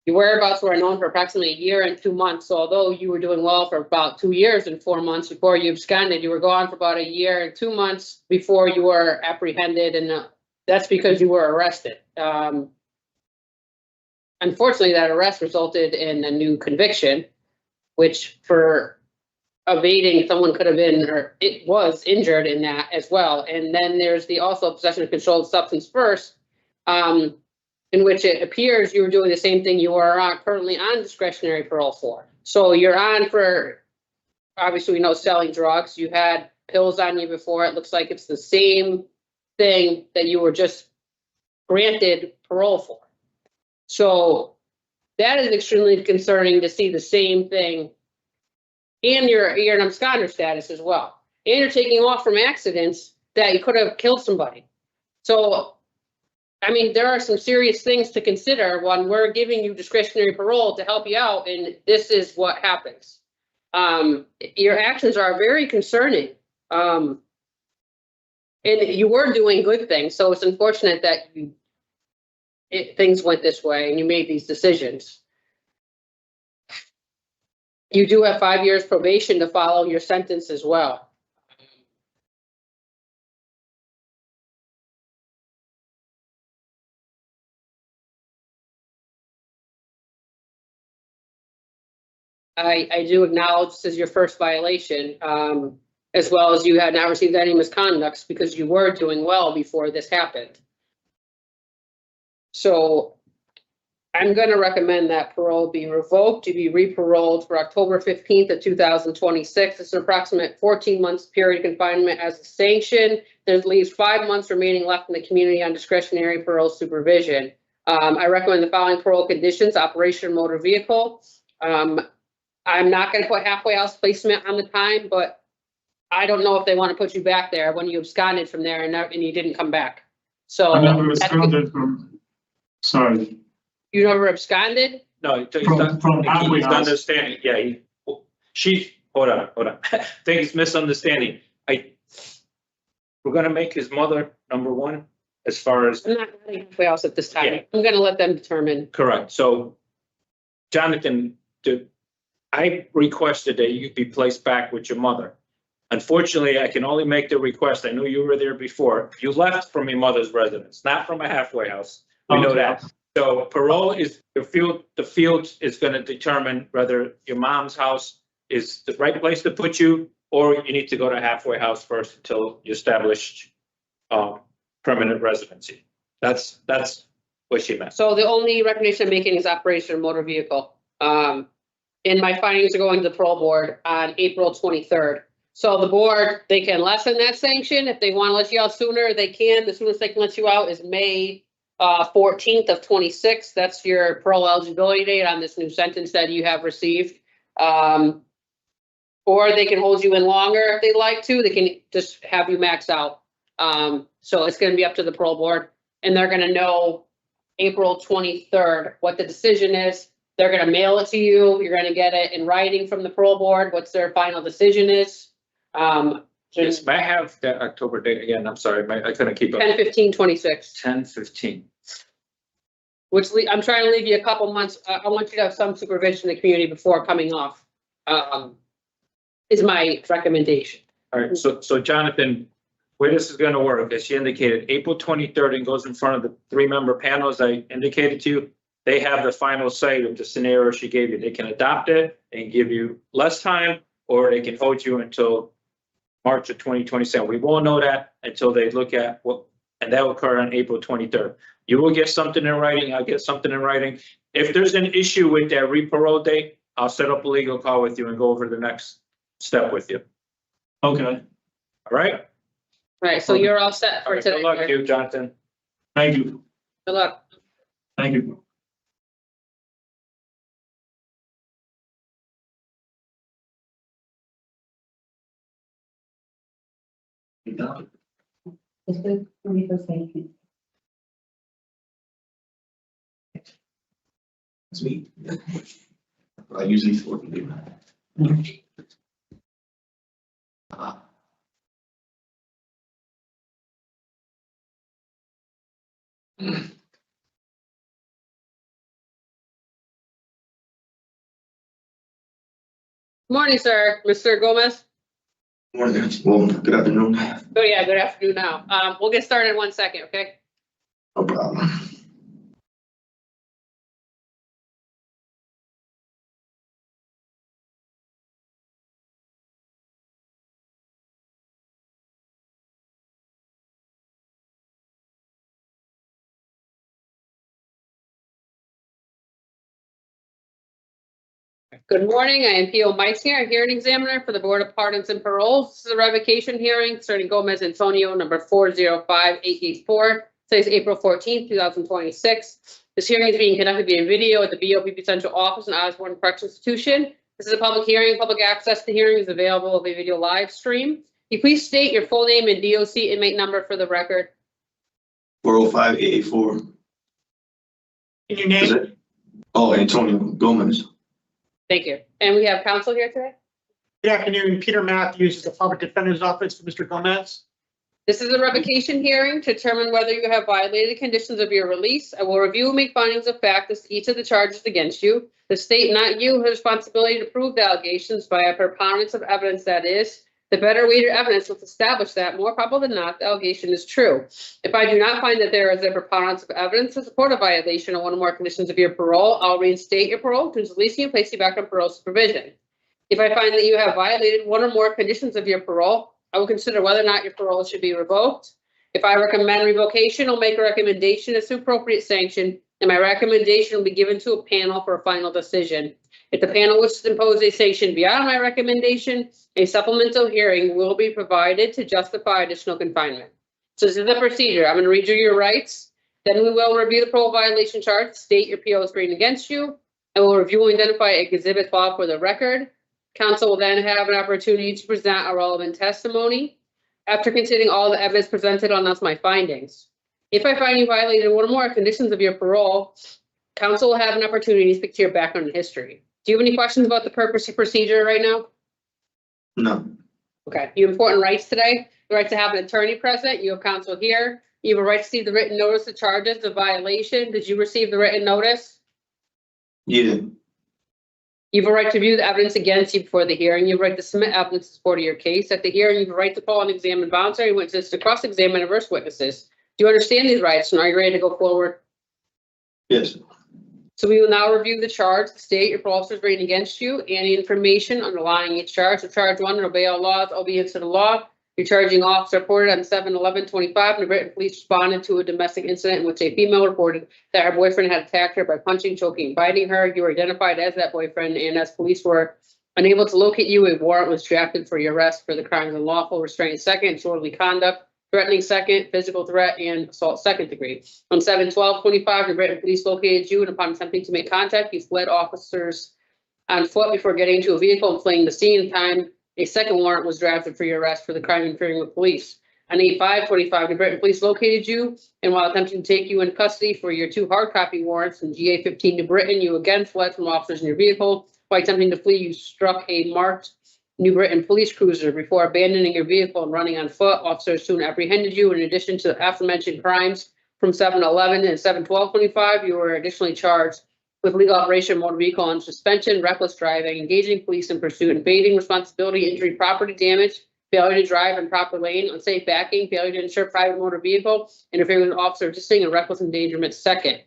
Your whereabouts were known for approximately 1 year and 2 months. So although you were doing well for about 2 years and 4 months before you absconded, you were gone for about 1 year and 2 months before you were apprehended, and that's because you were arrested. Unfortunately, that arrest resulted in a new conviction, which for evading, someone could have been, or it was injured in that as well. And then there's the also possession of controlled substance first, in which it appears you were doing the same thing you are currently on discretionary parole for. So you're on for, obviously we know, selling drugs. You had pills on you before. It looks like it's the same thing that you were just granted parole for. So that is extremely concerning to see the same thing. And you're an absconder status as well. And you're taking off from accidents that you could have killed somebody. So, I mean, there are some serious things to consider when we're giving you discretionary parole to help you out, and this is what happens. Your actions are very concerning. And you were doing good things, so it's unfortunate that things went this way and you made these decisions. You do have 5 years probation to follow your sentence as well. I do acknowledge this is your first violation, as well as you had not received any misconducts because you were doing well before this happened. So I'm going to recommend that parole be revoked to be re-paroled for October 15th of 2026. It's an approximate 14 months period of confinement as a sanction. There's at least 5 months remaining left in the community on discretionary parole supervision. I recommend the following parole conditions: operation of motor vehicle. I'm not going to put halfway house placement on the time, but I don't know if they want to put you back there when you absconded from there and you didn't come back. So I never absconded from. Sorry. You never absconded? No, from halfway he's house. understanding. Yeah, hold on. I think he's misunderstanding. We're gonna make his mother number one as far as. I'm not having halfway house at this time. Yeah. I'm gonna let them determine. Correct. So, Jonathan, I requested that you be placed back with your mother. Unfortunately, I can only make the request. I knew you were there before. You left from your mother's residence, not from a halfway house. We know that. So parole is, the field is gonna determine whether your mom's house is the right place to put you, or you need to go to halfway house first until you establish permanent residency. That's what she meant. So the only recommendation I'm making is operation of motor vehicle. And my findings are going to the parole board on April 23rd. So the board, they can lessen that sanction. If they want to let you out sooner, they can. The soonest they can let you out is May 14th of 26. That's your parole eligibility date on this new sentence that you have received. Or they can hold you in longer if they'd like to. They can just have you max out. So it's going to be up to the parole board, and they're going to know April 23rd what the decision is. They're going to mail it to you. You're going to get it in writing from the parole board, what's their final decision is. Yes, may I have that October date again? I'm sorry, I couldn't keep up. 10/15/26. 10/15. Which I'm trying to leave you a couple months. I want you to have some supervision in the community before coming off. Is my recommendation. All right, so Jonathan, where this is gonna work, as she indicated, April 23rd, and goes in front of the 3-member panels I indicated to you. They have the final say of the scenario she gave you. They can adopt it and give you less time, or they can hold you until March of 2027. We won't know that until they look at what, and that will occur on April 23rd. You will get something in writing. I'll get something in writing. If there's an issue with that re-parole date, I'll set up a legal call with you and go over the next step with you. Okay, All right? All right, so you're all set All for right, today. good luck to you, Jonathan. thank you, Good luck. thank you. Sweet. I usually sort of do that. Morning, sir. Mr. Gomez. Morning, well, good afternoon. Oh, yeah, good afternoon now. We'll get started in 1 second, okay? No problem. Good morning. I am P.O. Meisinger, hearing examiner for the Board of Pardons and Paroles. This is a revocation hearing concerning Gomez Antonio, number 405884. Today's April 14th, 2026. This hearing is being conducted via video at the BOPP Central Office in Osborne Correctional Institution. This is a public hearing. Public access to hearing is available via video live stream. Can you please state your full name and DOC inmate number for the record? 405884. And your name? Oh, Antonio Gomez. Thank you. And we have counsel here today? Good afternoon, Peter Matthews, the Public Defender's Office for Mr. Gomez. This is a revocation hearing to determine whether you have violated conditions of your release. I will review and make findings of fact as to each of the charges against you. The state, not you, has responsibility to prove the allegations by a preponderance of evidence, that is, the better weighted evidence will establish that, more probable than not, the allegation is true. If I do not find that there is a preponderance of evidence to support a violation of one or more conditions of your parole, I'll reinstate your parole to release you and place you back on parole supervision. If I find that you have violated one or more conditions of your parole, I will consider whether or not your parole should be revoked. If I recommend revocation, I'll make a recommendation as to appropriate sanction, and my recommendation will be given to a panel for a final decision. If the panel wishes to impose a sanction beyond my recommendation, a supplemental hearing will be provided to justify additional confinement. So this is the procedure. I'm going to read you your rights. Then we will review the parole violation charge, state your PO is screened against you, and we'll review and identify exhibit file for the record. Counsel will then have an opportunity to present a relevant testimony. After considering all the evidence presented, I'll announce my findings. If I find you violated one or more conditions of your parole, counsel will have an opportunity to speak to your background and history. Do you have any questions about the purpose of procedure right now? No. Okay, you have important rights today. The right to have an attorney present. You have counsel here. You have a right to receive the written notice of charges of violation. Did you receive the written notice? Yeah. You have a right to view the evidence against you before the hearing. You have a right to submit evidence in support of your case. At the hearing, you have a right to call and examine voluntary witnesses, to cross-examine adverse witnesses. Do you understand these rights, and are you ready to go forward? Yes. So we will now review the charge, the state, your parole officers bringing against you, and the information underlying each charge. So charge one, obey all laws, obedience to the law. Your charging officer reported on 7/11/25, New Britain police responded to a domestic incident in which a female reported that her boyfriend had attacked her by punching, choking, and biting her. You were identified as that boyfriend, and as police were unable to locate you, a warrant was drafted for your arrest for the crimes of unlawful restraint second, disorderly conduct, threatening second, physical threat, and assault second degree. On 7/12/25, the Britain police located you, and upon attempting to make contact, you fled officers on foot before getting into a vehicle and fleeing the scene. In time, a second warrant was drafted for your arrest for the crime interfering with police. On 8/5/25, the Britain police located you, and while attempting to take you into custody for your 2 hard copy warrants in GA 15 New Britain, you again fled from officers in your vehicle. While attempting to flee, you struck a marked New Britain police cruiser before abandoning your vehicle and running on foot. Officers soon apprehended you. In addition to the aforementioned crimes from 7/11 and 7/12/25, you were additionally charged with legal operation, motor vehicle on suspension, reckless driving, engaging police in pursuit, evading responsibility, injury, property damage, failure to drive in proper lane, unsafe backing, failure to insure private motor vehicle, interfering with an officer resisting, and reckless endangerment second.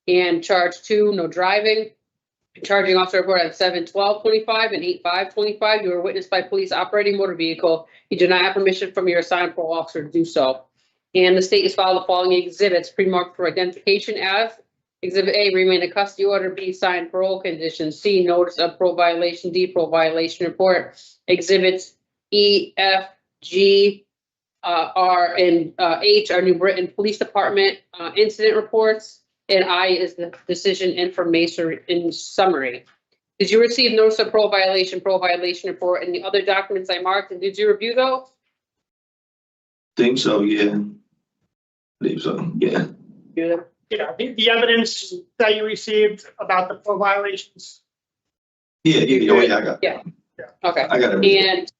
And charge 2, no driving. Charging officer report at 7/12/25 and 8/5/25, you were witnessed by police operating motor vehicle. You do not have permission from your assigned parole officer to do so. And the state has filed the following exhibits pre-marked for identification as Exhibit A, remain in custody order. B, signed parole conditions. C, notice of parole violation. D, parole violation report. Exhibits E, F, G, R, and H are New Britain Police Department incident reports. And I is the decision information in summary. Did you receive notice of parole violation report, and the other documents I marked, and did you review those? Think so, yeah. Believe so, yeah. Yeah. Yeah, the evidence that you received about the parole violations. Yeah, I got. Yeah. Okay. I got it.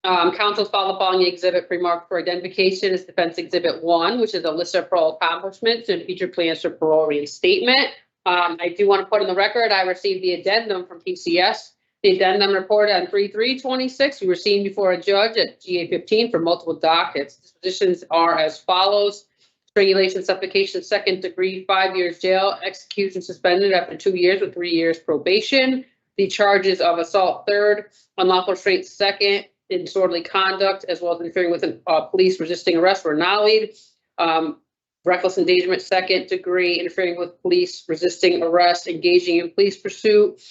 And council's filed the following exhibit pre-marked for identification is Defense Exhibit 1, which is a list of parole accomplishments and future plans for parole reinstatement. I do want to put in the record, I received the addendum from PCS. The addendum reported on 3/3/26. You were seen before a judge at GA 15 for multiple dockets. Dispositions are as follows. Strangulation, suffocation, second degree, 5 years jail, execution suspended after 2 years with 3 years probation. The charges of assault third, unlawful restraint second, and disorderly conduct, as well as interfering with police resisting arrest were nollied. Reckless endangerment second degree, interfering with police resisting arrest, engaging in police pursuit,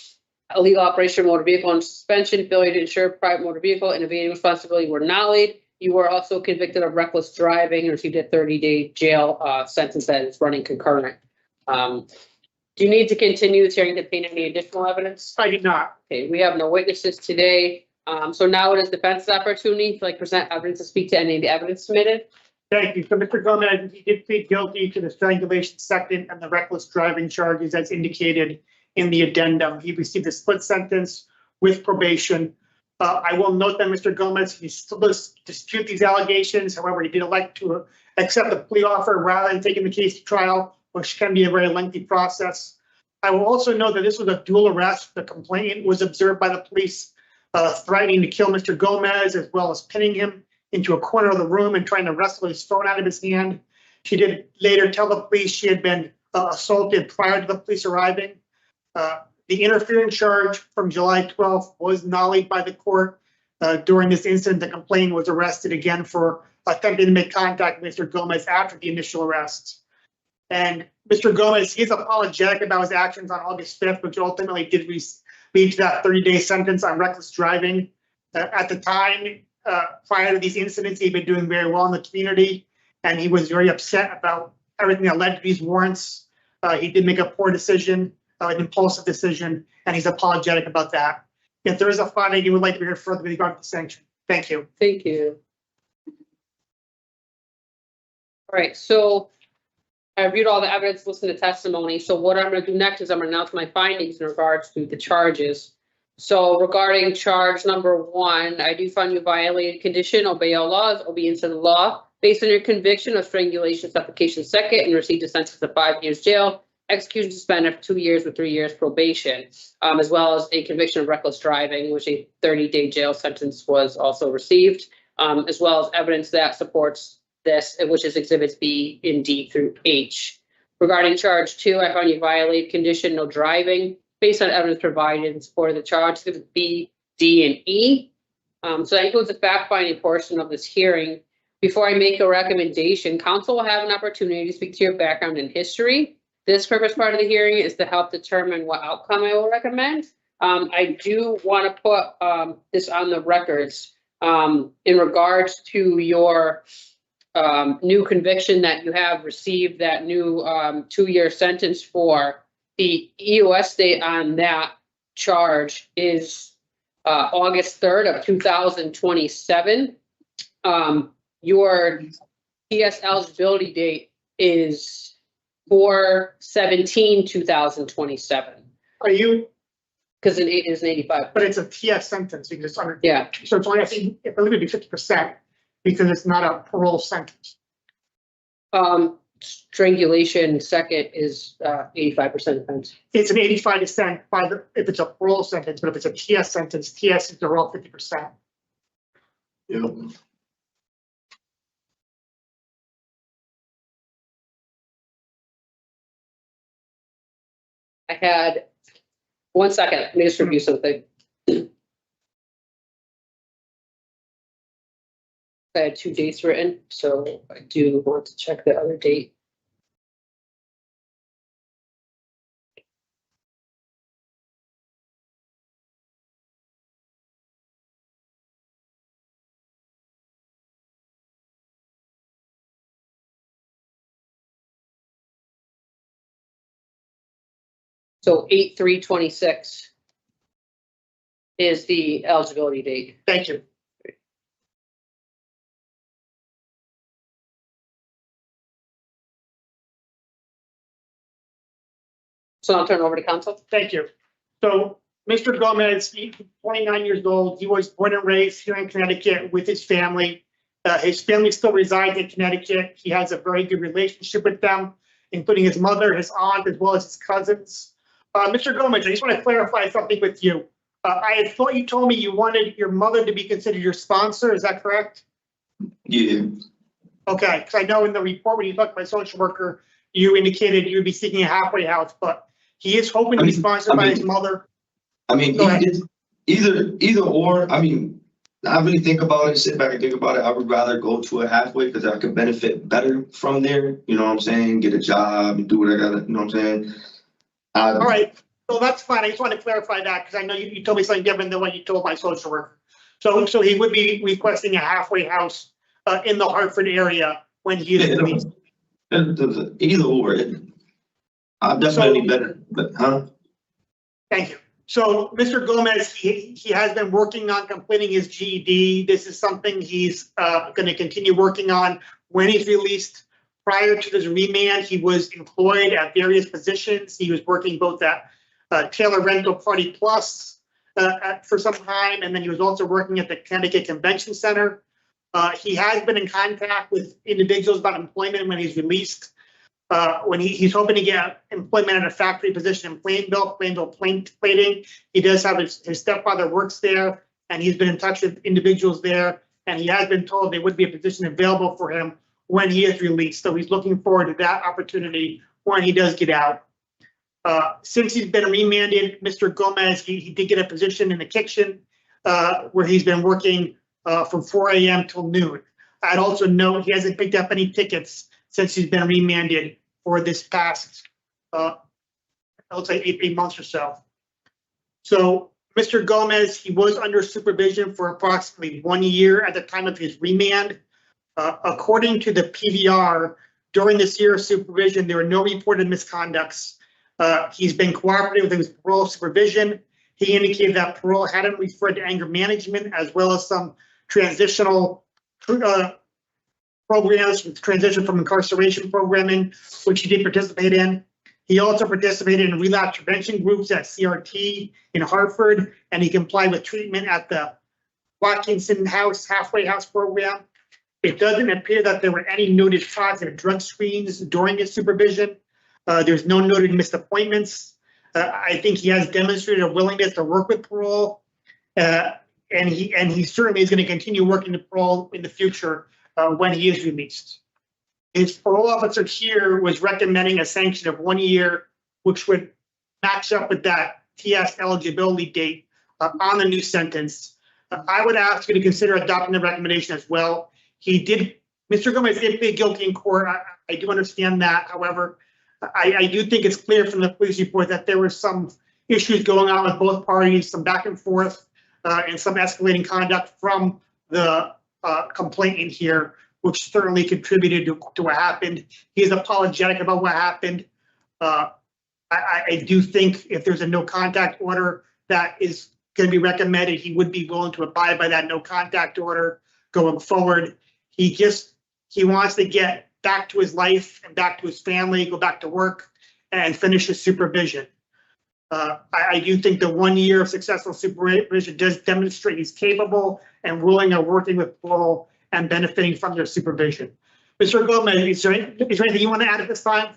illegal operation of motor vehicle on suspension, failure to insure private motor vehicle, and evading responsibility were nollied. You were also convicted of reckless driving and received a 30-day jail sentence that is running concurrent. Do you need to continue this hearing to obtain any additional evidence? I did not. Okay, we have no witnesses today. So now it is defense's opportunity to present evidence to speak to any of the evidence submitted. Thank you. So Mr. Gomez, he did plead guilty to the strangulation second and the reckless driving charges as indicated in the addendum. He received a split sentence with probation. I will note that Mr. Gomez, he still does dispute these allegations. However, he did elect to accept the plea offer rather than taking the case to trial, which can be a very lengthy process. I will also note that this was a dual arrest. The complainant was observed by the police threatening to kill Mr. Gomez, as well as pinning him into a corner of the room and trying to wrestle his phone out of his hand. She did later tell the police she had been assaulted prior to the police arriving. The interference charge from July 12th was nollied by the court. During this incident, the complainant was arrested again for attempting to make contact with Mr. Gomez after the initial arrest. And Mr. Gomez, he's apologetic about his actions on August 5th, which ultimately did lead to that 30-day sentence on reckless driving. At the time, prior to these incidents, he'd been doing very well in the community, and he was very upset about everything that led to these warrants. He did make a poor decision, an impulsive decision, and he's apologetic about that. If there is a finding you would like to hear further with regard to the sanction. Thank you. Thank you. All right, so I reviewed all the evidence, listened to testimony. So what I'm going to do next is I'm going to announce my findings in regards to the charges. So regarding charge number 1, I do find you violated condition, obey all laws, obedience to the law, based on your conviction of strangulation, suffocation second, and received a sentence of 5 years jail, execution suspended for 2 years with 3 years probation, as well as a conviction of reckless driving, which a 30-day jail sentence was also received, as well as evidence that supports this, which is exhibits B and D through H. Regarding charge 2, I found you violate condition no driving based on evidence provided in support of the charge. This is B, D, and E. So that includes the fact-finding portion of this hearing. Before I make a recommendation, council will have an opportunity to speak to your background and history. This purpose part of the hearing is to help determine what outcome I will recommend. I do want to put this on the records in regards to your new conviction that you have received, that new 2-year sentence for. The EOS date on that charge is August 3rd of 2027. Your TS eligibility date is 4/17/2027. Are you? Because it is an 85. But it's a TS sentence because it's under. Yeah. So it's only, I think, I believe it'd be 50% because it's not a parole sentence. Strangulation second is 85% offense. It's an 85% if it's a parole sentence, but if it's a TS sentence, TS is all 50%. Yeah. I had 1 second. Let me just review something. I had 2 dates written, so I do want to check the other date. So 8/3/26 is the eligibility date. Thank you. So I'll turn over to council. Thank you. So Mr. Gomez, he's 29 years old. He was born and raised here in Connecticut with his family. His family still resides in Connecticut. He has a very good relationship with them, including his mother, his aunt, as well as his cousins. Mr. Gomez, I just want to clarify something with you. I had thought you told me you wanted your mother to be considered your sponsor. Is that correct? Yeah. Okay, because I know in the report when you talked about social worker, you indicated you would be seeking a halfway house, but he is hoping to be sponsored by his mother. I mean, either or. I mean, I really think about it, sit back and think about it. I would rather go to a halfway because I could benefit better from there. You know what I'm saying? Get a job and do what I gotta, you know what I'm saying? All right, so that's fine. I just want to clarify that because I know you told me something different than what you told my social worker. So he would be requesting a halfway house in the Hartford area when he is released. Either or. I'm definitely better, but Thank you. So Mr. Gomez, he has been working on completing his GED. This is something he's going to continue working on when he's released. Prior to this remand, he was employed at various positions. He was working both at Taylor Rental Party Plus for some time, and then he was also working at the Connecticut Convention Center. He has been in contact with individuals about employment when he's released. When he's hoping to get employment at a factory position in Plainville plating. He does have his stepfather works there, and he's been in touch with individuals there, and he has been told there would be a position available for him when he is released. So he's looking forward to that opportunity when he does get out. Since he's been remanded, Mr. Gomez, he did get a position in the kitchen where he's been working from 4 a.m. till noon. I'd also note he hasn't picked up any tickets since he's been remanded for this past, let's say 8 months or so. So Mr. Gomez, he was under supervision for approximately 1 year at the time of his remand. According to the PVR, during this year of supervision, there were no reported misconducts. He's been cooperative with his parole supervision. He indicated that parole hadn't referred to anger management as well as some transitional programs with transition from incarceration programming, which he did participate in. He also participated in relapse prevention groups at CRT in Hartford, and he complied with treatment at the Watkinson House halfway house program. It doesn't appear that there were any noted positive drug screens during his supervision. There's no noted missed appointments. I think he has demonstrated a willingness to work with parole, and he certainly is going to continue working the parole in the future when he is released. His parole officer here was recommending a sanction of 1 year, which would match up with that TS eligibility date on the new sentence. I would ask you to consider adopting the recommendation as well. Mr. Gomez did plead guilty in court. I do understand that. However, I do think it's clear from the police report that there were some issues going on with both parties, some back and forth, and some escalating conduct from the complainant here, which certainly contributed to what happened. He is apologetic about what happened. I do think if there's a no contact order that is going to be recommended, he would be willing to abide by that no contact order going forward. He wants to get back to his life and back to his family, go back to work and finish his supervision. I do think the 1 year of successful supervision does demonstrate he's capable and willing of working with parole and benefiting from their supervision. Mr. Gomez, is there anything you want to add at this time?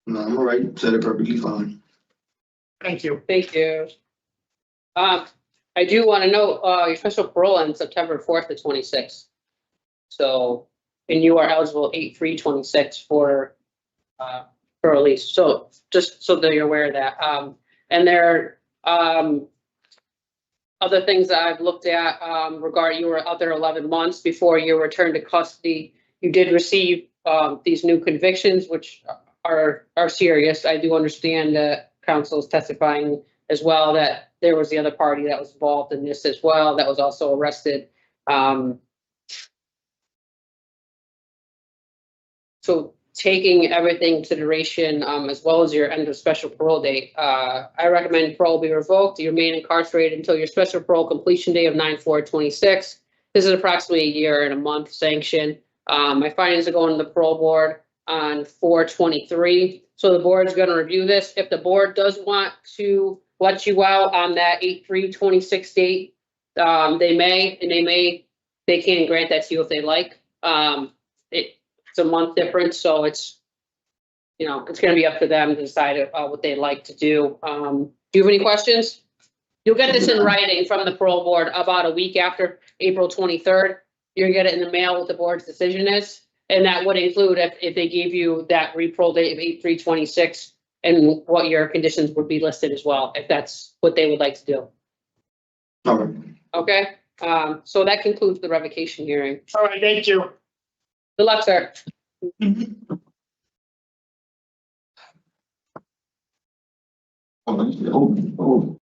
No, I'm all right. Said it perfectly fine. Thank you. Thank you. I do want to know, your special parole ends September 4th to 26th. So, and you are eligible 8/3/26 for release. So just so that you're aware of that. And there are other things that I've looked at regarding you were out there 11 months before your return to custody. You did receive these new convictions, which are serious. I do understand that counsel is testifying as well that there was the other party that was involved in this as well that was also arrested. So taking everything into consideration, as well as your end of special parole date, I recommend parole be revoked. You remain incarcerated until your special parole completion date of 9/4/26. This is approximately a year and a month sanction. My findings are going to the parole board on 4/23. So the board is going to review this. If the board does want to let you out on that 8/3/26 date, they can grant that to you if they like. It's a month difference, so it's going to be up to them to decide what they'd like to do. Do you have any questions? You'll get this in writing from the parole board about a week after April 23rd. You'll get it in the mail what the board's decision is. And that would include if they gave you that re-parole date of 8/3/26 and what your conditions would be listed as well, if that's what they would like to do. All right. Okay, so that concludes the revocation hearing. All right, thank you. Good luck, sir. Oh,